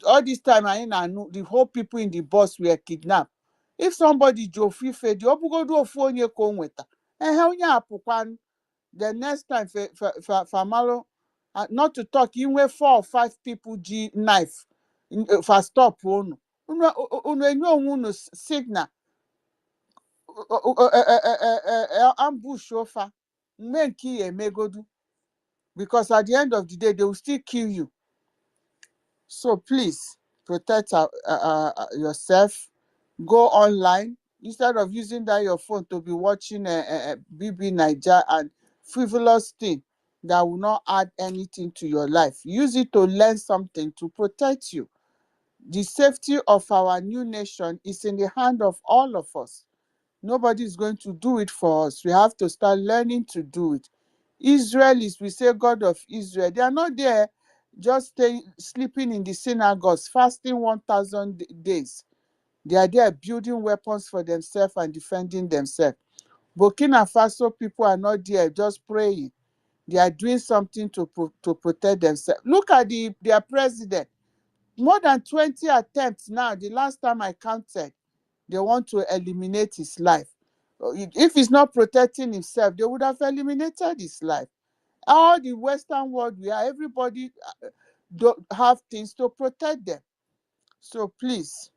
all this time anyị na-anụ the whole people in the bus were kidnapped. If somebody ji ofu ife dị, ọ bụgodu ofu onye ka o nweta, onye apụkwanụ. The next time famalụ, not to talk, inwe 4 or 5 people ji knife fa stop unu enye onwe unu signal ambush offer, make a megodu, because at the end of the day they will still kill you. So please protect yourself. Go online instead of using that your phone to be watching BB Niger and frivolous thing that will not add anything to your life. Use it to learn something to protect you. The safety of our new nation is in the hand of all of us. Nobody is going to do it for us. We have to start learning to do it. Israelis, we say God of Israel, they are not there just sleeping in the synagogues, fasting 1,000 days. They are there building weapons for themselves and defending themselves. Burkina Faso people are not there just praying. They are doing something to protect themselves. Look at their president. More than 20 attempts now. The last time I counted, they want to eliminate his life. If he's not protecting himself, they would have eliminated his life. All the Western world, everybody don't have things to protect them. So please,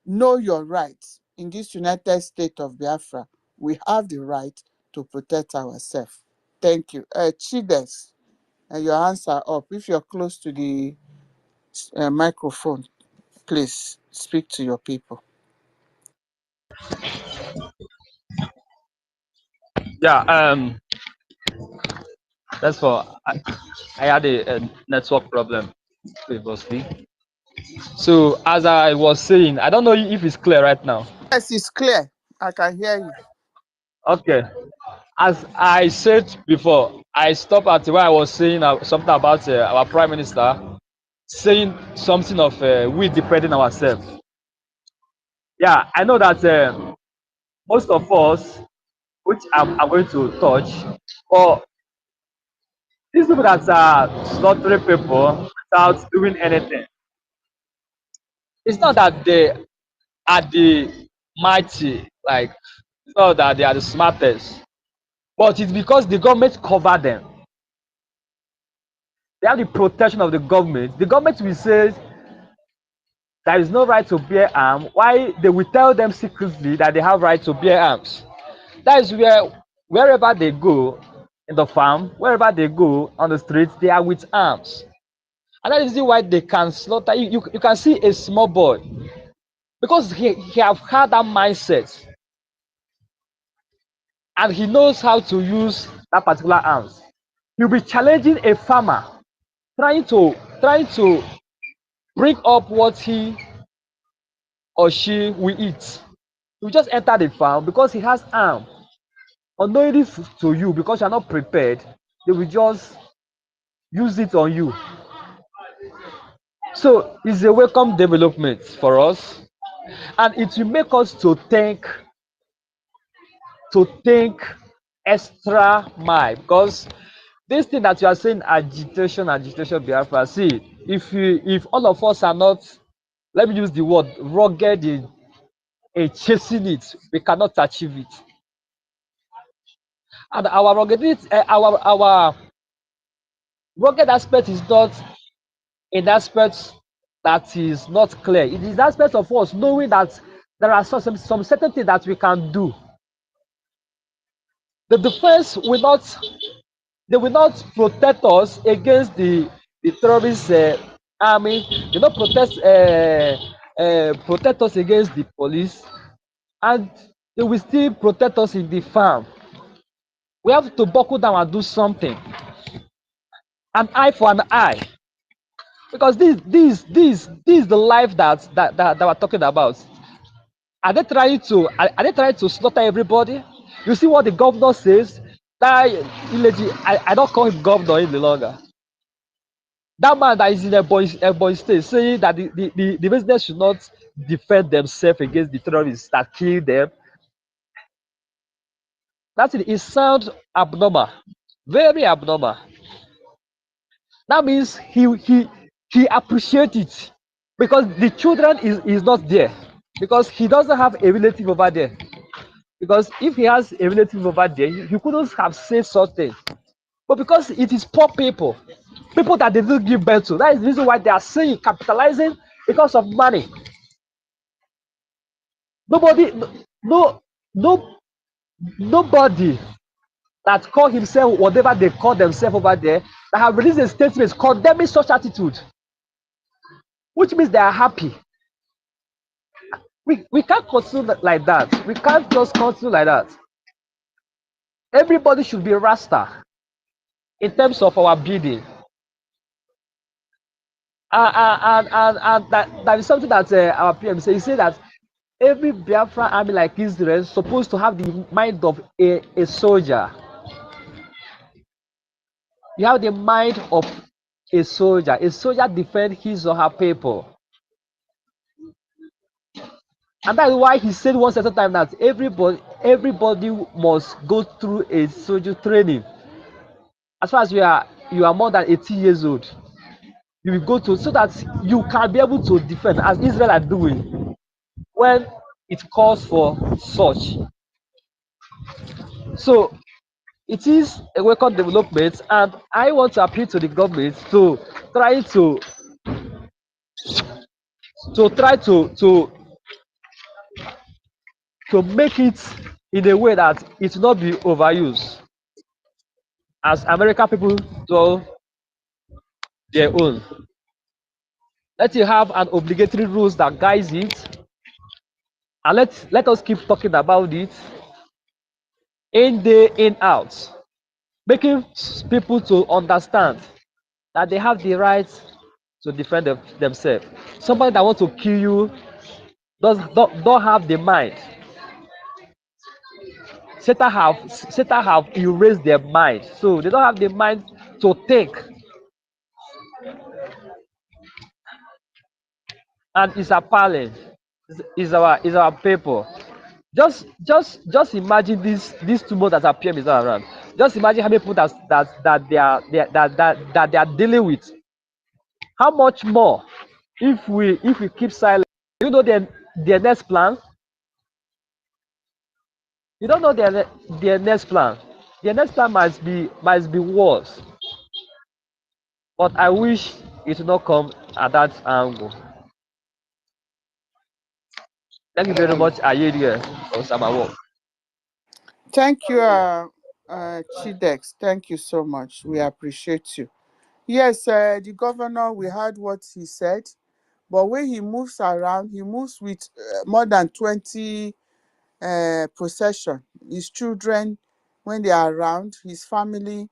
know your rights. In this United States of Biafra, we have the right to protect ourselves. Thank you. Chides, your hands are up. If you're close to the microphone, please speak to your people. Yeah, that's for I had a network problem previously. So as I was saying, I don't know if it's clear right now. Yes, it's clear. I can hear you. Okay. As I said before, I stopped at where I was saying something about our prime minister saying something of we depending ourselves. Yeah, I know that most of us, which I'm going to touch, or these people that are slaughtering people without doing anything, it's not that they are the mighty, like it's not that they are the smartest, but it's because the government cover them. They have the protection of the government. The government will say there is no right to bear arms, why they will tell them secretly that they have right to bear arms? That is where wherever they go in the farm, wherever they go on the streets, they are with arms. And that is the why they can slaughter you. You can see a small boy because he have had that mindset and he knows how to use that particular arms. He'll be challenging a farmer, trying to bring up what he or she will eat. You just enter the farm because he has arm. Unknowingly to you, because you're not prepared, they will just use it on you. So it's a welcome development for us, and it will make us to think extra mile, because this thing that you are saying, agitation Biafra, see, if all of us are not, let me use the word, rugged in chasing it, we cannot achieve it. And our ruggedity, our rugged aspect is not in aspect that is not clear. It is aspect of us knowing that there are some certain things that we can do. The defense will not, they will not protect us against the terrorist army. They not protect us against the police, and they will still protect us in the farm. We have to buckle down and do something. An eye for an eye, because this is the life that we're talking about. Are they trying to slaughter everybody? You see what the governor says? That I don't call him governor any longer. That man that is in Ebonyi State saying that the residents should not defend themselves against the terrorists that kill them. It sounds abnormal, very abnormal. That means he appreciates it because the children is not there, because he doesn't have a relative over there. Because if he has a relative over there, he couldn't have said something. But because it is poor people, people that they didn't give birth to, that is the reason why they are saying capitalizing because of money. Nobody, no, nobody that call himself whatever they call themselves over there that have released a statement condemning such attitude, which means they are happy. We can't continue like that. We can't just continue like that. Everybody should be Rasta in terms of our building. And that is something that our PM said. He said that every Biafra army like Israel is supposed to have the mind of a soldier. You have the mind of a soldier. A soldier defends his or her people. And that is why he said once at a time that everybody must go through a soldier training. As far as you are more than 18 years old, you will go to, so that you can be able to defend as Israel are doing when it calls for such. So it is a welcome development, and I want to appeal to the government to try to make it in a way that it will not be overused, as American people do their own. Let you have an obligatory rules that guides it, and let us keep talking about it in day in out, making people to understand that they have the right to defend themselves. Somebody that wants to kill you don't have the mind. Satan have erased their mind, so they don't have the mind to think, and it's appalling. Is our people. Just imagine this tumult that appear is not around. Just imagine how many people that they are dealing with. How much more if we keep silent? You know their next plan. You don't know their next plan. Their next plan must be worse. But I wish it will not come at that angle. Thank you very much. I yield here. Because I'm at work. Thank you, Chidex. Thank you so much. We appreciate you. Yes, the governor, we heard what he said, but when he moves around, he moves with more than 20 procession. His children, when they are around, his family,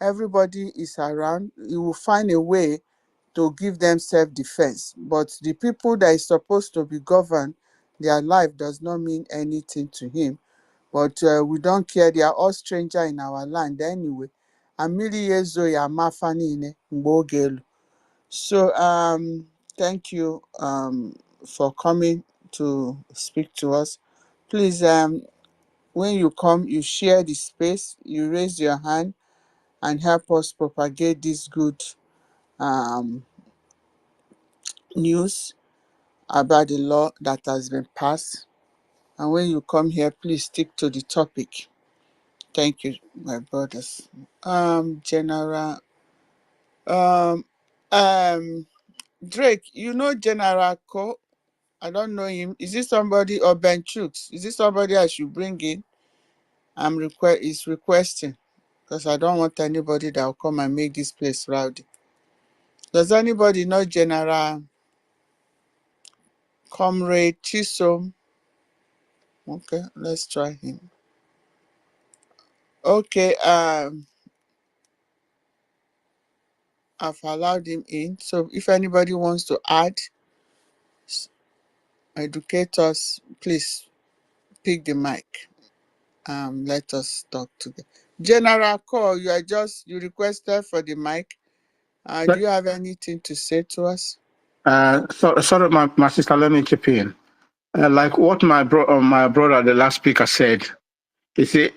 everybody is around. He will find a way to give them self-defense. But the people that is supposed to be governed, their life does not mean anything to him. But we don't care. They are all strangers in our land anyway. Amili yezo ya mafani ine mbogelu. So thank you for coming to speak to us. Please, when you come, you share the space, you raise your hand and help us propagate this good um, news about the law that has been passed. And when you come here, please stick to the topic. Thank you, my brothers. General, um, um, Drake, you know General Co. I don't know him. Is this somebody or Ben Chooks? Is this somebody I should bring in? Is requesting because I don't want anybody that will come and make this place rowdy. Does anybody know General Comrade Chisom? Okay, let's try him. Okay, I've allowed him in. So if anybody wants to add, educate us, please pick the mic. Let us talk together. General Call, you requested for the mic. Do you have anything to say to us? Sorry, my sister, let me chip in. Like what my brother, the last speaker, said. You see,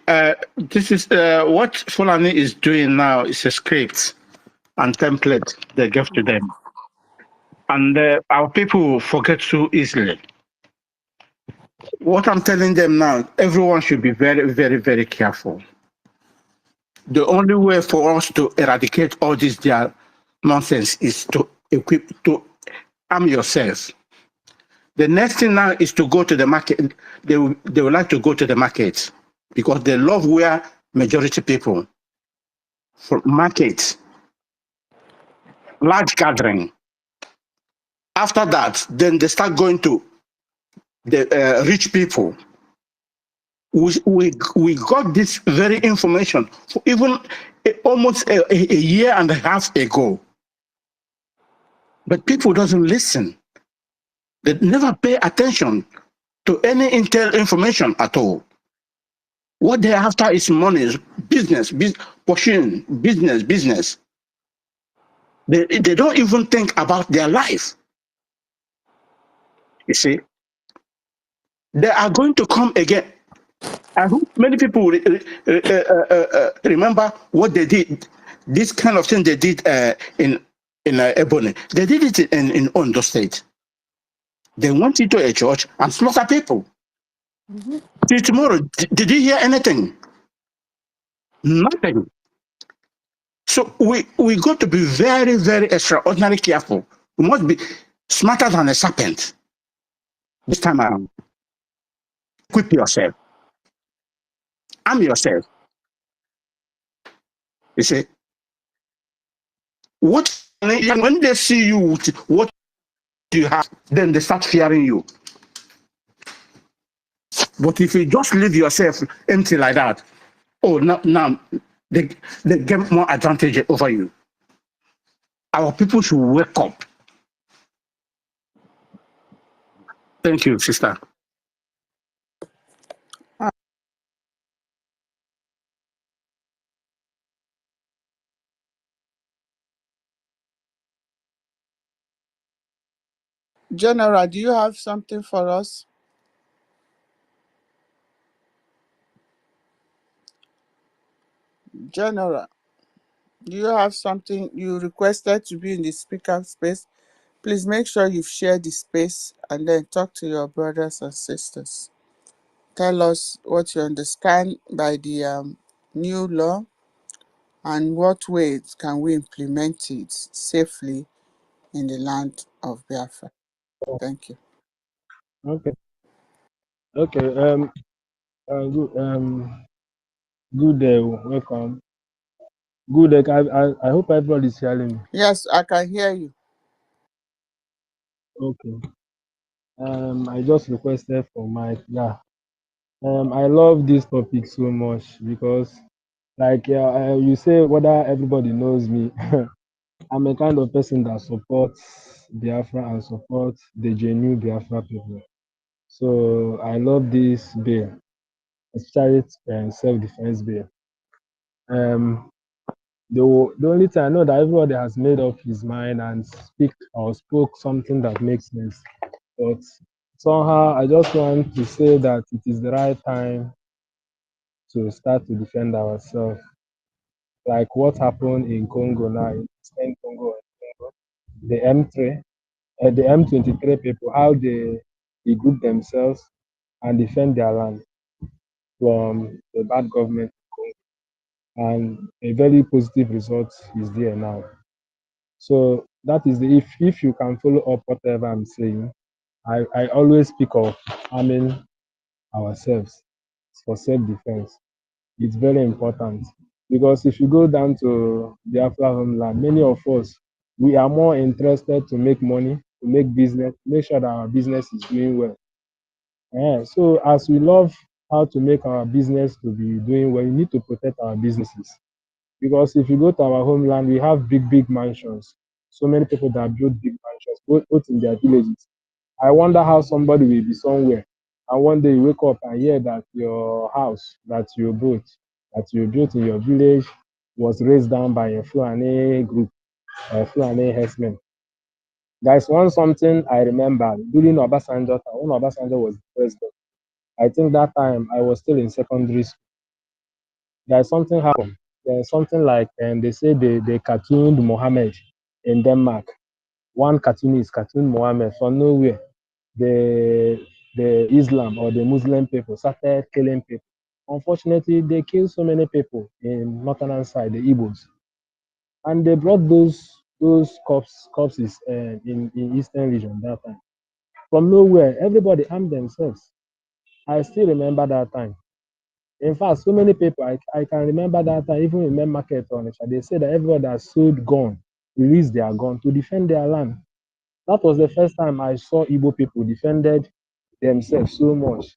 this is what Fulani is doing now is a script and template they give to them. And our people forget too easily. What I'm telling them now, everyone should be very, very, very careful. The only way for us to eradicate all this their nonsense is to arm yourself. The next thing now is to go to the market. They would like to go to the market because they love where majority people for market, large gathering. After that, then they start going to the rich people. We got this very information for even almost a year and a half ago. But people doesn't listen. They never pay attention to any intel information at all. What they're after is money, business, pushing business. They don't even think about their life. You see, they are going to come again. I hope many people remember what they did. This kind of thing they did in Ebony. They did it in Ondo State. They went into a church and slaughter people. Mm-hmm. Till tomorrow, did you hear anything? Nothing. So we got to be very, very extraordinarily careful. We must be smarter than a serpent this time around. Equip yourself. Arm yourself. You see, when they see you with what you have, then they start fearing you. But if you just leave yourself empty like that, oh, now they get more advantage over you. Our people should wake up. Thank you, sister. General, do you have something for us? General, do you have something you requested to be in the speaker space? Please make sure you've shared the space and then talk to your brothers and sisters. Tell us what you understand by the new law and what ways can we implement it safely in the land of Biafra. Thank you. Okay. Okay. Good. Good day. Welcome. Good day. I hope everybody's hearing me. Yes, I can hear you. Okay. I just requested for my yeah. I love this topic so much because, like, you say whether everybody knows me. I'm a kind of person that supports Biafra and supports the genuine Biafra people. So I love this bill, especially self-defense bill. Um, the only thing I know that everybody has made up his mind and spoke something that makes sense. But somehow I just want to say that it is the right time to start to defend ourselves. Like what happened in Congo now, in Eastern Congo, the M3, the M23 people, how they group themselves and defend their land from the bad government. And a very positive result is there now. So that is if you can follow up whatever I'm saying, I always speak of arming ourselves for self-defense. It's very important because if you go down to Biafra homeland, many of us we are more interested to make money, to make business, make sure that our business is doing well. So as we love how to make our business to be doing well, we need to protect our businesses. Because if you go to our homeland, we have big mansions. So many people that build big mansions, both in their villages. I wonder how somebody will be somewhere, and one day you wake up and hear that your house that you built in your village, was raised down by a Fulani group, a Fulani herdsmen. There's one something I remember during Obasanjo, when Obasanjo was president. I think that time I was still in secondary school. There's something happened. There's something like, and they say they cartooned Mohammed in Denmark. One cartoonist cartooned Mohammed from nowhere. The the Islam or the Muslim people started killing people. Unfortunately, they killed so many people in northern side, the Igbos, and they brought those corpses in eastern region that time. From nowhere, everybody armed themselves. I still remember that time. In fact, so many people, I can remember that time, even in main market on it, they said that everybody that sold gun released their gun to defend their land. That was the first time I saw Igbo people defended themselves so much.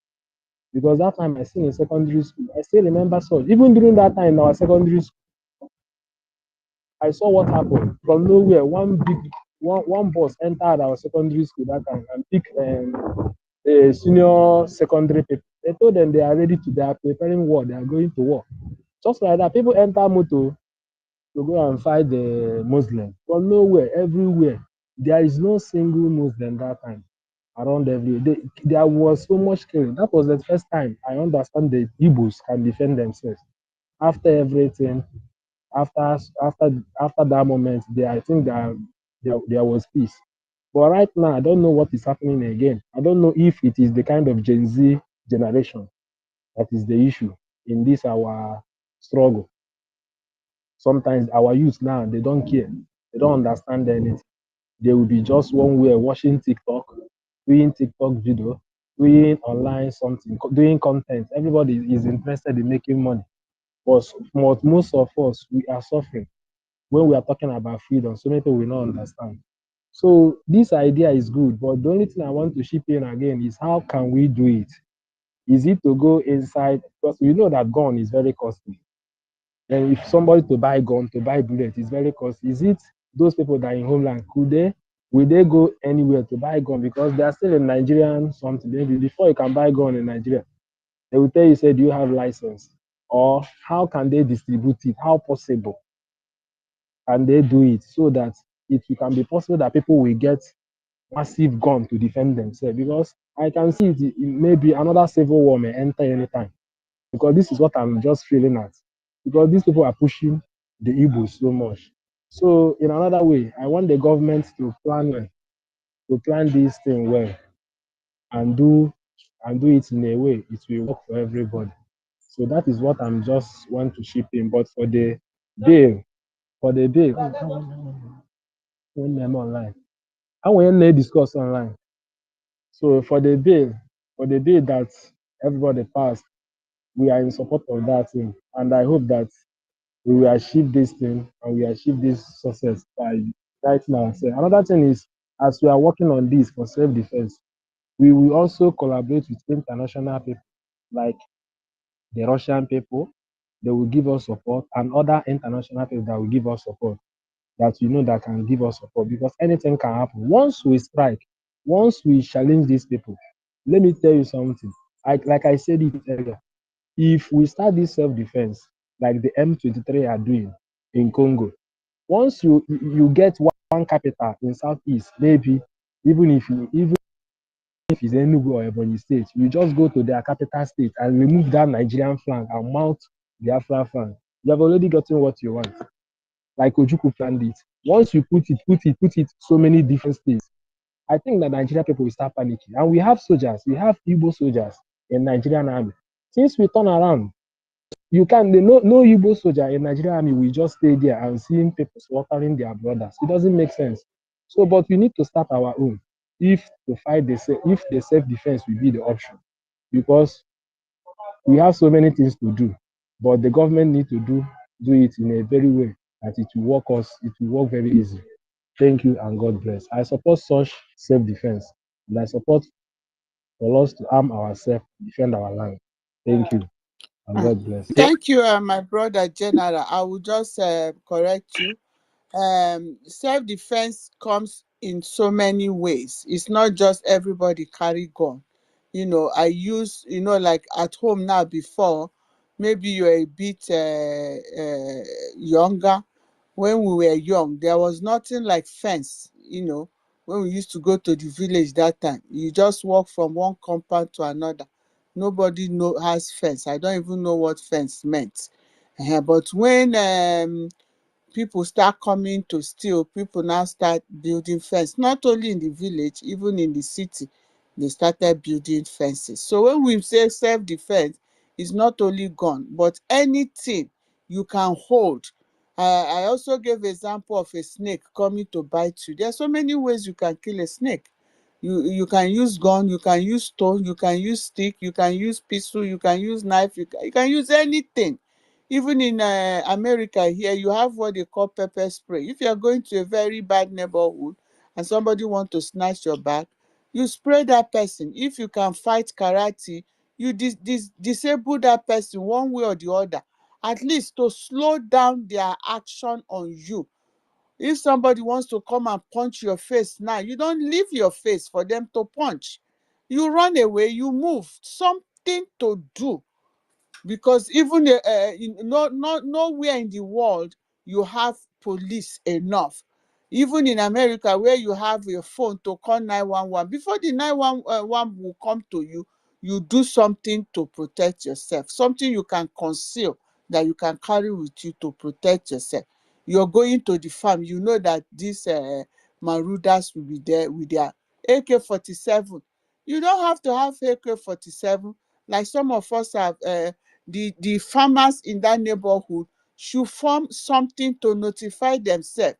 Because that time I still in secondary school. I still remember so even during that time in our secondary school, I saw what happened. From nowhere, one bus entered our secondary school that time and picked the senior secondary people. They told them they are ready they are preparing war, they are going to war. Just like that, people enter moto to go and fight the Muslim. From nowhere, everywhere. There is no single Muslim that time around everywhere. There was so much killing. That was the first time I understand the Igbos can defend themselves. After everything, after after that moment, I think that there was peace. But right now, I don't know what is happening again. I don't know if it is the kind of Gen Z generation that is the issue in this our struggle. Sometimes our youth now they don't care, they don't understand anything. They will be just one way watching TikTok, doing TikTok video, doing online something, doing content. Everybody is interested in making money, but most of us we are suffering when we are talking about freedom. So many people will not understand. So this idea is good, but the only thing I want to chip in again is how can we do it? Is it to go inside? Because we know that gun is very costly. And if somebody to buy gun, to buy bullet is very costly. Is it those people that are in homeland, will they go anywhere to buy gun? Because they are still in Nigerian something. Maybe before you can buy gun in Nigeria, they will tell you, say, do you have license? Or how can they distribute it? How possible can they do it so that it can be possible that people will get massive gun to defend themselves? Because I can see it maybe another civil war may enter anytime. Because this is what I'm just feeling at. Because these people are pushing the Igbos so much. So in another way, I want the government to plan well, to plan this thing well, and do it in a way it will work for everybody. So that is what I'm just want to chip in. But bill, for the bill, when I'm online, I want to discuss online. So for the bill, But the day that everybody passed, we are in support of that thing. And I hope that we will achieve this thing and we achieve this success by writing ourselves. Another thing is, as we are working on this for self-defense, we will also collaborate with international people like the Russian people. They will give us support, and other international people that will give us support, that we know that can give us support, because anything can happen. Once we strike, once we challenge these people, let me tell you something. Like I said it earlier, if we start this self-defense like the M23 are doing in Congo, once you get one capital in southeast, maybe even if it's Enugu or Ebonyi State, you just go to their capital state and remove that Nigerian flag and mount Biafra flag. You have already gotten what you want. Like Ojukwu planned it. Once you put it so many different states, I think that Nigerian people will start panicking. And we have soldiers, we have Igbo soldiers in Nigerian army. Since we turn around, you can no Igbo soldier in Nigerian army will just stay there and seeing people slaughtering their brothers. It doesn't make sense. So, but we need to start our own. If the self-defense will be the option, because we have so many things to do, but the government need to do it in a very way that it will work very easy. Thank you and God bless. I support such self-defense, and I support for us to arm ourselves, defend our land. Thank you and God bless. Thank you, my brother General. I will just correct you. Self-defense comes in so many ways. It's not just everybody carry gun. I use, like at home now before, maybe you're a bit younger. When we were young, there was nothing like fence, when we used to go to the village that time. You just walk from one compound to another. Nobody has fence. I don't even know what fence meant. But when people start coming to steal, people now start building fence, not only in the village, even in the city, they started building fences. So when we say self-defense, it's not only gun, but anything you can hold. I also gave example of a snake coming to bite you. There are so many ways you can kill a snake. You can use gun, you can use stone, you can use stick, you can use pistol, you can use knife, you can use anything. Even in America here, you have what they call pepper spray. If you are going to a very bad neighborhood and somebody want to snatch your bag, you spray that person. If you can fight karate, you disable that person one way or the other, at least to slow down their action on you. If somebody wants to come and punch your face now, you don't leave your face for them to punch. You run away, you move, something to do, because even nowhere in the world you have police enough. Even in America, where you have your phone to call 911, before the 911 will come to you, you do something to protect yourself, something you can conceal, that you can carry with you to protect yourself. You're going to the farm, you know that these marauders will be there with their AK-47. You don't have to have AK-47 like some of us have. The farmers in that neighborhood should form something to notify themselves,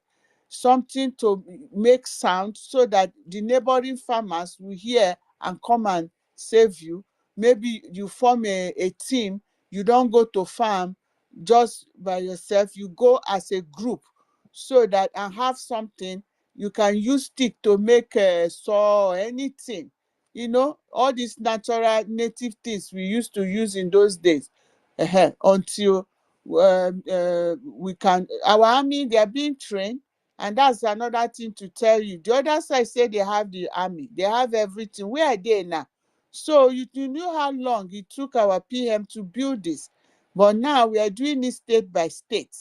something to make sound, so that the neighboring farmers will hear and come and save you. Maybe you form a team. You don't go to farm just by yourself, you go as a group, so that and have something you can use stick to make a saw or anything. All these natural native things we used to use in those days. Until we can, our army, they are being trained. And that's another thing to tell you. The other side say they have the army, they have everything. Where are they now? So you knew how long it took our PM to build this, but now we are doing it state by state.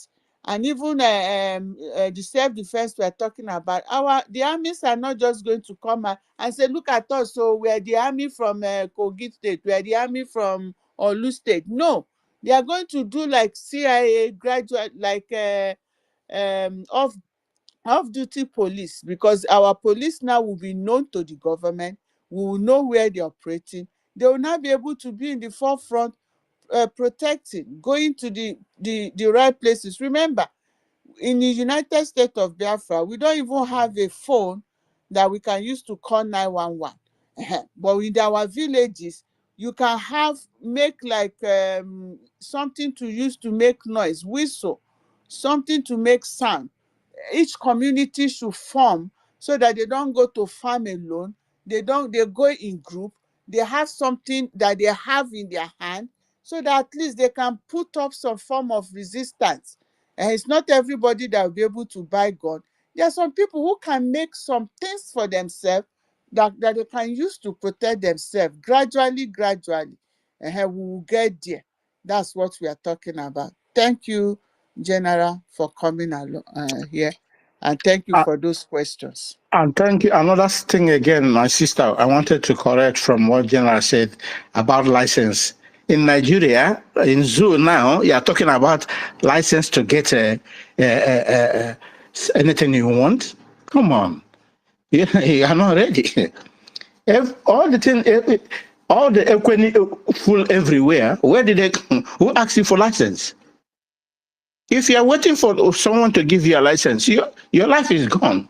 And even the self-defense we are talking about, the armies are not just going to come out and say, look at us, so we are the army from Kogi State, we are the army from Olu State. No, they are going to do like CIA graduate, like off-duty police, because our police now will be known to the government. We will know where they're operating. They will now be able to be in the forefront, protecting, going to the right places. Remember, in the United States of Biafra, we don't even have a phone that we can use to call 911. But in our villages, you can make like something to use to make noise, whistle, something to make sound. Each community should form so that they don't go to farm alone. They go in group. They have something that they have in their hand so that at least they can put up some form of resistance. And it's not everybody that will be able to buy gun. There are some people who can make some things for themselves that they can use to protect themselves gradually. And we will get there. That's what we are talking about. Thank you, General, for coming along here. And thank you for those questions. And thank you. Another thing again, my sister, I wanted to correct from what General said about license. In Nigeria, in zoo now, you are talking about license to get anything you want. Come on, you are not ready. If all the thing, all the equity full everywhere. Where did they? Who asked you for license? If you are waiting for someone to give you a license, your life is gone.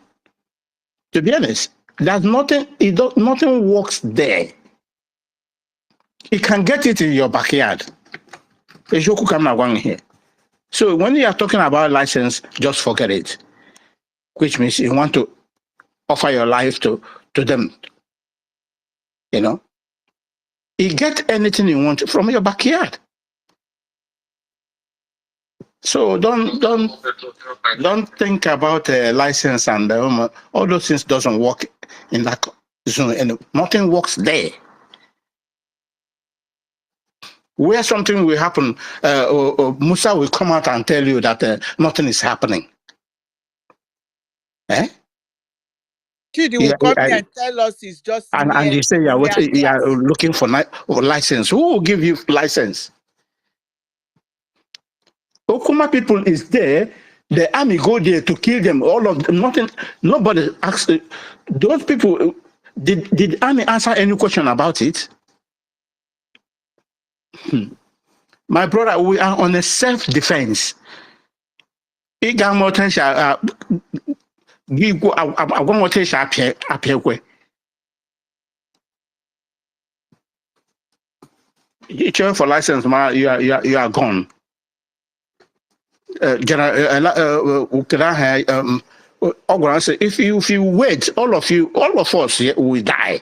To be honest, there's nothing. Nothing works there. You can get it in your backyard. Ejoku come na one here. So when you are talking about license, just forget it. Which means you want to offer your life to them. You know, you get anything you want from your backyard. So don't think about a license and all those things doesn't work in that zone. And nothing works there. Where something will happen, Musa will come out and tell you that nothing is happening. Eh? Chidi will come here and tell us it's just and you say you are looking for license. Who will give you license? Okuma people is there. The army go there to kill them. All of them. Nothing. Nobody asked. Those people. Did army answer any question about it? My brother, we are on a self-defense. You check for license, man. You are gone. If you wait, all of us here will die.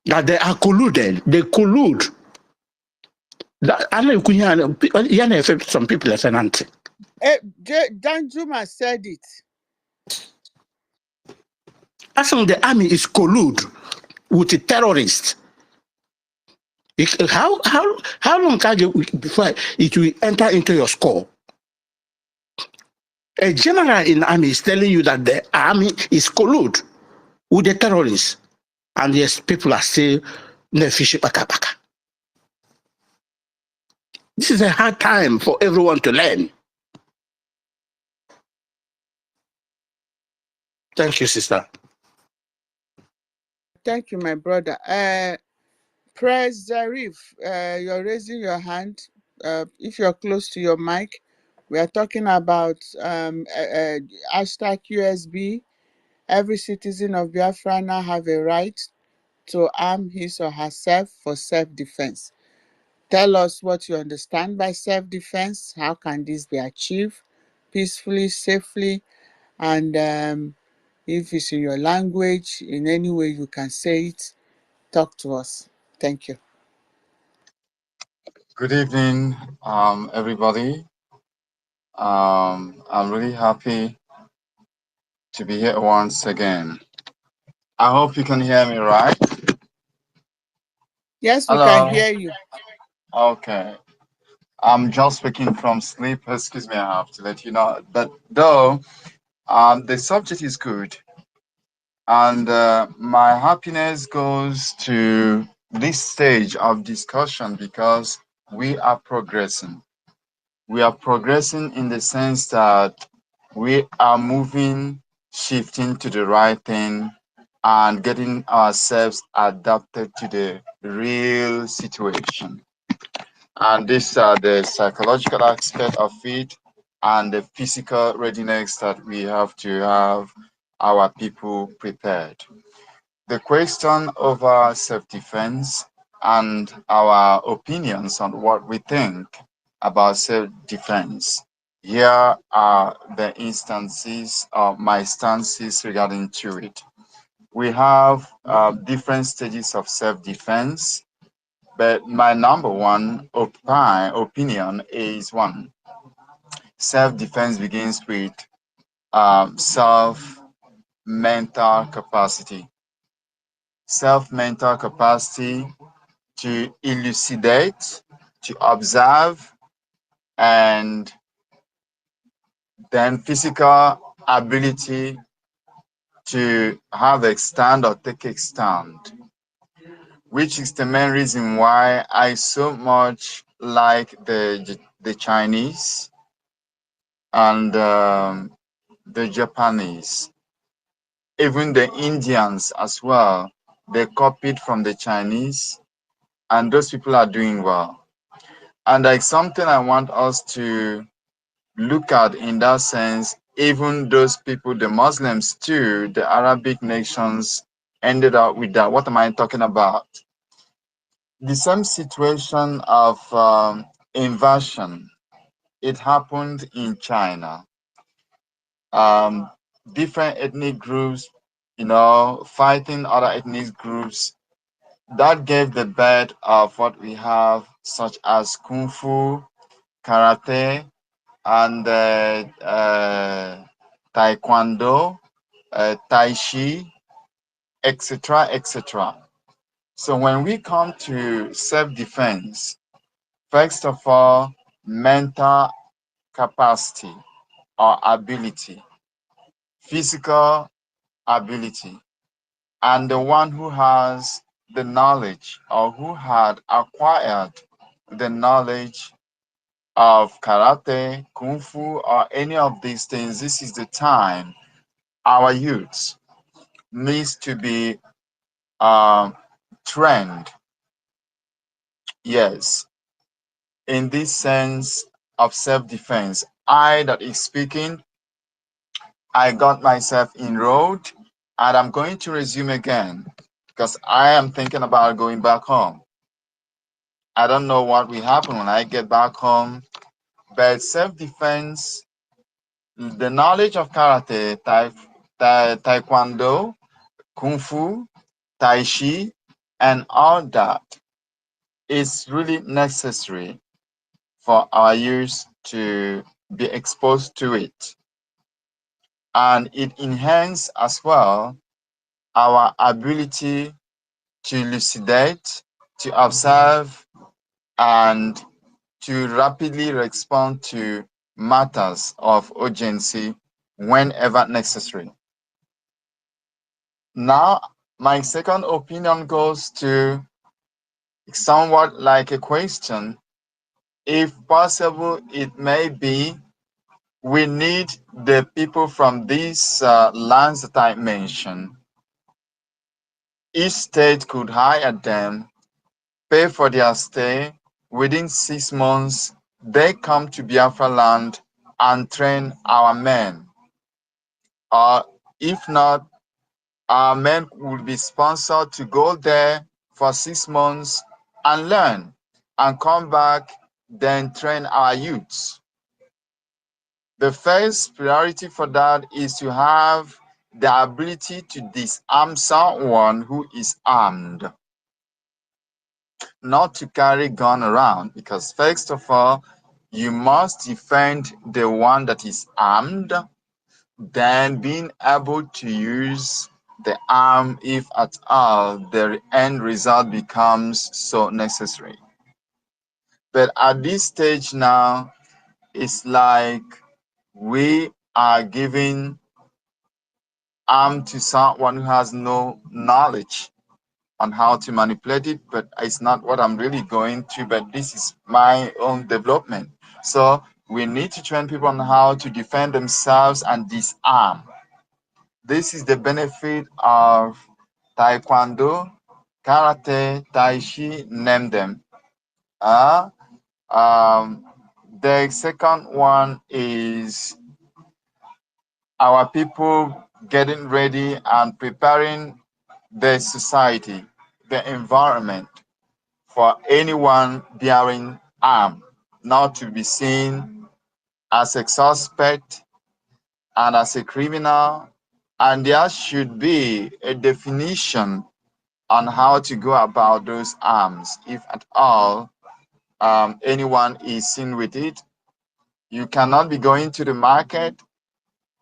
That they are colluded. They collude. Some people are saying. Danjuma said it. Actually, the army is collude with the terrorists. How long can you before it will enter into your skull? A general in the army is telling you that the army is collude with the terrorists, and yes, people are still nefishi baka baka. This is a hard time for everyone to learn. Thank you, sister. Thank you, my brother. Press Zarif, you're raising your hand. If you're close to your mic, we are talking about hashtag USB. Every citizen of Biafra now have a right to arm his or herself for self-defense. Tell us what you understand by self-defense. How can this be achieved peacefully, safely, and if it's in your language, in any way you can say it, talk to us. Thank you. Good evening, everybody. I'm really happy to be here once again. I hope you can hear me right. Yes, we Hello. can hear you. Okay. I'm just waking from sleep. Excuse me, I have to let you know that though the subject is good, and my happiness goes to this stage of discussion because we are progressing. We are progressing in the sense that we are moving, shifting to the right thing, and getting ourselves adapted to the real situation. And these are the psychological aspect of it and the physical readiness that we have to have our people prepared. the question over self-defense and our opinions on what we think about self-defense. Here are the instances of my stances regarding to it. We have different stages of self-defense, but my number one opinion is one. Self-defense begins with self-mental capacity. Self-mental capacity to elucidate, to observe, and then physical ability to have a stand or take a stand, which is the main reason why I so much like the Chinese and the Japanese, even the Indians as well. They copied from the Chinese, and those people are doing well. And like something I want us to look at in that sense, even those people, the Muslims too, the Arabic nations ended up with that. What am I talking about? The same situation of invasion. It happened in China. Um, Different ethnic groups, fighting other ethnic groups. That gave the birth of what we have, such as Kung Fu, Karate, and Taekwondo, Tai Chi, etc., etc. So when we come to self-defense, first of all, mental capacity or ability, physical ability, and the one who has the knowledge or who had acquired the knowledge of karate, kung fu, or any of these things, this is the time our youths needs to be trained. Yes, in this sense of self-defense. I that is speaking, I got myself enrolled, and I'm going to resume again because I am thinking about going back home. I don't know what will happen when I get back home, but self-defense, the knowledge of karate, taekwondo, kung fu, tai chi, and all that is really necessary for our youth to be exposed to it. And it enhances as well our ability to elucidate, to observe, and to rapidly respond to matters of urgency whenever necessary. Now, my second opinion goes to somewhat like a question. If possible, it may be we need the people from these lands that I mentioned. Each state could hire them, pay for their stay. Within 6 months, they come to Biafra land and train our men. Or if not, our men will be sponsored to go there for 6 months and learn and come back, then train our youths. The first priority for that is to have the ability to disarm someone who is armed, not to carry gun around, because first of all, you must defend the one that is armed, then being able to use the arm if at all the end result becomes so necessary. But at this stage now, it's like we are giving arm to someone who has no knowledge on how to manipulate it, but it's not what I'm really going to, but this is my own development. So we need to train people on how to defend themselves and disarm. This is the benefit of Taekwondo, Karate, Tai Chi, name them. Uh, um, the second one is our people getting ready and preparing the society, the environment for anyone bearing arm not to be seen as a suspect and as a criminal. And there should be a definition on how to go about those arms, if at all anyone is seen with it. You cannot be going to the market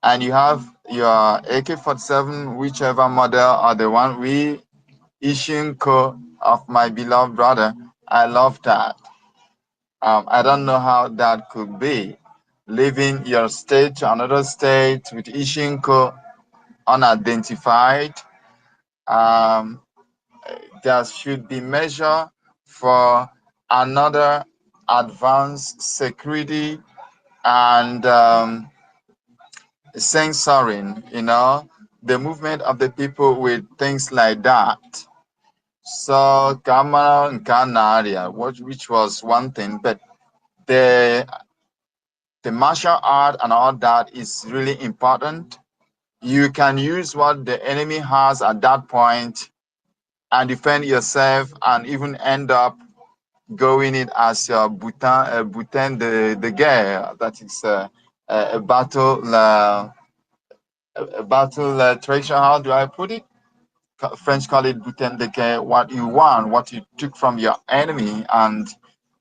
and you have your AK-47, whichever model, or the one we Ishinko of my beloved brother. I love that. I don't know how that could be. Leaving your state to another state with Ishinko unidentified. Um, there should be measure for another advanced security and censoring, the movement of the people with things like that. So Kama and Kanaria, which was one thing, but the martial art and all that is really important. You can use what the enemy has at that point and defend yourself and even end up going it as your Bhutan the guerre. That is a battle treasure. How do I put it? French call it Bhutan de guerre. What you want, what you took from your enemy, and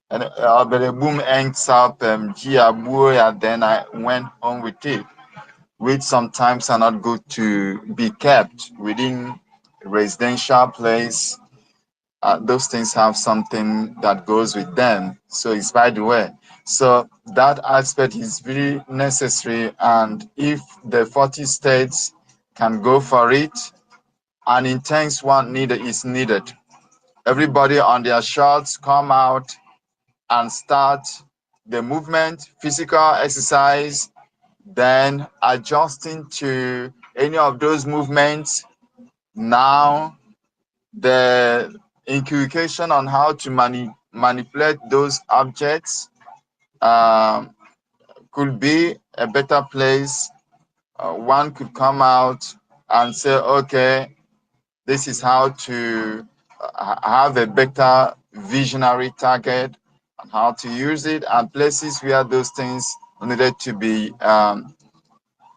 but the boom ends up and then I went home with it, which sometimes are not good to be kept within residential place. Those things have something that goes with them. So it's by the way. So that aspect is very necessary. And if the 40 states can go for it, an intense one is needed. Everybody on their shorts come out and start the movement, physical exercise, then adjusting to any of those movements. Now the inculcation on how to manipulate those objects could be a better place. One could come out and say, okay, this is how to have a better visionary target and how to use it, and places where those things needed to be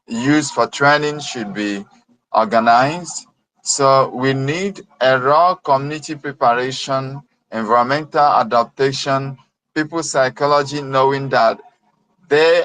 used for training should be organized. So we need a raw community preparation, environmental adaptation, people psychology, knowing that they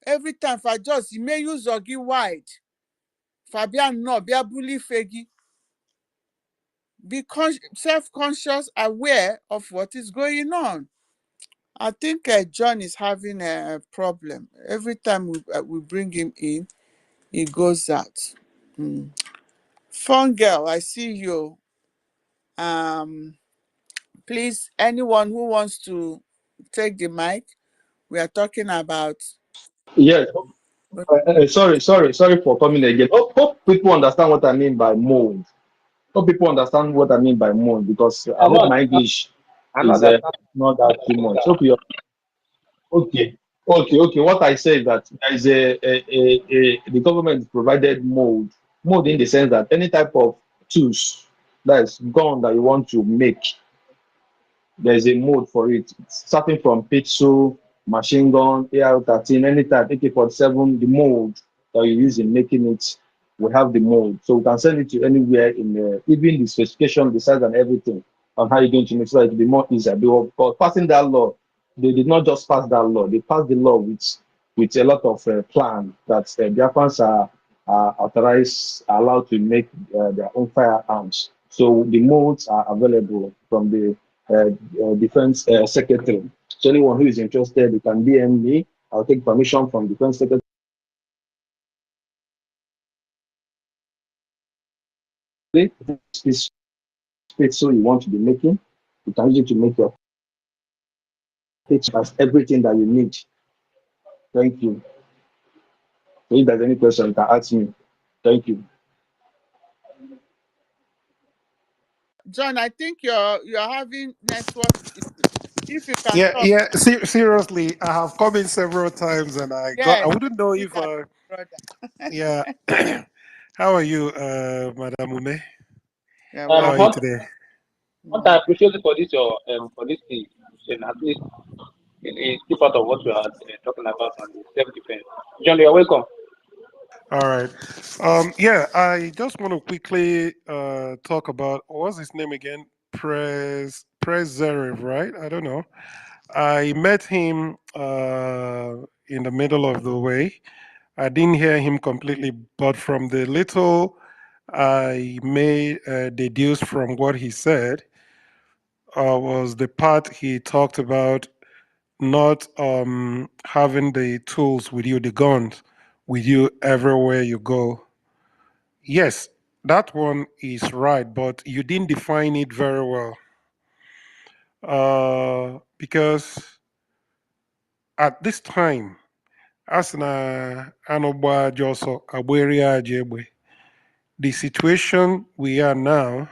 every time for just you may use ogi wide. Fabian no be a bully fegi. Be self-conscious, aware of what is going on. I think John is having a problem. Every time we bring him in, he goes out. Fun girl, I see you. Please, anyone who wants to take the mic, we are talking about. Yes. Sorry for coming again. Hope people understand what I mean by mold. Hope people understand what I mean by mold because I hope my English is not that too much. Hope you okay. Okay. What I say is that there is the government provided mold. Mold in the sense that any type of tools that is gone that you want to make, there's a mode for it. Starting from pistol, machine gun, AR-13, any type, AK-47, the mode that you use in making it, we have the mode. So we can send it to anywhere in even the specification, the size and everything on how you're going to make so that it will be more easier. Because passing that law, they did not just pass that law, they passed the law with a lot of plan that Biafrans are authorized, are allowed to make their own firearms. So the modes are available from the defense secretary. So anyone who is interested, you can DM me. I'll take permission from defense secretary. This so you want to be making, you can use it to make your pitch as everything that you need. Thank you. So if there's any question, you can ask me. Thank you. John, I think you're having network issues. If you can talk. Yeah. Seriously, I have come in several times, and I Yes, wouldn't know see if. that, brother. Yeah. How are you, Madam Ume? Yeah, How are welcome. you What today? I appreciate for this your for this thing, at least it's still part of what we are talking about on the self-defense. John, you're welcome. All right. Yeah, I just want to quickly talk about what's his name again? Prez Zerev, right? I don't know. I met him in the middle of the way. I didn't hear him completely, but from the little I made deduce from what he said was the part he talked about not having the tools with you, the guns with you everywhere you go. Yes, that one is right, but you didn't define it very well. Because at this time, as na Anoba Joso Aburia Jebwe, the situation we are now